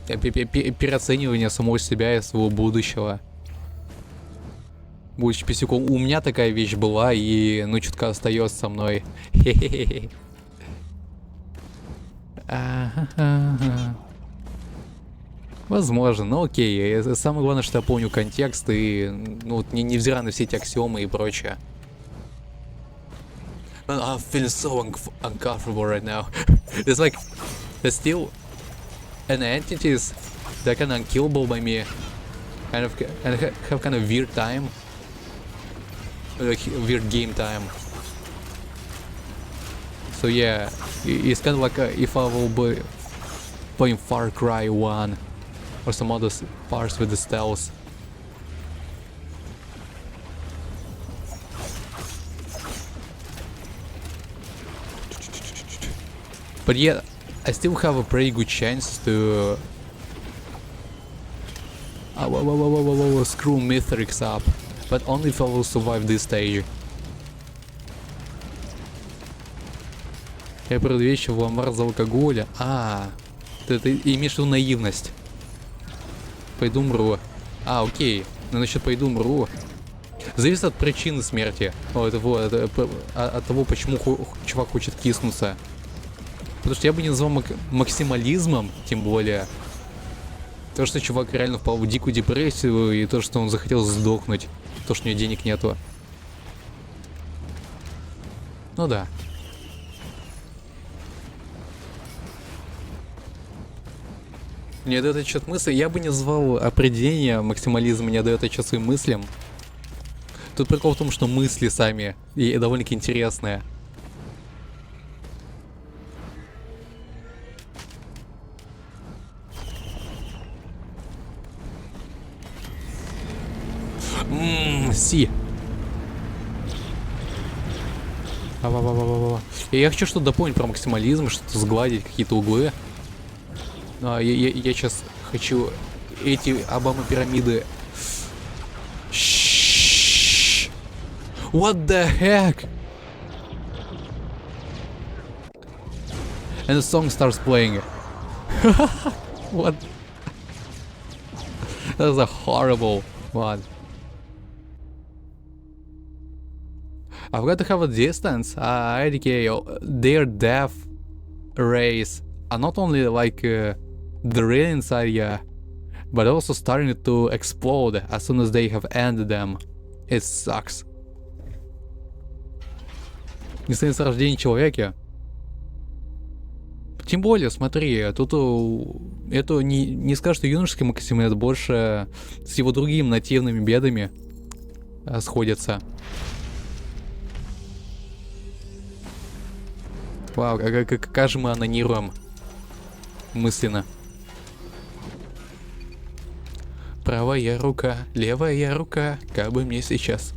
переоценивание самого себя и своего будущего. Будучи писюком, у меня такая вещь была и ну чутка остается со мной. Возможно, но окей. Самое главное, что я помню контекст и ну невзирая на все эти аксиомы и прочее. I'm feeling so uncomfortable right now. It's like there's still an entities that are kind of unkillable by me, and have kind of weird time, like weird game time. So yeah, it's kind of like if I will be playing Far Cry 1 or some other parts with the stealth. But yeah, I still have a pretty good chance to screw Mithrix up, but only if I will survive this stage. Я продаю вещи в ломбард за алкоголя. Ты имеешь в виду наивность. Пойду умру. Окей. Но насчет пойду умру. Зависит от причины смерти. От того, почему чувак хочет киснуться. Потому что я бы не назвал максимализмом, тем более. То, что чувак реально впал в дикую депрессию, и то, что он захотел сдохнуть. То, что у него денег нету. Ну да. Мне дает отчет мысли. Я бы не назвал определение максимализма, не дает отчет своим мыслям. Тут прикол в том, что мысли сами и довольно-таки интересные. Си. Я хочу что-то дополнить про максимализм, что-то сгладить, какие-то углы. Я сейчас хочу эти Обама-пирамиды. What the heck? And the song starts playing. What? That's a horrible one. I've got to have a distance. Okay, their death rays are not only like the real inside ya, but also starting to explode as soon as they have ended them. It sucks. Несовершенное рождение человека. Тем более, смотри, тут это не скажешь, что юношеский максимализм, это больше с его другими нативными бедами сходятся. Вау, как же мы анонируем мысленно. Правая рука, левая рука, как бы мне сейчас.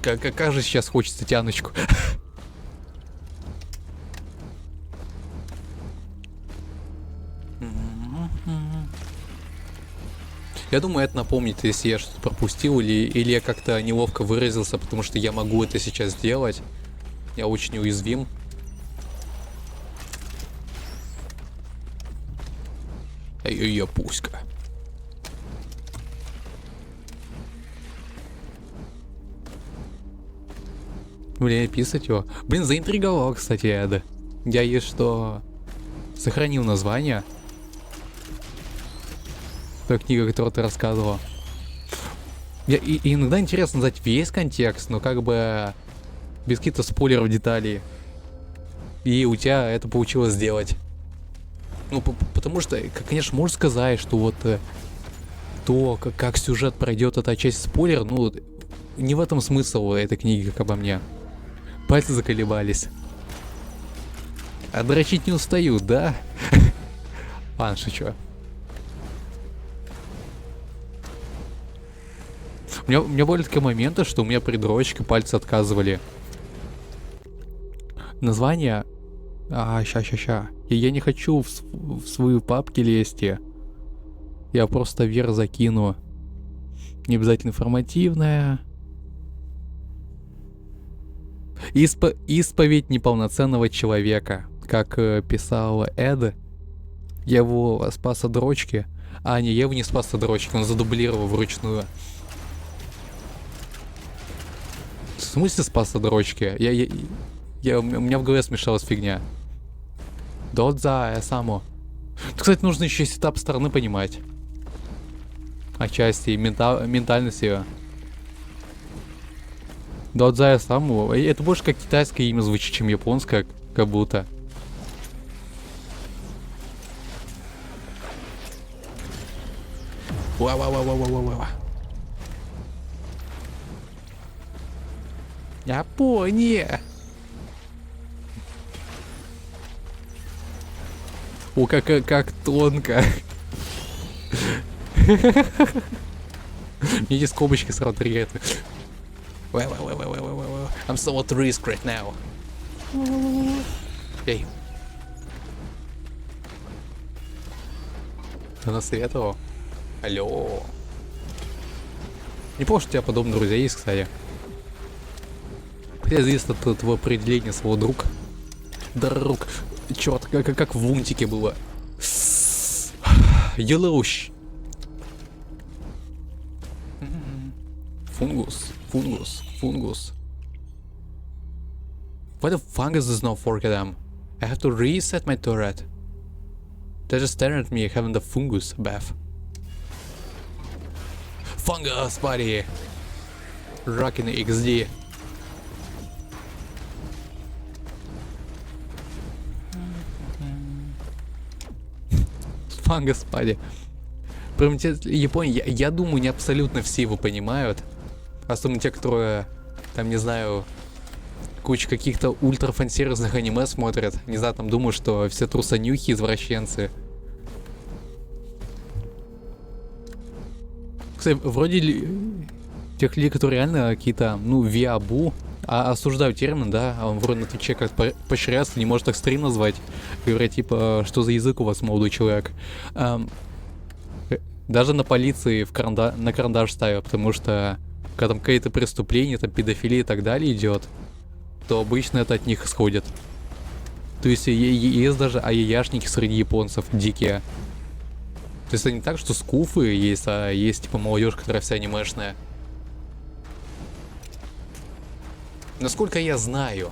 Как же сейчас хочется тяночку. Я думаю, это напомнит, если я что-то пропустил или я как-то неловко выразился, потому что я могу это сейчас сделать. Я очень уязвим. Я пуська. Блин, писать его. Блин, заинтриговал, кстати, Эда. Я есть что сохранил название той книги, которую ты рассказывала. И иногда интересно знать весь контекст, но как бы без каких-то спойлеров, деталей. И у тебя это получилось сделать. Ну, потому что, конечно, можно сказать, что вот то, как сюжет пройдет, эта часть спойлер, ну, не в этом смысл этой книги, как обо мне. Пальцы заколебались. А дрочить не устаю, да? Ладно, шучу. У меня были такие моменты, что у меня при дрочке пальцы отказывали. Название... ща. Я не хочу в свою папки лезть. Я просто вверх закину. Не обязательно информативная. Исповедь неполноценного человека. Как писал Эд. Я его спас от дрочки. Не, я его не спас от дрочки. Он задублировал вручную. В смысле спас от дрочки? У меня в голове смешалась фигня. Додзая само. Кстати, нужно еще сетап стороны понимать. Отчасти ментальность ее. Додзая само. Это больше как китайское имя звучит, чем японское, как будто. Ва-ва-ва-ва-ва-ва-ва. Япония. О, как тонко. Мне эти скобочки сразу триггерят. I'm so at risk right now. Эй. Ты насоветовал? Алло. Не помню, что у тебя подобные друзья есть, кстати. Хотя зависит от твоего определения своего друга. друг. Черт, как в лунтике было. Елуш. Fungus. Why the fungus does not work at them? I have to reset my turret. They're just staring at me having the fungus bath. Fungus, buddy! Rockin' XD. Fungus, buddy. Приоритет Японии, я думаю, не абсолютно все его понимают. Особенно те, которые, там, не знаю, кучу каких-то ультрафансервисных аниме смотрят. Не знаю, там думают, что все трусонюхи, извращенцы. Кстати, вроде тех людей, которые реально какие-то, ну, виабу, осуждают термин, да, а он вроде на Твиче как поощряться, не может так стрим назвать. Говорят, типа, что за язык у вас, молодой человек. Даже на полиции на карандаш ставят, потому что когда там какие-то преступления, там педофилия и так далее идет, то обычно это от них исходит. То есть есть даже аяяшники среди японцев дикие. То есть это не так, что скуфы есть, а есть типа молодежь, которая вся анимешная. Насколько я знаю,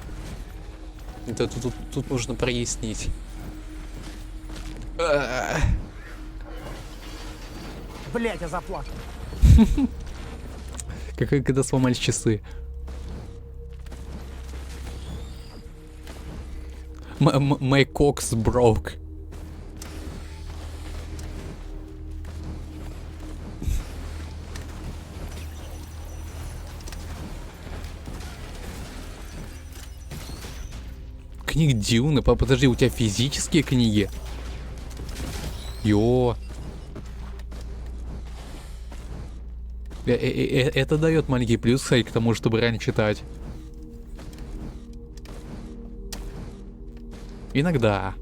это тут нужно прояснить. Блять, я заплакал. Как когда сломались часы. My cox broke. Книг Дюны? Подожди, у тебя физические книги? Йо. Это дает маленький плюс, кстати, к тому, чтобы реально читать. Иногда.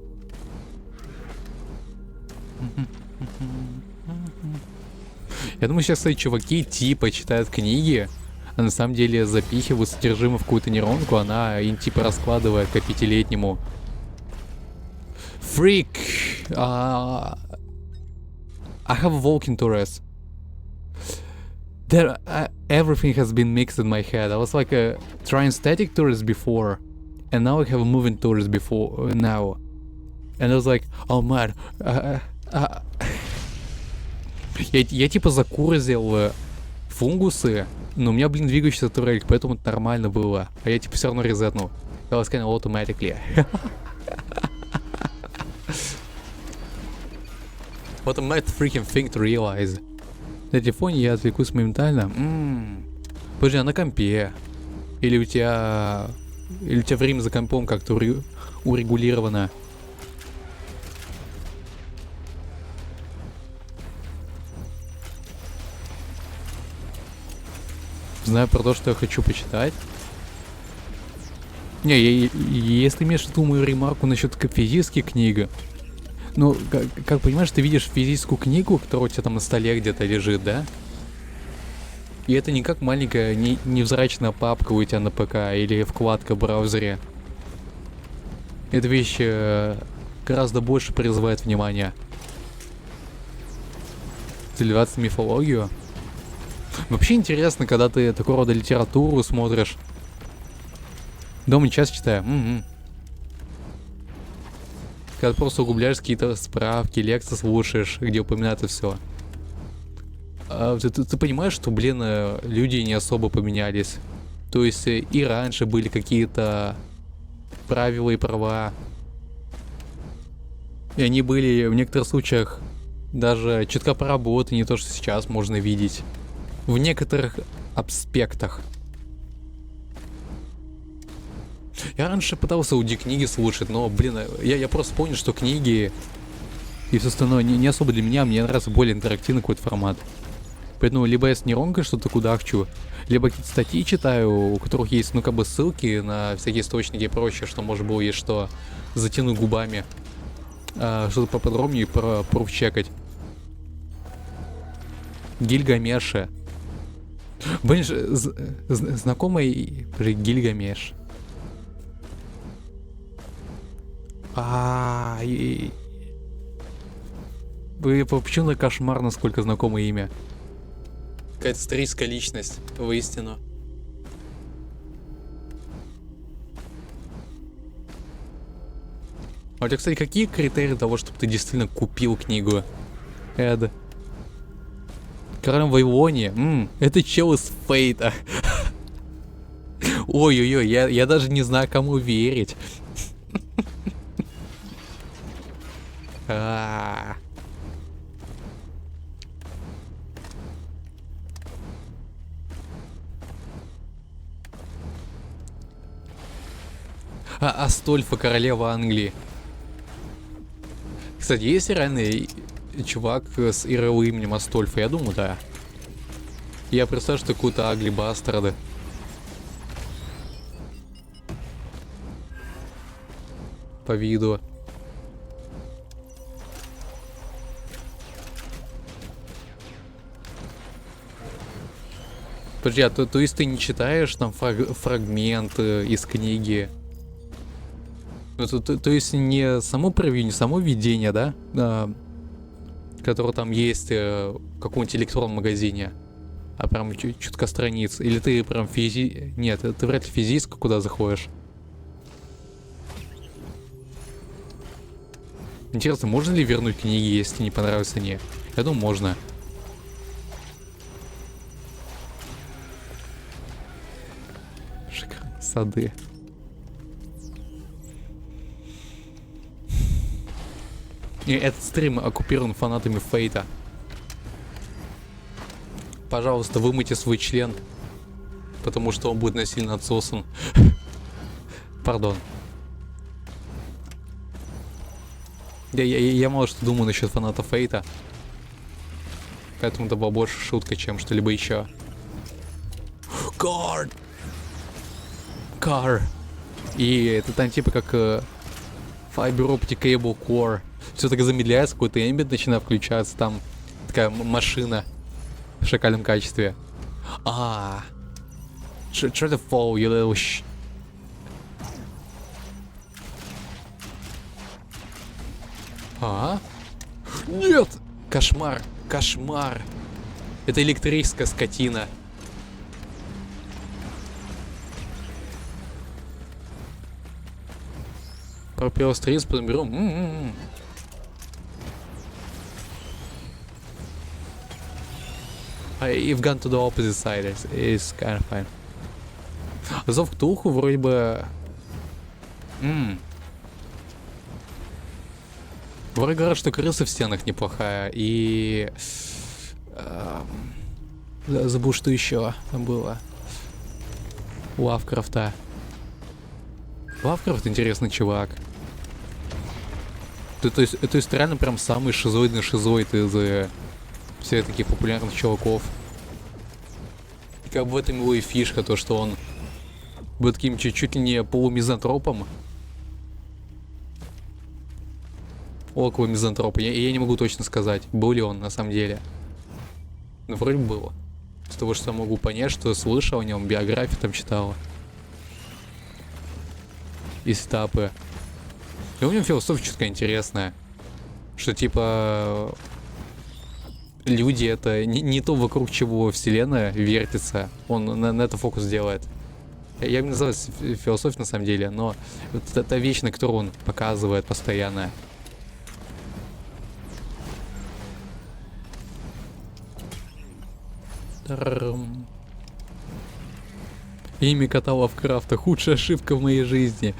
Я думаю, сейчас, кстати, чуваки типа читают книги, а на самом деле запихивают содержимое в какую-то нейронку, она им типа раскладывает как пятилетнему. Freak! I have a walking Tourette's. There, everything has been mixed in my head. I was like trying static Tourette's before, and now I have a moving Tourette's before now. And I was like, oh man, я типа закурзил фунгусы, но у меня, блин, двигающийся турель, поэтому это нормально было. А я типа все равно резетнул. That was kind of automatically. What a mad freaking thing to realize. На телефоне я отвлекусь моментально. Подожди, а на компе? Или у тебя время за компом как-то урегулировано? Знаю про то, что я хочу почитать. Не, если имеешь в виду мою ремарку насчет физической книги, ну, как понимаешь, ты видишь физическую книгу, которая у тебя там на столе где-то лежит, да? И это не как маленькая невзрачная папка у тебя на ПК или вкладка в браузере. Эта вещь гораздо больше призывает внимание. Заливаться в мифологию. Вообще интересно, когда ты такого рода литературу смотришь. Дома часто читаю. Когда просто углубляешь какие-то справки, лекции слушаешь, где упоминается все. Ты понимаешь, что, блин, люди не особо поменялись. То есть и раньше были какие-то правила и права. И они были в некоторых случаях даже чутка поработаны, не то, что сейчас можно видеть. В некоторых аспектах. Я раньше пытался аудиокниги слушать, но, блин, я просто понял, что книги и все остальное не особо для меня. Мне нравится более интерактивный какой-то формат. Поэтому либо я с нейронкой что-то кудахчу, либо какие-то статьи читаю, у которых есть, ну, как бы ссылки на всякие источники и прочее, что можно было, есть что, затянуть губами. Что-то поподробнее профчекать. Гильгамеши. Блин, знакомый Гильгамеш. Почему на кошмар, насколько знакомое имя? Какая-то историческая личность, воистину. А у тебя, кстати, какие критерии того, чтобы ты действительно купил книгу? Эд. Королем Вавилонии? Это чел из Фейта. Ой-ой-ой, я даже не знаю, кому верить. Астольфа, королева Англии. Кстати, есть реальный чувак с игровым именем Астольфа? Я думаю, да. Я представляю, что какой-то Агли Бастарда. По виду. Подожди, а то есть ты не читаешь там фрагмент из книги? Ну, то есть не само превью, не само видение, да? Которое там есть в каком-нибудь электронном магазине. А прям чутка страниц. Или ты прям Нет, ты вряд ли физически куда заходишь. Интересно, можно ли вернуть книги, если не понравятся они? Я думаю, можно. Шикарные сады. И этот стрим оккупирован фанатами Фейта. Пожалуйста, вымойте свой член, потому что он будет насильно отсосан. Пардон. Я мало что думаю насчет фанатов Фейта. Поэтому это была больше шутка, чем что-либо еще. Car. И это там типа как Fiber Optic Cable Core. Все так замедляется, какой-то эмбиент начинает включаться, там такая машина в шикарном качестве. Try to fall, you little Нет! Кошмар! Кошмар! Это электрическая скотина. Пропел стрим с подберем. If gone to the opposite side is kind of fine. Зов Ктулху вроде бы... Вроде говорят, что крыса в стенах неплохая, и... забыл, что еще там было. Лавкрафта. Лавкрафт интересный чувак. То есть реально прям самый шизоидный шизоид из всех таких популярных чуваков. И как бы в этом его и фишка, то что он был таким чуть ли не полумизантропом. Около мизантропа. Я не могу точно сказать, был ли он на самом деле. Но вроде было. С того, что я могу понять, что я слышал о нем, биографию там читал. И стапы. И у него философия чутка интересная. Что типа... Люди — это не то, вокруг чего вселенная вертится. Он на это фокус делает. Я бы не назвал философией на самом деле, но вот это вещь, на которую он показывает постоянно. Имя кота Лавкрафта. Худшая ошибка в моей жизни.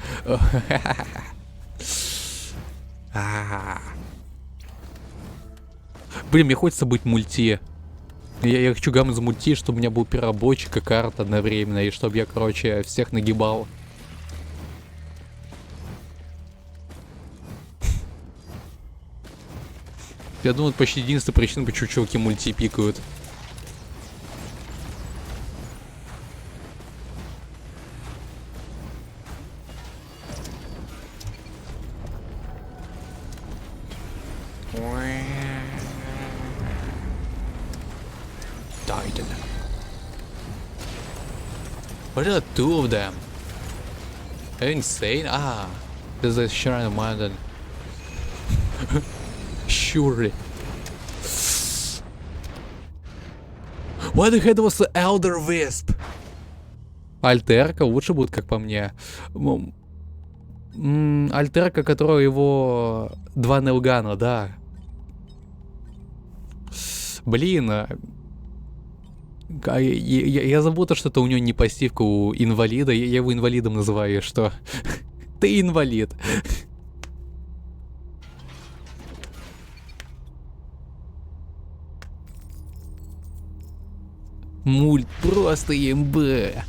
Блин, мне хочется быть мульти. Я хочу гамму мульти, чтобы у меня был перерабочик и карта одновременно, и чтобы я, короче, всех нагибал. Я думаю, это почти единственная причина, почему чуваки мульти пикают. What are two of them? Are you insane? There's a shrine of mountain. Surely. Why the head was the Elder Wisp? Альтерка лучше будет, как по мне. Альтерка, которого его 2 Нелгана, да. Блин. Я забыл то, что это у него не пассивка у инвалида. Я его инвалидом называю, что? Ты инвалид. Мульт просто имба.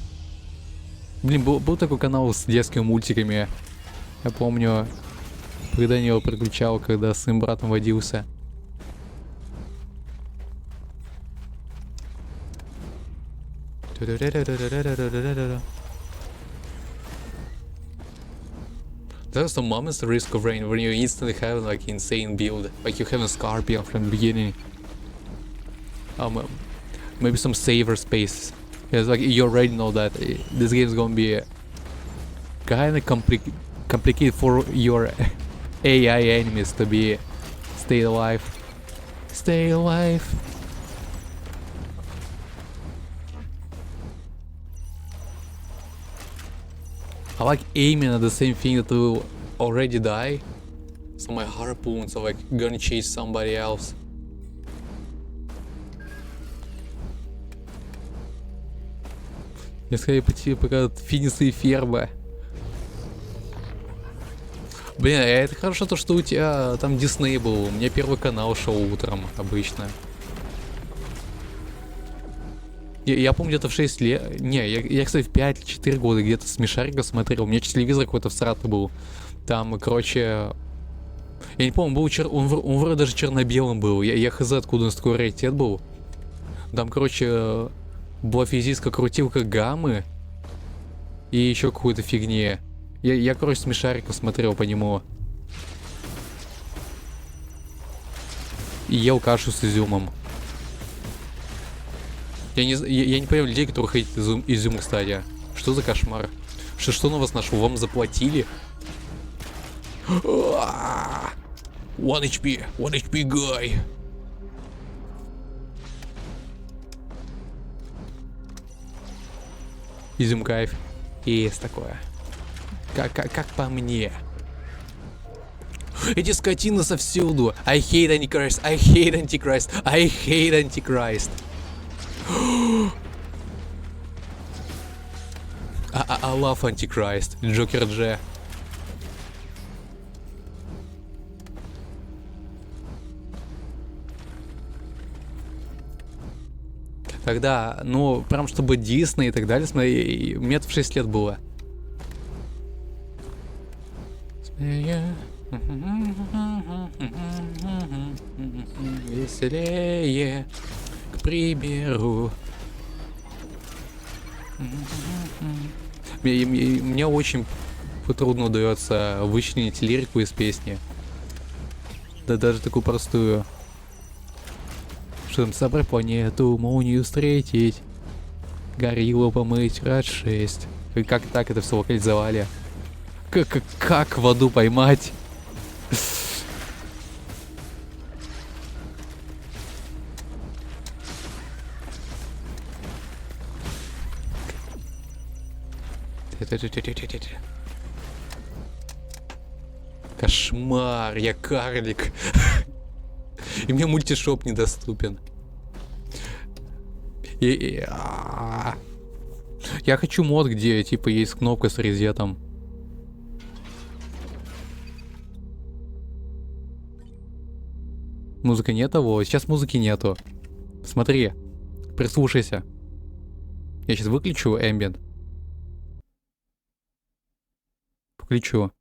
Блин, был такой канал с детскими мультиками. Я помню, когда я его приключал, когда с своим братом водился. There's some moments in Risk of Rain when you instantly have like insane build, like you have a Scorpion from the beginning. Maybe some saver spaces. It's like you already know that this game is gonna be kinda complicated for your AI enemies to be stay alive. Stay alive. I like aiming at the same thing that will already die. So my harpoons are like gonna chase somebody else. Я скорее пока финисы и ферба. Блин, это хорошо то, что у тебя там Дисней был. У меня первый канал шел утром обычно. Я помню, где-то в 6 лет... Не, я, кстати, в 5-4 года где-то смешарика смотрел. У меня телевизор какой-то всратый был. Там, короче... Я не помню, был он вроде даже черно-белым был. Я хз, откуда он такой раритет был. Там, короче, была физическая крутилка гаммы. И еще какой-то фигни. Я, короче, смешариков смотрел по нему. И ел кашу с изюмом. Я не понимаю людей, которые хотят изюм, кстати. Что за кошмар? Что на вас нашло? Вам заплатили? 1 HP guy. Изюм кайф. Есть такое. Как по мне. Эти скотины совсюду. I hate Antichrist. I hate Antichrist. I hate Antichrist. I love Antichrist. Джокер Дж. Тогда, ну, прям чтобы Дисней и так далее, смотри, мне в 6 лет было. Веселее, к примеру. Мне очень трудно удается вычленить лирику из песни. Да даже такую простую. Что там, собрать планету, молнию встретить, гориллу помыть, раз 6. Как так это все локализовали? Как воду поймать? Кошмар, я карлик. И мне мультишоп недоступен. Я хочу мод, где типа есть кнопка с резетом. Музыка не того. Сейчас музыки нету. Смотри. Прислушайся. Я сейчас выключу ambient. Включу.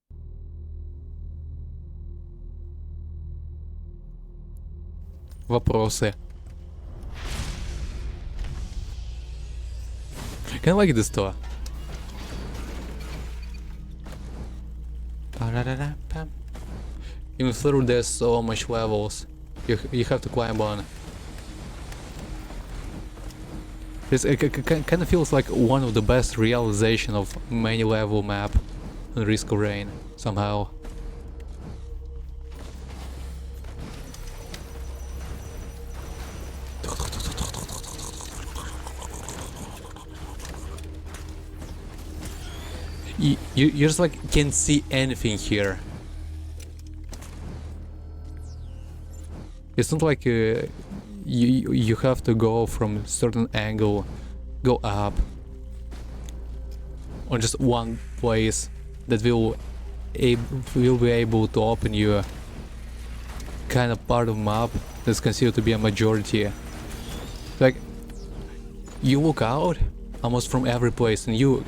Вопросы. Can I like this door? Even through there's so much levels you have to climb on. It kind of feels like one of the best realization of many level map in Risk of Rain. somehow. You just like can't see anything here. It's not like you have to go from a certain angle, go up on just one place that will be able to open you kind of part of map that's considered to be a majority. Like you look out almost from every place and you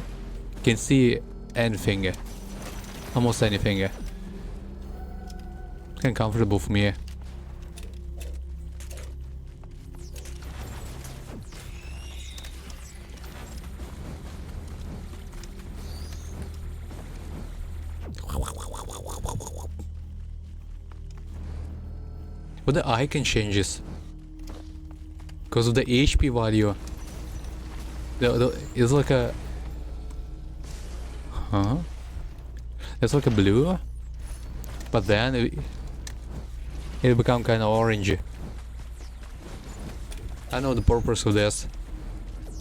can see anything, almost anything. It's kind of comfortable for me. But the icon changes because of the HP value. It's like a it's like a blue, but then it become kind of orangey. I know the purpose of this.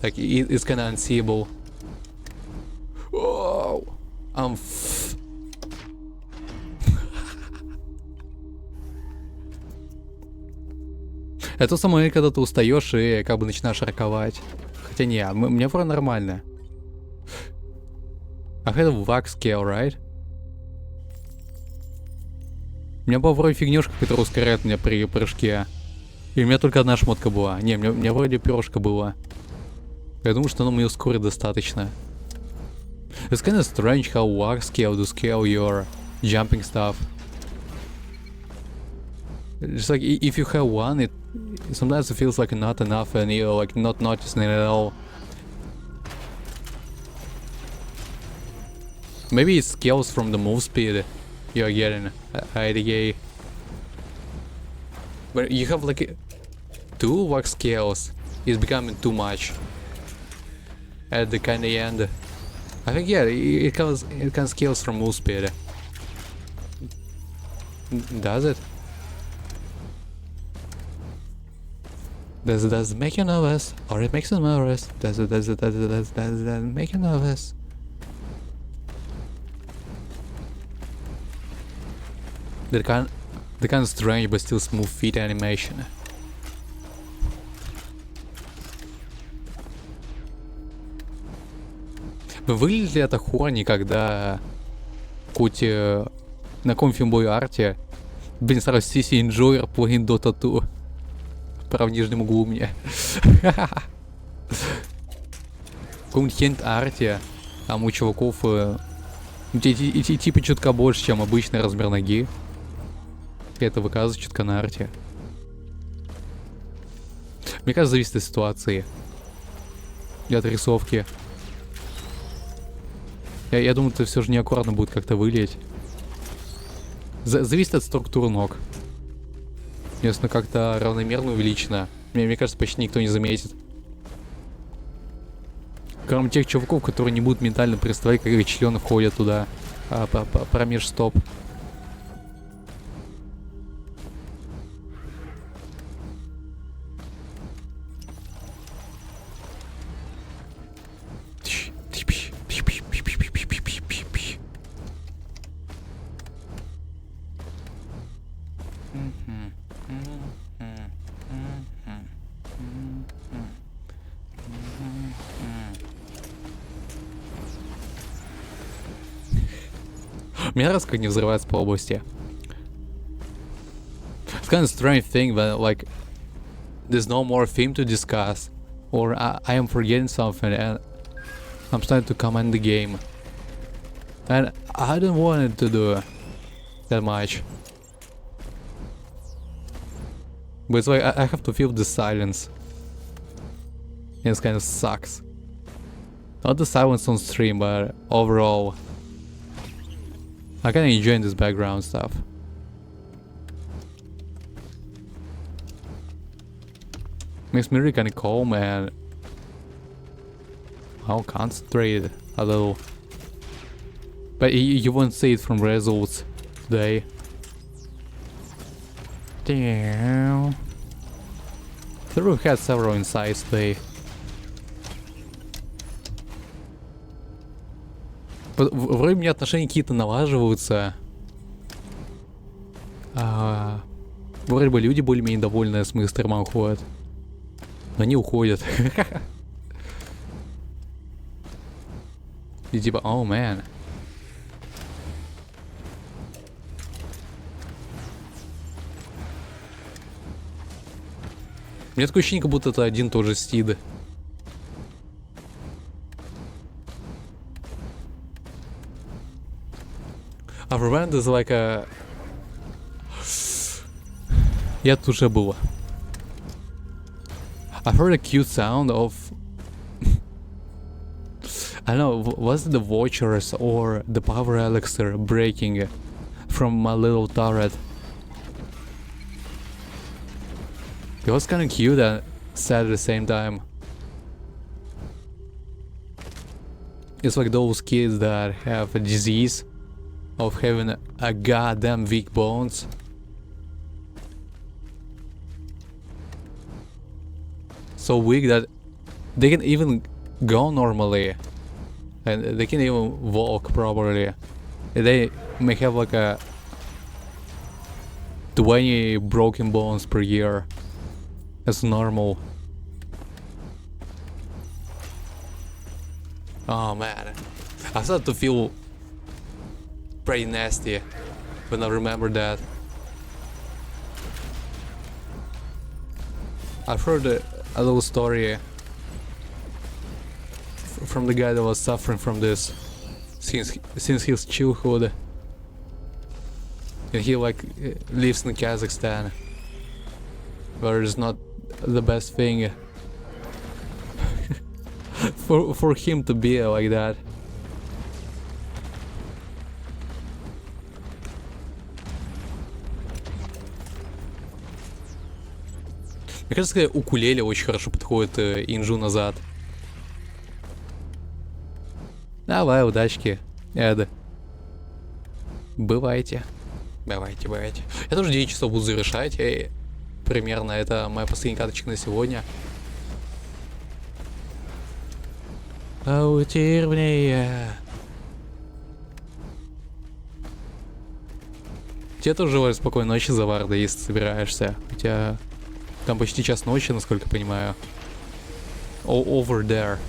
Like it's kind of unseeable. Whoa! Это то самое, когда ты устаешь и как бы начинаешь раковать. Хотя не, мне вроде нормально. I had a wax scale, right? У меня была вроде фигнёшка, которая ускоряет меня при прыжке. И у меня только одна шмотка была. Не, у меня вроде пёрышко было. Я думаю, что оно мне ускорит достаточно. It's kind of strange how wax scale to scale your jumping stuff. Just like if you have one, it sometimes it feels like not enough and you're like not noticing it at all. Maybe it scales from the move speed you're getting IDA. But you have like two wax scales, it's becoming too much at the kind of end. I think yeah, it can scales from move speed. Does it? Does it make you nervous? Or it makes you nervous? Does it make you nervous? The kind of strange but still smooth feet animation. Выглядит ли это хорни, когда на конфимбой арте, блин, сразу CC Enjoyer плагин Dota 2. Прав в нижнем углу у меня. В каком-нибудь хенд-арте там у чуваков типа чутка больше, чем обычный размер ноги. И это выказывает чутка на арте. Мне кажется, зависит от ситуации. И от рисовки. Я думаю, это все же неаккуратно будет как-то выглядеть. Зависит от структуры ног. Если как-то равномерно увеличено, мне кажется, почти никто не заметит. Кроме тех чуваков, которые не будут ментально представлять, как их члены входят туда, промеж стоп. Мне нравится, как они взрываются по области. It's kind of strange thing that like there's no more theme to discuss, or I am forgetting something and I'm starting to comment the game, and I don't want it to do that much. But it's like I have to feel the silence. And it kind of sucks. Not the silence on stream, but overall. I kind of enjoy this background stuff. Makes me really kind of calm and I'll concentrate a little. But you won't see it from results today. Damn. We had several insights today. Вроде у меня отношения какие-то налаживаются. Вроде бы люди более-менее довольные с моих стримом ходят. Но они уходят. И типа, о, мэн. У меня такое ощущение, как будто это один и тот же стид. Our band is like a... Я тут уже был. I heard a cute sound of... I don't know, was it the Watchers or the Power Elixir breaking from my little turret? It was kinda cute and sad at the same time. It's like those kids that have a disease of having a goddamn weak bones. So weak that they can even go normally. And they can even walk properly. They may have like a 20 broken bones per year. That's normal. Oh man. I started to feel pretty nasty when I remember that. I've heard a little story from the guy that was suffering from this since his childhood. And he like lives in Kazakhstan, where it's not the best thing for him to be like that. Мне кажется, укулеле очень хорошо подходит инжу назад. Давай, удачки, Эд. Бывайте. Бывайте. Я тоже 9 часов буду завершать. И примерно это моя последняя карточка на сегодня. Аутирвнее. Тебе тоже желаю спокойной ночи, Заварда, если собираешься. У тебя там почти час ночи, насколько понимаю. Over there.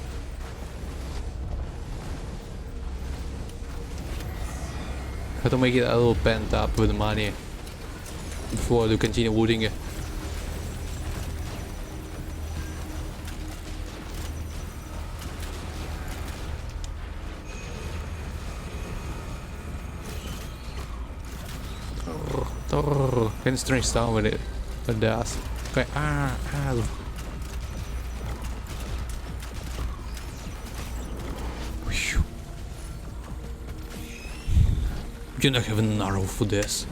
Have to make it a little pent up with money before I do continue looting. Kind of strange sound when it does. Okay, You don't have an arrow for this.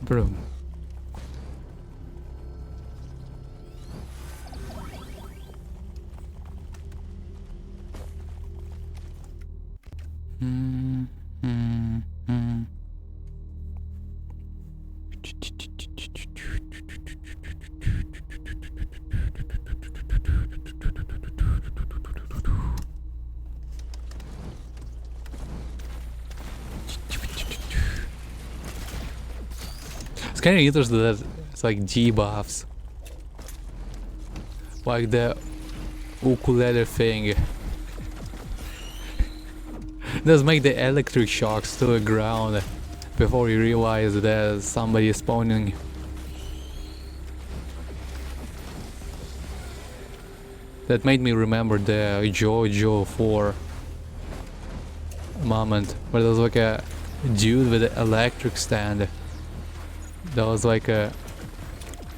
Bro. It's kind of interesting that it's like debuffs, like the ukulele thing. Does make the electric shocks to the ground before you realize there's somebody spawning. That made me remember the JoJo 4 moment where there was like a dude with an electric stand that was like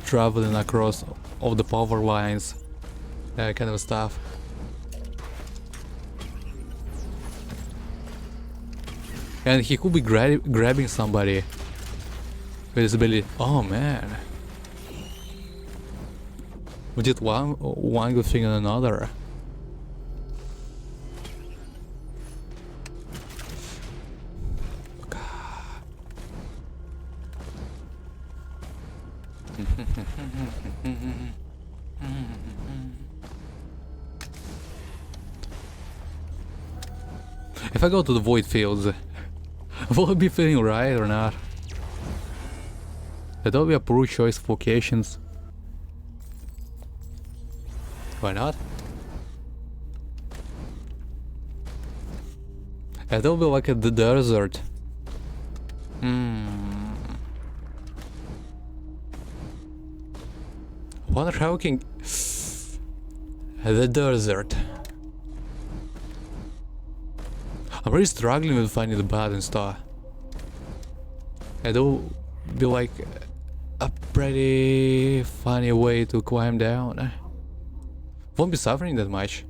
traveling across all the power lines, that kind of stuff. And he could be grabbing somebody with his ability. Oh man, We did one good thing and another. If I go to the void fields, will I be feeling right or not? That will be a poor choice of locations. Why not? That will be like the desert. Wonder how we can... The desert. I'm really struggling with finding the button star. It'll be like a pretty funny way to climb down. Won't be suffering that much.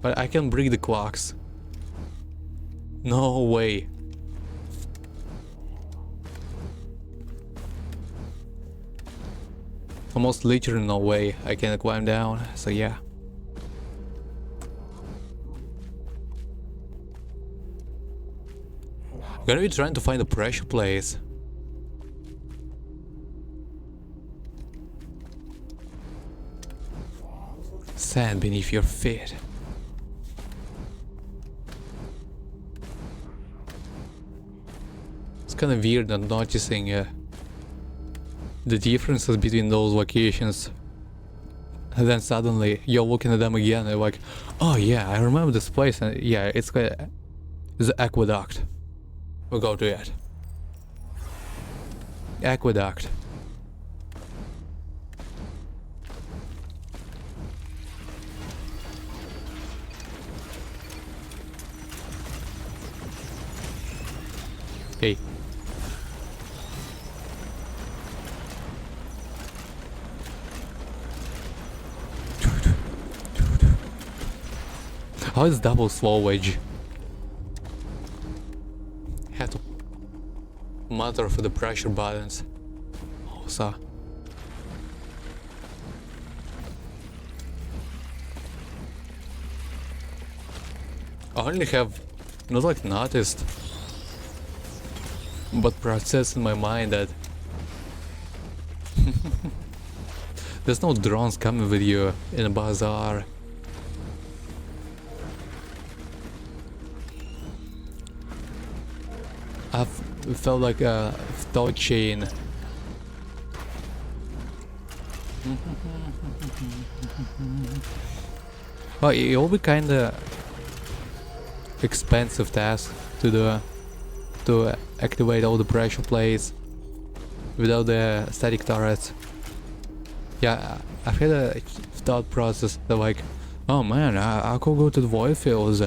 But I can break the clocks. No way. Almost literally no way I can climb down, so yeah. Gonna be trying to find a pressure place. Sand beneath your feet. It's kind of weird not noticing the differences between those locations. And then suddenly you're looking at them again and you're like, oh yeah, I remember this place, and yeah, it's the aqueduct. We'll go to it. Aqueduct. Hey. How is double slow wedge? Had to matter for the pressure buttons. Also. I only have not like noticed, but processed in my mind that there's no drones coming with you in a bazaar. I've felt like a thought chain. Well, it will be kinda expensive task to do, to activate all the pressure plates without the static turrets. Yeah, I've had a thought process that like, oh man, I could go to the void fields,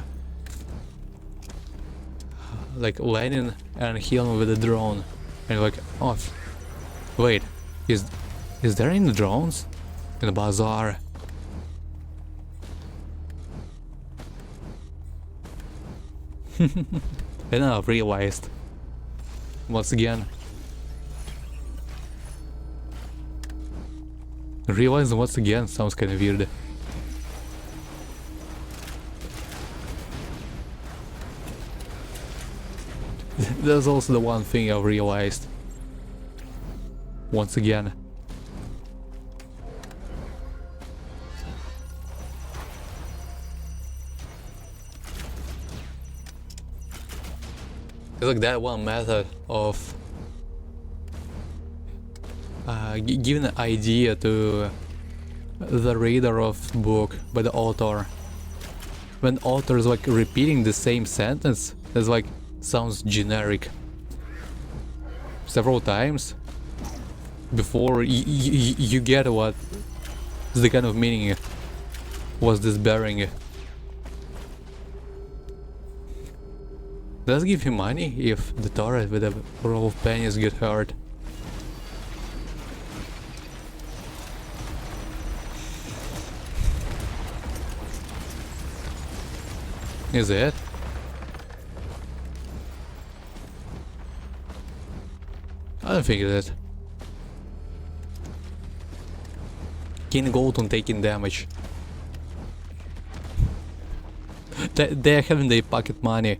like landing and healing with a drone, and like, oh, wait, is there any drones in the bazaar? And I've realized once again. Realizing once again sounds kind of weird. That's also the one thing I've realized. Once again. It's like that one method of giving an idea to the reader of book by the author. When author is like repeating the same sentence, that's like sounds generic several times before you get what the kind of meaning was this bearing. Does it give you money if the turret with a row of pennies get hurt? Is it? I don't think it is. Gain gold on taking damage. They're having their pocket money.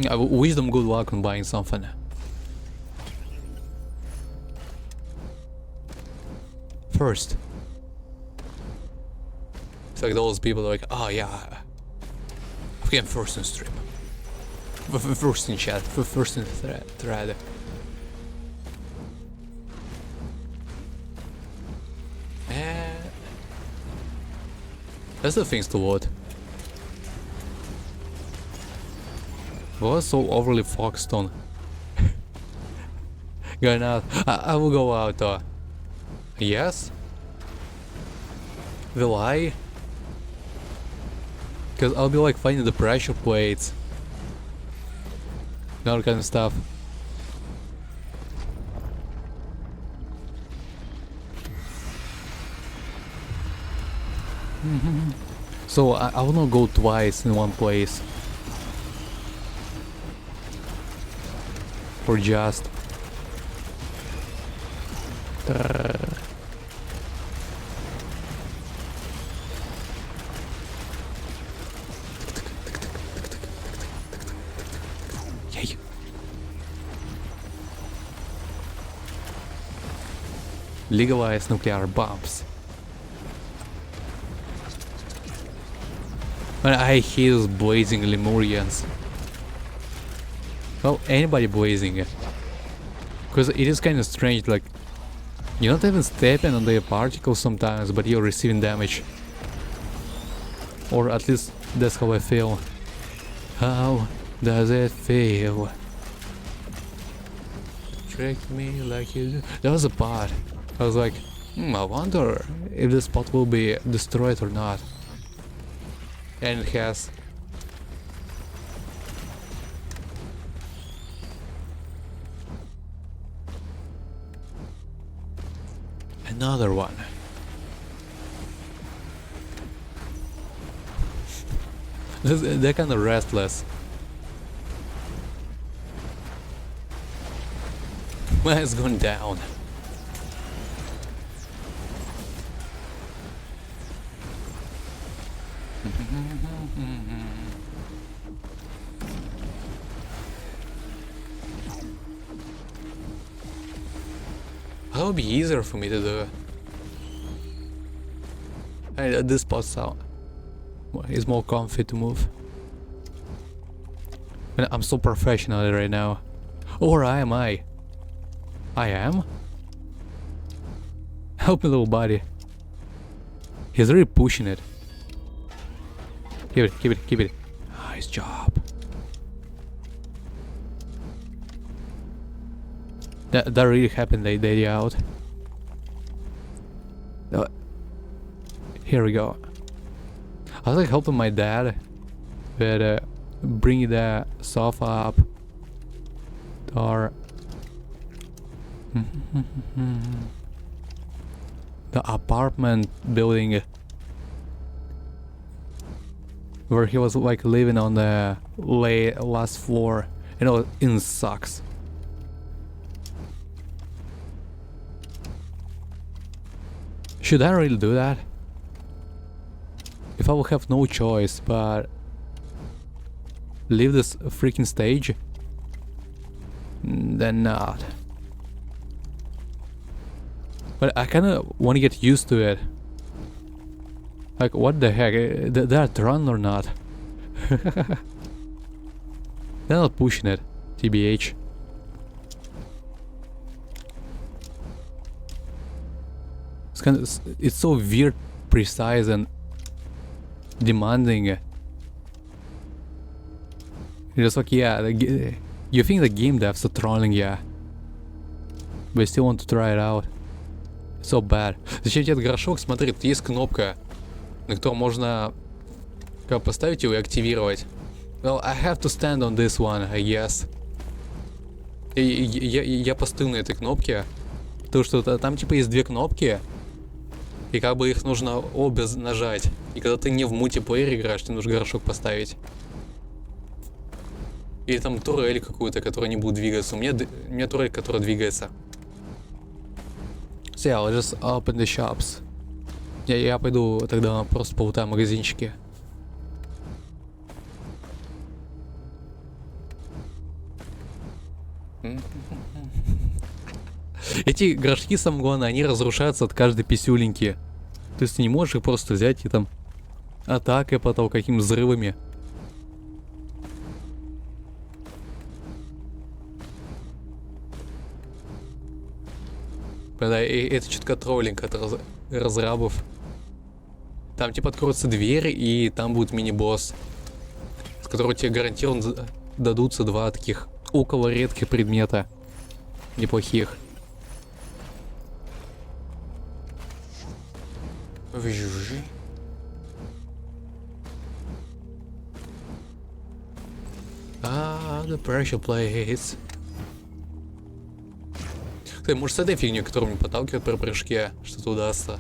I wish them good luck on buying something. First. It's like those people are like, oh yeah, I came first in stream. First in chat, first in thread. That's the things to load. Was so overly focused on going out. I will go out. Yes. Will I? Because I'll be like finding the pressure plates, that kind of stuff. So I will not go twice in one place. Or just yay. Legalize nuclear bombs. But I hate those blazing Lemurians. Well, anybody blazing. Because it is kind of strange, like, you're not even stepping on their particles sometimes, but you're receiving damage. Or at least that's how I feel. How does it feel? Trick me like you do. That was a part. I was like, I wonder if this spot will be destroyed or not. And it has. Another one. They're kind of restless. Well, it's gone down. That would be easier for me to do. This spot's out. It's more comfy to move. And I'm so professional right now. Or am I? I am? Help me, little buddy. He's really pushing it. Keep it, keep it, keep it. Nice job. That really happened, they out. Here we go. I was like helping my dad with bringing the sofa up. Or the apartment building where he was like living on the last floor. You know, it sucks. Should I really do that? If I will have no choice but leave this freaking stage, then not. But I kinda wanna get used to it. Like, what the heck? They're run or not? They're not pushing it, TBH. It's so weird, precise and demanding. You're just like, yeah, you think the game devs are trolling, yeah, but you still want to try it out. So bad. Зачем тебе этот горшок? Смотри, тут есть кнопка, на которую можно как поставить его и активировать. Well, I have to stand on this one, I guess. Я постыл на этой кнопке, потому что там типа есть две кнопки, и как бы их нужно обе нажать. И когда ты не в мультиплеере играешь, тебе нужно горшок поставить. Или там турель какую-то, которая не будет двигаться. У меня турель, которая двигается. So yeah, I'll just open the shops. Я пойду тогда просто полутаю магазинчики. Эти горшки, самое главное, они разрушаются от каждой писюленьки. То есть ты не можешь их просто взять и там атакой потом, какими взрывами. Да, это чутка троллинг от разрабов. Там типа откроется дверь, и там будет мини-босс, с которого тебе гарантированно дадутся два таких около редких предмета. Неплохих. The pressure plates. Кстати, может с этой фигней, которую мне подталкивает при прыжке, что-то удастся.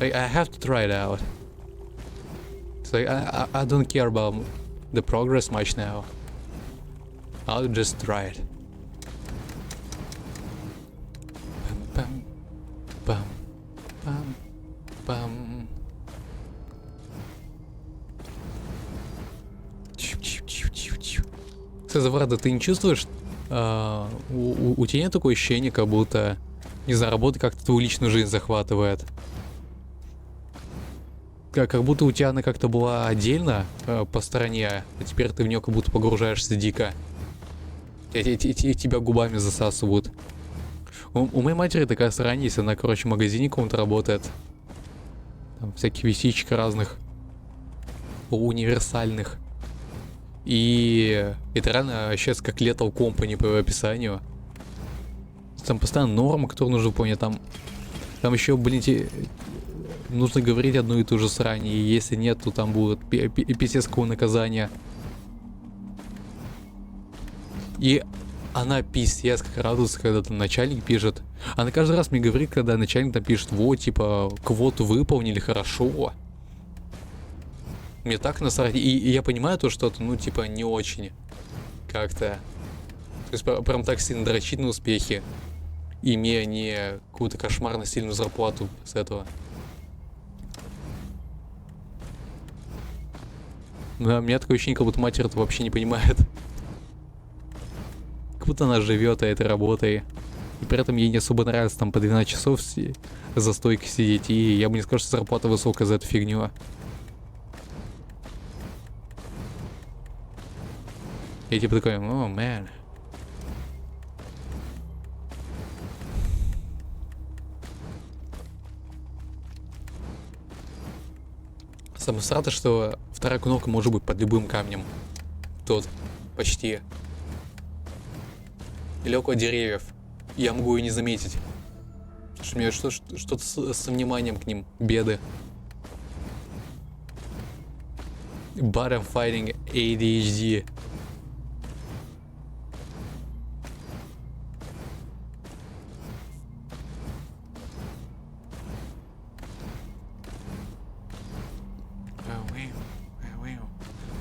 I have to try it out. It's like I don't care about the progress much now. I'll just try it. Bum, bum, bum, bum. Кстати, Варда, ты не чувствуешь? У тебя нет такое ощущение, как будто, не знаю, работа как-то твою личную жизнь захватывает? Как будто у тебя она как-то была отдельно по стороне, а теперь ты в нее как будто погружаешься дико. И тебя губами засасывают. У моей матери такая срань есть, она, короче, в магазине каком-то работает. Там всяких вещичек разных. Универсальных. И это реально сейчас как Lethal Company по описанию. Там постоянно норма, которую нужно понять. Там еще, блин, нужно говорить одну и ту же срань. И если нет, то там будет писецкого наказания. И она писец как радуется, когда там начальник пишет. Она каждый раз мне говорит, когда начальник там пишет: вот, типа, квоту выполнили хорошо. Мне так насрать. И я понимаю то, что это, ну, типа, не очень как-то. То есть прям так сильно дрочить на успехи, имея не какую-то кошмарно сильную зарплату с этого. Да, у меня такое ощущение, как будто матерь это вообще не понимает. Как будто она живет этой работой. И при этом ей не особо нравится там по 12 часов за стойкой сидеть. И я бы не сказал, что зарплата высокая за эту фигню. Я типа такой: о, мэн. Самое странное, что вторая кнопка может быть под любым камнем. Тут почти. Или около деревьев. Я могу ее не заметить. Потому что у меня что-то с вниманием к ним. Беды. But I'm fighting ADHD.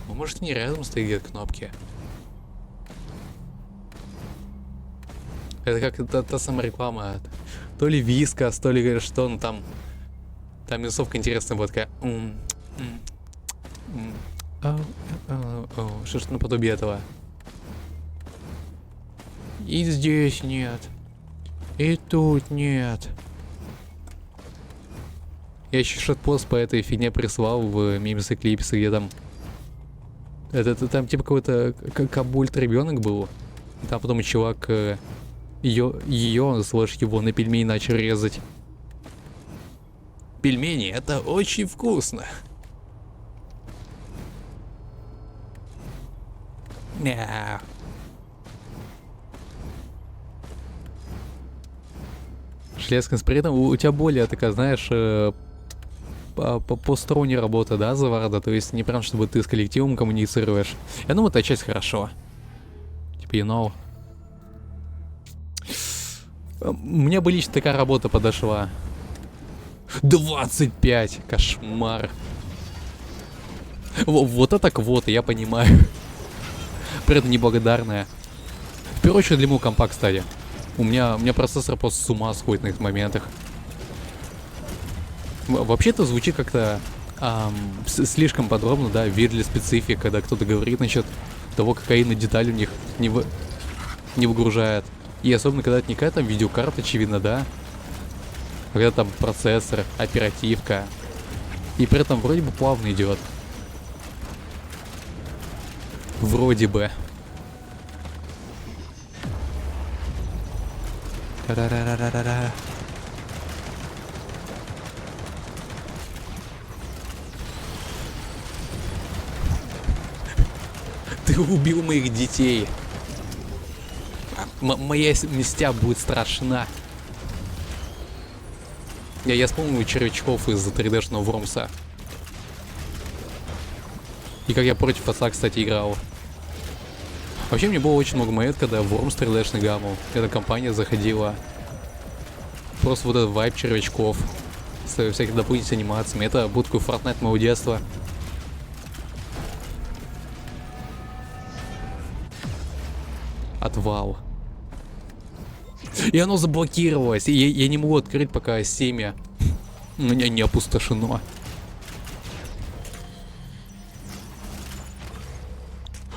Может, не рядом стоит кнопки? Это как та самая реклама. То ли Вискас, то ли что, ну там рисовка интересная была такая. Что-то наподобие этого. И здесь нет. И тут нет. Я еще шотпост по этой фигне прислал в мемс и клипсы, где там... Это там типа какой-то кабульт ребенок был. Там потом чувак ее слышь, его на пельмени начал резать. Пельмени — это очень вкусно. Ня. Шлескин с при у тебя более такая, знаешь, посторонняя работа, да, Заварда? То есть не прям, чтобы ты с коллективом коммуницируешь. Я думаю, эта часть хорошо. Типа, you know. Мне бы лично такая работа подошла. 25! Кошмар. Вот это квота, я понимаю. При этом неблагодарная. В первую очередь для моего компа, кстати. У меня процессор просто с ума сходит на этих моментах. Вообще-то звучит как-то слишком подробно, да, видели специфик, когда кто-то говорит насчет того, какая именно деталь у них не выгружает. И особенно, когда это не какая-то видеокарта, очевидно, да. А когда там процессор, оперативка. И при этом вроде бы плавно идет. Вроде бы. Та-ра-ра-ра-ра-ра. Ты убил моих детей. Моя мстя будет страшна. Я вспомнил червячков из 3D-шного Вормса. И как я против отца, кстати, играл. Вообще, мне было очень много моментов, когда Вормс 3D-шный гаммул. Эта компания заходила. Просто вот этот вайб червячков. С всякими дополнительными анимациями. Это был такой Fortnite моего детства. Отвал. И оно заблокировалось. И я не могу открыть, пока семя не опустошено.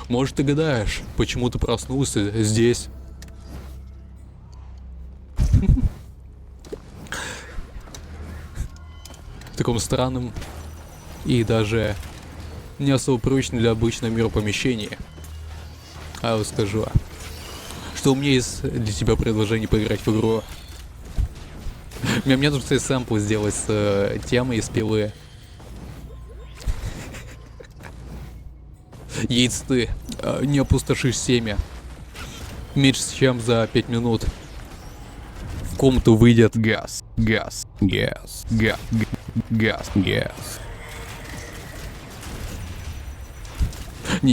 Может, ты гадаешь, почему ты проснулся здесь? В таком странном и даже не особо привычном для обычного мира помещении. А я вот скажу, что у меня есть для тебя предложение поиграть в игру. Мне нужно, кстати, сэмпл сделать с темой из пилы. Яйц ты не опустошишь семя меньше, чем за 5 минут. В комнату выйдет газ. Не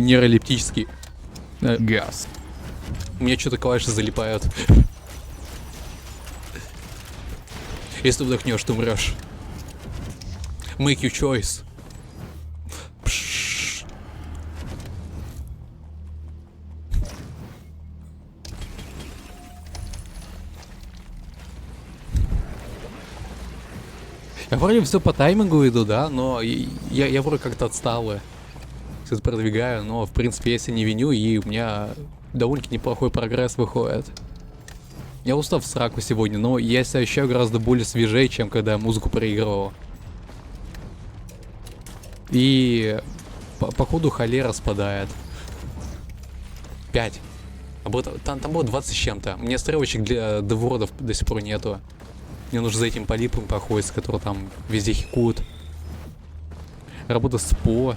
нейролептический газ. У меня что-то клавиши залипают. Если ты вдохнешь, ты умрешь. Make your choice. Пш. Я вроде все по таймингу иду, да, но я вроде как-то отстал. Сейчас продвигаю, но в принципе я себя не виню, и у меня довольно-таки неплохой прогресс выходит. Я устал в сраку сегодня, но я себя ощущаю гораздо более свежее, чем когда я музыку проигрывал. И походу холера спадает. 5. Там было 20 с чем-то. У меня стрелочек для девордов до сих пор нету. Мне нужно за этим полипом походить, которые там везде хикуют. Работа с ПО.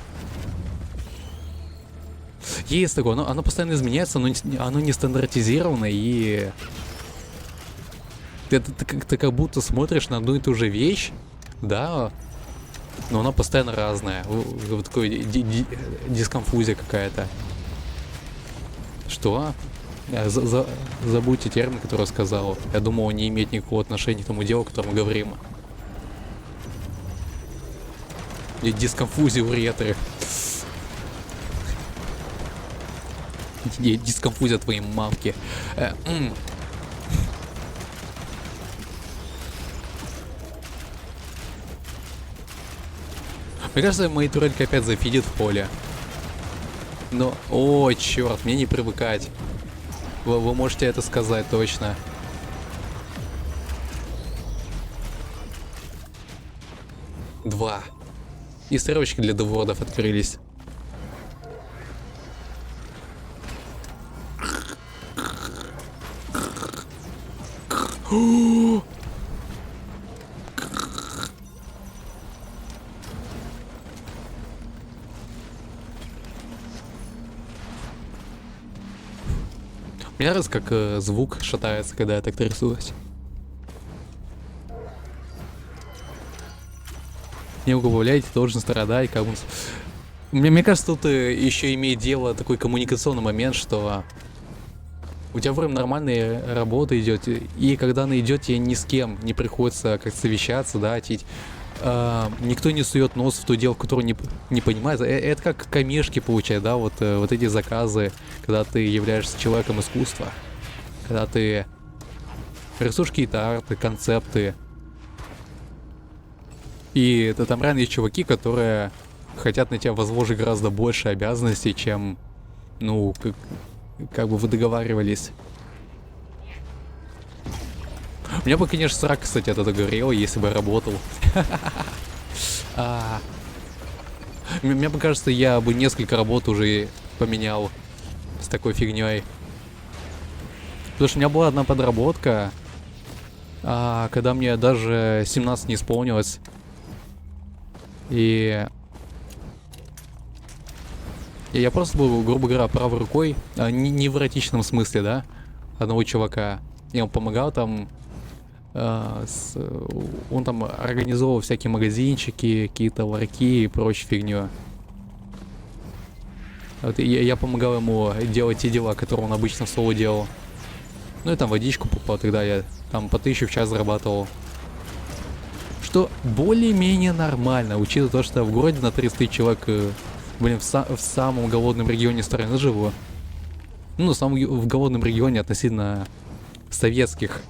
Есть такое, оно постоянно изменяется, но оно не стандартизировано, и ты как будто смотришь на одну и ту же вещь, да, но она постоянно разная. Вот такой дисконфузия какая-то. Что? Забудьте термин, который я сказал. Я думал, он не имеет никакого отношения к тому делу, о котором мы говорим. Дисконфузия в ретро. Дисконфузия твоей мамки. Мне кажется, моя турелька опять зафидит в поле. Но, о, черт, мне не привыкать. Вы можете это сказать точно. Два. И стрелочки для девордов открылись. Мне нравится, как звук шатается, когда я так трясусь. Не убавляйте должность страдать, как бы. Мне кажется, тут еще имеет дело такой коммуникационный момент, что у тебя вроде нормальная работа идет, и когда она идет, тебе ни с кем не приходится как совещаться, да, никто не сует нос в то дело, которое не понимает. Это как камешки получать, да, вот эти заказы, когда ты являешься человеком искусства, когда ты рисуешь какие-то арты, концепты. И это там реально есть чуваки, которые хотят на тебя возложить гораздо больше обязанностей, чем, ну, как бы вы договаривались. У меня бы, конечно, срак, кстати, от этого горел, если бы я работал. Мне бы кажется, я бы несколько работ уже поменял с такой фигней. Потому что у меня была одна подработка, когда мне даже 17 не исполнилось. И я просто был, грубо говоря, правой рукой, не в эротичном смысле, да, одного чувака. И он помогал там, он там организовывал всякие магазинчики, какие-то ларьки и прочую фигню. Вот я помогал ему делать те дела, которые он обычно в соло делал. Ну и там водичку покупал, тогда я там по 1000 в час зарабатывал. Что более-менее нормально, учитывая то, что в городе на 30 тысяч человек, блин, в самом голодном регионе страны живу. Ну, в голодном регионе относительно советских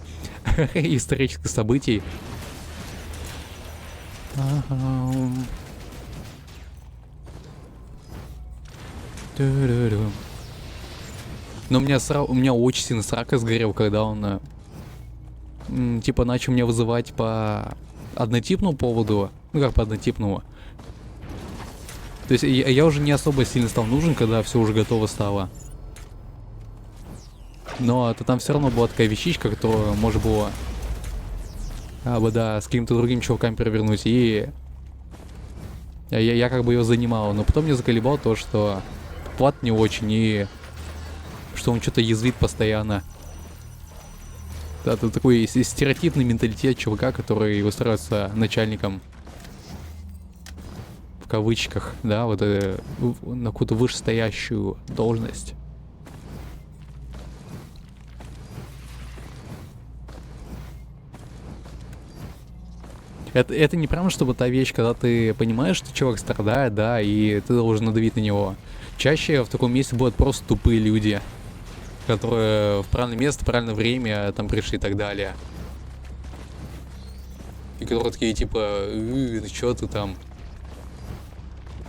исторических событий. Но у меня очень сильно срака сгорел, когда он типа начал меня вызывать по однотипному поводу. Ну как по однотипному. То есть я уже не особо сильно стал нужен, когда все уже готово стало. Но это там все равно была такая вещичка, которую можно было да, с каким-то другим чуваками перевернуть. И я как бы ее занимал. Но потом мне заколебал то, что плат не очень, и что он что-то язвит постоянно. Да, это такой стереотипный менталитет чувака, который устраивается начальником. В кавычках, да, вот на какую-то вышестоящую должность. Это не прямо чтобы та вещь, когда ты понимаешь, что человек страдает, да, и ты должен надавить на него. Чаще в таком месте будут просто тупые люди, которые в правильное место, в правильное время там пришли и так далее. И которые такие типа, ну чё ты там?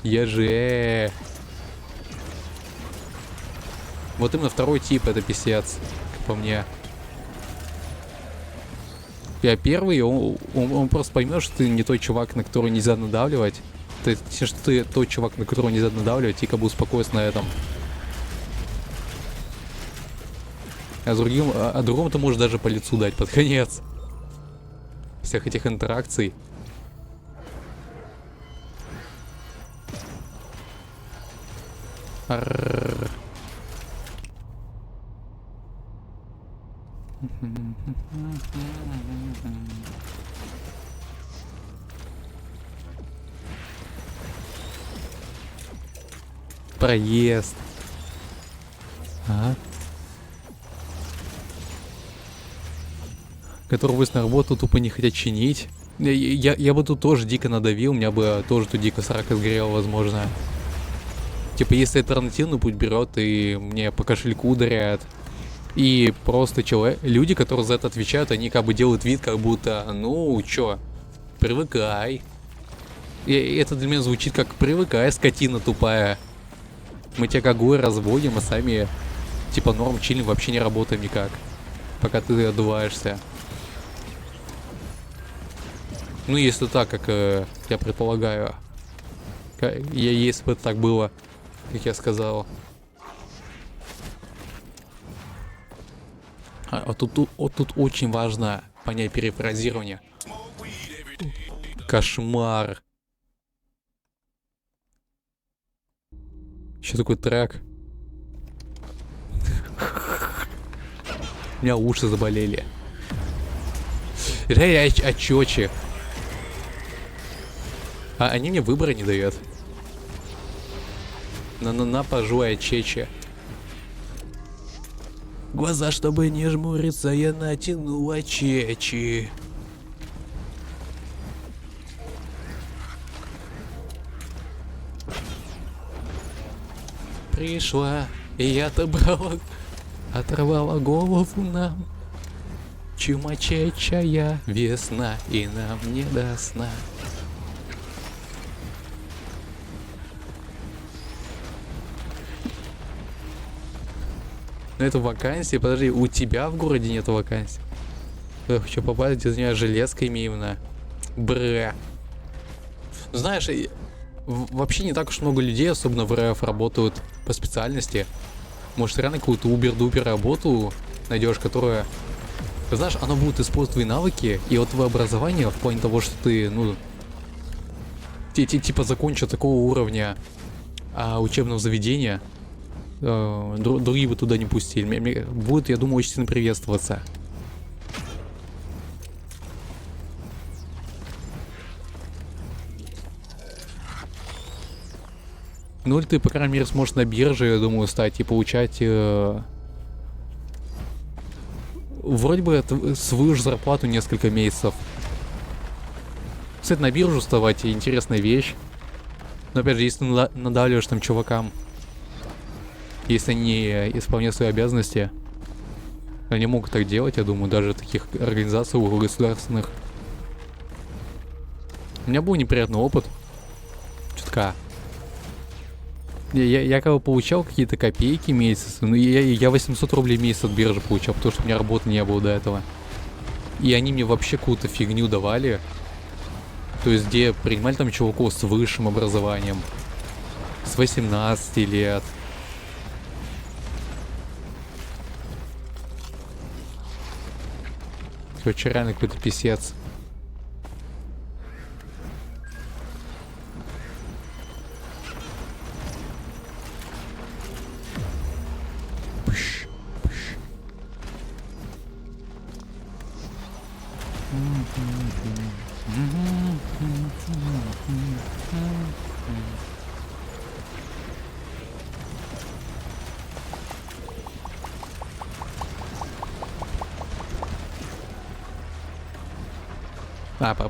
Я же... Вот именно второй тип, это писец, как по мне. А первый, он просто поймет, что ты не тот чувак, на которого нельзя надавливать. Что ты тот чувак, на которого нельзя надавливать, и как бы успокоиться на этом. А другому ты можешь даже по лицу дать под конец всех этих интеракций. Аррррр. Проезд. Которые вышли на работу, тупо не хотят чинить. Я бы тут тоже дико надавил, меня бы тоже тут дико срака сгорела, возможно. Типа, если альтернативный путь берет и мне по кошельку ударяют. И просто люди, которые за это отвечают, они как бы делают вид, как будто, ну, чё, привыкай. И это для меня звучит как привыкай, скотина тупая. Мы тебя как гой разводим, а сами, типа, норм чилим, вообще не работаем никак. Пока ты отдуваешься. Ну, если так, как я предполагаю. Если бы это так было, как я сказал. Тут очень важно понять перефразирование. Кошмар. Что такой трек? У меня уши заболели. Реально, чёчи. Они мне выбора не дают. На пожуй, чечи. Глаза, чтобы не жмуриться, я натяну очечи. Пришла, и я оторвала голову нам. Чумачечая весна, и нам не до сна. Но это вакансия, подожди, у тебя в городе нет вакансий? Я хочу попасть, где у меня железка именно. Бре. Ну, знаешь, вообще не так уж много людей, особенно в РФ, работают по специальности. Может, реально какую-то убер-дупер работу найдешь, которая... Ты знаешь, она будет использовать твои навыки и вот твое образование в плане того, что ты, ну... Типа закончил такого уровня учебного заведения. Другие бы туда не пустили. Будет, я думаю, очень сильно приветствоваться. Ну или ты, по крайней мере, сможешь на бирже, я думаю, стать и получать вроде бы свою же зарплату несколько месяцев. Кстати, на биржу вставать интересная вещь. Но опять же, если надавливаешь там чувакам, если они исполняют свои обязанности, они могут так делать, я думаю, даже таких организаций государственных. У меня был неприятный опыт. Чутка. Я когда получал какие-то копейки в месяц, ну я 800 рублей в месяц от биржи получал, потому что у меня работы не было до этого. И они мне вообще какую-то фигню давали. То есть где принимали там чуваков с высшим образованием. С 18 лет. Короче, реально какой-то писец.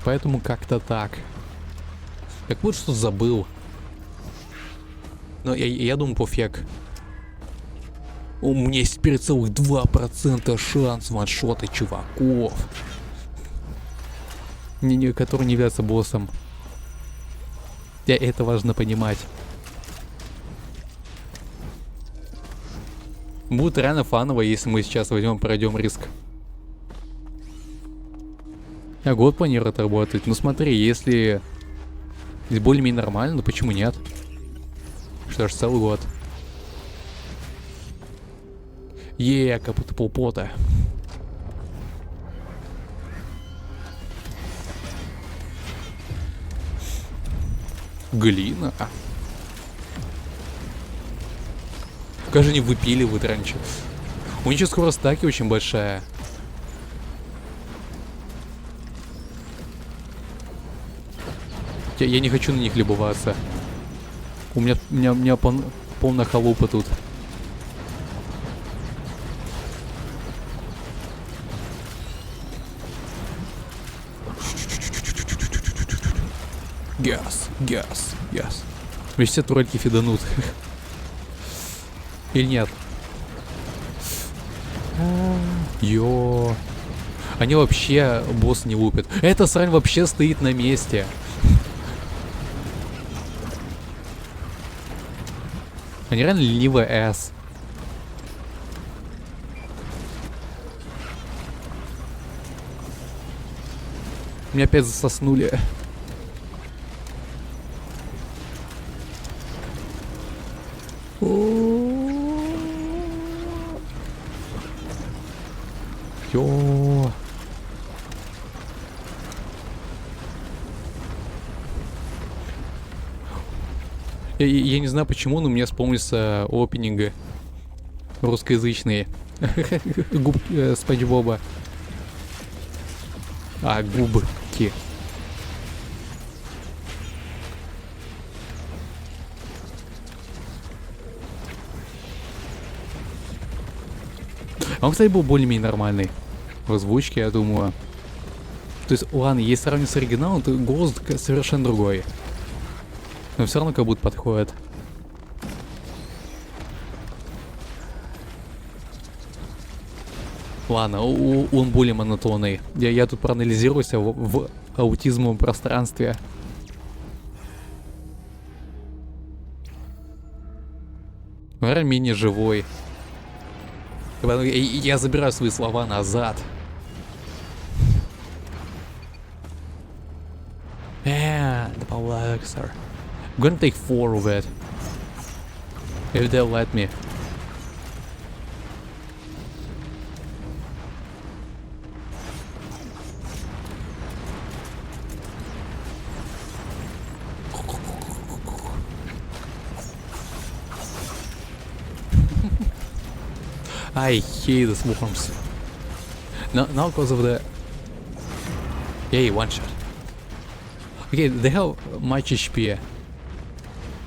Поэтому как-то так. Так вот что забыл. Но я думаю, пофиг. У меня есть теперь целых 2% шанс ваншота чуваков. Которые не являются боссом. Это важно понимать. Будет реально фаново, если мы сейчас пройдем риск. Я год планирую отработать. Ну смотри, если более-менее нормально, ну почему нет? Что ж, целый год. Как будто полпота. Глина. Как же они выпиливают раньше. У них сейчас скоро стаки очень большая. Я не хочу на них любоваться. У меня полная халупа тут. Газ. Мне все турельки фиданут. Или нет? Йо. Они вообще босс не лупят. Эта срань вообще стоит на месте. Они реально ленивые эс. Меня опять засоснули. Йо. Я не знаю почему, но мне вспомнился опенинг русскоязычные. Губки Спанч Боба. Губки. Он, кстати, был более-менее нормальный в озвучке, я думаю. То есть, ладно, если сравнивать с оригиналом, то голос совершенно другой. Но все равно как будто подходит. Ладно, он более монотонный. Я тут проанализируюсь в аутизмовом пространстве. Наверное, менее живой. Я забираю свои слова назад. The power elixir. I'm gonna take 4 of it. If they'll let me. I hate the swarms. No, not because of the... Yay, one shot. Okay, they have much HP.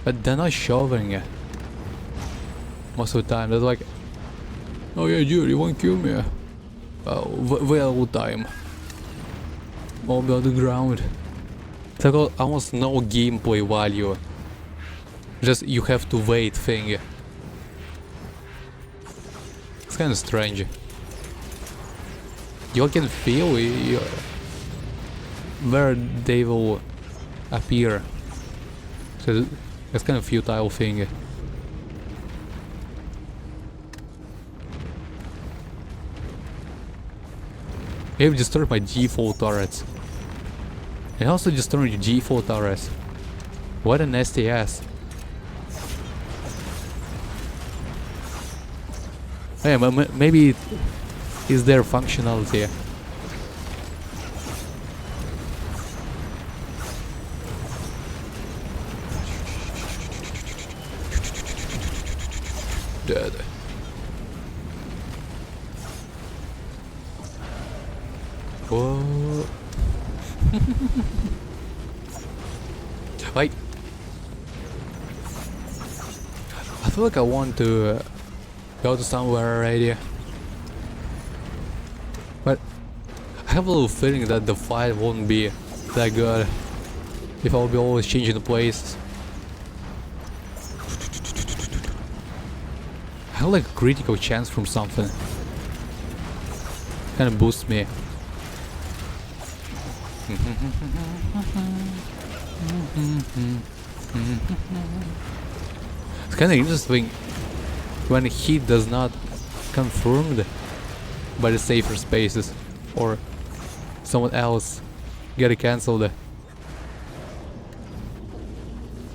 But they're not showing it. Most of the time, they're like... Oh yeah, dude, you won't kill me. Well time. All be on the ground. It's like almost no gameplay value. Just you have to wait thing. It's kind of strange. You can feel where they will appear. So it's kind of futile thing. They've destroyed my default turrets. They also destroyed your default turrets. What a nasty ass. Hey, maybe it is their functionality. Dead. Whoa. Like, I feel like I want to go to somewhere already, but I have a little feeling that the fight won't be that good if I'll be always changing the places. I have like a critical chance from something. Kind of boosts me. It's kind of interesting when a hit does not confirmed by the safer spaces or someone else get it cancelled.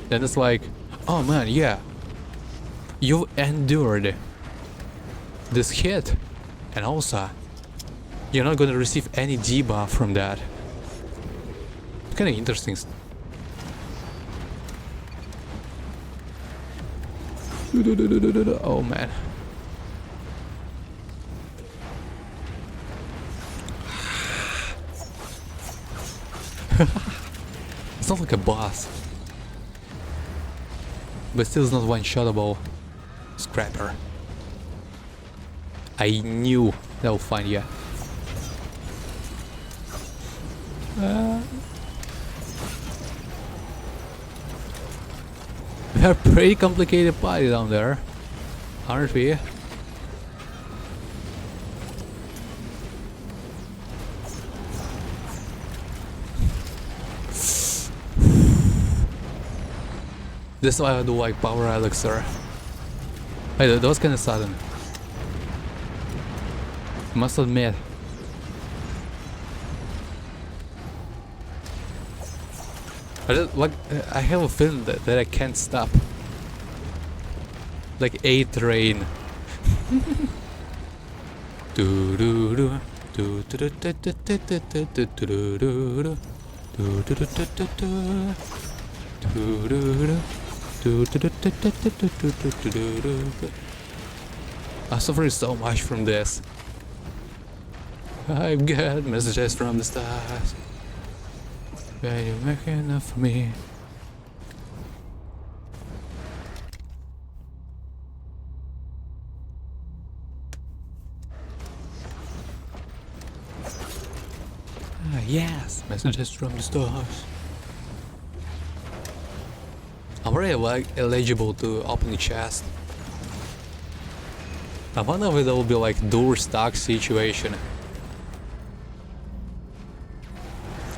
Then it's like, oh man, yeah, you endured this hit and also you're not gonna receive any debuff from that. It's kinda interesting. Oh man. It's not like a boss, but still it's not one-shotable. Scrapper. I knew they'll find you. We are a pretty complicated party down there, aren't we? This is why I do like power elixir. Hey, that was kinda sudden. Must admit. I have a feeling that I can't stop. Like A train. I suffer so much from this. I've got messages from the stars. Yeah, you make enough for me. Yes, messages from the stars. I'm very eligible to open the chest. I wonder if it will be like door stuck situation.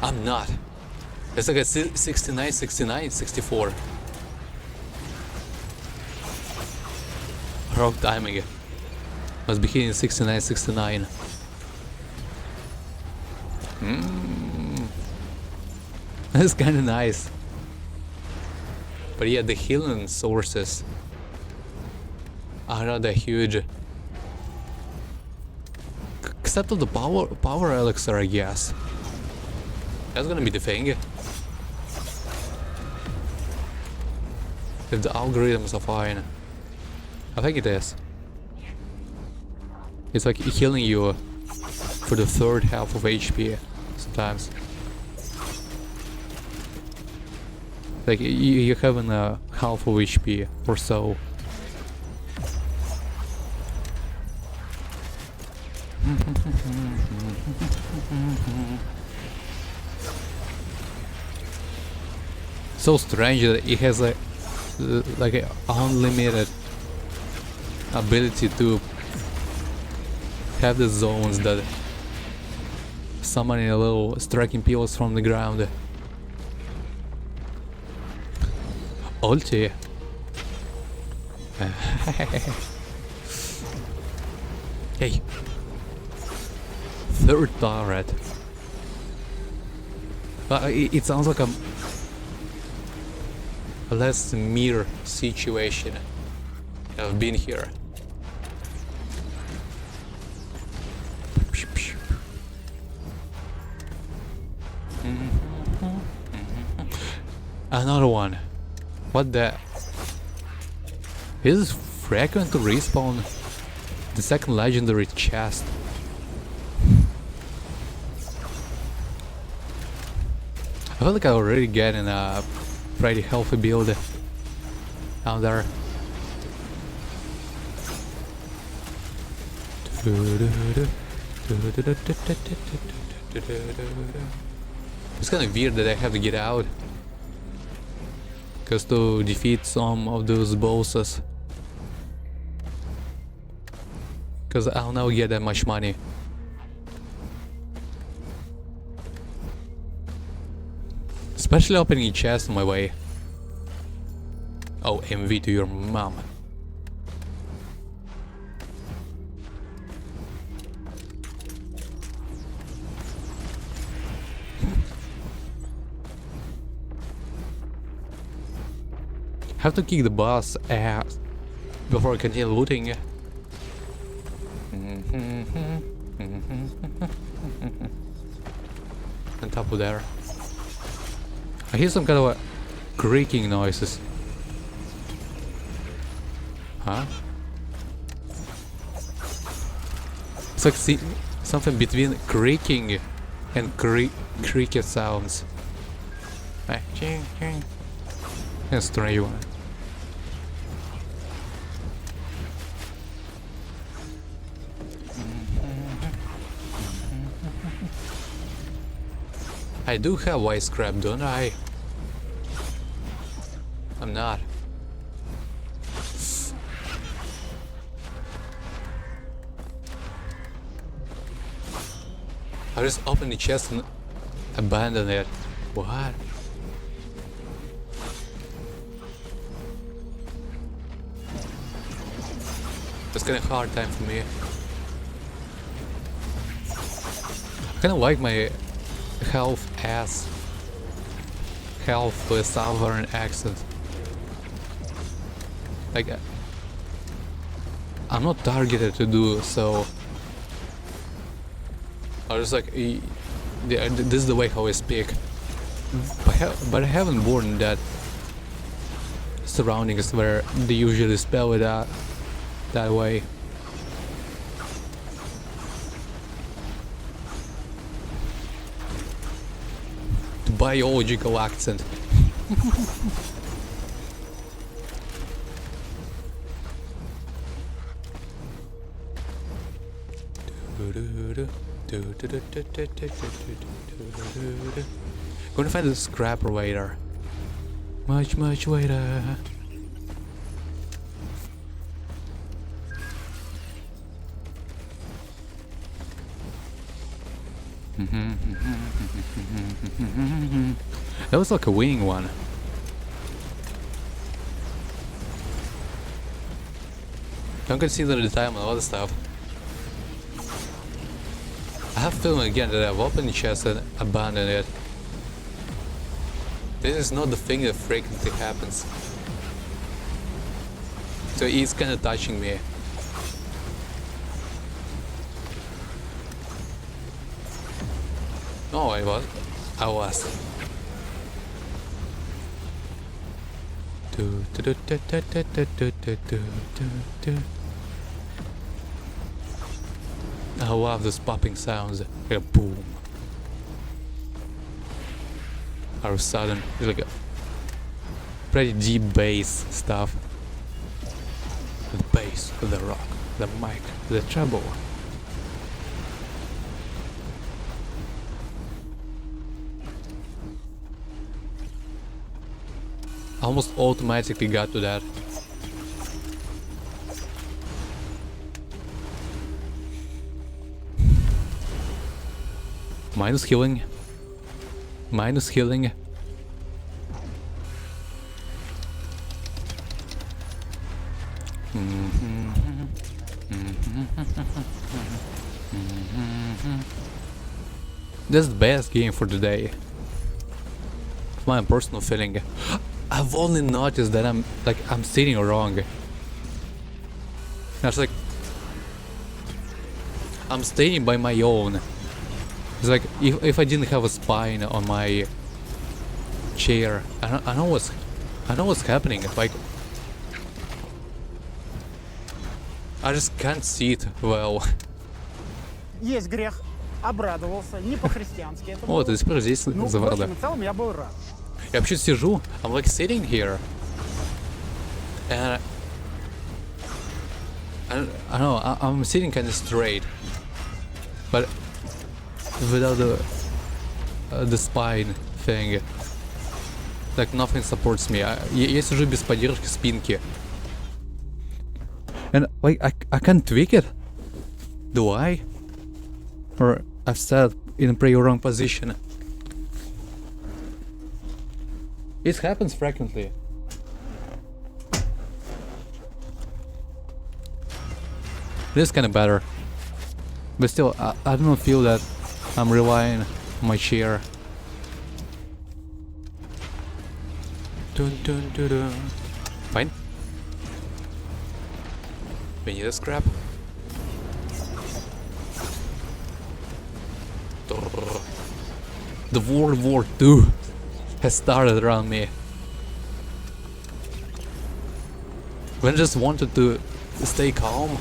I'm not. It's like a 69, 69, 64. Wrong timing. Must be hitting 69, 69. That's kinda nice. But yeah, the healing sources are rather huge. Except of the power elixir, I guess. That's gonna be the thing. If the algorithms are fine. I think it is. It's like healing you for the third half of HP sometimes. Like you're having a half of HP or so. So strange that it has like a unlimited ability to have the zones that summoning a little striking pills from the ground. Ulti. Hey. Third turret. It sounds like a less mirror situation. I've been here. Another one. What the? Is it frequent to respawn the second legendary chest? I feel like I already getting a pretty healthy build out there. It's kind of weird that I have to get out, because to defeat some of those bosses, because I'll now get that much money. Especially opening a chest on my way. Oh, MV to your mom. Have to kick the boss ass before I continue looting. On top of there. I hear some kind of creaking noises. Huh? It's like something between creaking and cricket sounds. That's a strange one. I do have white scrap, don't I? I'm not. I just opened the chest and abandoned it. What? It's kind of hard time for me. I kind of like my health with southern accent. Like, I'm not targeted to do so. I was like, this is the way how I speak. But I haven't born in that surroundings where they usually spell it out that way. The biological accent. Gonna find the scrap later. Much later. That was like a winning one. Don't consider the time and all the stuff. I have a feeling again that I've opened the chest and abandoned it. This is not the thing that frequently happens. So it's kinda touching me. No, I was. I love those popping sounds. Like a boom. All of a sudden, it's like a pretty deep bass stuff. The bass, the rock, the mic, the treble. Almost automatically got to that. Minus healing. Minus healing. That's the best game for today. My personal feeling. I've only noticed that I'm sitting wrong. That's like I'm staying by my own. It's like if I didn't have a spine on my chair, I know what's happening. It's like I just can't see it well. Есть грех. Обрадовался. Не по-христиански это Вот, было. и теперь здесь Ну, в заварда. общем и целом я был рад. Я вообще сижу, I'm like sitting here, and I know I'm sitting kind of straight, but without the spine thing, like nothing supports me. Я сижу без поддержки спинки, and like I can't tweak it. Do I? Or I've sat in a pretty wrong position. It happens frequently. This is kind of better, but still, I don't feel that I'm relying on my chair. Dun, dun, dun, dun. Fine. We need a scrap. The World War II has started around me. When I just wanted to stay calm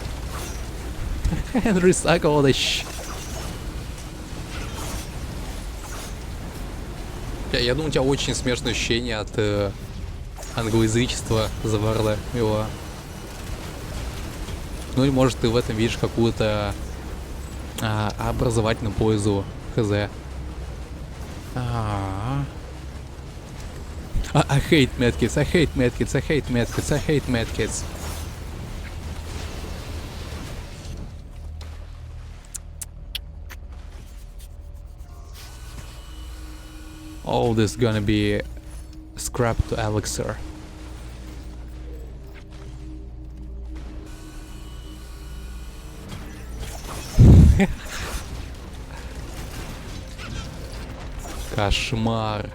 and recycle all this shit. Я думаю, у тебя очень смешное ощущение от англоязычества Заварда его. Ну или может ты в этом видишь какую-то образовательную пользу, хз. I hate medkits, I hate medkits, I hate medkits, I hate medkits. All this gonna be scrap to elixir. Кошмар.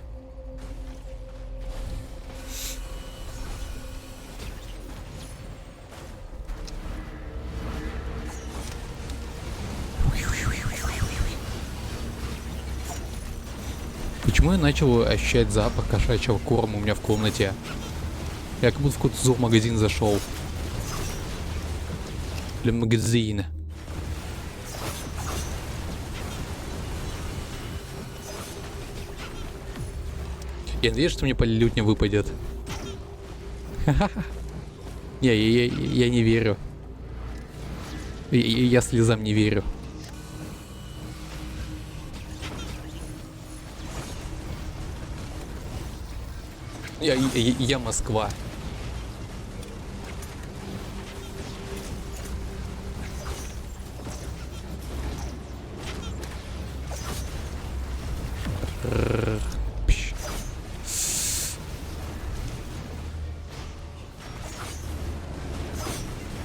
Почему я начал ощущать запах кошачьего корма у меня в комнате? Я как будто в какой-то зоомагазин зашел. Или магазин. Я надеюсь, что мне полилют не выпадет. Не, я не верю. Я слезам не верю. Я Москва. Пш.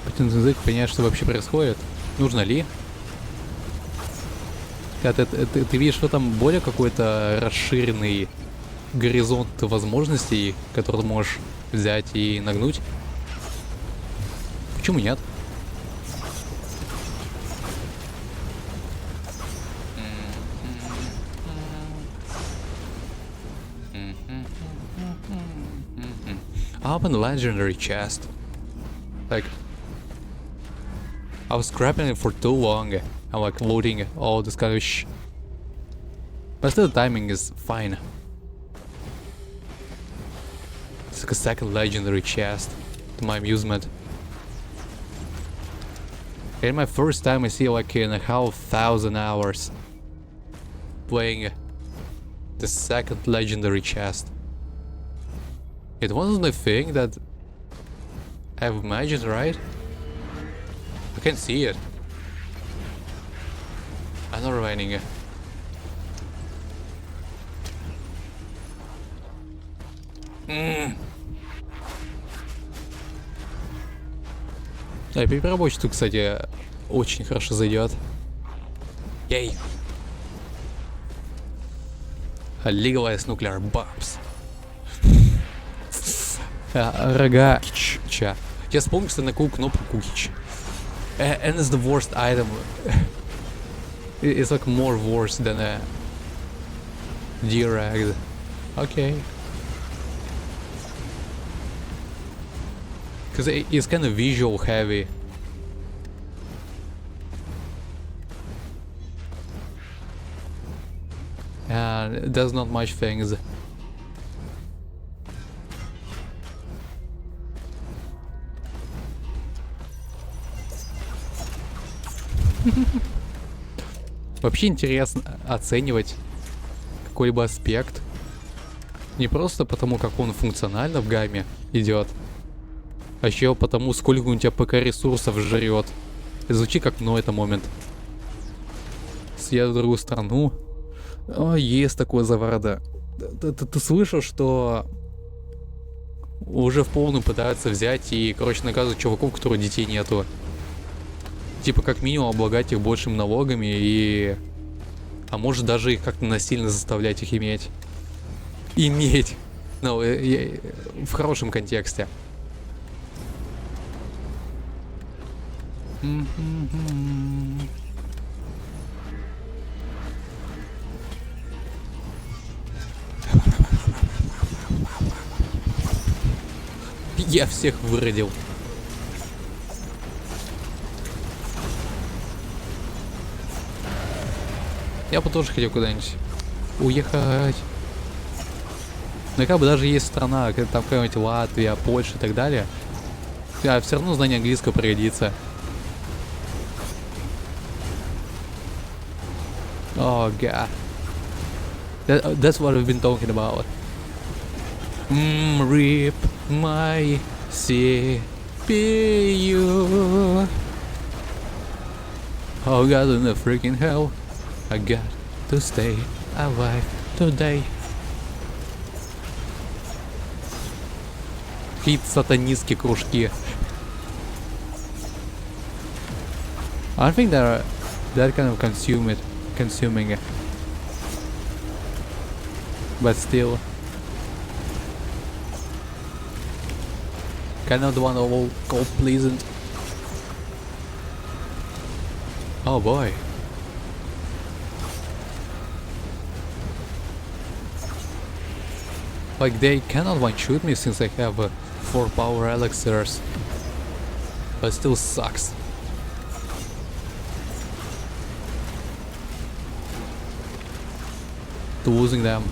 Потянуть язык, понять, что вообще происходит. Нужно ли? Ты видишь, что там более какой-то расширенный горизонт возможностей, который ты можешь взять и нагнуть? Почему нет? Open legendary chest. Like, I was scrapping it for too long. I'm like loading all this kind of but still the timing is fine. It's like a second legendary chest to my amusement. And my first time I see like in a 1,000 hours playing the second legendary chest. It wasn't the thing that I've imagined, right? I can see it. I'm not running. Да, переработчик, кстати, очень хорошо зайдет. Ей! Legalized nuclear bombs. Рога. Ча. Я вспомнил, что на какую кнопку кукич. And it's the worst item. It's like more worse than a direct. Okay. Because it's kind of visual heavy. And it does not much things. Вообще интересно оценивать какой-либо аспект не просто потому, как он функционально в гамме идет, а еще потому, сколько у тебя ПК ресурсов жрет. Звучит как это момент. Съеду в другую страну. О, есть такое заварда. Ты слышал, что уже в полную пытаются взять и, короче, наказывать чуваков, у которых детей нету. Типа, как минимум, облагать их большими налогами и... А может, даже их как-то насильно заставлять их иметь. Иметь! Ну, в хорошем контексте. Я всех выродил. Я бы тоже хотел куда-нибудь уехать. Но как бы даже есть страна, как там какая-нибудь Латвия, Польша и так далее, все равно знание английского пригодится. Oh god. That's what we've been talking about. Rip my CPU. Oh god, in the freaking hell. I got to stay alive today. Какие-то сатанистские кружки. I think they're that kind of consuming. But still. Kind of the one all cold pleasant. Oh boy. Like they cannot one-shoot me since I have 4 power elixirs. But still sucks. To losing them.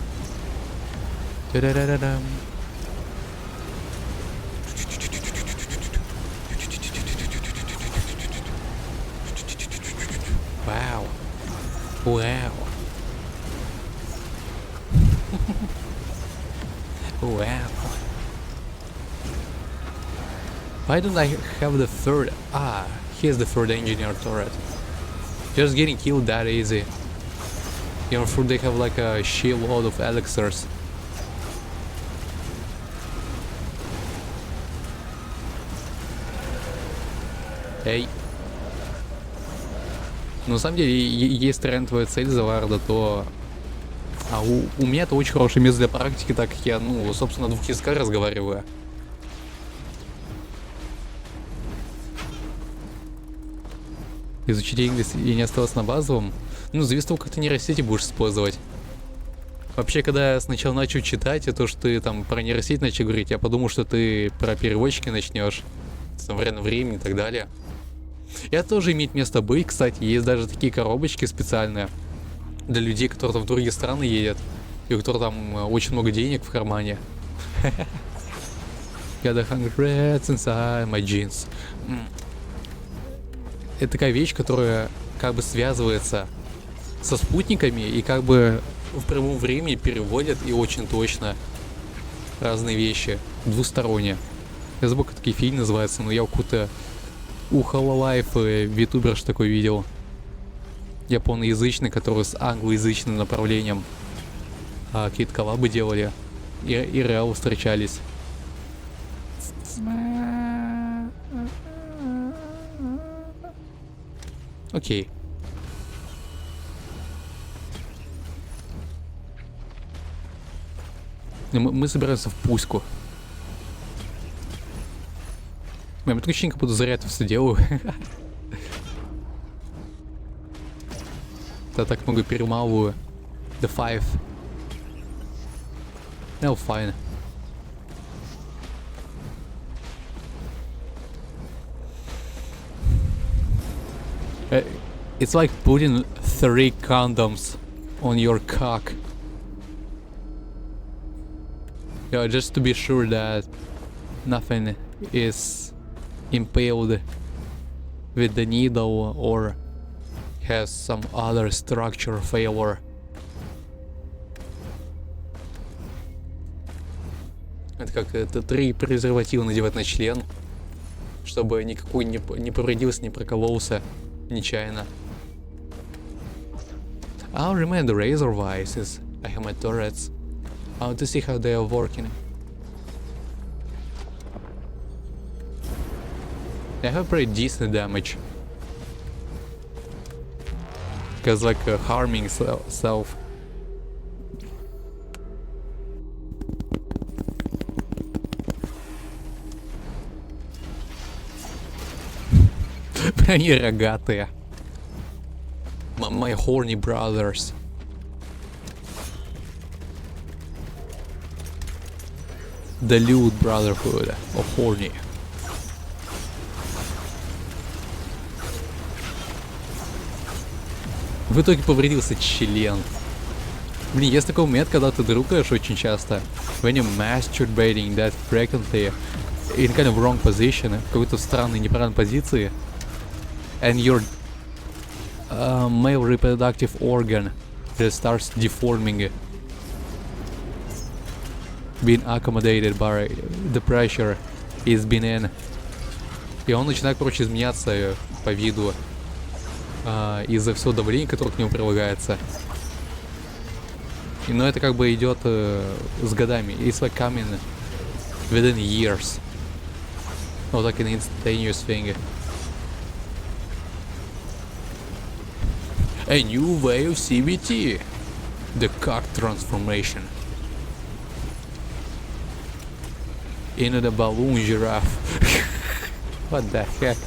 Da-da-da-da-dum. Wow. Wow. Wow. Why don't I have the third? Ah, here's the third engineer turret. Just getting killed that easy. You know, for they have like a shitload of elixirs. Эй. Ну, на самом деле, если трендовая цель Заварда, то... у меня это очень хорошее место для практики, так как я, ну, собственно, на 2 языках разговариваю. Изучить английский и не осталось на базовом. Ну, зависит от того, как ты нейросети будешь использовать. Вообще, когда я сначала начал читать, и то, что ты там про нейросеть начал говорить, я подумал, что ты про переводчики начнешь. Со времени и так далее. И это тоже имеет место быть, кстати. Есть даже такие коробочки специальные для людей, которые там в другие страны едят. И у которых там очень много денег в кармане. Got 100 reds inside my jeans. Это такая вещь, которая как бы связывается со спутниками и как бы в прямом времени переводят и очень точно разные вещи двусторонне. Я забыл, как такие фильмы называются, но я какую-то у Хололайф витубер ж такой видел. Японоязычный, который с англоязычным направлением. Какие-то коллабы делали. И реал встречались. Окей. Мы собираемся в пуську. Я такое ощущение, как будто зря это все делаю. Я так много перемалываю. The 5. No, fine. It's like putting 3 condoms on your cock. Yeah, just to be sure that nothing is impaled with the needle or has some other structure failure. Это как это 3 презерватива надевать на член, чтобы никакой не повредился, не прокололся нечаянно. I'll remain the razor vices. I have my turrets. I want to see how they are working. They have pretty decent damage. Because like harming self. Они рогатые. My horny brothers. The lewd brotherhood of horny. В итоге повредился член. Блин, есть такой момент, когда ты друкаешь очень часто. When you're masturbating that frequently in kind of wrong position, в какой-то странной неправильной позиции. And your male reproductive organ just starts deforming, being accommodated by the pressure is been in. И он начинает, короче, изменяться по виду из-за всего давления, которое к нему прилагается. Но это как бы идет с годами. It's like coming within years. Not like an instantaneous thing. A new way of CBT. The cock transformation. Into the balloon giraffe. What the heck?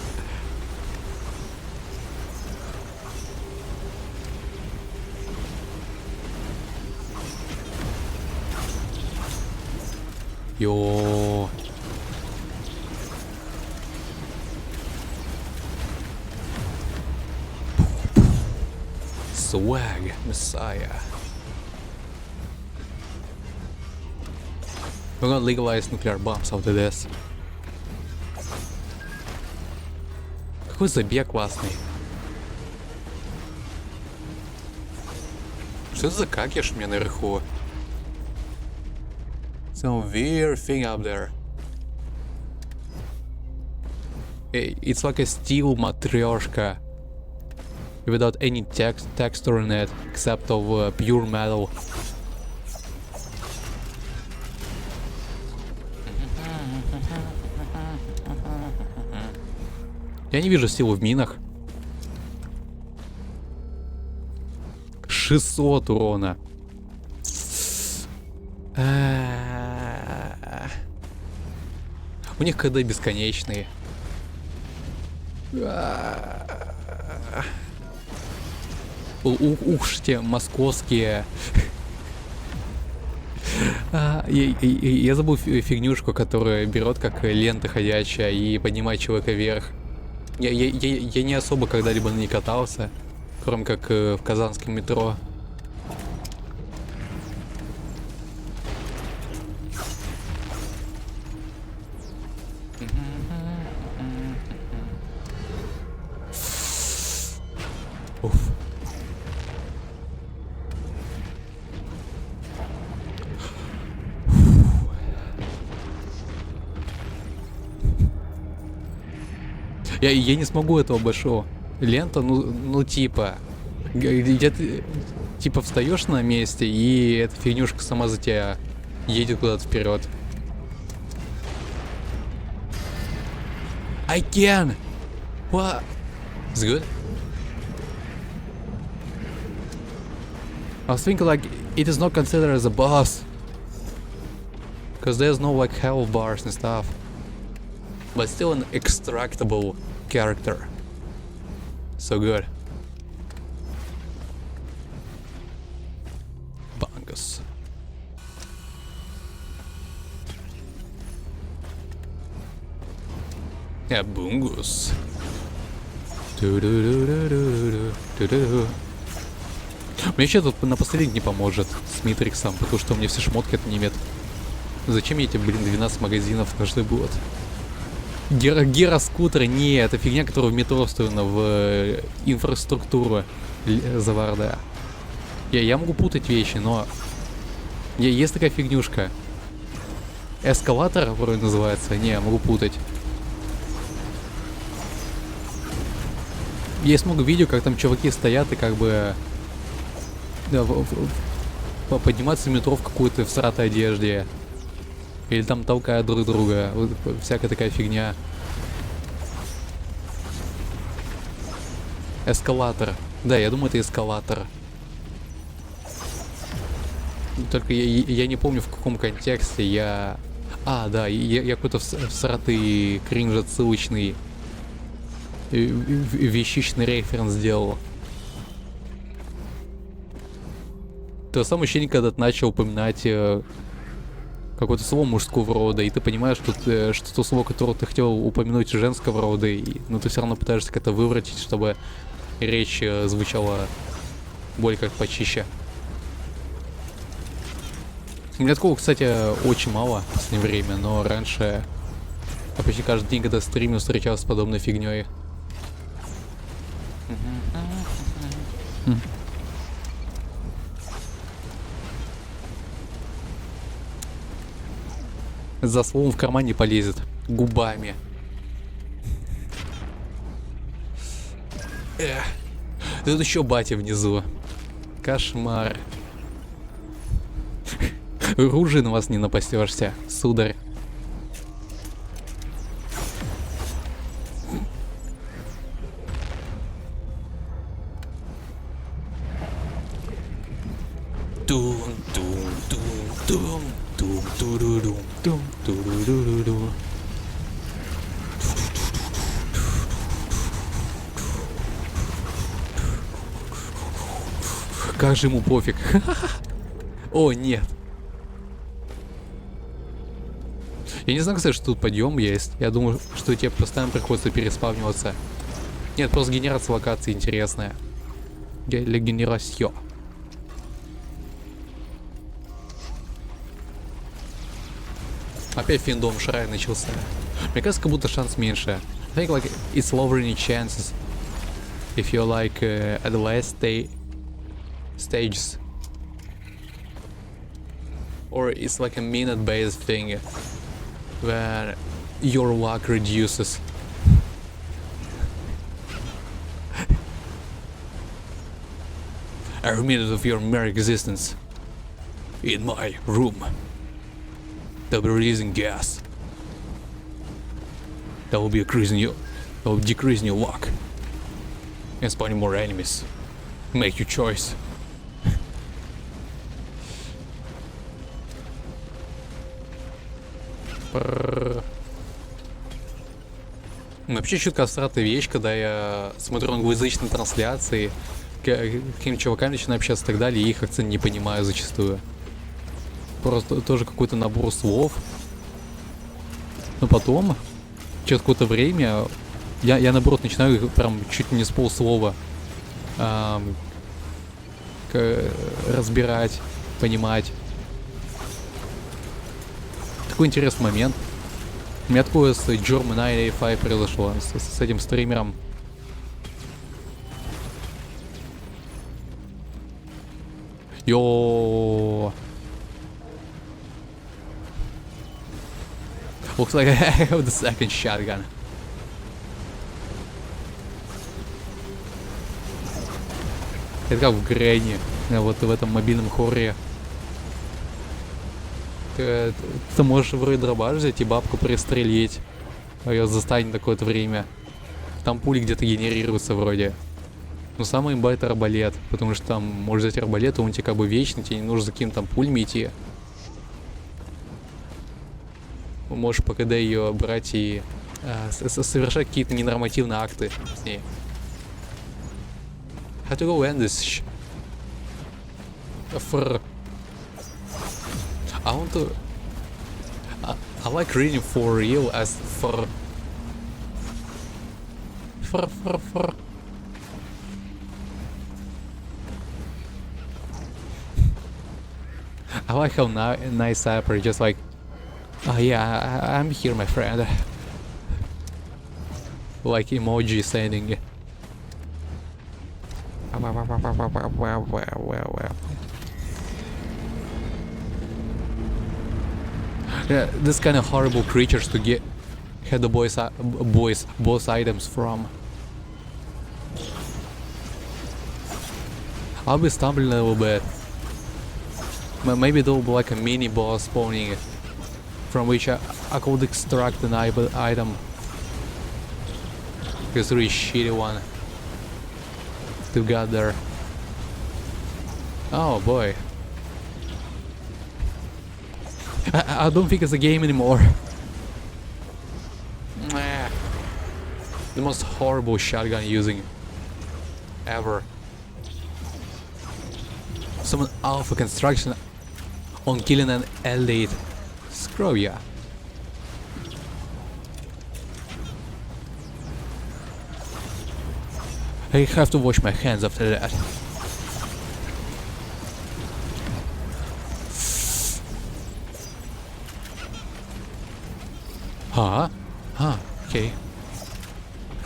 Yo. Swag Messiah. We're gonna legalize nuclear bombs after this. Какой забег классный. Что это за какиш у меня наверху? Some weird thing up there. It's like a steel matryoshka without any texture in it except of pure metal. Я не вижу силы в минах. 600 урона. У них КД бесконечные. Уж те московские. Я забыл фигнюшку, которая берет как лента ходячая и поднимает человека вверх. Я не особо когда-либо на ней катался, кроме как в казанском метро. Уф. Я не смогу этого большого. Лента, ну типа, где ты типа встаешь на месте, и эта фигнюшка сама за тебя едет куда-то вперед. I can. What? It's good. I was thinking like it is not considered as a boss, because there's no like health bars and stuff, but still an extractable character. So good. Bungus. Yeah, Bungus. Мне еще тут на последний не поможет с Митриксом, потому что у меня все шмотки отнимет. Зачем мне эти, 12 магазинов каждый год? Гироскутеры, не, это фигня, которая в метро встроена в инфраструктуру Заварда. Я могу путать вещи, но есть такая фигнюшка. Эскалатор вроде называется, не, могу путать. Есть много видео, как там чуваки стоят и как бы подниматься в метро в какой-то всратой одежде. Или там толкают друг друга. Вот всякая такая фигня. Эскалатор. Да, я думаю, это эскалатор. Только я не помню, в каком контексте я... да, я какой-то всратый кринж отсылочный вещичный референс сделал. То самое ощущение, когда ты начал упоминать какое-то слово мужского рода, и ты понимаешь, что то слово, которое ты хотел упомянуть, женского рода, но ты все равно пытаешься как-то выворотить, чтобы речь звучала более как почище. У меня такого, кстати, очень мало в последнее время, но раньше я почти каждый день, когда стримил, встречался с подобной фигней. За словом в кармане полезет. Губами. Тут еще батя внизу. Кошмар. Ружей на вас не напасешься, сударь. Как же ему пофиг. О, нет. Я не знаю, кстати, что тут подъем есть. Я думаю, что тебе постоянно приходится переспавниваться. Нет, просто генерация локации интересная. Генерация. Опять финдом шрай начался. Мне кажется, как будто шанс меньше. I think like it's lowering chances if you're like at the last stages. or it's like a minute-based thing where your luck reduces. Every minute of your mere existence in my room, they'll be releasing gas. That will be decreasing your luck and spawning more enemies. Make your choice. Вообще чутко странная вещь, когда я смотрю англоязычные трансляции, какими чуваками начинаю общаться и так далее, и их акцент не понимаю зачастую. Просто тоже какой-то набор слов. Но потом, через какое-то время, я наоборот начинаю прям чуть не с полслова разбирать, понимать. Такой интересный момент. У меня такое с German 985 произошло, с этим стримером. Yo. Looks like I have the second shotgun. Это как в Грэнни, вот в этом мобильном хорроре. Ты можешь вроде дробаш взять и бабку пристрелить, ее застанет на какое-то время. Там пули где-то генерируются вроде. Но самое имба это арбалет, потому что там можешь взять арбалет, и он тебе как бы вечный, тебе не нужно за каким-то там пулями идти. Можешь по КД ее брать и совершать какие-то ненормативные акты с ней. How to go end this for... I want to... I like reading for real as for... I like how nice Cypher just like, oh yeah, I'm here, my friend. Like emoji sending. Yeah, this kind of horrible creatures to get the boss items from. I'll be stumbling a little bit. Maybe there will be like a mini boss spawning from which I could extract an item. It's a really shitty one to get there. Oh boy. I don't think it's a game anymore. The most horrible shotgun using ever. Summon alpha construction on killing an elite. Screw ya. I have to wash my hands after that. Okay.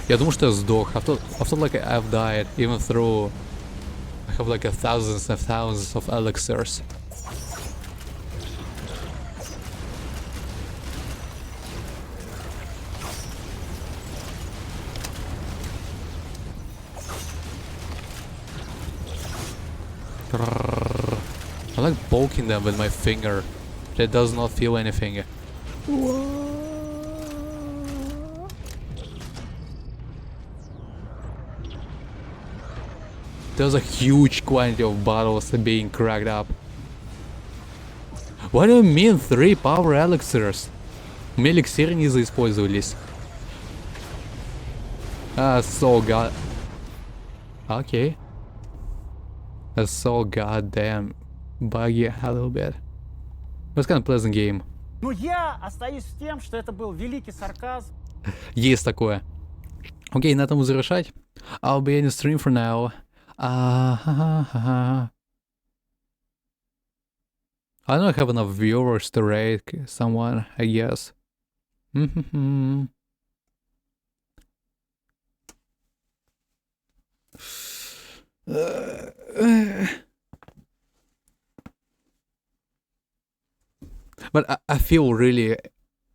Я думаю, что я сдох. I thought like I've died, even though I have like thousands and thousands of elixirs. I like poking them with my finger. That does not feel anything. There's a huge quantity of bottles being cracked up. What do you mean 3 power elixirs? У меня эликсиры не заиспользовались. So god... Okay. That's so goddamn buggy a little bit. It was kind of pleasant game. Но я остаюсь с тем, что это был великий сарказм. Есть такое. Окей, на этом завершать. I'll be in the stream for now. I don't have enough viewers to rate someone, I guess. But I feel really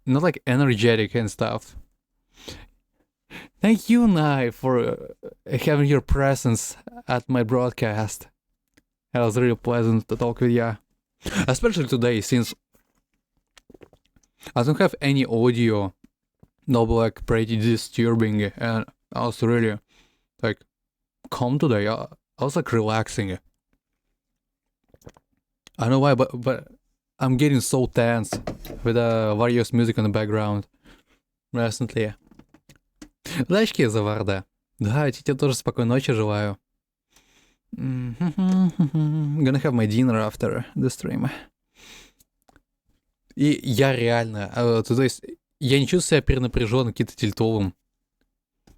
not like energetic and stuff. Thank you, Nai, for having your presence at my broadcast. It was really pleasant to talk with you. Especially today, since I don't have any audio. That'll be like pretty disturbing, and I was really like calm today. I was like relaxing. I don't know why, but I'm getting so tense with various music in the background recently. Удачки, Заварда. Да, тебе тоже спокойной ночи желаю. Gonna have my dinner after the stream. И я реально, то есть я не чувствую себя перенапряженным, каким-то тильтовым.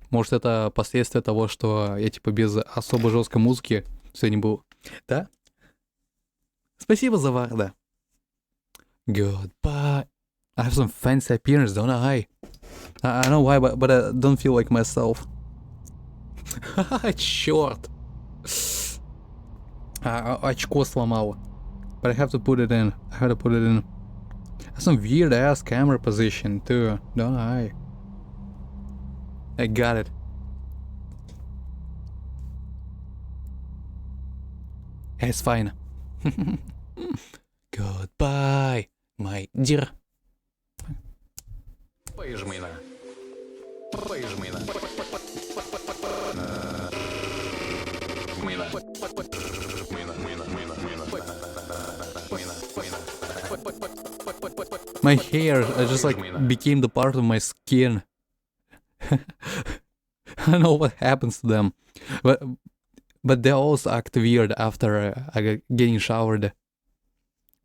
Может, это последствия того, что я типа без особо жесткой музыки сегодня был. Да? Спасибо, Заварда. Goodbye. I have some fancy appearance, don't I? I don't know why, but I don't feel like myself. Черт. Очко сломал. But I have to put it in. I have to put it in. That's some weird ass camera position too, don't I? I got it. It's fine. Goodbye, my dear. Пожмина. Пожмина. Мина. My hair just like became the part of my skin. I don't know what happens to them, but they also act weird after getting showered.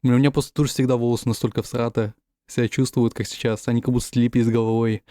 У меня просто тоже всегда волосы настолько всраты себя чувствуют, как сейчас. Они как будто слипли с головой.